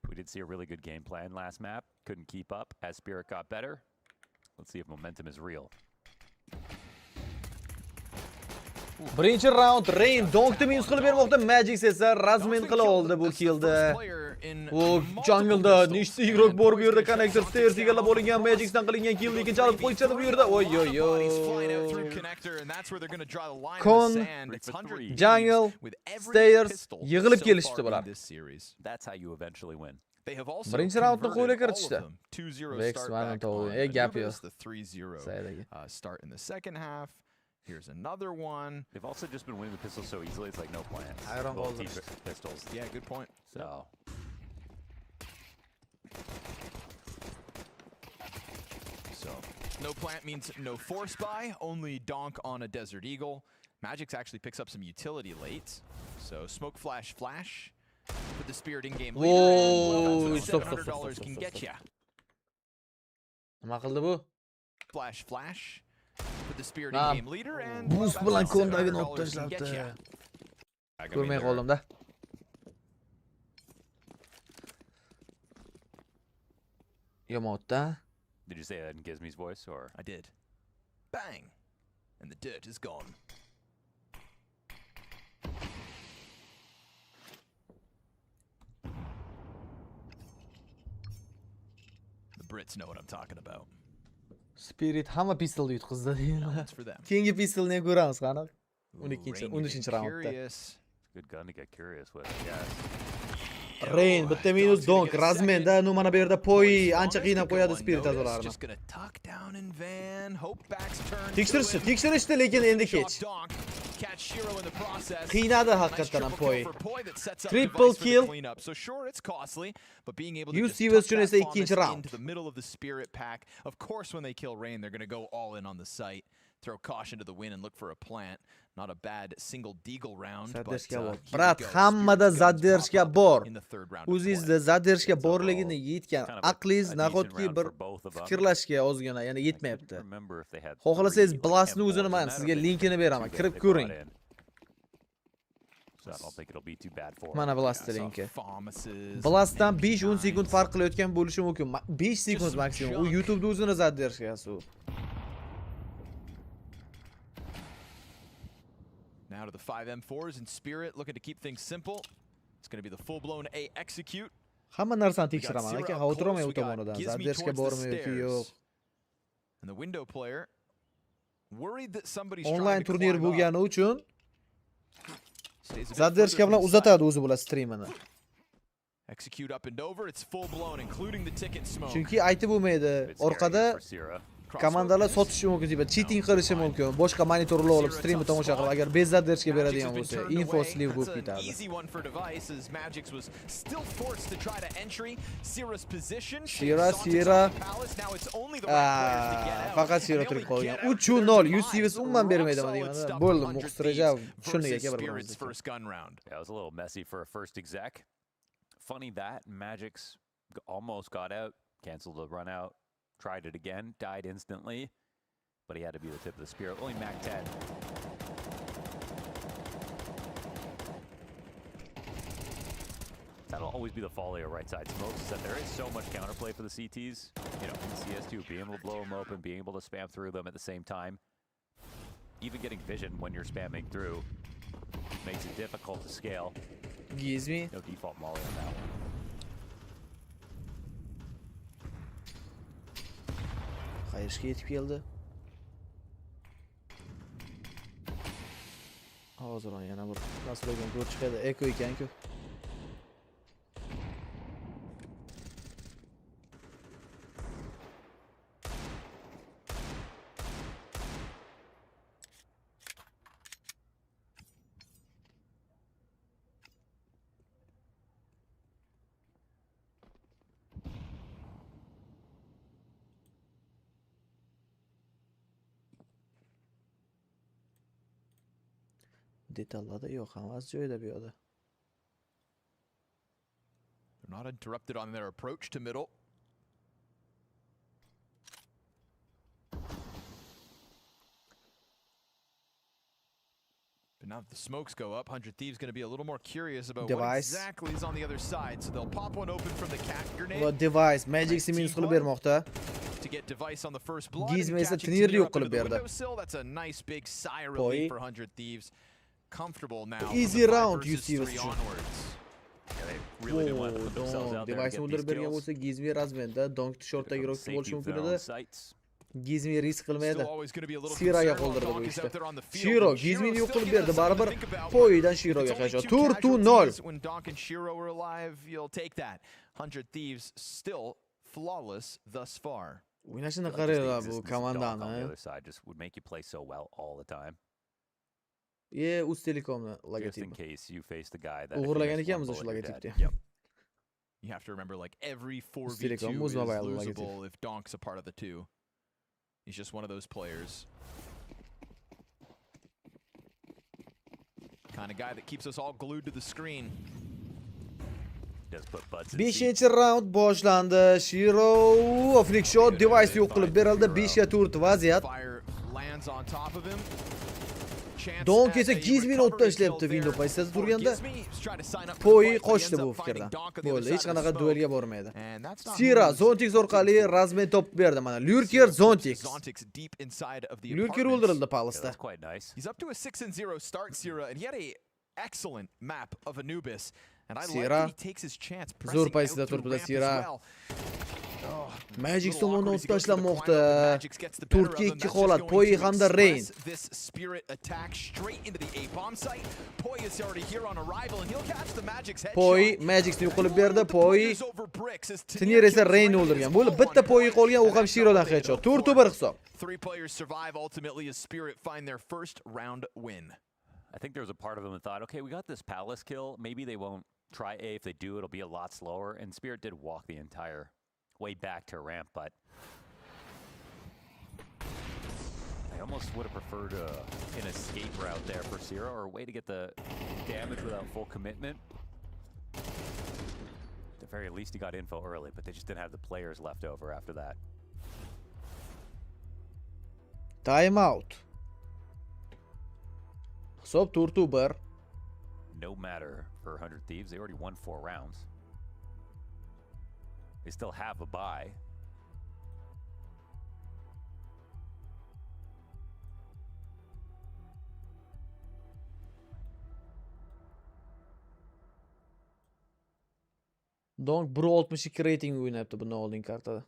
We did see a really good game plan last map. Couldn't keep up as Spirit got better. Let's see if momentum is real. Birinchi round Rain donkni minus qilib bermoqda. Magic esa razmen qila oldi bu killda. U jungle'da nechta igrok bor bu yerda connector stairs egallab olingan Magic'dan qilingan kill lekin chalib qo'yishadi bu yerda. Oy oy oy. Con jungle stairs yig'ilib kelishdi bular. That's how you eventually win. Birinchi raundni qo'yla kiritishdi. 2-0 start back on gap yo'q. The 3-0 start in the second half. Here's another one. They've also just been winning the pistols so easily. It's like no plans. I don't hold pistols. Yeah, good point. So no plant means no force buy. Only donk on a Desert Eagle. Magix actually picks up some utility late. So smoke flash. Put the Spirit in game leader. Whoa! $700 can get ya. Nima qildi bu? Flash. Put the Spirit in game leader and boost bilan kondagini olib tashlabdi. Ko'rmay qoldim-da. Yomotda. Did you say that in Gizmy's voice or? I did. Bang. And the dirt is gone. The Brits know what I'm talking about. Spirit hamma pistolni yutqizdi deydi. It's for them. Keyingi pistolni ham ko'ramiz qani. Ooh, 12-chi, Rain 13-chi getting raundda. curious. Good gun to get curious with, yes. Rain bitta minus donk razmenda, no mana bu yerda poi ancha qiynab qo'yadi Spirit Notice, azolarni. just gonna tuck down in van, hope backs turn. Tekshirishdi, lekin endi kech. Catch Shiro in the process. Qiynadi Nice haqiqatan ham triple poi. kill for Poi that sets up Triple device for the kill. cleanup. So sure, it's costly, but being able to 100 just Stevens tuck that uchun esa Thomas 2-chi round. into the middle of the Spirit pack. Of course, when they kill Rain, they're gonna go all in on the site. Throw caution to the wind and look for a plant. Not a bad single deagle round, but Zaddershka bor. here we Brat, go. hammada Spirit's guns zaddershka pop up bor. in the third round of play. O'zingizda zaddershka borligini yetgan Kind of a aqlingiz decent nahotki round bir for both of them. fikrlashga ozgina, ya'ni I yetmayapti. couldn't remember if they had Xohlasangiz three, like, Blastni M4s o'zini in man that, or sizga if they linkini had beraman. two Kirib that they brought ko'ring. in. So I don't think it'll be too bad for Mana them. Blastni linki. Thomas's Blastdan and 5-10 sekund MP9s. farq qilayotgan bo'lishi mumkin. 5 sekund some maksimum. U junk. YouTube'da o'zini zaddershkasi u. Now to the 5M4s and Spirit looking to keep things simple. It's going to be the full-blown A execute. Hamma narsani We got tekshiraman Zero aka, up xavotir close, olmang we u got tomonidan. Gizmi Zaddershka towards the bormi yoki yo'q. stairs. And the window player worried that somebody's Online trying to turnir climb up. bo'lgani uchun Stays a bit zaddershka further bilan from uzatadi o'zi bilan streamini. Execute up and over. It's full-blown, including the ticket smoke. Chunki aytib bo'lmaydi. It's scary Orqada for Sierra. komandalar sotishi mumkin, deb cheating qilishi mumkin. Boshqa monitorlar olib streamni tomosha qilib, agar bez zaddershka beradigan bo'lsa, info sleeve bo'lib ketadi. Easy one for device as Magix was still forced to try to entry Sierra's position. Sierra Now it's only the right players to get out. faqat Sierra turib qolgan. 3-0 UCVS umuman bermaydimi deganda. Bo'ldi, Muxtiraja shunday aka bir Spirit's first gun round. Yeah, it was a little messy for a first exec. Funny that Magix almost got out, canceled the run out, tried it again, died instantly, but he had to be the tip of the spear. Only Mac 10. That'll always be the folly of right side smokes, is that there is so much counterplay for the CTs. You know, in CS2, being able to blow them open, being able to spam through them at the same time. Even getting vision when you're spamming through makes it difficult to scale. Gizmi. No default molly on that one. Qayerga yetib keldi? Hozir yana bir nasrogan ko'rib chiqadi. Eko ekan-ku. Detallarda yo'q, hammasi joyida bu yoqda. They're not interrupted on their approach to middle. But now that the smokes go up, 100 Thieves going to be a little more curious about what Device. exactly is on the other side. So they'll pop one open from the cat grenade. Va device Magix minus qilib bermoqda. To get device on the first blood. Gizmi and esa catching TIR TIR yo'q up into qilib the berdi. windowsill. That's a nice big sigh of Poi. relief for 100 Thieves. Comfortable now. from Easy the 5 round, you versus see 3 this. onwards. Yeah, they really didn't want to put themselves out there and Device get o'ldirib these bergan kills. bo'lsa, Gizmi razmenda donk shortdagi rokki Safety bo'lishi of mumkin their edi. own sights. Gizmi risk qilmaydi. Still always going to be a little Siraga concerned while qoldirdi bu Donk is out ishda. there on the field, Shiro but Gizmini Shiro's yo'q still qilib getting berdi. something to Baribir think about. poyidan If Shiroga it's only qaytdi. 2 Tur 2-0. When Donk and Shiro are alive, you'll take that. 100 Thieves still flawless thus far. O'ynashini Just the qaranglar bu existence of Donk on the komandani. other side just would make you play so well all the time. Uz Telekomni Just in logotipi. case you face the guy that if you O'g'irlagan miss ekanmiz one o'sha bullet, you're logotipni. dead. Yep. You have to remember, like, every Telecom 4v2 Muz is Mobile losable if Donk's a part of the 2. He's just one of those players. Kind of guy that keeps us all glued to the screen. Does put butts in seats. 5-chi round boshlandi. Shiro flick shot device yo'q qilib berildi. 5 ga 4 vaziyat. Fire lands on top of him. Donk esa Gizmini o'tdan ishlayapti window pozitsiyada turganda. Poi qochdi bu fikrdan. Bo'ldi, hech qanaqa duelga bormaydi. Sira Zontix orqali razmen topib berdi mana. Lurker Zontix. Lurker o'ldirildi Yeah, Palisda. that's quite nice. He's up to a 6-0 start, Sierra, and he had a excellent map of Anubis. And I like Sira. that he takes his chance Zo'r pressing out paysida through turibdi ramp as Sira. well. Oh, Magic little tomonidan awkward as he o'tib goes to the corner, tashlamoqda. but Magic's gets the better of Turtga him. ikki That's holat, just Poi going to hamda Rain. express this spirit attack straight into the A-bomb site. Poi is already here on arrival and he'll catch the Magic's headshot. Poi Magic'ni yo'qolib berdi. Poi Players over bricks as TIR esa kills Rain Rain o'ldirgan. is Bo'ldi, 0-1 bitta Poi qolgan, u ham and Shirodan that's headshot. all they 4-1 hisob. 3 players survive ultimately as Spirit find their first round win. I think there was a part of them that thought, okay, we got this palace kill. Maybe they won't try A. If they do, it'll be a lot slower. And Spirit did walk the entire way back to ramp, but I almost would have preferred an escape route there for Sierra, or a way to get the damage without full commitment. At the very least, he got info early, but they just didn't have the players left over after that. Time out. Hisob 4-1. No matter for 100 Thieves. They already won 4 rounds. They still have a bye. Donk 1.62 rating o'ynayapti bundan oldingi kartada.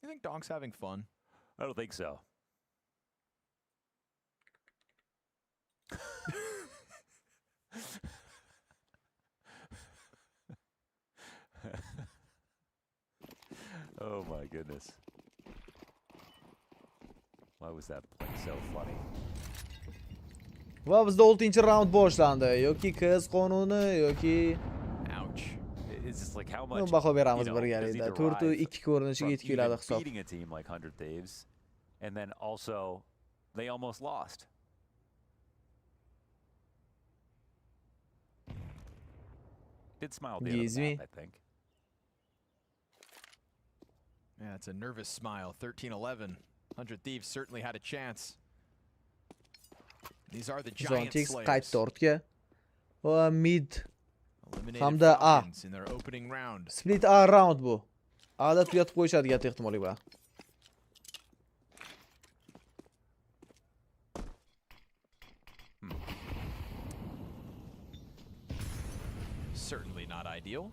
You think Donk's having fun? I don't think so. Oh my goodness. Why was that play so funny? Va bizda 6-raund boshlandi. Yoki qiz qonuni yoki Ouch. It's just like how much baho beramiz does he birgalikda. derive 4-2 ko'rinishiga from yetkiladi even hisob. beating a team like 100 Thieves, and then also they almost lost. Did smile the Gives other me. map, I think. Yeah, it's a nervous smile. 13-11. 100 Thieves certainly had a chance. These are the giant Zontix slayers. qaytdi ortga. Va mid Eliminated hamda A. Falcons in their opening round. Split A round bu. A'da tugatib qo'yishadi katta ehtimollik bilan. Certainly not ideal.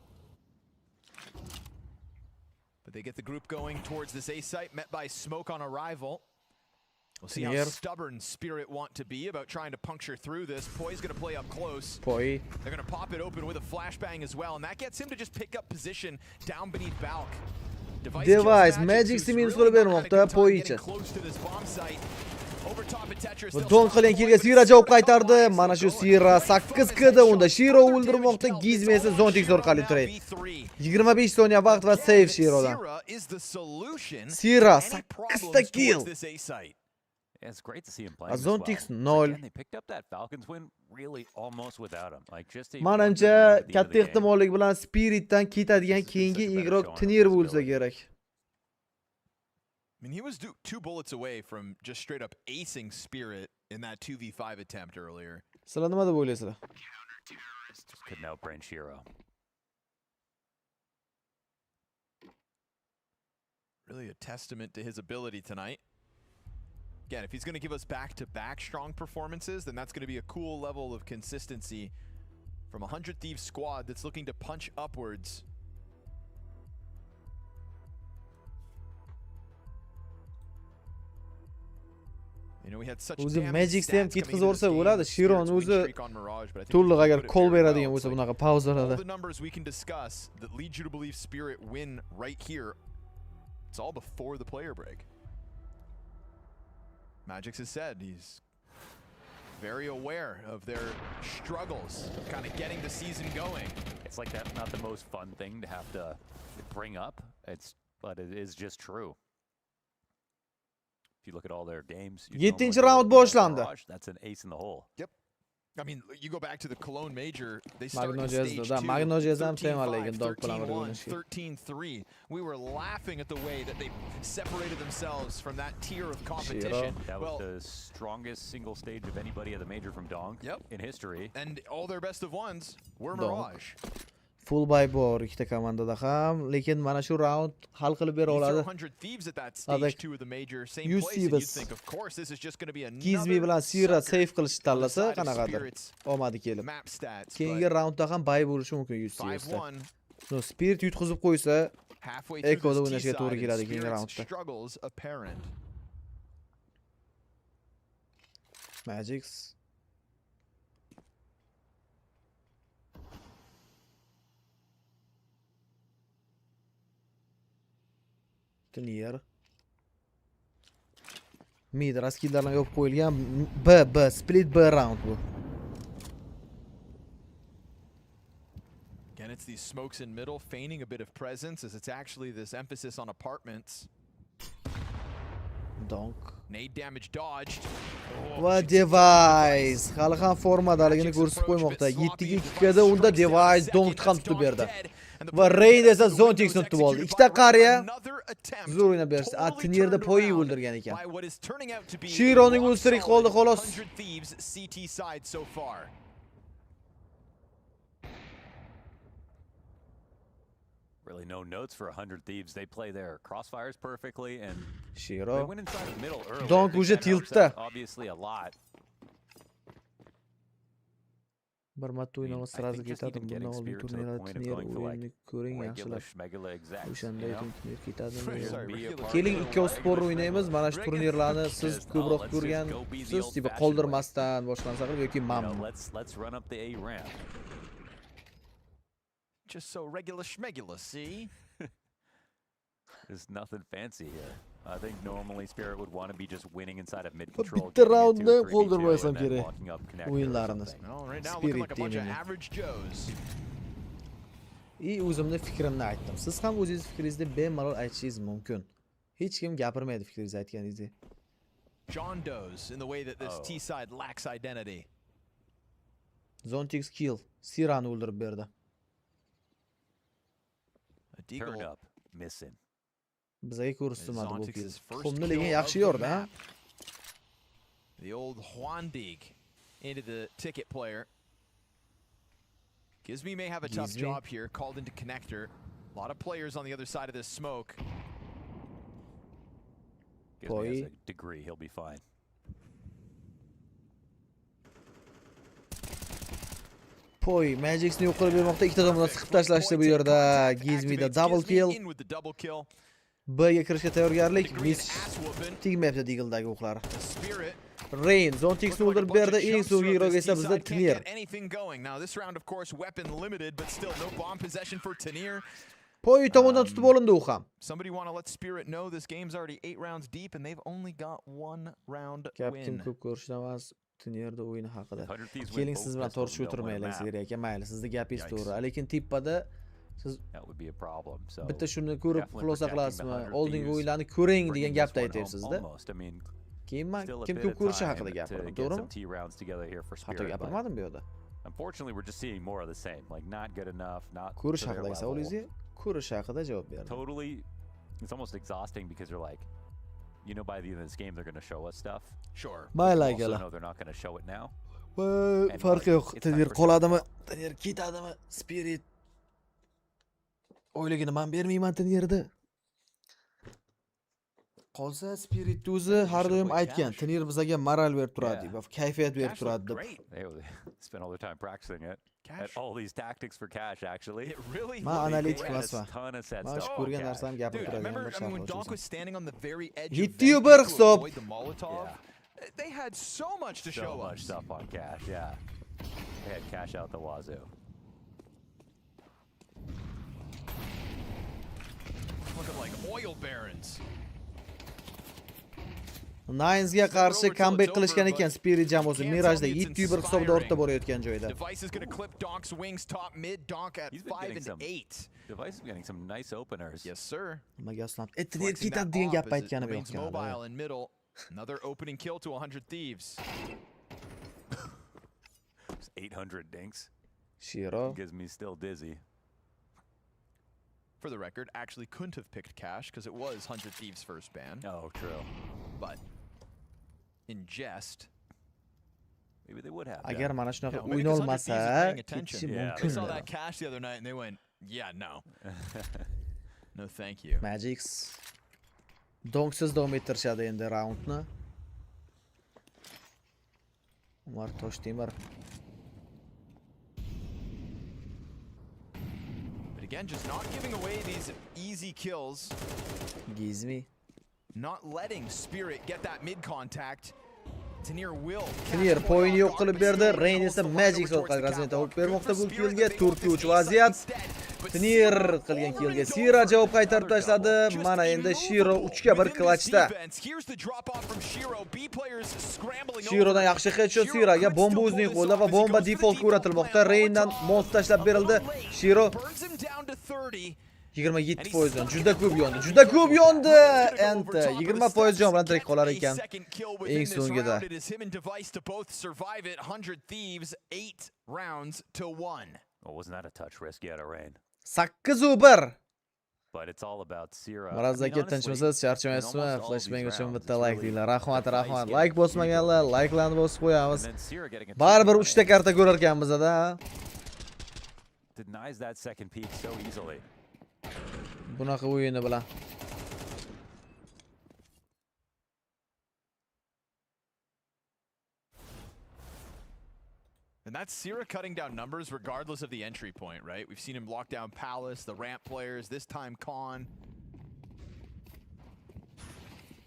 But they get the group going towards this A site, met by smoke on arrival. We'll see how TIR. stubborn Spirit want to be about trying to puncture through this. Poi's going to play up close. Poi They're going to pop it open with a flashbang as well, and that gets him to just pick up position down beneath Balk. Device Magic minus qilib bermoqda Poichi. Va don qilgan kilga Sira javob qaytardi. Mana shu Sira 8 kidi unda Shiro o'ldirmoqda. Gizme esa Zontix orqali turadi. 25 soniya vaqt va save Shirodan. Sira 8 ta kill. Yeah, it's great to see him playing. Zontix well. 0. Again, they picked up that Falcons win really almost without him. Like just a Manimcha katta ehtimollik bilan Spiritdan ketadigan keyingi igrok TIR bo'lsa kerak. I mean, he was 2 bullets away from just straight up acing Spirit in that 2v5 attempt earlier. Sizlar nima deb o'ylaysizlar? Couldn't outbrain Shiro. Really a testament to his ability tonight. Again, if he's going to give us back-to-back strong performances, then that's going to be a cool level of consistency from a 100 Thieves squad that's looking to punch upwards. You know, we had such O'zi damning Magic ham stats coming ketkizib into o'rsa this game. bo'ladi. Shiron Spirit's win o'zi streak on Mirage, but I think to'liq he agar put it kol very well. beradigan It's bo'lsa like bunaqa pauzalarda. all the numbers we can discuss that lead you to believe Spirit win right here. It's all before the player break. Magix has said he's very aware of their struggles of kind of getting the season going. It's like that's not the most fun thing to have to bring up. But it is just true. If you look at all their games, 7-chi round boshlandi. That's an ace in the hole. Yep. I mean, you go back to the Cologne Major, they started in Magnojezda, stage da, 2, Magnojezda ham 13-5, sevmaligin dog bilan 13-1, 13-3. We were laughing at the way that they separated themselves from that tier of competition. That was the strongest single stage of anybody at the major from Donk in history. And all their best of ones were Donk. Mirage. Full buy bor ikkita komandada ham, lekin mana shu round hal qilib bera You throw oladi. 100 thieves at that Adek, stage 2 of the major, same you place, see and you'd this. think, of course, this is just going to be Gizmi bilan another Sira sucker save qilishni on the tanlasa side of qanaqadir. Spirit's Omadi kelib. map stats, Keyingi but roundda ham buy bo'lishi mumkin UCSda. 5-1 No, Spirit yutqizib qo'ysa, halfway through Eko'da this o'ynashga to'g'ri T-side, keladi and keyingi Spirit's roundda. struggles apparent. Magix TURNIR mid raskillarni yopib qo'yilgan B split B round bu. Again, it's these smokes in middle, feigning a bit of presence as it's actually this emphasis on apartments. Donk Nade damage dodged. va device hali ham formadaligini ko'rsatib qo'ymoqda. 7-2 da unda device donk ham tutib berdi. Va Rain esa Zontixni tutib oldi. Ikkita qariya zo'r o'ynab berishdi. A TURNIRda Poyi o'ldirgan ekan. Shironing o'ltirik qoldi xolos. Really no notes for 100 Thieves. They play their crossfires perfectly and they Shiro went inside the middle early. Donk I think уже that helps tiltda. out obviously a lot. bir marta o'ynab sразу ketadi. Bundan oldin turnir o'yinini ko'ring, yaxshilab. O'shanda turnir ketadimi? Keling ikki spor o'ynaymiz. Mana shu turnirlarni siz ko'proq ko'rgansiz, tipa qoldirmasdan boshlansa qilib yoki mamnun. Let's run up the A ramp. Just so regular schmegular, see? There's nothing fancy here. I think normally Spirit would want to be just winning inside of mid control. Bitta roundni qoldirmasam kerak o'yinlarini. Spirit teamini. O'zimni fikrimni aytdim. Siz ham o'zingiz fikringizni bemalol aytishingiz mumkin. Hech kim gapirmaydi fikringizni aytganingizda. John Doe's in the way that this T-side lacks identity. Zontix kill. Sirani o'ldirib berdi. Turn up, missing. Bizga ko'rsatilmadi bu kill. Tuxumni lekin yaxshi yordi, ha? The old Huandig into the ticket player. Gizmi may have a tough job here, called into connector. A lot of players on the other side of this smoke. Gizmi has a degree, he'll be fine. Poy, Magixni yo'q qilib bermoqda. Ikkita tomondan siqib tashlashdi bu yerda. Gizmida double kill. B'ga kirishga tayyorgarlik. Miss tegmayapti Deagledagi o'qlari. Rain Zontixni o'ldirib berdi. Eng so'nggi giroga esa bizda TIR. Poy tomonidan tutib olindi u ham. Somebody want to let Spirit know this game's already 8 rounds deep and they've only got 1 round Captain win. ko'p ko'rishdan emas. TURNIRda o'yin haqida. Keling siz bilan tortishib o'tirmaylik sizga aka, mayli, sizni gapingiz to'g'ri. Lekin tippada siz bitta shuni ko'rib xulosa qilasizmi? Oldingi o'yinlarni ko'ring degan gapni aytyapsiz-da. Keyin men kim ko'p ko'rishi haqida gapirdim, to'g'rimi? Xato gapirmadim bu yerda. Unfortunately, we're just seeing more of the same. Like not good enough, not ko'rish haqidagi savolingizga ko'rish haqida javob berdim. Totally, it's almost exhausting because you're like, you know, by the end of this game, they're going to show us stuff. Sure. Mayli Also akalar. know they're not going to show it now. Farqi yo'q. TIR qoladimi? TIR ketadimi? Spirit o'yligini men bermayman TIRda. Qolsa Spirit o'zi har doim aytgan, TIR bizga moral berib turadi va kayfiyat berib turadi deb. They spend all their time practicing it. At all these tactics for cash, actually. It really Ma analitik emasman. Ton of set Mana stuff. shu ko'rgan narsam gapirib turadigan bir when Donk was shaxs. standing on the very edge of 7-1 hisob. the Molotov, they had so much to show much us. stuff on cash, yeah. They had cash out the wazoo. Looking like oil barons. Nines'ga qarshi comeback qilishgan ekan Spirit jamoasi Mirajda 7-1 hisobda ortda borayotgan joyda. Device is going to clip Donk's wings top mid. Donk at 5 and 8. Device is getting some nice openers. Yes, sir. Nimaga aslan TIR ketadi degan gap aytgani bu yo'q. Mobile in middle. Another opening kill to 100 Thieves. 800 dinks. Shiro Gives me still dizzy. For the record, actually couldn't have picked Cash because it was 100 Thieves' first ban. Oh, true. But in jest, maybe they would have. Agar mana shunaqa Yeah, maybe o'yin 'cause 100 olmasa, Thieves is paying attention. ketishi Yeah. They saw mumkin. that cash the other night and they went, yeah, no. No, thank you. Magics donksiz davom ettirishadi endi raundni. Umar Toshtemir. But again, just not giving away these easy kills. Gizmi. Not letting Spirit get that mid contact. TURNIR will. TURNIR poyini yo'q qilib berdi. Rain esa Magic orqali razmet olib bermoqda bu killga. 4-3 vaziyat. TURNIR qilgan killga Sira javob qaytarib tashladi. Mana endi Shiro 3-1 klachda. Shirodan yaxshi headshot Siraga. Bomba o'zining qo'lida va bomba defaultga o'ratilmoqda. Raindan most tashlab berildi. Shiro 27% juda ko'p yondi. Juda ko'p yondi. Endi 20% jon bilan tirik qolar ekan. Eng so'ngida. Well, wasn't that a touch risk yet, Rain? 8-1. But it's all about Sira. Marazda kettinchimisiz, charchamaysizmi? Flashbang uchun bitta like deylar. Rahmat. Like bosmaganlar, like'larni bosib qo'yamiz. Baribir 3 ta karta ko'rar ekanmiz-da. Denies that second peak so easily. Bunaqa o'yini bilan. And that's Sira cutting down numbers regardless of the entry point, right? We've seen him lock down Palace, the ramp players, this time Khan.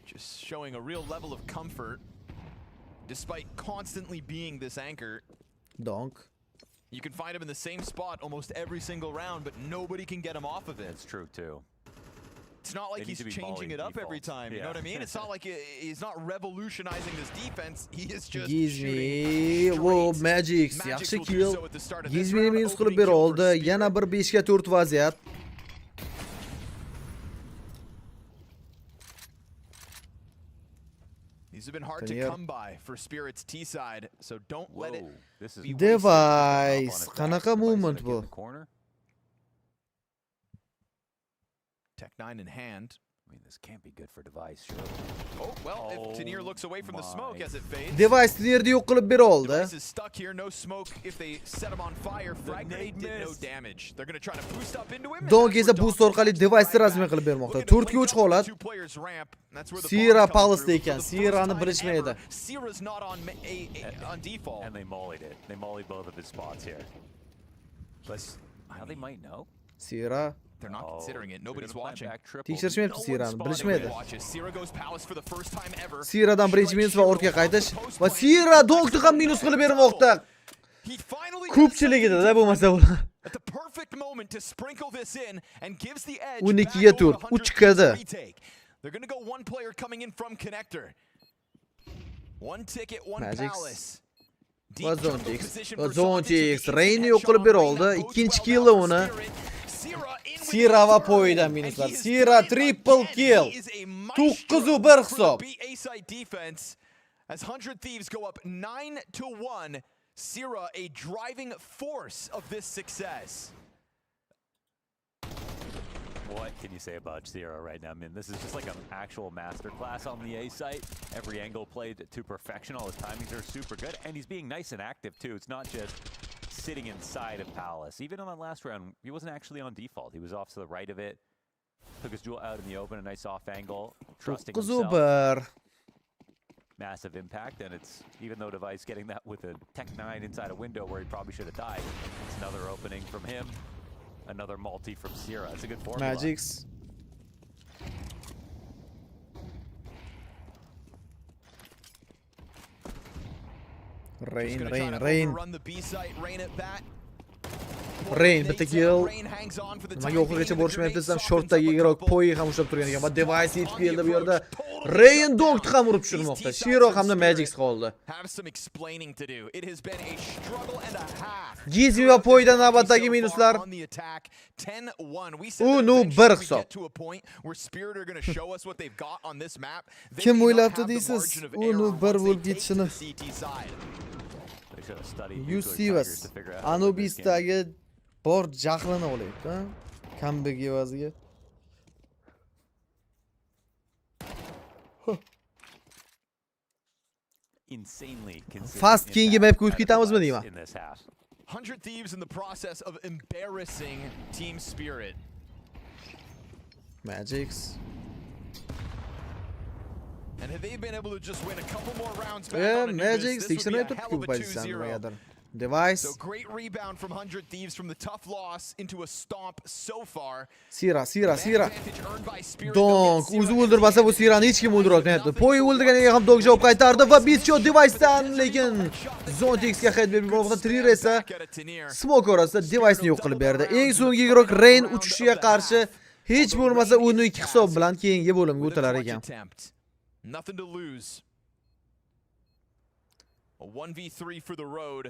Just showing a real level of comfort despite constantly being this anchor. Donk. You can find him in the same spot almost every single round, but nobody can get him off of it. It's true too. It's not like he's changing it up every time, you know what I mean? It's not like he's not revolutionizing this defense, he is just Gizmi, whoa, Magic, yaxshi kill. Gizmi minus qilib bera oldi. Yana bir 5 ga 4 vaziyat. These have been hard to come by for Spirit's T side, so don't let it be Device, qanaqa movement bu? Tech 9 in hand. I mean, this can't be good for Device, sure. Oh, well, if TURNIR looks away from the smoke as it fades. Device TURNIRni yo'q qilib bera oldi. Device is stuck here, no smoke. If they set him on fire, frag grenade did no damage. They're going to try to boost up into him. Donk esa boost orqali Device'ni rasmiy qilib bermoqda. 4 ga 3 holat. Sira Palace'da ekan. Sirani bilishmaydi. Sira's not on default. And they mollied it. They mollied both of his spots here. But now they might know. Sira They're not considering it. Nobody's watching. tekshirishmayapti Sirani, bilishmaydi. Sira goes Palace for the first time ever. Siradan birinchi minus va ortga qaytish va Sira Donkni ham minus qilib bermoqda. Ko'pchiligida bo'lmasa ular. At the perfect moment to sprinkle this in and gives the edge. 12 ga 4, 3 kada. They're going to go one player coming in from connector. One ticket, one Palace. Zonjix, Rainni yo'q qilib bera oldi. Ikkinchi kill uni. Sira va poyidan minuslar. Sira triple kill. 9-1 hisob. As 100 Thieves go up 9-1, Sira a driving force of this success. What can you say about Sira right now? I mean, this is just like an actual masterclass on the A site. Every angle played to perfection. All his timings are super good, and he's being nice and active too. It's not just sitting inside of Palace. Even on that last round, he wasn't actually on default. He was off to the right of it. Took his duel out in the open, a nice off angle, trusting himself. Massive impact, and it's, even though Device getting that with a Tech 9 inside a window where he probably should have died, it's another opening from him, another multi from Sira. It's a good formula. Magics. Rain. Rain bitta kill. Nimaga oxirgacha borishmayapti desam, shortdagi Guruh poyi ham ushlab turgan ekan. Va Device yetib keldi bu yerda. Rain Donkni ham urib tushirmoqda. Shiro hamda Magic qoldi. Gizmi va poyidan navbatdagi minuslar. U 1 hisob. Kim o'ylabdi deysiz? U 1 bo'lib ketishini. You see us. Anubisdagi bor jahlini olayapti, ha? Comeback evaziga. insanely consistent. Fast King'i mapga o'tib ketamizmi deyman. in this half. 100 Thieves in the process of embarrassing team spirit. Magics. And had they been able to just win a couple more rounds back Yeah, on Anubis, Magics this would be a 69 hell of a pozisyon 2-0. nimagadir. Device. So great rebound from 100 Thieves from the tough loss into a stomp so far. Sira. Advantage earned by Spirit. Donk o'zi o'ldirmasa bu Sirani hech kim o'ldirolmayapti. Poy o'ldirganiga ham Donk javob qaytardi va Bischo Device'dan, lekin Zontex'ga hit berib yubordi. TIR esa smoke orasida Device'ni yo'q qilib berdi. Eng so'nggi igroq Rain uchishiga qarshi hech bo'lmasa 1-2 hisob bilan keyingi bo'limga o'tilar ekan. Nothing to lose. A 1v3 for the road.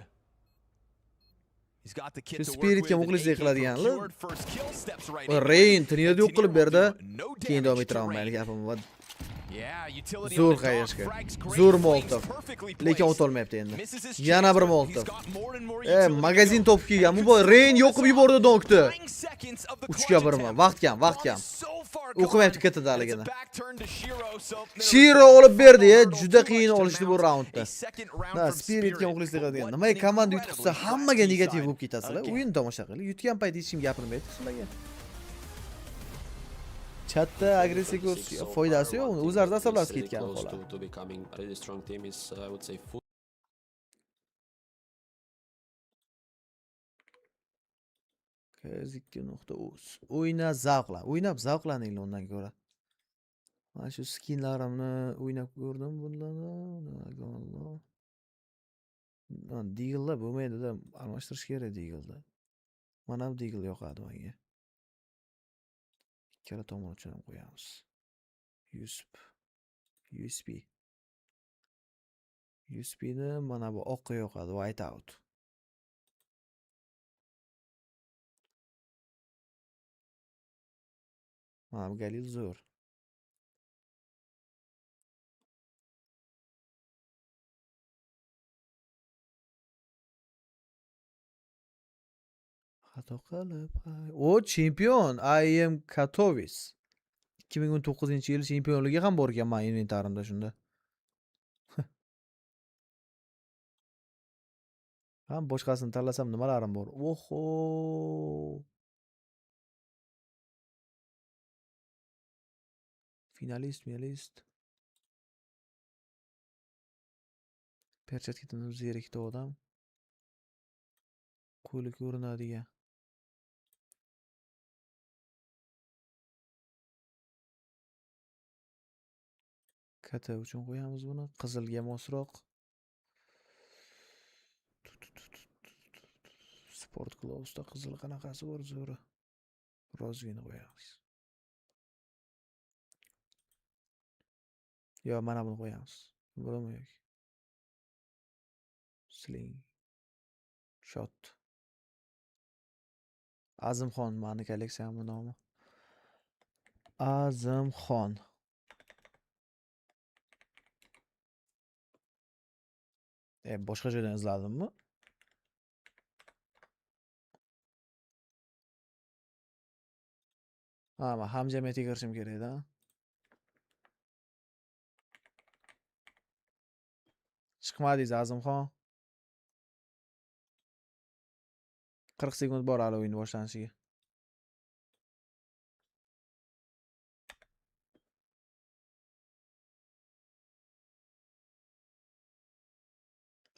He's got the kit to work Spiritga with. muxlislik qiladiganlar. First kill steps right in. Rain Trinidad yo'q qilib berdi. Keyin davom ettira olmaylik gapim. Zo'r qayishga. Zo'r Molotov. Lekin ota olmayapti endi. Yana bir Molotov. Magazin topib kelgan. Bu Rain yo'qib yubordi Donkni. 3-1mi? Vaqt kam. O'qimayapti kattadaligini. Shiro olib berdi, juda qiyin olishdi bu raundda. Spiritga muxlislik qiladigan. Nimaga komanda yutqizsa hammaga negativ bo'lib ketasizlar? O'yin tomosha qiling. Yutgan payt hech kim gapirmaydi sizlarga. Chatda agressiya ko'rish foydasi yo'q. O'zlari asablasi ketgan holat. O'ynab zavqlaninglar undan ko'ra. Mana shu skinlarimni o'ynab ko'rdim bunlarni. Deagle'da bo'lmaydi-da, almashtirish kerak Deagle'da. Mana bu Deagle yoqadi menga. Ikkala tomon uchun ham qo'yamiz. USBni mana bu oqqa yoqadi, white out. Mana bu Galil zo'r. Xato qilib. O, chempion. I am Katowice. 2019-yil chempionligi ham bor ekan men inventarimda shunda. Ham boshqasini tanlasam nimalarim bor? Oho. Finalist. Perchatkada zerikdi odam. Qo'li ko'rinadigan. Kata uchun qo'yamiz buni. Qizilga mosroq. Sport Closeda qizil qanaqasi bor zo'ri. Rozvini qo'yamiz. Yo, mana buni qo'yamiz. Bo'ladimi yoki? Sling. Shot. Azimxon mani kolleksiyamning nomi. Azimxon. Boshqa joydan izladimmi? Men hamjamiyatga kirishim kerak-da. Chiqmadingiz Azimxon. 40 sekund bor hali o'yin boshlanishiga.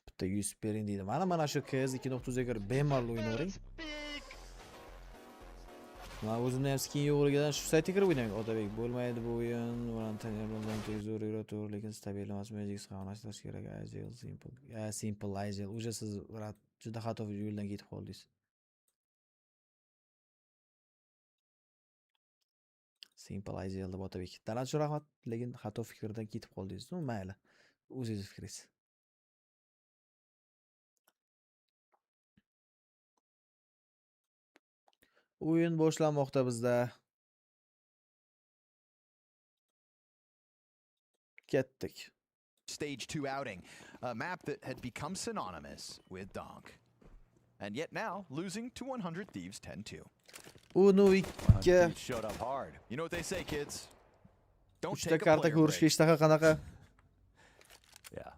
Bitta 100 bering deydi. Mana shu KS 2.0 ga bemalol o'ynayvering. Men o'zimda ham skin yo'qligidan shu saytga kirib o'ynayman. Otabek bo'lmaydi bu o'yin. Bilan tanirlardan zo'r yuradi, lekin stabil emas. Magic qamlashtirish kerak. Agile, simple. Simple agile. Uje siz juda xato yo'ldan ketib qoldingiz. Simple agile deb Otabek. Tanlash rahmat, lekin xato fikrdan ketib qoldingiz. Mayli. O'zingiz fikringiz. O'yin boshlanmoqda bizda. Ketdik. Stage 2 outing, a map that had become synonymous with Donk. And yet now losing to 100 Thieves 10-2. Showed up hard. You know what they say, kids? Don't Uchta take a karta player ko'rishga break. ishtaha qanaqa? Yeah.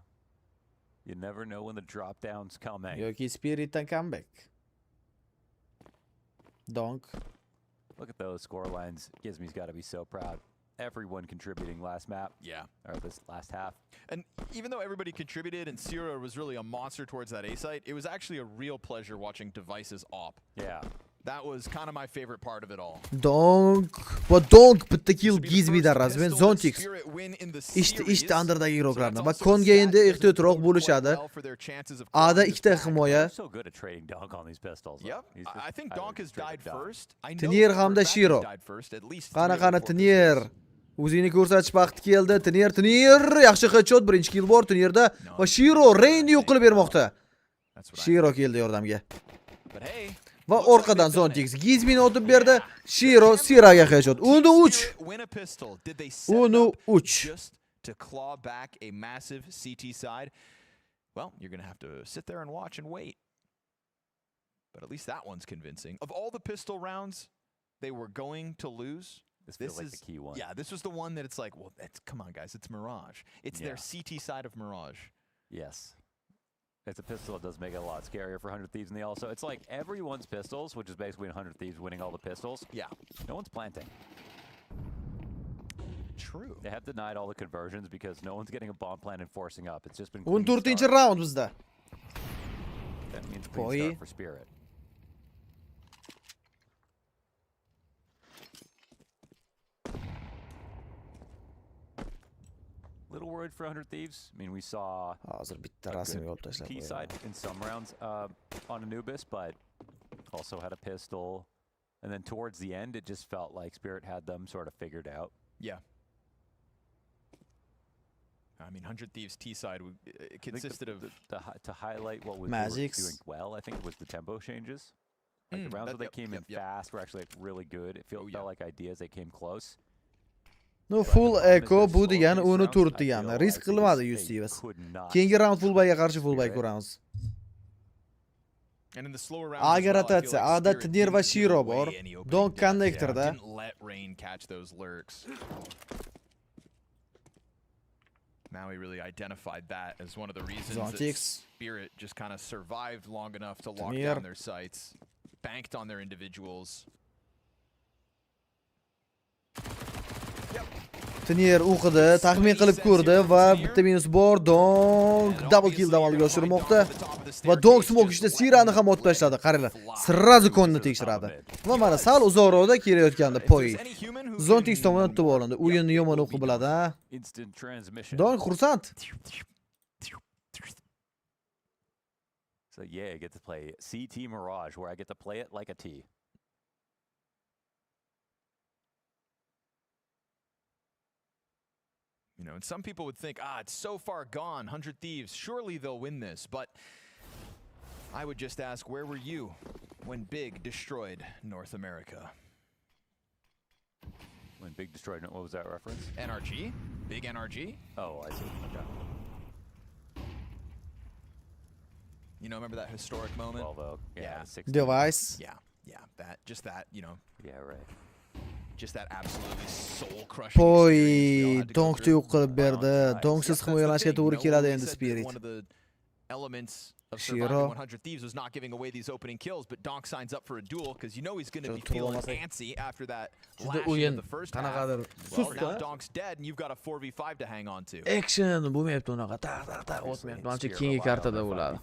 You never know when the drop down's coming. Yoki Spirit'dan comeback. Donk. Look at those score lines. Gizmy's got to be so proud. Everyone contributing last map. Yeah. Or this last half. And even though everybody contributed and Sierra was really a monster towards that A site, it was actually a real pleasure watching Device's op. Yeah. That was kind of my favorite part of it all. Donk. Va Donk bitta kill Gizmidan rasmen Zontix. İşte underdagi iroqlarni va Konga endi ehtiyotroq bo'lishadi. A'da ikkita himoya. So good at trading Donk on these pistols. Yep. I think Donk has died first. TIR hamda Shiro. Qana TIR. O'zini ko'rsatish vaqti keldi. TIR yaxshi headshot, birinchi kill bor TIRda va Shiro Rainni yo'q qilib bermoqda. Shiro keldi yordamga. Va orqadan Zontix Gizmini o'tib berdi. Shiro Siraga headshot. Uni 3. Uni 3. To claw back a massive CT side. Well, you're going to have to sit there and watch and wait. But at least that one's convincing. Of all the pistol rounds they were going to lose, this feels like the key one. Yeah, this was the one that it's like, well, come on, guys, it's Mirage. It's their CT side of Mirage. Yes. It's a pistol that does make it a lot scarier for 100 Thieves in the also. It's like everyone's pistols, which is basically 100 Thieves winning all the pistols. Yeah. No one's planting. True. They have denied all the conversions because no one's getting a bomb plant and forcing up. It's just been 14 round bizda. That means clean start for Spirit. Little worried for 100 Thieves. I mean, we saw T side in some rounds on Anubis, but also had a pistol. And then towards the end, it just felt like Spirit had them sort of figured out. Yeah. I mean, 100 Thieves T side consisted of to highlight what was doing well. I think it was the tempo changes. Like the rounds where they came in fast were actually like really good. It felt like ideas they came close. No full echo bu degani uni turib degani. Risk qilmadi Yusivas. Keyingi round fullbackga qarshi fullback ko'ramiz. And in the slower rounds, Agar rotatsiya, A'da TIR va Shiro bor. Donk connectorda. Didn't let Rain catch those lurks. Now he really identified that as one of the reasons that Spirit just kind of survived long enough to lock down their sights, banked on their individuals. TIR o'qidi, taxmin qilib ko'rdi va bitta minus bor. Donk double kill amalga oshirmoqda. Va Donk smoke ishda Sirani ham otib tashladi. Qaranglar, sirrazi konni tekshiradi. Va mana sal uzoqroqda kelayotganda Poy. Zontix tomonidan tutib olindi. O'yinni yomon o'qib biladi, ha. Donk xursand. So yeah, I get to play CT Mirage where I get to play it like a T. You know, and some people would think, it's so far gone, 100 Thieves, surely they'll win this. But I would just ask, where were you when Big destroyed North America? When Big destroyed, what was that reference? NRG? Big NRG? Oh, I see. Okay. You know, remember that historic moment? 12-0. Yeah. Device. Yeah, just that, you know. Yeah, right. Just that absolutely soul-crushing Poy, Donk yo'q qilib berdi. Donksiz himoyalashga to'g'ri keladi endi Spirit. One of the elements of surviving 100 Thieves was not giving away these opening kills, but Donk signs up for a duel because you know he's going to be feeling antsy after that last of the first half. Well, now Donk's dead and you've got a 4v5 to hang on to. Action bo'lmayapti unaqa. Taq o'tmayapti. Manimcha keyingi kartada bo'ladi.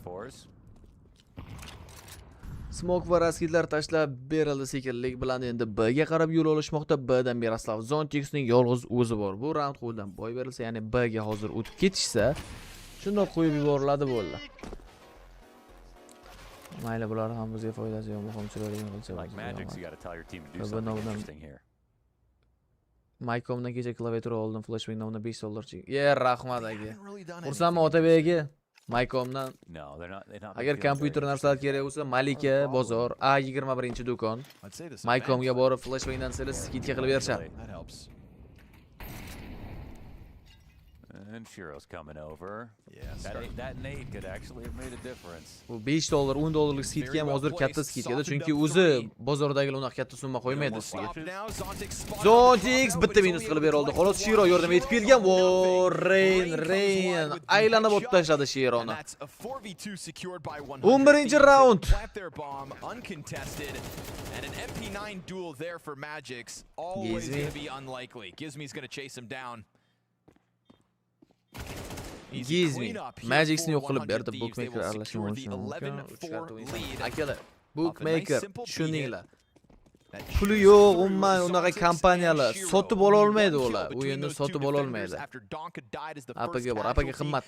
Smoke va raskidlar tashlab berildi sekinlik bilan endi B ga qarab yo'l olishmoqda. B'dan Miroslav Zontixning yolg'iz o'zi bor. Bu round qo'ldan boy berilsa, ya'ni B ga hozir o'tib ketishsa, shundoq qo'yib yuboriladi bo'ldi. Mayli, bular ham bizga foydasi yo'q, muhim chiroyli qilsa. Like Magic, you got to tell your team to do something interesting here. Mycomdan kecha klaviatura oldim, Flashbang nomida $5. Yer rahmat aka. Xursandman Otabek aka. Mycomdan. Agar kompyuter narsalar kerak bo'lsa, Malika bozor, A21-do'kon. Mycomga borib Flashbangdan sizlar skidga qilib berishadi. and Shiro's coming over. That nade could actually have made a difference. Bu $5, $10 skidga ham hozir katta skidga, chunki o'zi bozordagilar unaqa katta summa qo'ymaydi ustiga. Zontix bitta minus qilib ber oldi. Xolos Shiro yordam etib kelgan. Vo, Rain aylanib o'tib tashladi Shironi. 11-raund. And an MP9 duel there for Magix, always going to be unlikely. Gizme's going to chase him down. Gizme Magix'ni yo'q qilib berdi. Bookmaker aralashma uchun. Akalar, Bookmaker tushuninglar. Puli yo'q, umuman unaqa kompaniyalar sotib ola olmaydi ular. O'yinni sotib ola olmaydi. APG bor, APG qimmat.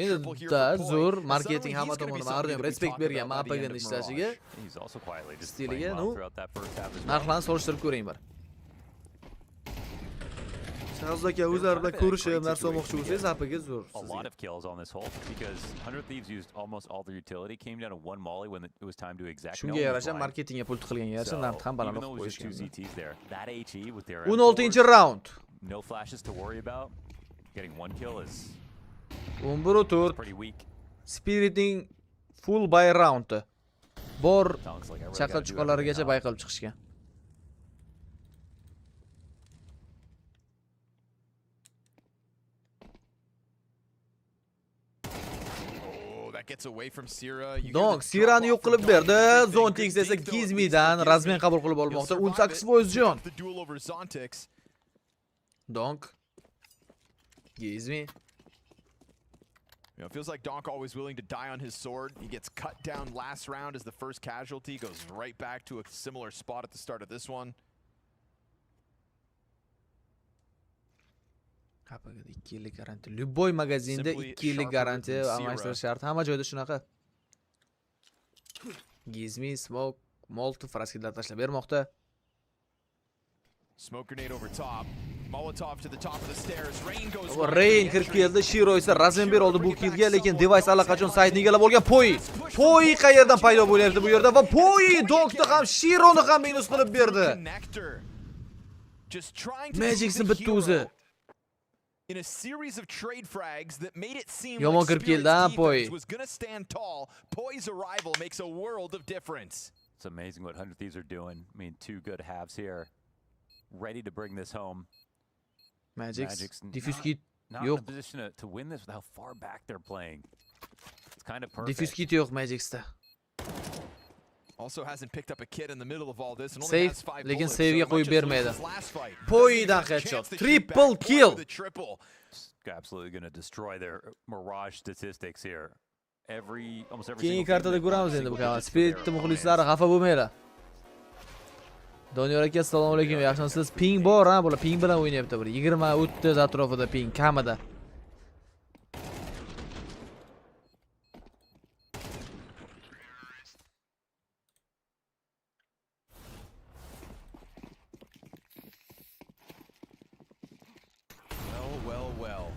Endi da zo'r marketing hamma tomonidan ardam respekt bergan APGni ishlashiga. Stiliga, no. Narxlarni solishtirib ko'ring bir. Shahzodga o'zlari bilan ko'rishib, narsa olmoqchi bo'lsangiz, APG zo'r. A lot of kills on this hole because 100 Thieves used almost all their utility, came down to one molly when it was time to exact. Shunga yarasha marketingga pul tiqilgan yarasha narxni ham balandroq qo'yishgan. 16-raund. No flashes to worry about. Getting one kill is 11-4. pretty weak. Spiritning full buy round. Bor chaqal chuqalarigacha buy qilib chiqishgan. Gets away from Sira. Donc, Sirani yo'q qilib berdi. Zontix esa Gizme'dan razmen qabul qilib olmoqda. 18% jon. Donc, Gizme. It feels like Donk always willing to die on his sword. He gets cut down last round as the first casualty, goes right back to a similar spot at the start of this one. Kapagada 2 yillik garantiya. Любой magazinda 2 yillik garantiya almashtirish shart. Hamma joyda shunaqa. Gizme, smoke, Molotov raskidlar tashlab bermoqda. Smoke grenade over top. Molotov to the top of the stairs. Rain goes. Rain kirib keldi. Shiro esa razmen ber oldi bu killga, lekin device allaqachon saytni egallab olgan. Poi qayerdan paydo bo'lyapti bu yerda va Poi Donkni ham Shironi ham minus qilib berdi. Magix'ni bitta o'zi. In a series of trade frags that made it seem Yomon like kirib keldi, Spirit's was going to stand tall. Poi's arrival makes a world of difference. It's amazing what 100 Thieves are doing. I mean, two good halves here. Ready to bring this home. Magix diffuse kit not in a position to win this with how far back they're playing. It's kind of perfect. Diffuse kit yo'q Magix'da. Also hasn't picked up a kid in the middle of all this and only Save, has 5 lekin bullets. save'ga So qo'yib bermaydi. fight. Poi'dan headshot. Triple kill. Absolutely going to destroy their Mirage statistics here. Almost every Keyingi single kartada ko'ramiz endi bu kamat. Spiritni muxlislari xafa bo'lmanglar. Doniyor aka, assalomu alaykum. Yaxshimisiz? Ping bor, ha, bular ping bilan o'ynayapti. Bir 20-30 atrofida ping kamida. Well.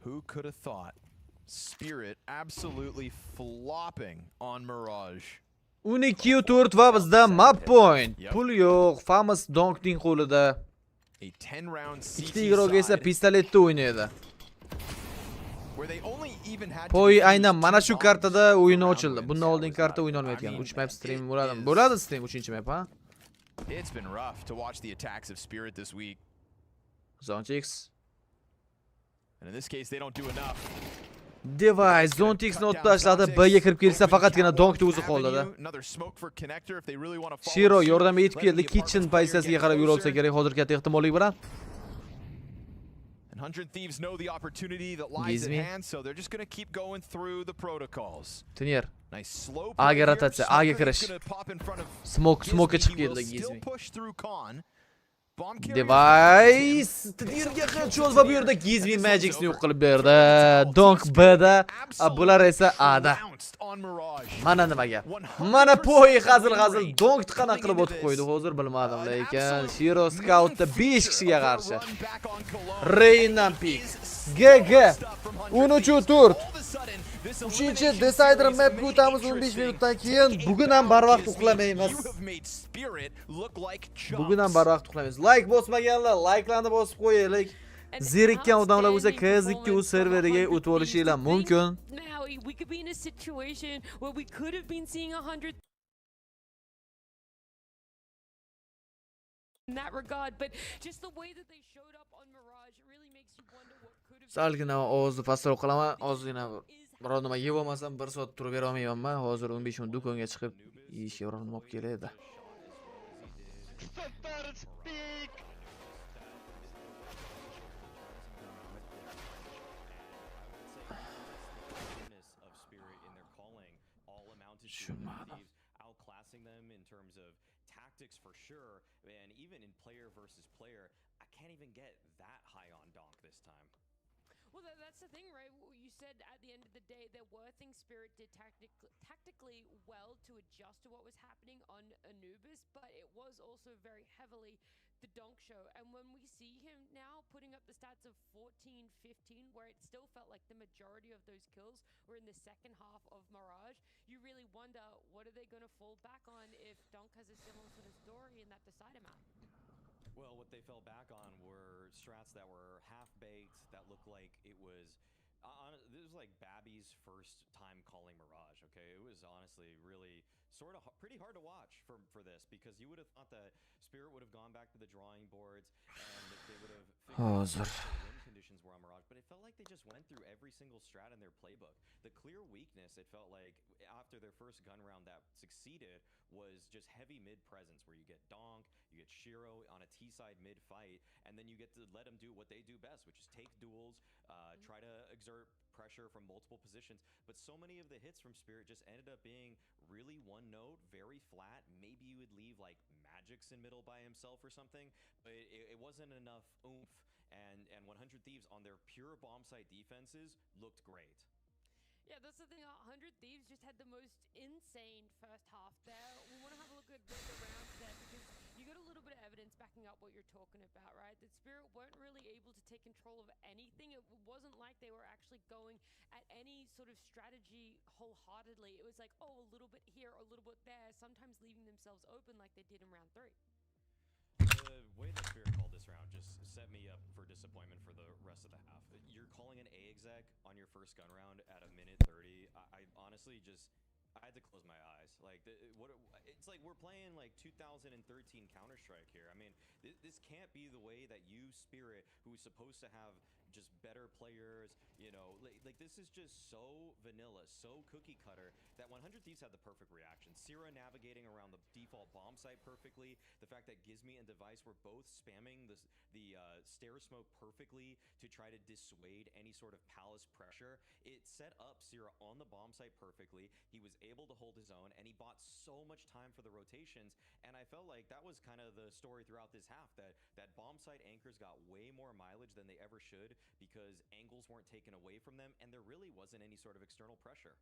Who could have thought? Spirit absolutely flopping on Mirage. 12-4 va bizda map point. Pul yo'q. Famous Donkning qo'lida. A 10-round Ikkita igroga esa pistoletda o'ynaydi. Poi aynan mana shu kartada o'yini ochildi. Bundan oldingi karta o'yna olmayotgan. 3 map stream bo'ladimi? Bo'ladi stream 3-map, ha? It's been rough to watch the attacks of Spirit this week. Zontix. And in this case they don't do enough. Device Zontixni o'tib tashladi. B'ga kirib kelsa faqatgina Donkni o'zi qo'lda. Shiro yordam etib keldi. Kitchen pozitsiyasiga qarab yo'l olsa kerak hozir katta ehtimollik bilan. And 100 Thieves know the opportunity that lies at hand, so they're just going to keep going through the protocols. TURNIR. Nice slow. Aga rotatsiya, aga kirish. Smoke chiqib keldi Gizme. Device TURNIRga headshot va bu yerda Gizme Magix'ni yo'q qilib berdi. Donk B'da, bular esa A'da. Mana nimaga? Mana Poi hazil Donkni qanaqa qilib o'tib qo'ydi hozir bilmadim, lekin Shiro Scoutda 5 kishiga qarshi. Rain'dan pick. GG 13-4. This 3-chi elimination Decider series mapga made o'tamiz 15 interesting. minutdan keyin. Take a Bugun ham bow, barvaqt Disney. uxlamaymiz. You have made Spirit look like Bugun ham chumps. barvaqt uxlamaymiz. Like bosmaganlar, like'larni bosib qo'yaylik. Zerikkan odamlar bo'lsa KZ2 serveriga o'tib olishinglar mumkin. Now we could be in a situation where we could have been seeing 100 in that regard, but just the way that they showed up on Mirage really makes you wonder what could have Salgina ovozni pastroq qilaman. Ozgina biror nima yeb olmasam 1 soat turib bera olmayman. Hozir 15 minut do'konga chiqib yeyishga biror nima olib keladi. Outclassing them in terms of tactics for sure, and even in player versus player, I can't even get that high on Donk this time. Well, that's the thing, right? You said at the end of the day, there were things Spirit did tactically well to adjust to what was happening on Anubis, but it was also very heavily the Donk show. And when we see him now putting up the stats of 14, 15, where it still felt like the majority of those kills were in the second half of Mirage, you really wonder, what are they going to fall back on if Donk has a similar sort of story in that decider map? Well, what they fell back on were strats that were half-baked, that looked like it was... this was like Babby's first time calling Mirage, okay? It was honestly really sort of pretty hard to watch for this, because you would have thought that Spirit would have gone back to the drawing boards and they would have figured out what the win conditions were on Mirage, but it felt like they just went through every single strat in their playbook. The clear weakness, it felt like, after their first gun round that succeeded, was just heavy mid presence, where you get Donk, you get Shiro on a T-side mid fight, and then you get to let them do what they do best, which is take duels, try to exert pressure from multiple positions. But so many of the hits from Spirit just ended up being really one note, very flat. Maybe you would leave like Magix in middle by himself or something, but it wasn't enough oomph. And 100 Thieves on their pure bomb site defenses looked great. Yeah, that's the thing. 100 Thieves just had the most insane first half there. We want to have a look at the rounds there, because you got a little bit of evidence backing up what you're talking about, right? That Spirit weren't really able to take control of anything. It wasn't like they were actually going at any sort of strategy wholeheartedly. It was like, oh, a little bit here, a little bit there, sometimes leaving themselves open like they did in round 3. The way that Spirit called this round just set me up for disappointment for the rest of the half. You're calling an A exec on your first gun round at a minute 30. I honestly just... I had to close my eyes. Like, it's like we're playing like 2013 Counter-Strike here. I mean, this can't be the way that you, Spirit, who's supposed to have just better players, you know, like this is just so vanilla, so cookie cutter, that 100 Thieves had the perfect reaction. Sierra navigating around the default bomb site perfectly, the fact that Gizmy and Device were both spamming the stair smoke perfectly to try to dissuade any sort of palace pressure. It set up Sierra on the bomb site perfectly. He was able to hold his own, and he bought so much time for the rotations, and I felt like that was kind of the story throughout this half, that bomb site anchors got way more mileage than they ever should, because angles weren't taken away from them, and there really wasn't any sort of external pressure.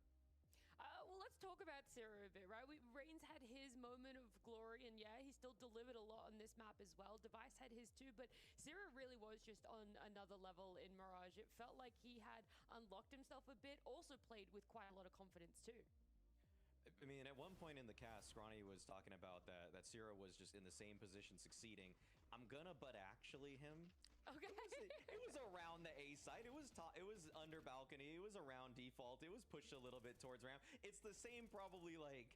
Well, let's talk about Sierra a bit, right? Reigns had his moment of glory, and yeah, he still delivered a lot on this map as well. Device had his too, but Sierra really was just on another level in Mirage. It felt like he had unlocked himself a bit, also played with quite a lot of confidence too. I mean, at one point in the cast, Scrawny was talking about that Sierra was just in the same position succeeding. I'm gonna but actually him. Okay. It was around the A site. It was under balcony. It was around default. It was pushed a little bit towards ramp. It's the same, probably like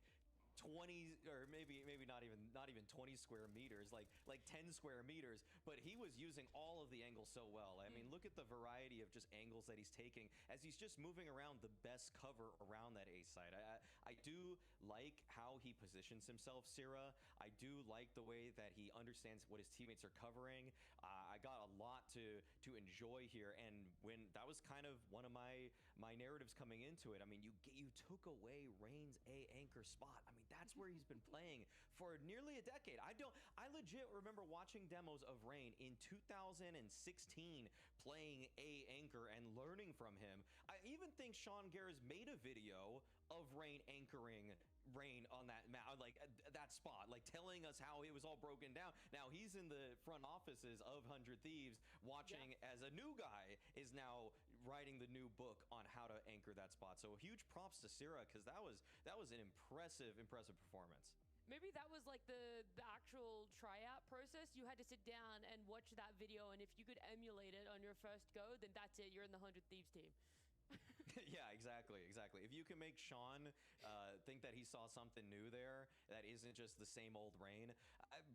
20, or maybe not even 20 square meters, like 10 square meters, but he was using all of the angles so well. I mean, look at the variety of just angles that he's taking as he's just moving around the best cover around that A site. I do like how he positions himself, Sierra. I do like the way that he understands what his teammates are covering. I got a lot to enjoy here, and when that was kind of one of my narratives coming into it. I mean, you took away Reigns' A anchor spot. I mean, that's where he's been playing for nearly a decade. I legit remember watching demos of Reign in 2016 playing A anchor and learning from him. even think Sean Garrett's made a video of Rain anchoring Rain on that like that spot, like telling us how it was all broken down. Now he's in the front offices of 100 Thieves watching as a new guy is now writing the new book on how to anchor that spot. So huge props to Sierra, because that was an impressive performance. Maybe that was like the actual tryout process. You had to sit down and watch that video, and if you could emulate it on your first go, then that's it. You're in the 100 Thieves team. Yeah, exactly. If you can make Sean think that he saw something new there that isn't just the same old Rain,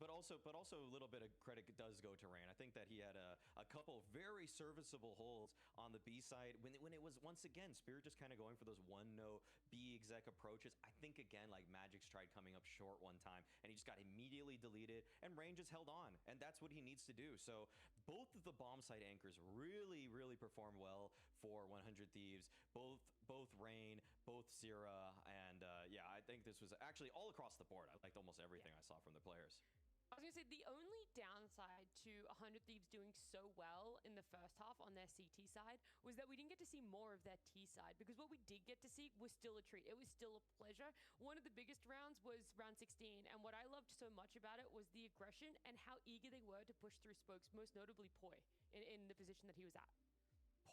but also a little bit of credit does go to Rain. I think that he had a couple very serviceable holds on the B side when it was once again Spirit just kind of going for those one-no B exec approaches. I think again, like Magic's tried coming up short one time and he just got immediately deleted, and Rain just held on, and that's what he needs to do. So both of the bomb site anchors really performed well for 100 Thieves. Both Rain, both Sierra, and yeah, I think this was actually all across the board. I liked almost everything I saw from the players. I was gonna say the only downside to 100 Thieves doing so well in the first half on their CT side was that we didn't get to see more of their T side, because what we did get to see was still a treat. It was still a pleasure. One of the biggest rounds was round 16, and what I loved so much about it was the aggression and how eager they were to push through spokes, most notably Poi in the position that he was at.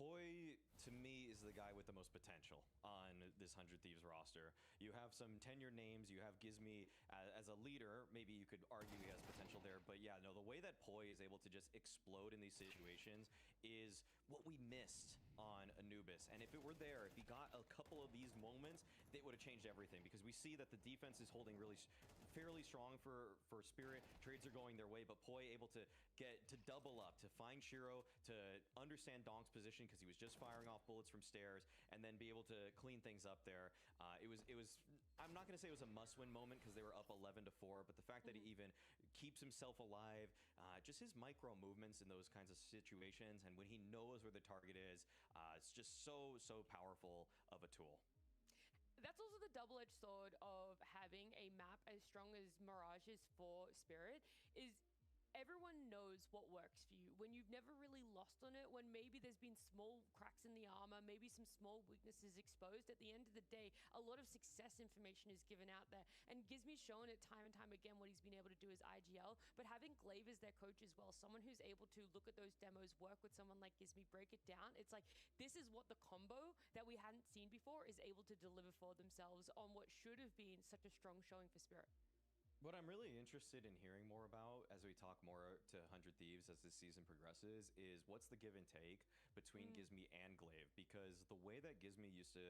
Poi, to me, is the guy with the most potential on this 100 Thieves roster. You have some tenured names. You have Gizmy as a leader. Maybe you could argue he has potential there. But yeah, no, the way that Poi is able to just explode in these situations is what we missed on Anubis. And if it were there, if he got a couple of these moments, it would have changed everything. Because we see that the defense is holding really fairly strong for Spirit. Trades are going their way, but Poi able to get to double up, to find Shiro, to understand Donk's position, because he was just firing off bullets from stairs, and then be able to clean things up there. It was I'm not going to say it was a must-win moment because they were up 11-4, but the fact that he even keeps himself alive, just his micro movements in those kinds of situations, and when he knows where the target is, it's just so powerful of a tool. That's also the double-edged sword of having a map as strong as Mirage is for Spirit, is everyone knows what works for you. When you've never really lost on it, when maybe there's been small cracks in the armor, maybe some small weaknesses exposed, at the end of the day, a lot of success information is given out there. And Gizmy's shown it time and time again what he's been able to do as IGL, but having Glaive as their coach as well, someone who's able to look at those demos, work with someone like Gizmy, break it down. It's like, this is what the combo that we hadn't seen before is able to deliver for themselves on what should have been such a strong showing for Spirit. What I'm really interested in hearing more about as we talk more to 100 Thieves as this season progresses is what's the give and take between Gizmy and Glaive, because the way that Gizmy used to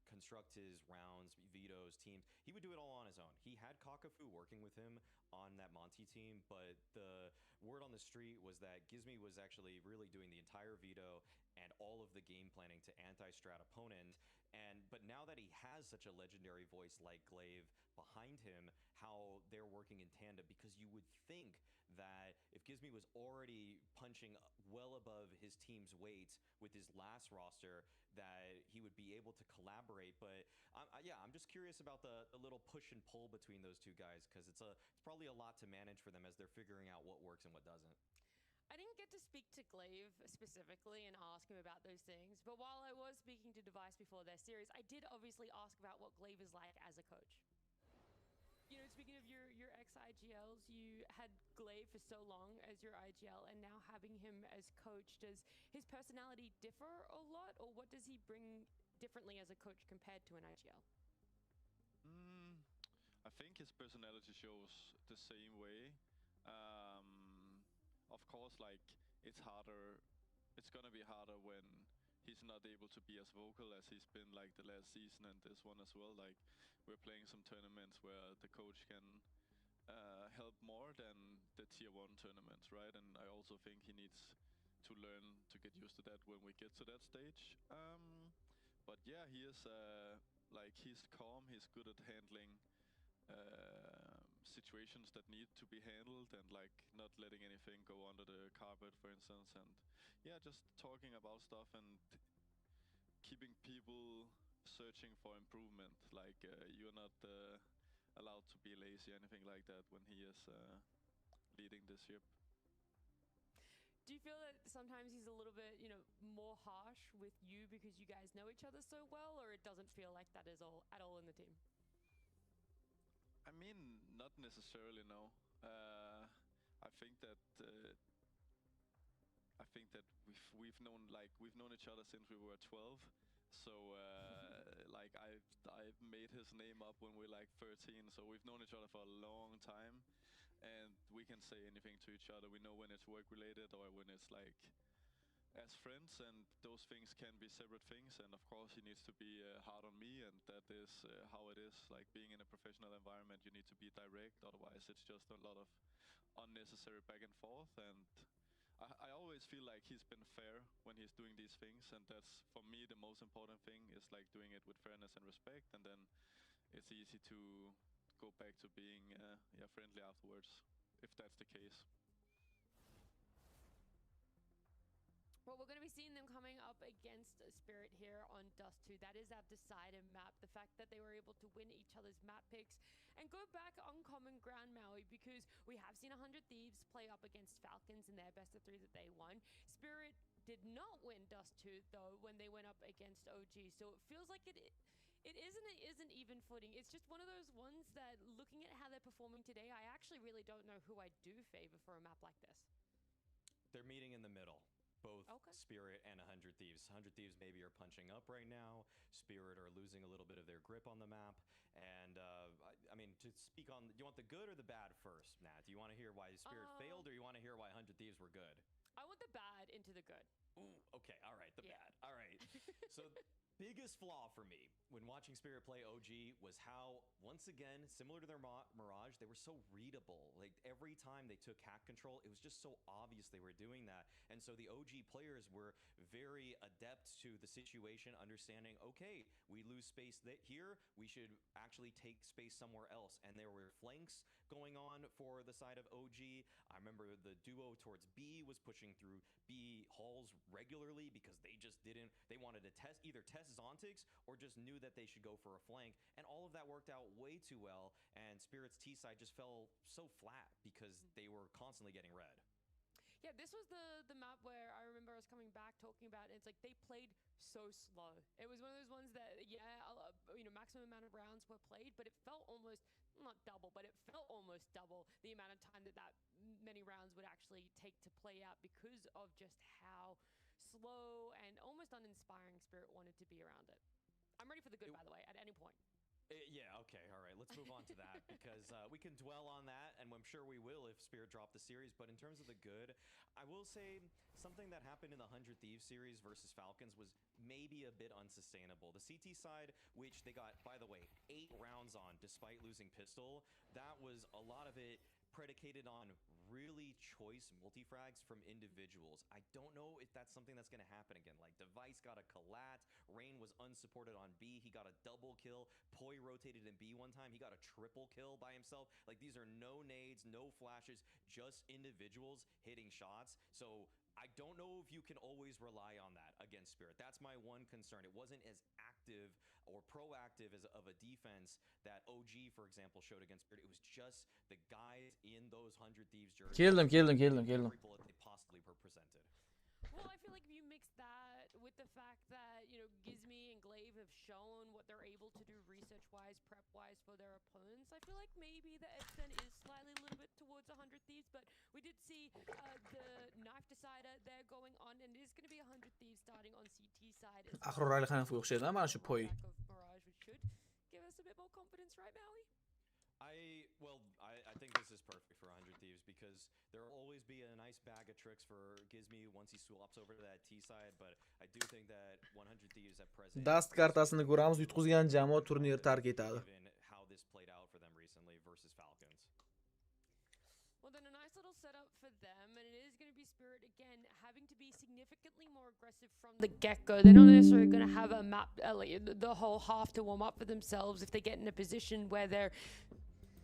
construct his rounds, vetoes, teams, he would do it all on his own. He had Kakafu working with him on that Monty team, but the word on the street was that Gizmy was actually really doing the entire veto and all of the game planning to anti-strat opponents. But now that he has such a legendary voice like Glaive behind him, how they're working in tandem, because you would think that if Gizmy was already punching well above his team's weight with his last roster, that he would be able to collaborate. But yeah, I'm just curious about the little push and pull between those two guys, because it's probably a lot to manage for them as they're figuring out what works and what doesn't. I didn't get to speak to Glaive specifically and ask him about those things, but while I was speaking to Device before their series, I did obviously ask about what Glaive is like as a coach. You know, speaking of your ex-IGLs, you had Glaive for so long as your IGL, and now having him as coach, does his personality differ a lot, or what does he bring differently as a coach compared to an IGL? I think his personality shows the same way. Of course, like, it's gonna be harder when he's not able to be as vocal as he's been like the last season and this one as well. Like, we're playing some tournaments where the coach can help more than the tier 1 tournaments, right? And I also think he needs to learn to get used to that when we get to that stage. But yeah, he is like, he's calm, he's good at handling situations that need to be handled, and like not letting anything go under the carpet, for instance, and yeah, just talking about stuff and keeping people searching for improvement. Like, you're not allowed to be lazy or anything like that when he is leading the ship. Do you feel feel that sometimes he's a little bit, you know, more harsh with you because you guys know each other so well, or it doesn't feel like that is all at all in the team? I mean, not necessarily, no. I think that we've known each other since we were 12. So like I've made his name up when we were like 13. So we've known each other for a long time, and we can say anything to each other. We know when it's work related or when it's like as friends, and those things can be separate things. And of course he needs to be hard on me, and that is how it is. Like being in a professional environment, you need to be direct, otherwise it's just a lot of unnecessary back and forth. And I always feel like he's been fair when he's doing these things, and that's for me the most important thing, is like doing it with fairness and respect, and then it's easy to go back to being friendly afterwards, if that's the case. Well, we're going to be seeing them coming up against Spirit here on Dust 2. That is our decider map. The fact that they were able to win each other's map picks and go back on common ground, Maui, because we have seen 100 Thieves play up against Falcons in their best of 3 that they won. Spirit did not win Dust 2, though, when they went up against OG. So it feels like it isn't even footing. It's just one of those ones that, looking at how they're performing today, I actually really don't know who I do favor for a map like this. They're meeting in the middle. Both okay. Spirit and 100 Thieves. 100 Thieves maybe are punching up right now. Spirit are losing a little bit of their grip on the map. And I mean, to speak on, do you want the good or the bad first, Nat? Do you want to hear why Spirit failed, or you want to hear why 100 Thieves were good? I want the bad into the good. Ooh, okay, all right, the bad. All right. So biggest flaw for me when watching Spirit play OG was how, once again, similar to their Mirage, they were so readable. Like every time they took hack control, it was just so obvious they were doing that. And so the OG players were very adept to the situation, understanding, okay, we lose space here, we should actually take space somewhere else. And there were flanks going on for the side of OG. I remember the duo towards B was pushing through B halls regularly because they just didn't, they wanted to either test Zontics or just knew that they should go for a flank, and all of that worked out way too well, and Spirit's T side just fell so flat because they were constantly getting red. Yeah, this was the map where I remember us coming back talking about it. It's like they played so slow. It was one of those ones that, maximum amount of rounds were played, but it felt almost, not double, but it felt almost double the amount of time that many rounds would actually take to play out because of just how slow and almost uninspiring Spirit wanted to be around it. I'm ready for the good, by the way, at any point. Yeah, okay, all right, let's move on to that because we can dwell on that, and I'm sure we will if Spirit drop the series. But in terms of the good, I will say something that happened in the 100 Thieves series versus Falcons was maybe a bit unsustainable. The CT side, which they got, by the way, 8 rounds on despite losing pistol, that was a lot of it predicated on really choice multifrags from individuals. I don't know if that's something that's going to happen again. Like Device got a collat, Rain was unsupported on B, he got a double kill, Poi rotated in B one time, he got a triple kill by himself. Like these are no nades, no flashes, just individuals hitting shots. So I don't know if you can always rely on that against Spirit. That's my one concern. It wasn't as active or proactive as of a defense that OG, for example, showed against Spirit. It was just the guys in those 100 Thieves jerseys. Kill them. Every bullet they possibly were presented. Well, I feel like if you mix that with the fact that, Gizmy and Glaive have shown what they're able to do research-wise, prep-wise for their opponents, I feel like maybe the Epson is slightly a little bit towards 100 Thieves, but we did see the knife decider there going on, and it is going to be 100 Thieves starting on CT side. Axir Rayxanov o'xshaydi, mana shu Poi. Mirage, which should give us a bit more confidence, right, Maui? I think this is perfect for 100 Thieves because there will always be a nice bag of tricks for Gizmy once he swaps over to that T side, but I do think that 100 Thieves at present Dust kartasini ko'ramiz, yutqizgan jamoa turnir tark etadi. given how this played out for them recently versus Falcons. Well, then a nice little setup for them, and it is going to be Spirit again having to be significantly more aggressive from the get-go. They're not necessarily going to have a map, the whole half to warm up for themselves if they get in a position where they're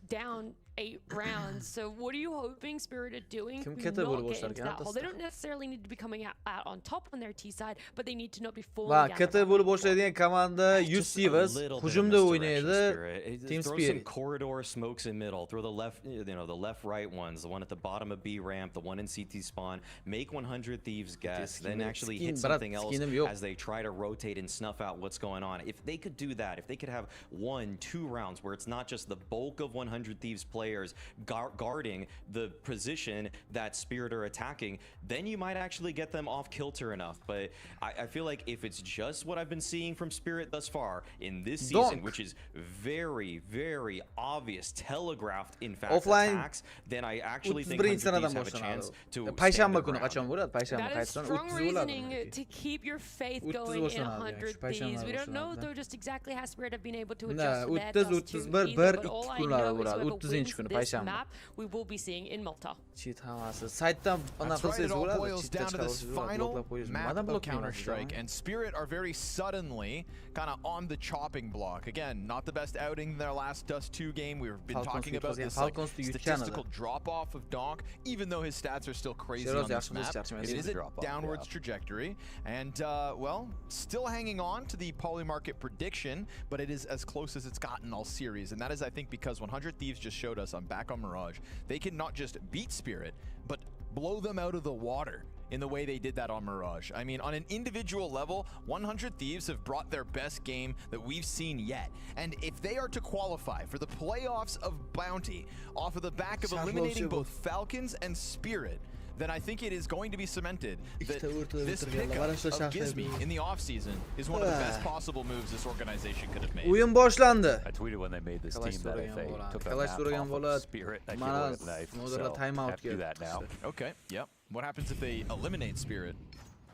down 8 rounds. So what are you hoping Spirit are doing? Kim to kete not bo'lib get into boshlarkan that hole. They atasida. don't necessarily need to be coming out on top on their T side, but they need to not be falling Va down. kete bo'lib boshlaydigan komanda Just a UC'miz little bit of hujumda misdirection, o'ynaydi. Spirit. Team Throw some Spirit. corridor smokes in middle. Throw the left, the left-right ones. The one at the bottom of B ramp, the one in CT spawn. Make 100 Thieves guess, then actually hit something else as they try to rotate and snuff out what's going on. If they could do that, if they could have 1-2 rounds where it's not just the bulk of 100 Thieves players guarding the position that Spirit are attacking, then you might actually get them off kilter enough. But I feel like if it's just what I've been seeing from Spirit thus far in this season, which is very, very obvious, telegraphed in fact Offline attacks, then I actually think 31 100 sanadan Thieves have a chance boshlanadi. to Payshanba stand kuni their qachon ground. bo'ladi? Payshanba That is qaysidan? strong 30 bo'ladi. reasoning to keep your faith 30 going in boshlanadi, 100 payshanba Thieves. We don't know boshlanadi. though just exactly how Spirit have been able to Na, adjust their 30, dust to 31, either, but 1, all I 2 know kunlari is bo'ladi. whoever 30 wins kuni this payshanba. map, we will be seeing in Malta. Cheat hammasi. Saytdan anaqa That's right, qilsangiz it all bo'ladi. boils Cheatda down to this chiqarasiz bo'ladi, final bloklab qo'yish. map Nimadan of bloklayapsiz? Counter-Strike, and Spirit are very suddenly kind of on the chopping block. Again, not the best outing in their last Dust 2 game. We've been talking about this like, statistical drop-off of Donk, even though his stats are still crazy on this map. It is a downwards trajectory, and well, still hanging on to the Polymarket prediction, but it is as close as it's gotten all series, and that is, I think, because 100 Thieves just showed us on Back on Mirage, they can not just beat Spirit, but blow them out of the water in the way they did that on Mirage. I mean, on an individual level, 100 Thieves have brought their best game that we've seen yet. And if they are to qualify for the playoffs of Bounty off of the back of eliminating both Falcons and Spirit, then I think it is going to be cemented that this pickup of Gizmi in the offseason is one of the best possible moves this organization could have made. O'yin boshlandi. I tweeted when they made this team that if they took a Kalash map so'ragan off bola. of Spirit, they could Mana with a knife. modera So time out have to do that now. Okay, yep. What happens if they eliminate Spirit?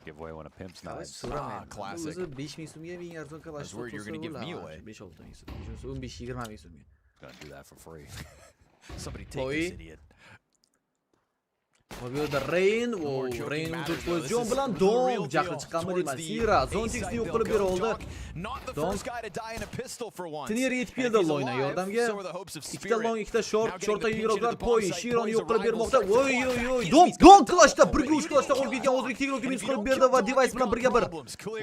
Give away one of Pimp's Kalash knives. so'ramaydi. classic. O'zi 5000 so'mga eng arzon I kalash. was worried you were going to give me away. 5-6 ming so'm. 15-20 ming so'mga. Gonna do that for free. Somebody take this idiot. Bu yerda Rain, Rain pozision bilan Dom jahli chiqqanmi deyman. Sira Zontixni yo'q qilib bera oldi. Dom TIR yetib keldi Loyna yordamga. Ikkita long, ikkita short, shortdagi yig'roqlar Poy, Shironi yo'q qilib bermoqda. Voy. Dom klashda, birga uch klashda qolib ketgan o'zbek tegrovga minus qilib berdi va device bilan birga bir.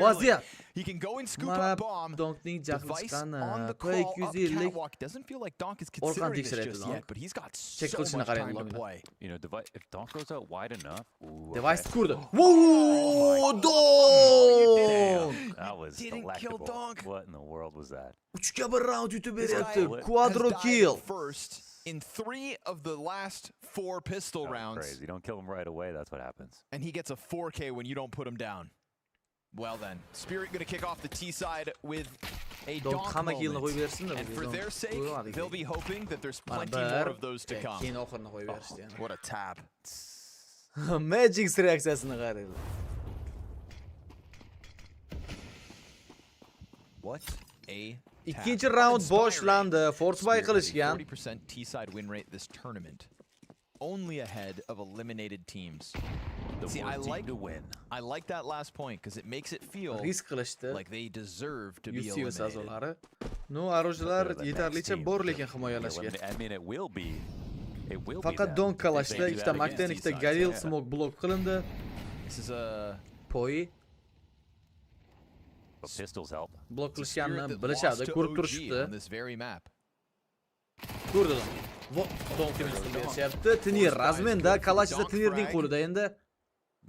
Vaziyat. He can go and scoop Mana up bomb. Donkning jahli Device chiqqani. on the Qo'y call up 250. catwalk. Doesn't feel like Donk is considering this just yet, but he's got so qilishini much qaraydi time to Loyna. play. You know, if Donk goes out wide enough. Ooh, Device okay. kurdi. Whoa! Dom! That was Didn't kill delectable. Donk. What in the world was that? 3ga 1 round yutib This beryapti. guy Quadro has kill. died first in 3 of the last 4 pistol That was rounds, crazy. You don't kill him right away, that's what happens. and he gets a 4K when you don't put him down. Well then, Spirit going to kick off the T side with a Donk Donk hamma killni qo'yib moment. bersin. And for their sake, they'll be hoping that there's plenty more of those to come. Keyin oxirini qo'yib berishdi yana. What a tap. Magic's reaksiyasini qarang. What a tap. Ikkinchi round boshlandi. Force buy qilishgan. 40% T-side win rate this tournament. Only ahead of eliminated teams. See, I like that last point because it makes it feel Risk qilishdi. like they deserve to be UC eliminated. a'zolari. No, arojlar yetarlicha bor lekin himoyalashga. I mean, it will be. It will Faqat be. Donk them if kalashda, they do ikkita that Makten, against ikkita these Galil sides. smoke block qilindi. This is a Poi But pistols help. blok Spirit qilishganini that bilishadi, lost to ko'rib OG turishdi. on this very map. Ko'rdi Donk qilib berishyapti. TIR Razmenda, Kalash esa TIRning qo'lida endi.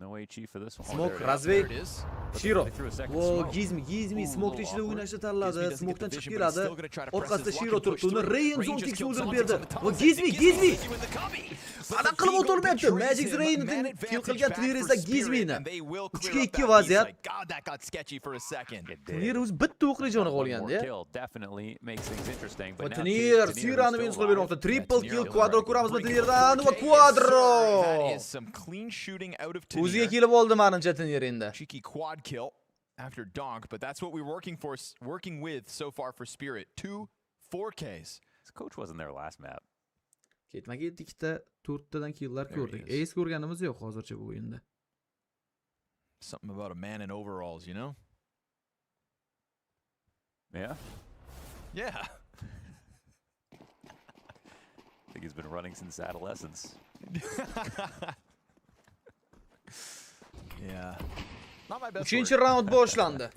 No HE for this one. Smoke, There it is. Razvey, There it is. Shiro. They threw a second Whoa, smoke. Gizmi, smoke ichida o'ynashni tanladi. Gizmi doesn't get Smokedan the chiqib vision, but he's keladi. still gonna try to press Orqasida his luck Shiro and push turibdi. Uni through. Rain Rain Zontix just killed o'ldirib Zontix berdi. on the top Va side. Gizmi. Gizmi with the copy. But Ana the qilib Vigo o'tirmayapti. betrays Magic him. Rain Man fil advantage qilgan back TIR for esa Spirit, Gizmini. and they will 3ga clear up 2 that vaziyat. B-side. God, that got sketchy for a second. It did. TIR o'zi bitta o'qli joni One more qolganda. kill definitely makes things interesting. Va But now TIR Tinir Sirani is minus still qilib alive. bermoqda. Triple Tinir kill, feels Quadro right. ko'ramizmi Bring it TIRdan to va 4K. Yes, sir. That Quadro. is some clean shooting out of O'ziga Tinir. kelib oldi menimcha TIR endi. Cheeky quad kill after Donk, but that's what we're working with so far for Spirit. 2 4Ks. His coach wasn't there last map. Ketma-ket ikkita 4tadan killlar There he ko'rdik. is. Ace ko'rganimiz yo'q hozircha bu o'yinda. Something about a man in overalls, you know? Yeah. Yeah. I think he's been running since adolescence. Yeah. Not my best. 3-chi raund boshlandi.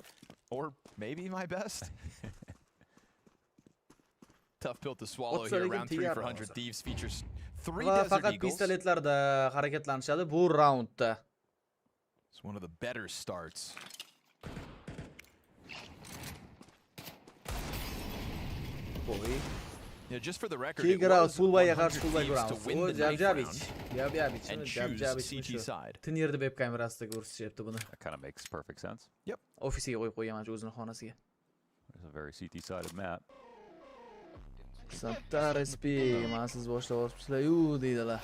Or maybe my best. Tough pill to swallow here. Round 3 for 100 Thieves features 3 Va Desert faqat Eagles. pistoletlarda harakatlanishadi bu raundda. It's one of the better starts. Qo'y. Yeah, just for the record, Kick it out was fullback 100 qarshi fullback Thieves round. to win O the knife jab-jabich. round Jab-jabich. and Jab-jabich choose CT side. TURNIrda web kamerasida ko'rsatyapti buni. That kind of makes perfect sense. Yep. Ofisiga qo'yib qo'ygan o'zini xonasiga. It's a very CT-sided map. Santa respect. Men siz boshlab olibsizlar-yu deydilar.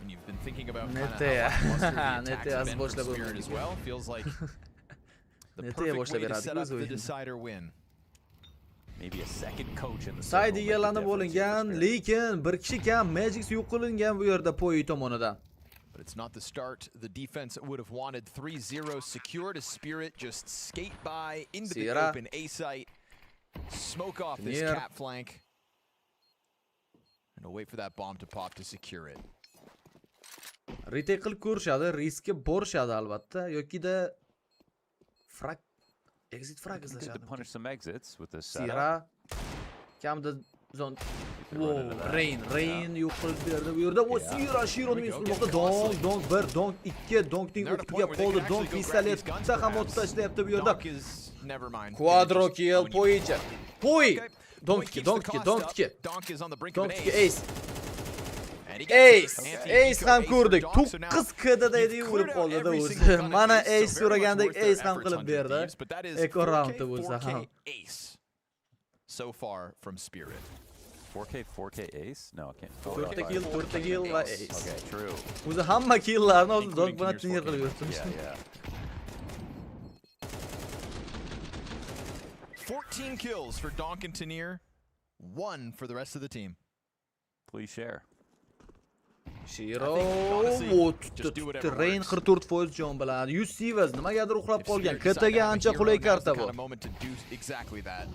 And you've been thinking about Nete kind ya. of how lackluster the Nete attacks have az been from boshlab Spirit as bo'lmaydi. well. Feels like the Nete perfect boshlab way to beradi set up o'z the o'yinini. decider win. Maybe a second coach in the Side circle make the egallanib difference here olingan, for Spirit. lekin bir kishi kam Magic yo'q qilingan bu yerda Poyi tomonidan. But it's not the start the defense would have wanted. 3-0 secured as Spirit just skate by into the Sierra. open A site. Smoke off this TIR. cap flank. And we'll wait for that bomb to pop to secure it. Retake qilib ko'rishadi, riskga borishadi albatta, yokida frag exit frag Good to izlashadi. punish some exits with this setup. Sierra kamda zon run into that. Rain yo'q qilib berdi bu yerda. O Yeah. Sierra Shironi Here we go, mesmoqda getting donk 1, donk 2, donkning They're at a o'qiga point where they qoldi, can donk actually go grab these pistoletda guns, ham ot perhaps. tashlayapti bu yerda. Donk is never mind. Quadro Just- kill when you- Poyicha. Poy! Okay. Donk Point 2, keeps the donk 2, cost donk up. 2. Donk is on the brink of Donk an 2 ace. ace. And he gets Ace, it. Ace Anti-eco ham ace for ko'rdik. Donk, so now 9 kda deydi you've urib cleared out qoldi every o'zi. single gun Mana of ace, ace so very much so'ragandek worth their ace ham efforts, qilib 100 berdi. Thieves, but that is Eko 4K, roundda bo'lsa 4K ham. ace so far from Spirit. 4K ace? No, I can't. 4 kill, 4 kill va ace. Okay, true. O'zi hamma killlarni o'zi donk Including bilan Turnir's turnir 4K. qilib yuribdi. Yeah, yeah. 14 kills for Donk and Turnir, 1 for the rest of the team. Please share. Shiro, honestly, o just do whatever Rain works. 44% jon bilan. 100 Sivas nimagadir uxlab If qolgan. Spirit decide to Kataga have a ancha hero, qulay now's karta the bu. kind of moment to do exactly that.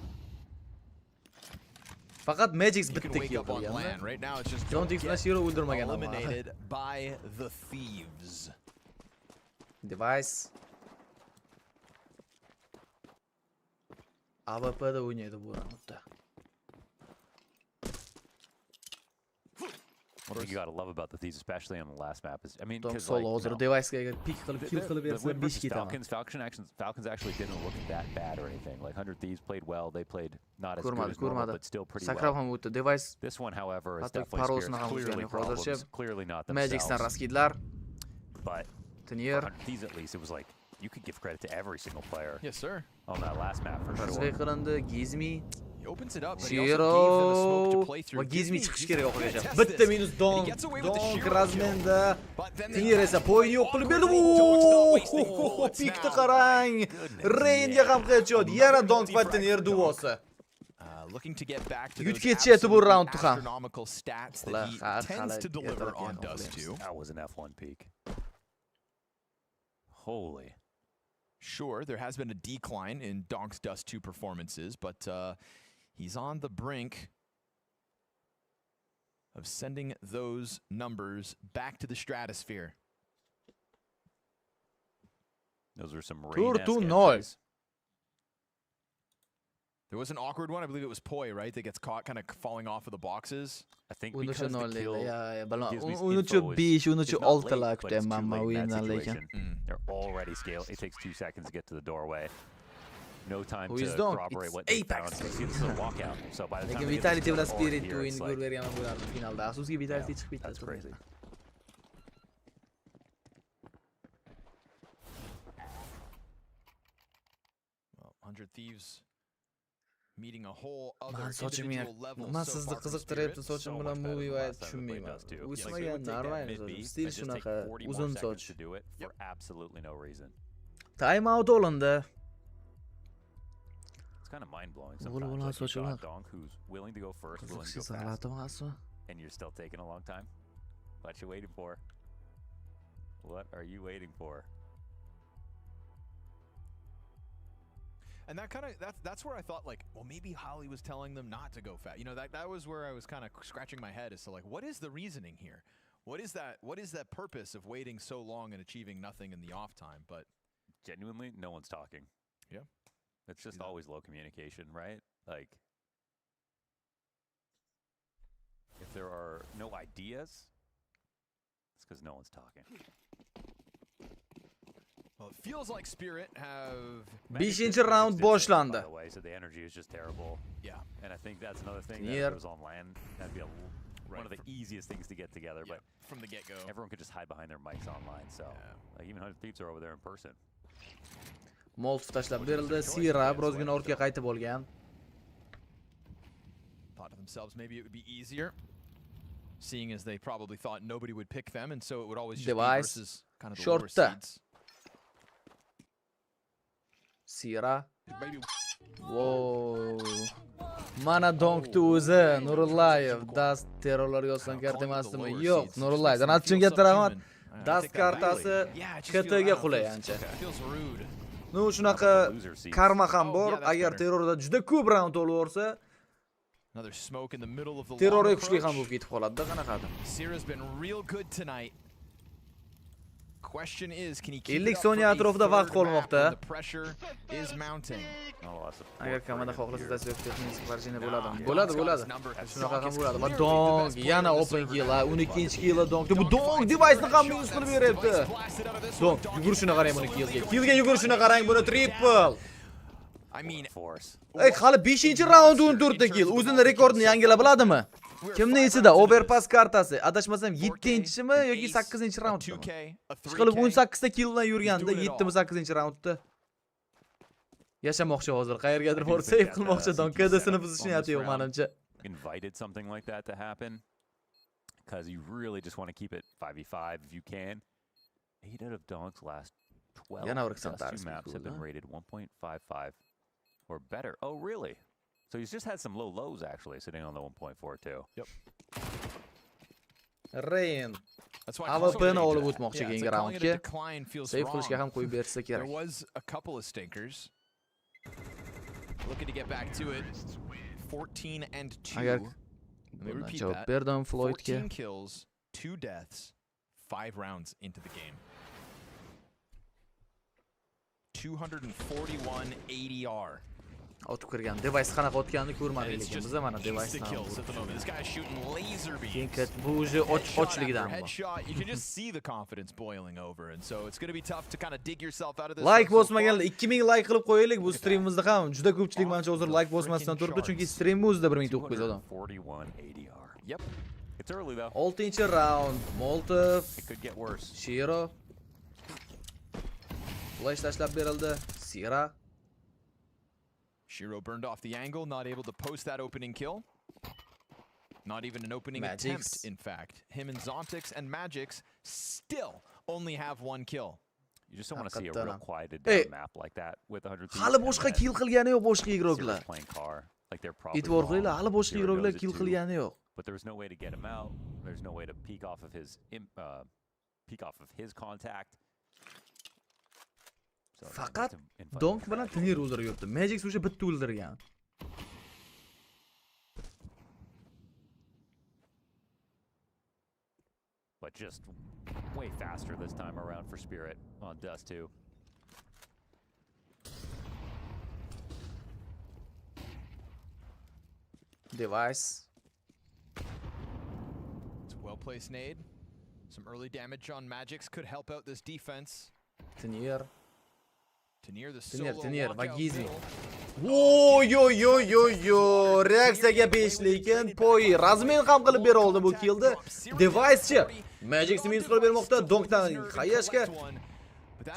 Faqat Magic You can bitta wake kill up on land. qilgan. Right now it's just John don't Dix get bilan Shiro o'ldirmagan ama. eliminated by the Thieves. Device. AWP'da o'ynaydi bu raundda. What you gotta love about the Thieves, especially on the last map, is I mean, Tom 'cause, like, solo you hozir know, Device'ga pick qilib kill qilib the bersa win 5 versus ketaman. Falcons actually didn't look that bad or anything. Like 100 Thieves played well. They played not as good Ko'rmadi, as normal, ko'rmadi. but still pretty Sakrab well. ham o'tdi. Device This one, however, is hatto definitely parosini Spirit's ham clearly uzgan yo'q hozircha. problems, clearly not Magic'dan themselves. raskidlar. But for TIR 100 Thieves, at least, it was like you could give credit to every single player Yes, sir. on that last map for Razve sure. qilindi. Gizmi, He opens it up, but he also gave them a smoke Shiro to play through. va Gizmi Gives me- chiqish kerak he's oxirgacha. gonna test Bitta this. minus And he donk, gets away with the donk Shiro Razmenda. kill. But then they TIR esa Poyni yo'q qilib berdi. Pikni qarang. Rainga ham headshot. Yana donk va TIR duosi. Looking to get back to Yut those ketyapti bu absolutely roundni ham. astronomical stats Ular that he har tends qalay to deliver ertalab on yana Dust o'qiymiz. 2. That was an F1 peak. Holy. Sure, there has been a decline in Donk's Dust 2 performances, but he's on the brink of sending those numbers back to the stratosphere. Those were some Tour rain-esque 2-0. entries. There was an awkward one, I believe it was Poi, right, that gets caught kind of falling off of the boxes. I think Uni because the uchun kill balon. gives me Uni info uchun is- 5, uni is uchun not 6 late, lar but it's too kutyapman late in that o'yindan lekin. situation. They're already scaled. It takes 2 seconds to get to the doorway. No time Who to is Donk? corroborate It's what they Apex. found. You see, this is a walkout. So by the time Lekin they get to Vitality the bilan door Spirit here, o'yin it's gol like, bergan bo'lardi finalda. Afsuski Vitality chiqib ketdi. that's crazy. Well, 100 Thieves meeting a whole other Man sochimga individual level nima so sizni far from qiziqtiryapti Spirit. sochim So bilan much better movie than va last time we played tushunmayman. Dust 2. Like, O'smagan it would take that normal mid-beat stil and just take shunaqa 40 more uzun seconds soch. to do it for absolutely no reason. Time out olindi. It's kind of mind-blowing Bo'la sometimes. bo'la Like, you've sochlar. got Donk who's willing to go first, willing to go Qiziqsiz fast, g'alati and you're still taking a long time. What you waiting for? What are you waiting for? And that's where I thought, like, well, maybe Holly was telling them not to go fast. You know, that was where I was kind of scratching my head as to, like, what is the reasoning here? What is that purpose of waiting so long and achieving nothing in the off time? But genuinely, no one's talking. Yeah. It's just always low communication, right? Like, if there are no ideas, it's because no one's talking. Well, it feels like Spirit have 5-chi round boshlandi. By the way, so the energy is just terrible. Yeah. And I think that's another thing TIR. that goes on land. That'd be one of the easiest things to get together. But from the get-go, everyone could just hide behind their mics online. So like, even 100 Thieves are over there in person. Molotov tashlab berildi. Sira birozgina ortga qaytib olgan. Thought to themselves maybe it would be easier, seeing as they probably thought nobody would pick them, and so it would always just Device. be versus kind of the lower Shortda. seeds. Sira. Whoa. Mana donkni o'zi Nurullayev dast terrorlar yozgan karta emasmi? Yo'q, Nurullayev. Donat uchun katta rahmat. Dast kartasi KTga qulay ancha. No, shunaqa karma ham bor. Agar terrorda juda ko'p round o'laversa, Another smoke in the middle of the terrorga long kuchli ham approach. bo'lib ketib qoladi-da, qanaqadir. Sira's been real good tonight. Question is, can he keep 50 it up for soniya a atrofida third vaqt map qolmoqda. when the pressure is mounting? Agar kamera xohlasa tasvir texnik parchini bo'ladimi? Bo'ladi. Shunaqa ham bo'ladi. Va dong, yana open kill, 12-chi kill dong. Bu dong device-ni ham use qilib beryapti. Dong, yugurishini qarang buni killga. Killga yugurishini qarang buni triple. I mean, Ey, hali 5-chi raund 14 kill. O'zini rekordini yangilab oladimi? Kimning ichida overpass kartasi? Adashmasam 7-chimi yoki 8-chi raundmi? Chiqilib 18 ta kill bilan yurganda 7-mi 8-chi raundda. Yashamoqchi hozir, qayergadir borib save qilmoqchi, donkadasini buzishniyati yo'q menimcha. Invited something like that to happen because you really just want to keep it 5v5 if you can. 8 out of Donk's last 12 Dust 2 maps have been rated 1.55 or better. Oh, really? So he's just had some low lows actually, sitting on the 1.42. Yep. Rain. That's why AWP'ni olib o'tmoqchi keyingi calling it a raundga. decline feels Save wrong. qilishga ham qo'yib bersa There kerak. was a couple of stinkers. Looking to get back to it. 14 and 2. Agar Let me repeat javob that. berdim Floydga. 14 kills, 2 deaths, 5 rounds into the game. 241 ADR. Otib kirgan. Device qanaqa otganini ko'rmadik And it's lekin just biz mana device insta-kills at the moment. This guy's shooting laser Keyin beams. bu o'zi ochligidan bu. Headshot, you can just see the confidence boiling over, and so it's going to be tough to kind of dig yourself out of this. Like bosmaganlar 2000 like qilib qo'yaylik. Bu streamimizda ham juda ko'pchilik mencha hozir like bosmasdan turibdi, chunki streamimiz o'zida 1900 odam. 41 ADR. Yep. It's early though. 6-chi round. Molotov, It could get worse. Shiro. Flash tashlab berildi. Sira. Shiro burned off the angle, not able to post that opening kill. Not even an opening Magix. attempt, in fact. Him and Zontix and Magix still only have 1 kill. You just don't want to see a real quieted Hey. down map like that with 100 Thieves. Hali boshqa kill qilgani yo'q boshqa Sirius igroklar. playing car. Like they're probably E'tibor wrong. qilinglar, hali boshqa Zero igroklar knows it kill too. qilgani yo'q. But there was no way to get him out. There's no way to peek off of his contact. So that Faqat makes him inviting Donk for bilan that. TIR o'ldirib yuribdi. Magix o'sha bitta o'ldirgan. But just way faster this time around for Spirit on Dust 2. Device. It's a well-placed nade. Some early damage on Magix could help out this defense. TIR. TIR, the TIR, solo TIR, walkout Vagizmi. kill. Yo. Reaksiyaga 5 lekin Poy razmen ham qilib bera oldi bu killni. Device-chi. Magix minus qilib bermoqda. Donkdan qayashga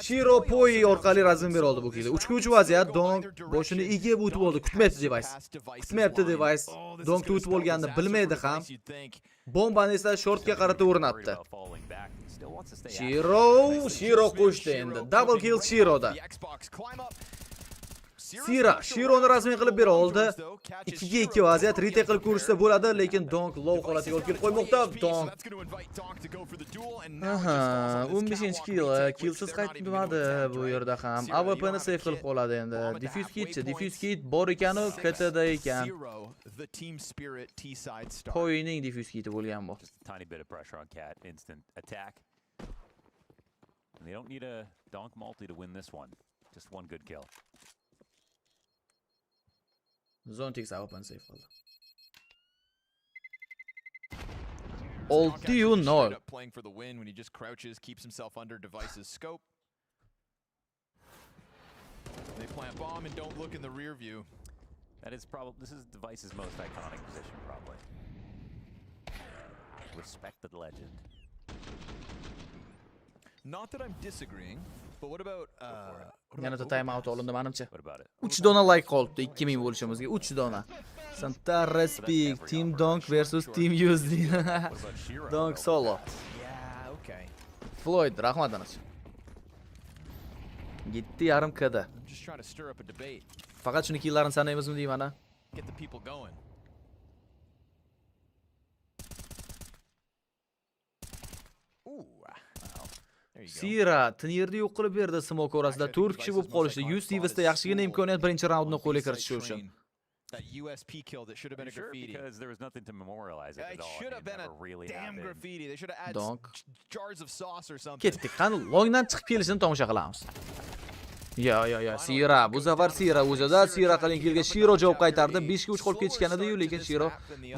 Shiro Poy orqali razmen bera oldi bu killni. 3-3 vaziyat. Donk boshini egib o'tib oldi. Kutmayapti Device. Kutmayapti Device. Donkda o'tib olganini bilmaydi ham. Bombani esa shortga qarata o'rnatdi. Shiro qo'shdi endi. Double kill Shiroda. Sira Shironi rasmiy qilib bera oldi. 2-2 vaziyat retake qilib ko'rishsa bo'ladi, lekin Donk low holatiga olib kelib qo'ymoqda. Donk. Aha, 15-kill, killsiz qaytmadi bu yerda ham. AWP ni save qilib qoladi endi. Diffuse kit bor ekan-u, KTda ekan. Qo'yining diffuse kiti bo'lgan bu. Just a tiny bit of pressure on Cat, instant attack. And they don't need a donk multi to win this one. Just one good kill. Zontix open save qildi. 6-0. Playing for the win when he just crouches, keeps himself under device's scope. They plant bomb and don't look in the rear view. This is Device's most iconic position, probably. Respect the legend. Not that I'm disagreeing, but what about Yana time out olindi menimcha. What about it? 3 dona like qolibdi 2000 bo'lishimizga. 3 dona. Santara Speak, Team Donk versus Team USD. Donk solo. Yeah, okay. Floyd, rahmat anachi. 7.5 kda. I'm just trying to stir up a debate. Faqat shuni killarini sanaymizmi deyman a. Get the people going. Ooh. There you go. Sira TIRni yo'q qilib berdi smoke orasida. 4 kishi bo'lib qolishdi. USD'da yaxshigina imkoniyat birinchi raundni qo'lga kiritish uchun. That USP kill that should have been a graffiti. Because there was nothing to memorialize it at It all. should have been a really damn happened. graffiti. They should have added Donk. jars of sauce or something. Ketdik. Qani longdan chiqib kelishini tomosha qilamiz. Yo. Sira, bu safar Sira o'zida Sira qiling kelga Shiro javob qaytardi. 5 ga 3 qolib ketishgan edi-yu, lekin Shiro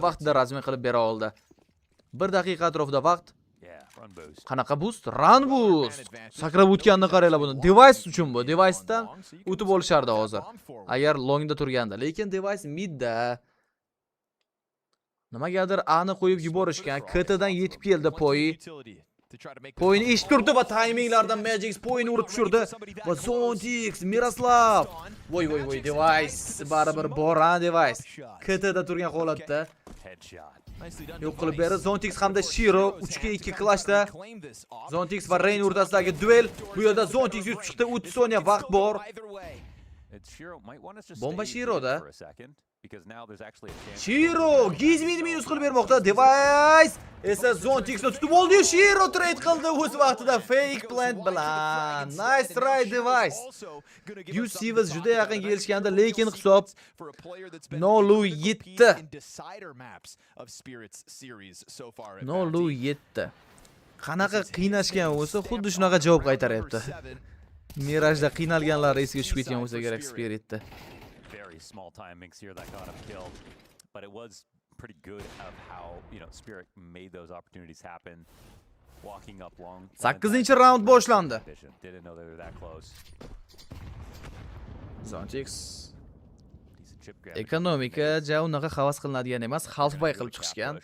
vaqtida rasmiy qilib bera oldi. 1 daqiqa atrofida vaqt. Qanaqa boost? Run boost. Sakrab o'tganini qaranglar buni. Device uchun bu. Device'dan o'tib olishardi hozir. Agar longda turganda, lekin device midda. Nimagadir A'ni qo'yib yuborishgan. KTdan yetib keldi Poyi. Poyini eshitib turdi va timinglardan Magix Poyini urib tushirdi. Va Zontix, Miroslav. Voy, device. Baribir boran device. KTda turgan holatda yo'q qilib berdi. Zontix hamda Shiro 3-2 clashda. Zontix va Rain o'rtasidagi duel. Bu yerda Zontix yutib chiqdi. 30 soniya vaqt bor. Bomba Shiroda. Shiro Gizmini minus qilib bermoqda. Device esa Zontixni tutib oldi. Shiro trade qildi o'z vaqtida fake plant bilan. Nice try Device. UCVs juda yaqin kelishganda, lekin hisob Nolu 7. Nolu 7. Qanaqa qiynashgan bo'lsa, xuddi shunaqa javob qaytaryapti. Mirajda qiynalganlar esiga tushib ketgan bo'lsa kerak Spiritda. Small timings here that got him killed, but it was pretty good of how, Spirit made those opportunities happen, walking up long. 8-round boshlandi. Didn't know they were that close. Zontix ekonomika ja unaqa havas qilinadigan emas, halfway qilib chiqishgan.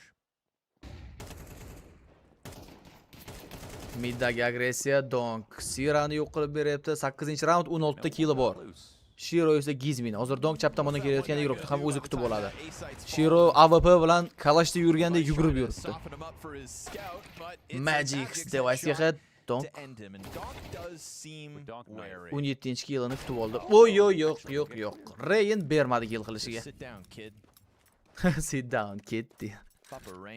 Middagi agressiya Donk Sirani yo'q qilib beryapti. 8-round 16 ta kill bor. Shiro esa Gizmin. Hozir Donk chap tomondan kelayotgan yuribdi, ham o'zi kutib oladi. Shiro AWP bilan kalashda yurganda yugurib yuribdi. Magix Device'ga hit. Donk 17-killini kutib oldi. Yo'q. Rain bermadi kill qilishiga. Sit down kid.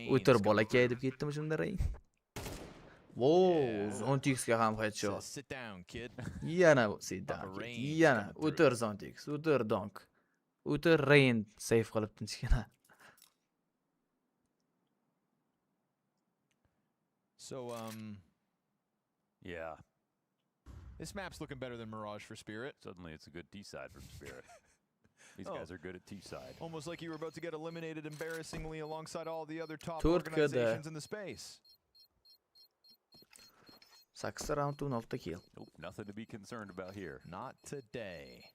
O'tir bolakay deb ketdimi shunda Rain? Whoa, Zontixga ham headshot. Sit down, kid. Yana sit down. Yana o'tir Zontix, o'tir Donk. O'tir Rain save qilib tinchgina. So yeah. This map's looking better than Mirage for Spirit. Suddenly it's a good T-side from Spirit. These guys are good at T-side. Almost like you were about to get eliminated embarrassingly alongside all the other top Turkada. organizations in the space. 8-round 16 kill. Nope, nothing to be concerned about here. Not today.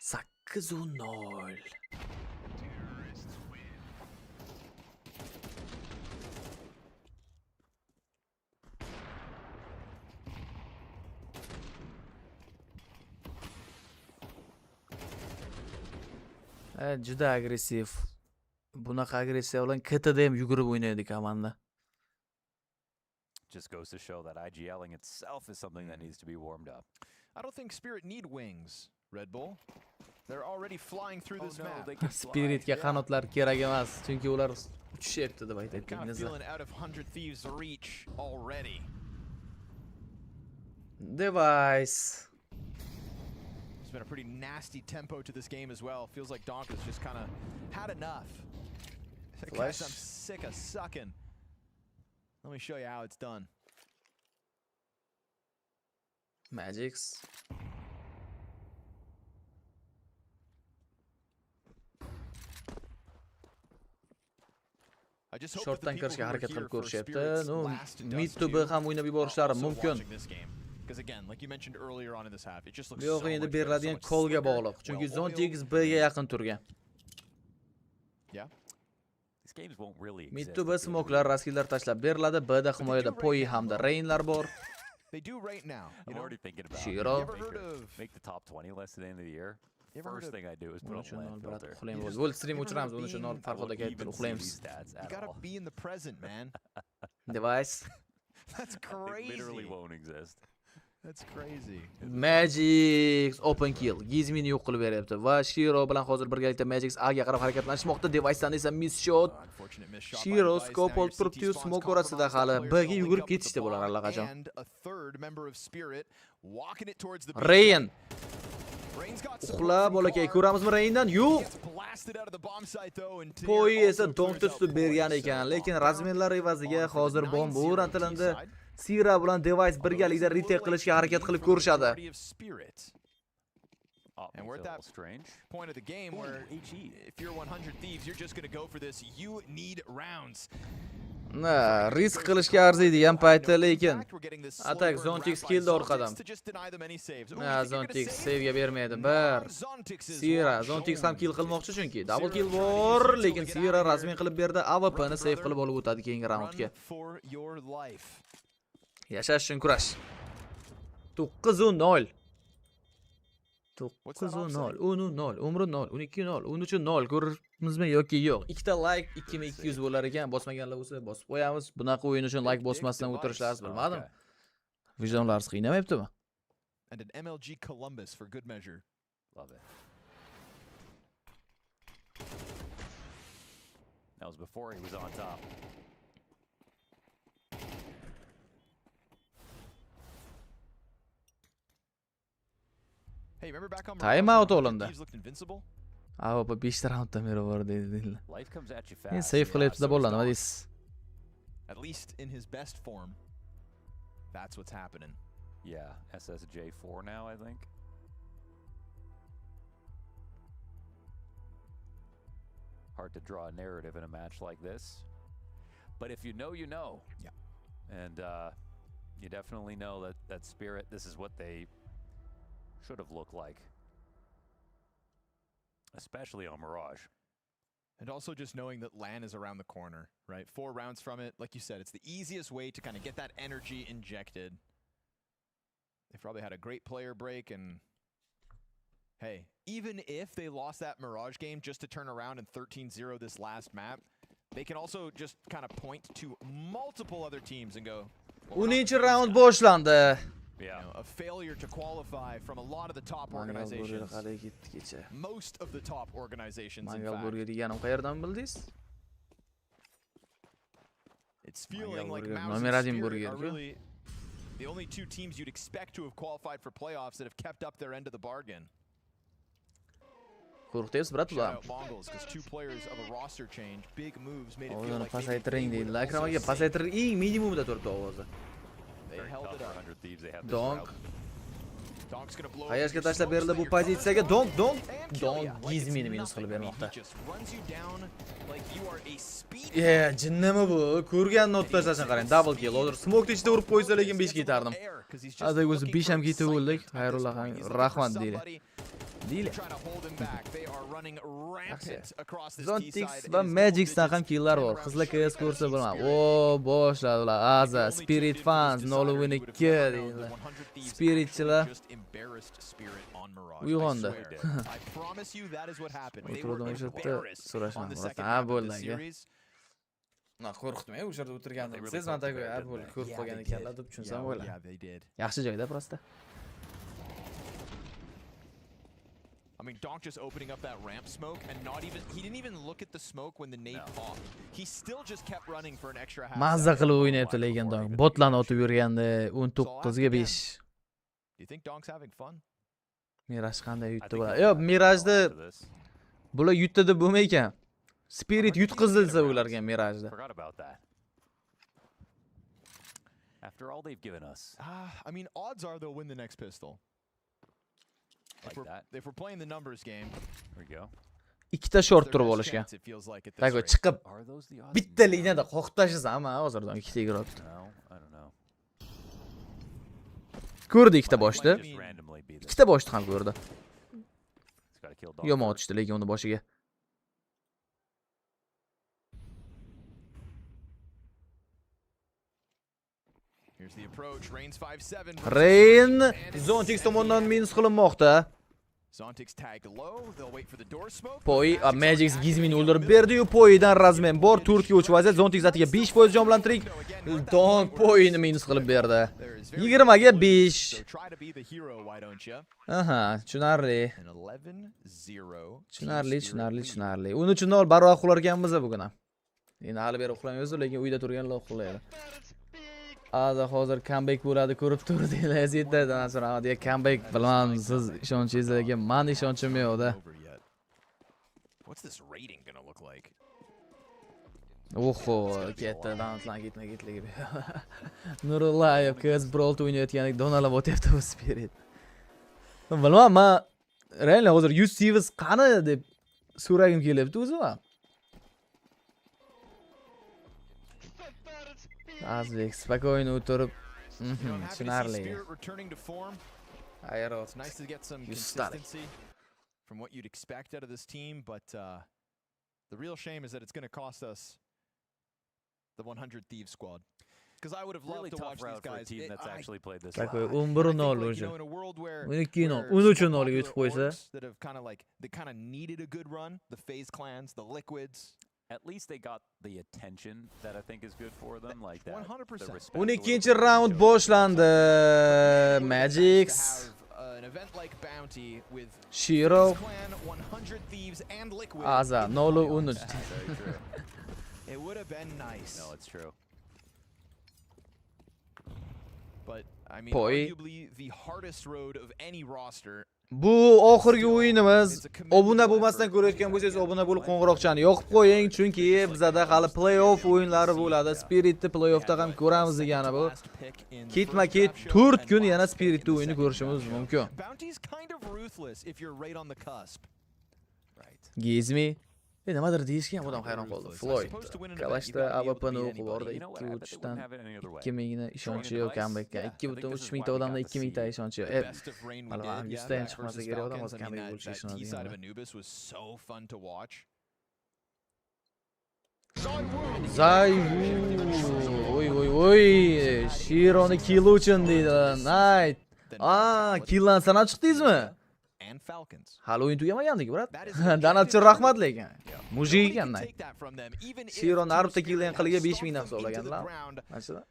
8-0. Juda agressiv. Bunaqa agressiya bilan KTda ham yugurib o'ynaydi komanda. Just goes to show that IGLing itself is something that needs to be warmed up. I don't think Spirit need wings. Red Bull. They're already flying through this map. Spiritga qanotlar kerak emas, chunki ular uchishyapti deb Kind of aytayotganingiz. feeling out of 100 Thieves reach already. Device. It's been a pretty nasty tempo to this game as well. Feels like Donk has just kind of had enough. Guys, I'm sick of sucking. Let me show you how it's done. Magics. Shortdan kirishga harakat qilib ko'rishyapti. No, mid to B ham o'ynab yuborishlari mumkin. Because again, like you mentioned earlier on in this half, it just looks Bu yo'q endi beriladigan kolga bog'liq. Chunki Zontix B ga yaqin turgan. Yeah. These games won't really Mid exist. to B smoklar, raskillar tashlab beriladi. B da himoyada Poyi hamda Rainlar bor. They do right now. I'm already thinking about Shiro. make the top 20 list at the end of the year. First thing I do is put on land filter. Uxlaymiz. Vol stream o'chiramiz. Buning uchun nol Farhod aka aytdi, uxlaymiz. You gotta be in the present, man. Device. That's crazy. It literally won't exist. That's crazy. Magics open kill. Gizmini yo'q qilib beryapti va Shiro bilan hozir birgalikda Magics A ga qarab harakatlanishmoqda. Device'dan esa miss shot. Shiro scope olib turibdi, smoke orasida hali B ga yugurib ketishdi bular allaqachon. Rain. Uxla bolakay, ko'ramizmi Raindan? Yo'q. Poyi esa donkda tutib bergan ekan, lekin razmenlar evaziga hozir bomba o'rnatildi. Sira bilan Device birgalikda retake qilishga harakat qilib ko'rishadi. And we're at that point of the game where if you're 100 Thieves, you're just going to go for this. You need rounds. Risk qilishga arziydigan payti, lekin atak Zontix keldi orqadan. Zontix save'ga bermaydi. Bir. Sira Zontix ham kill qilmoqchi chunki double kill bor, lekin Sira razmen qilib berdi. AWP ni save qilib olib o'tadi keyingi raundga. Yashash uchun kurash. 9-0. 9-0, 10-0, umri 0, 12-0, 13-0 ko'rmizmi yoki yo'q. Ikkita like 2200 bo'lar ekan. Bosmaganlar bo'lsa bosib qo'yamiz. Bunaqa o'yin uchun like bosmasdan o'tirishlaringiz bilmadim. Vijdonlaringiz qiynamayaptimi? And an MLG Columbus for good measure. Love it. That was before he was on top. Hey, remember back on Time out olindi. Thieves looked invincible? AWP 5 ta raundda mero bor deydi. Life comes at you Men fast. save qilyapti-da bo'ladi, nima deysiz? At least in his best form. That's what's happening. Yeah, SSJ4 now, I think. Hard to draw a narrative in a match like this. But if you know, you know. Yeah. And you definitely know that Spirit, this is what they should have looked like. Especially on Mirage. And also just knowing that LAN is around the corner, right? 4 rounds from it. Like you said, it's the easiest way to kind of get that energy injected. They probably had a great player break, and hey, even if they lost that Mirage game just to turn around and 13-0 this last map, they can also just kind of point to multiple other teams and go, 10-chi round boshlandi. You know, a failure to qualify from a lot of the top organizations. Most of the top organizations, in fact. It's feeling like Mouse and Spirit are really the only 2 teams you'd expect to have qualified for playoffs that have kept up their end of the bargain. Qo'rqdingiz, brat, ular. Mongols, because 2 players of a roster change, big moves made it feel Ovozini like pasaytiring deydilar. Akram aka pasaytirib eng minimumda turibdi ovozi. they held it up. Donk. Donk's gonna blow. Qayerga tashlab berildi bu pozitsiyaga? Donk. Gizmini minus qilib bermoqda. Jinnimi bu? Ko'rganni otib tashlashni qarang. Double kill. Hozir smoke ichida urib qo'ysa, lekin 5 ketardim. Adak o'zi 5 ham ketib bo'ldik. Xayrulloh ham rahmat deydi. Zontix va Magics'dan ham killlar bor. Qizlar KS ko'rsa bilaman. O, boshladilar. Aza, Spirit fans, Nolwin 2 deydilar. Spiritchilar uyg'ondi. O'tirdim o'sha yerda so'rashman. Ha, bo'ldi aka. Qo'rqitmay, o'sha yerda o'tirgandim. Siz mantaga bo'ldi, ko'rib qolgan ekanlar deb tushunsam bo'ladi. Yaxshi joyda prosta. I mean, Donk just opening up that ramp smoke and he didn't even look at the smoke when the nade popped. He still just kept running for an extra half. Mazza qilib o'ynayapti lekin Donk. Botlarni otib yurganda 19 ga 5. Do you think Donk's having fun? Miraj qanday yutdi bular? Yo'q, Mirajda bular yutdi deb bo'lmaykan. Spirit yutqizilsa ularga Mirajda. Forgot about that. After all they've given us. I mean, odds are they'll win the next pistol. If we're playing the numbers game. There we go. Ikkita short turib olishgan. Tako chiqib bitta liniyada qoqib tashlasa hamma hozirdan ikkita ig'rotdi. Ko'rdi ikkita boshda. Ikkita boshda ham ko'rdi. Yomon otishdi lekin uni boshiga. Rain Zontix tomonidan minus qilinmoqda. Poy Magix Gizmini o'ldirib berdi-yu, Poydan razmen bor, 4 ga 3 vaziyat, Zontix zatiga 5% jonlantiring. Donk Poyni minus qilib berdi. 20 ga 5. Aha, tushunarli. Tushunarli. Uni uchun barvaqt uxlar ekanmiz bugun ham. Endi hali beri uxlamaymiz, lekin uyda turganlar uxlaydi. Hozir comeback bo'ladi, ko'rib turdinglar. Yetadi nasradiga comeback bilan siz ishonchingizdagi men ishonchim yo'q-da. What's this rating going to look like? Oho, ketdi, danatlan ketmagitligi. Nurullayev qiz Brawl o'ynayotgandek donalab o'tyapti bu Spirit. Bilmadim, men real hozir 100 seviz qani deb so'ragim kelyapti o'zim ham. Azbek spokойно o'tirib, tushunarli. It's nice to get some consistency from what you'd expect out of this team, but the real shame is that it's going to cost us the 100 Thieves squad. Because I would have loved to watch these guys. Team that's actually played this. Tako 11-0 o'sha. 12-0 ga yutib qo'ysa. That have kind of needed a good run, the FaZe clans, the Liquids. At least they got the attention that I think is good for them, like that. 100%. 12-chi round boshlandi. Magix, Shiro, Aza, Nolu 13. It would have been nice. No, it's true. But I mean, arguably the hardest road of any roster. Bu oxirgi o'yinimiz. Obuna bo'lmasdan ko'rayotgan bo'lsangiz, obuna bo'lib qo'ng'iroqchani yoqib qo'ying, chunki bizda hali play-off o'yinlari bo'ladi. Spiritni play-offda ham ko'ramiz degani bu. Ketma-ket 4 kun yana Spiritni o'yini ko'rishimiz mumkin. Gizmi nimadir deyishgan odam hayron qoldi. Floyd Kalashda AWP'ni o'qib bordi 2-3 dan 2000 ni ishonchi yo'q comebackga. 2.3 mingta odamda 2000 ta ishonchi yo'q. Mana 100 tadan chiqmasa kerak odam hozir comeback bo'lishiga ishonadi. Zayvu. Oy. Shironi kill uchun deydi. Night. Killdan sanab chiqdingizmi? Hali o'yin tugamagandek, brat. Danatchi rahmat lekin. Mujik ekan-da. Shiron arbita killdan qiliga 5000 dan hisoblaganlar. Masalan.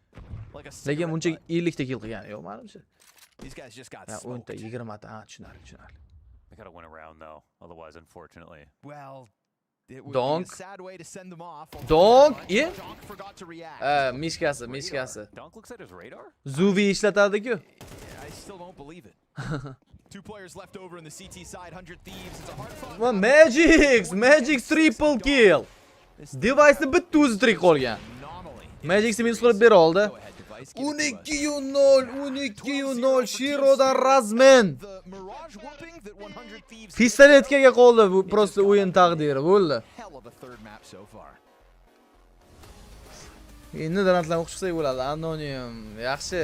Lekin buncha 50 ta kill qilgan, yo'q, menimcha. These guys just got 10 ta 20 ta, tushunarli. They got to win a round though, otherwise unfortunately. Well, it would Donk. be a sad way to send them off. Donk, Donk forgot to react. Mishkasi. Donk looks at his radar. Zuvi ishlatadi-ku. I still don't believe it. 2 players left over in the CT side, 100 Thieves. It's a hard fought. Magix triple kill. Device'ni bitta o'zi tirik qolgan. Magixni minus qilib bera oldi. 12-0 Shirodan razmen. Pistoletga qoldi, bu prosta o'yin taqdiri bo'ldi. Endi danatlarni o'qishsak bo'ladi. Anonim. Yaxshi,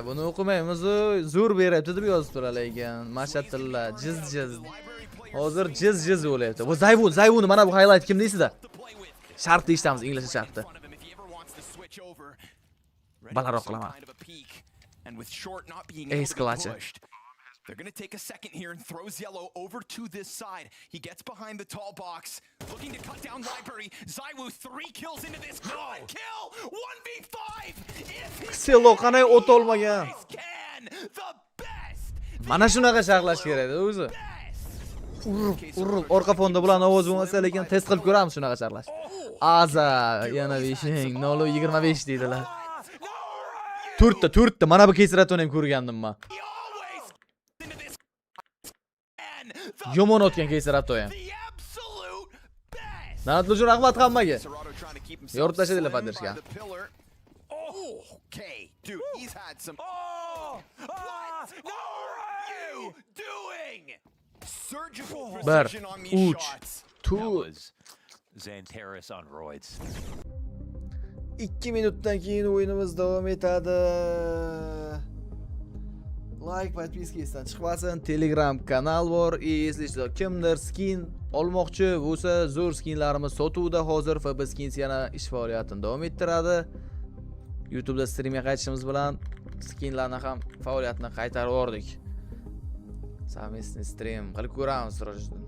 buni o'qimaymiz. Zo'r beryapti deb yozib turlar ekan. Mashatilla, jiz. Hozir jiz bo'lyapti. Bu Zayvuni mana bu highlight kim deysizda? Shartni eshitamiz, ingliz sharti. Balandroq qilaman. Ace klachi. They're going to take a second here and throws Yellow over to this side. He gets behind the tall box, looking to cut down Library. Zaywu 3 kills into this. Good kill! 1v5! Selo qanday o't olmagan. Mana shunaqa sharhlash kerak edi o'zi. Orqa fonda bularning ovozi bo'lmasa, lekin test qilib ko'ramiz shunaqa charlash. Aza, yana beshing, 0.25 deydilar. 4ta. Mana bu kesratoni ham ko'rgandim men. Yomon o'tgan kesratoni ham. Na'atli uchun rahmat hammaga. Yorib tashladinglar poddershga. Okay, dude, he's had some. Surgical precision on these shots. That was Xantaris on roids. 2 minutdan keyin o'yinimiz davom etadi. Like, podpiskasidan chiqmasin. Telegram kanal bor. Esingizda kimdir skin olmoqchi bo'lsa, zo'r skinlarimiz sotuvda hozir. FB Skins yana ish faoliyatini davom ettiradi. YouTubeda streamga qaytishimiz bilan skinlarni ham faoliyatini qaytarib yubordik. Совместный stream qilib ko'ramiz Rojiddin.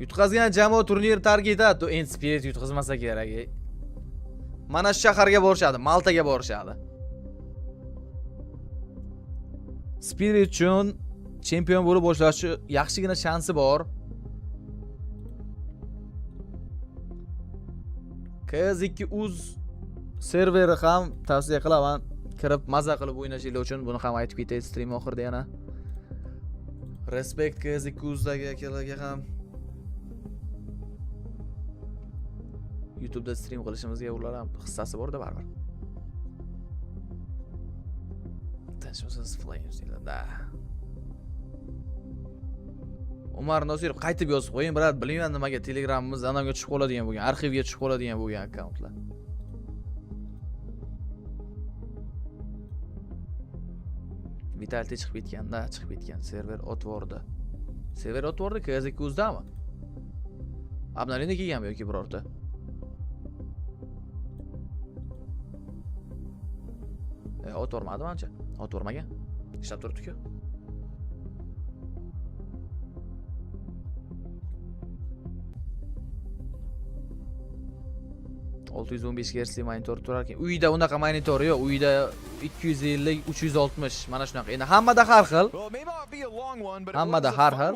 Yutqazgan jamoa turnir targeta, to end spirit yutqazmasa kerak. Mana shu shaharga borishadi, Maltaga borishadi. Spirit uchun chempion bo'lib boshlash yaxshigina shansi bor. KS2uz serveri ham tavsiya qilaman. Kirib maza qilib o'ynashinglar uchun buni ham aytib ketay stream oxirida yana. Respect KS2uzdagi akalarga ham. YouTubeda stream qilishimizga ular ham hissasi bor-da baribir. Tashvisiz Flames deyiladi. Umar Nosirov qaytib yozib qo'ying, birat, bilmayman nimaga Telegramimiz anamga tushib qoladigan bo'lgan, arxivga tushib qoladigan bo'lgan akkauntlar. Vitality chiqib ketgan, server otvordi. Server otvordi, KS2uzdami? Обновление kelganmi yoki birorta? Otvormadi mencha. Otvormagan. Ishlab turibdi-ku. $615 Hz monitor turar ekan. Uyda unaqa monitor yo'q. Uyda 250, 360 mana shunaqa. Endi hammada har xil. Hammada har xil.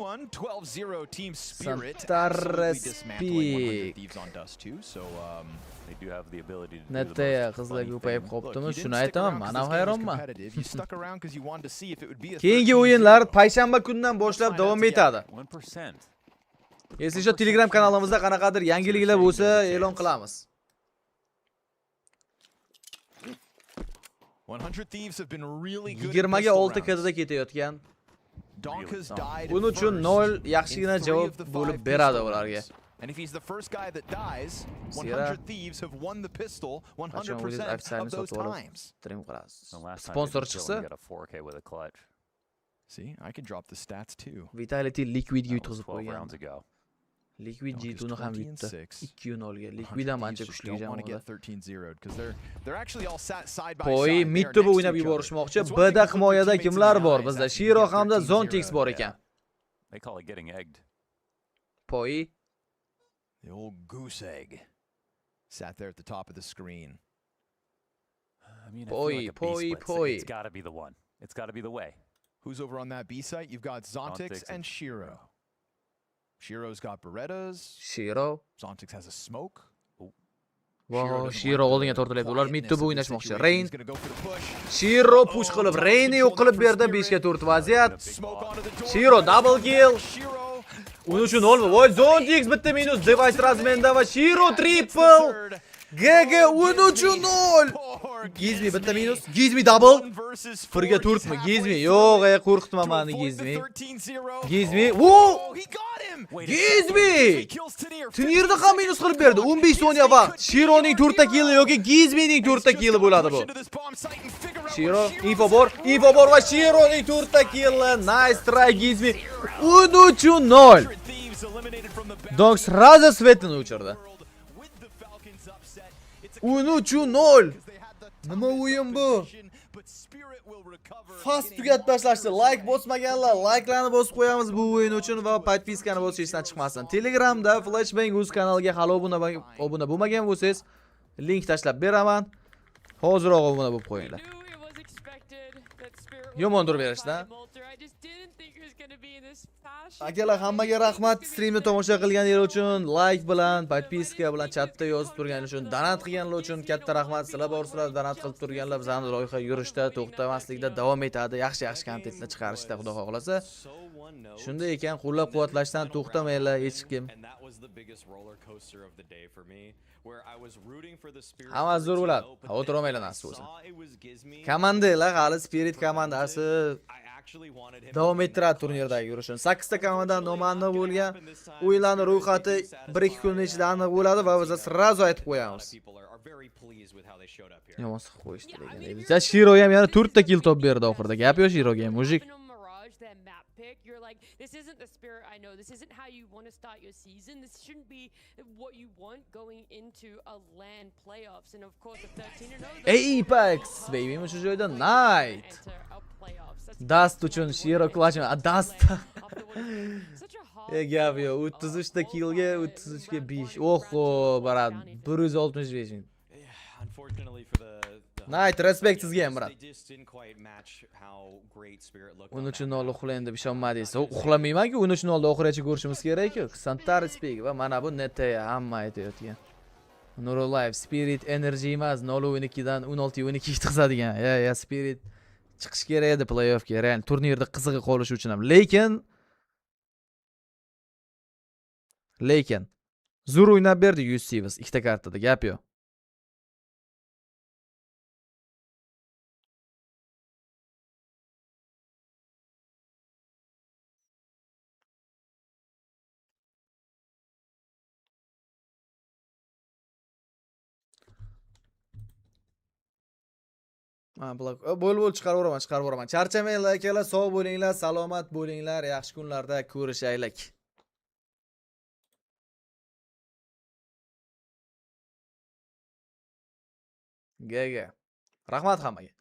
Netaya qizlar ko'payib qoptimi? Shuni aytaman, men ham hayronman. Keyingi o'yinlar payshanba kunidan boshlab davom etadi. Esingizda Telegram kanalimizda qanaqadir yangiliklar bo'lsa e'lon qilamiz. 20 ga 6 kda ketayotgan. Buning uchun 0 yaxshigina javob bo'lib beradi ularga. And if he's the first guy that dies, 100 thieves have won the pistol 100% of those times. Sponsor chiqsa, see, I can drop the stats too. Vitality Liquid yutqizib qo'ygan. Liquid G2ni ham yutdi. 2-0 ga. Liquid ham ancha kuchli jamoa. Qo'y midda o'ynab yuborishmoqchi. Bda himoyada kimlar bor? Bizda Shiro hamda Zontix bor ekan. They call it getting egged. Qo'y the old goose egg sat there at the top of the screen. I mean, I feel like a B split. It's got to be the one. It's got to be the way. Who's over on that B site? You've got Zontix and Shiro. Shiro's got Berettas. Shiro. Zontix has a smoke. Wow, Shiro oldinga tortilyapti. Ular midda o'ynashmoqchi. Rain. Shiro push qilib Rainni yo'q qilib berdi. 5 ga 4 vaziyat. Shiro double kill. Uning uchun olma. Voy, Zontix bitta minus device razmenda va Shiro triple. GG uning uchun 0. Gizmi bitta minus. Gizmi double. 1 ga 4 mi? Gizmi. Yo'q, qo'rqitmaman Gizmi. Gizmi. Woo! Gizmi! Turnirda ham minus qilib berdi. 15 soniya vaqt. Shironing 4 ta killi yoki Gizmining 4 ta killi bo'ladi bu. Shiro info bor va Shironing 4 ta killi. Nice try Gizmi. Uning uchun 0. Dog сразу svetini o'chirdi. Uning uchun 0. Nima o'yin bu? Fast tugatib tashlashdi. Like bosmaganlar, like'larni bosib qo'yamiz bu o'yin uchun va podpiskani bosishdan chiqmasin. Telegramda Flashbang o'z kanaliga hali obuna bo'lmagan bo'lsangiz, link tashlab beraman. Hoziroq obuna bo'lib qo'yinglar. Yomon dur berishdan. gonna be in this fashion. Akalar, hammaga rahmat streamni tomosha qilganingiz uchun, like bilan, podpiska bilan, chatda yozib turganingiz uchun, donat qilganlar uchun katta rahmat. Sizlar borsizlar, donat qilib turganlar bizning loyiha yurishda, to'xtamaslikda davom etadi. Yaxshi kontentni chiqarishda, xudo xohlasa. Shunday ekan, qo'llab-quvvatlashdan to'xtamanglar hech kim. Hamma zo'r bo'ladi. O'tirolmaylar nasib bo'lsa. Komandalar, hali Spirit komandasi davom ettiradi turnirdagi yurishini. 8 ta komandadan noma'lum bo'lgan o'yinlarning ro'yxati 1-2 kun ichida aniq bo'ladi va biz srazu aytib qo'yamiz. Yomon siqib qo'yishdi degan edi. Shiro ham yana 4 ta kill top berdi oxirida. Gap yo'q Shiroga ham, mujik. You're like, this isn't the spirit I know. This isn't how you want to start your season. This shouldn't be what you want going into a LAN playoffs. And of course, the 13-0. Apex, baby, shu joyda night. Dust uchun Shiro clutch. Dust. Gap yo'q. 33 ta killga 33 ga 5. Oho, barad. 165 ming. Unfortunately for the Night, respect sizga ham, brat. Uni uchun nol uxlaydi, ishonmadingiz. Uxlamayman-ku, uni uchun nolda oxirigacha ko'rishimiz kerak-ku. Xissangizni respect va mana bu net hamma aytayotgan. Nuro Live Spirit Energy emas, 0-12 dan 16-12 chiqsadigan. Ya, Spirit chiqish kerak edi play-offga, real turnirda qizig'i qolish uchun ham. Lekin zo'r o'ynab berdi UC'miz ikkita kartada, gap yo'q. Bo'l chiqaraveraman. Charchamanglar akalar, sog' bo'linglar, salomat bo'linglar, yaxshi kunlarda ko'rishaylik. Rahmat hammaga.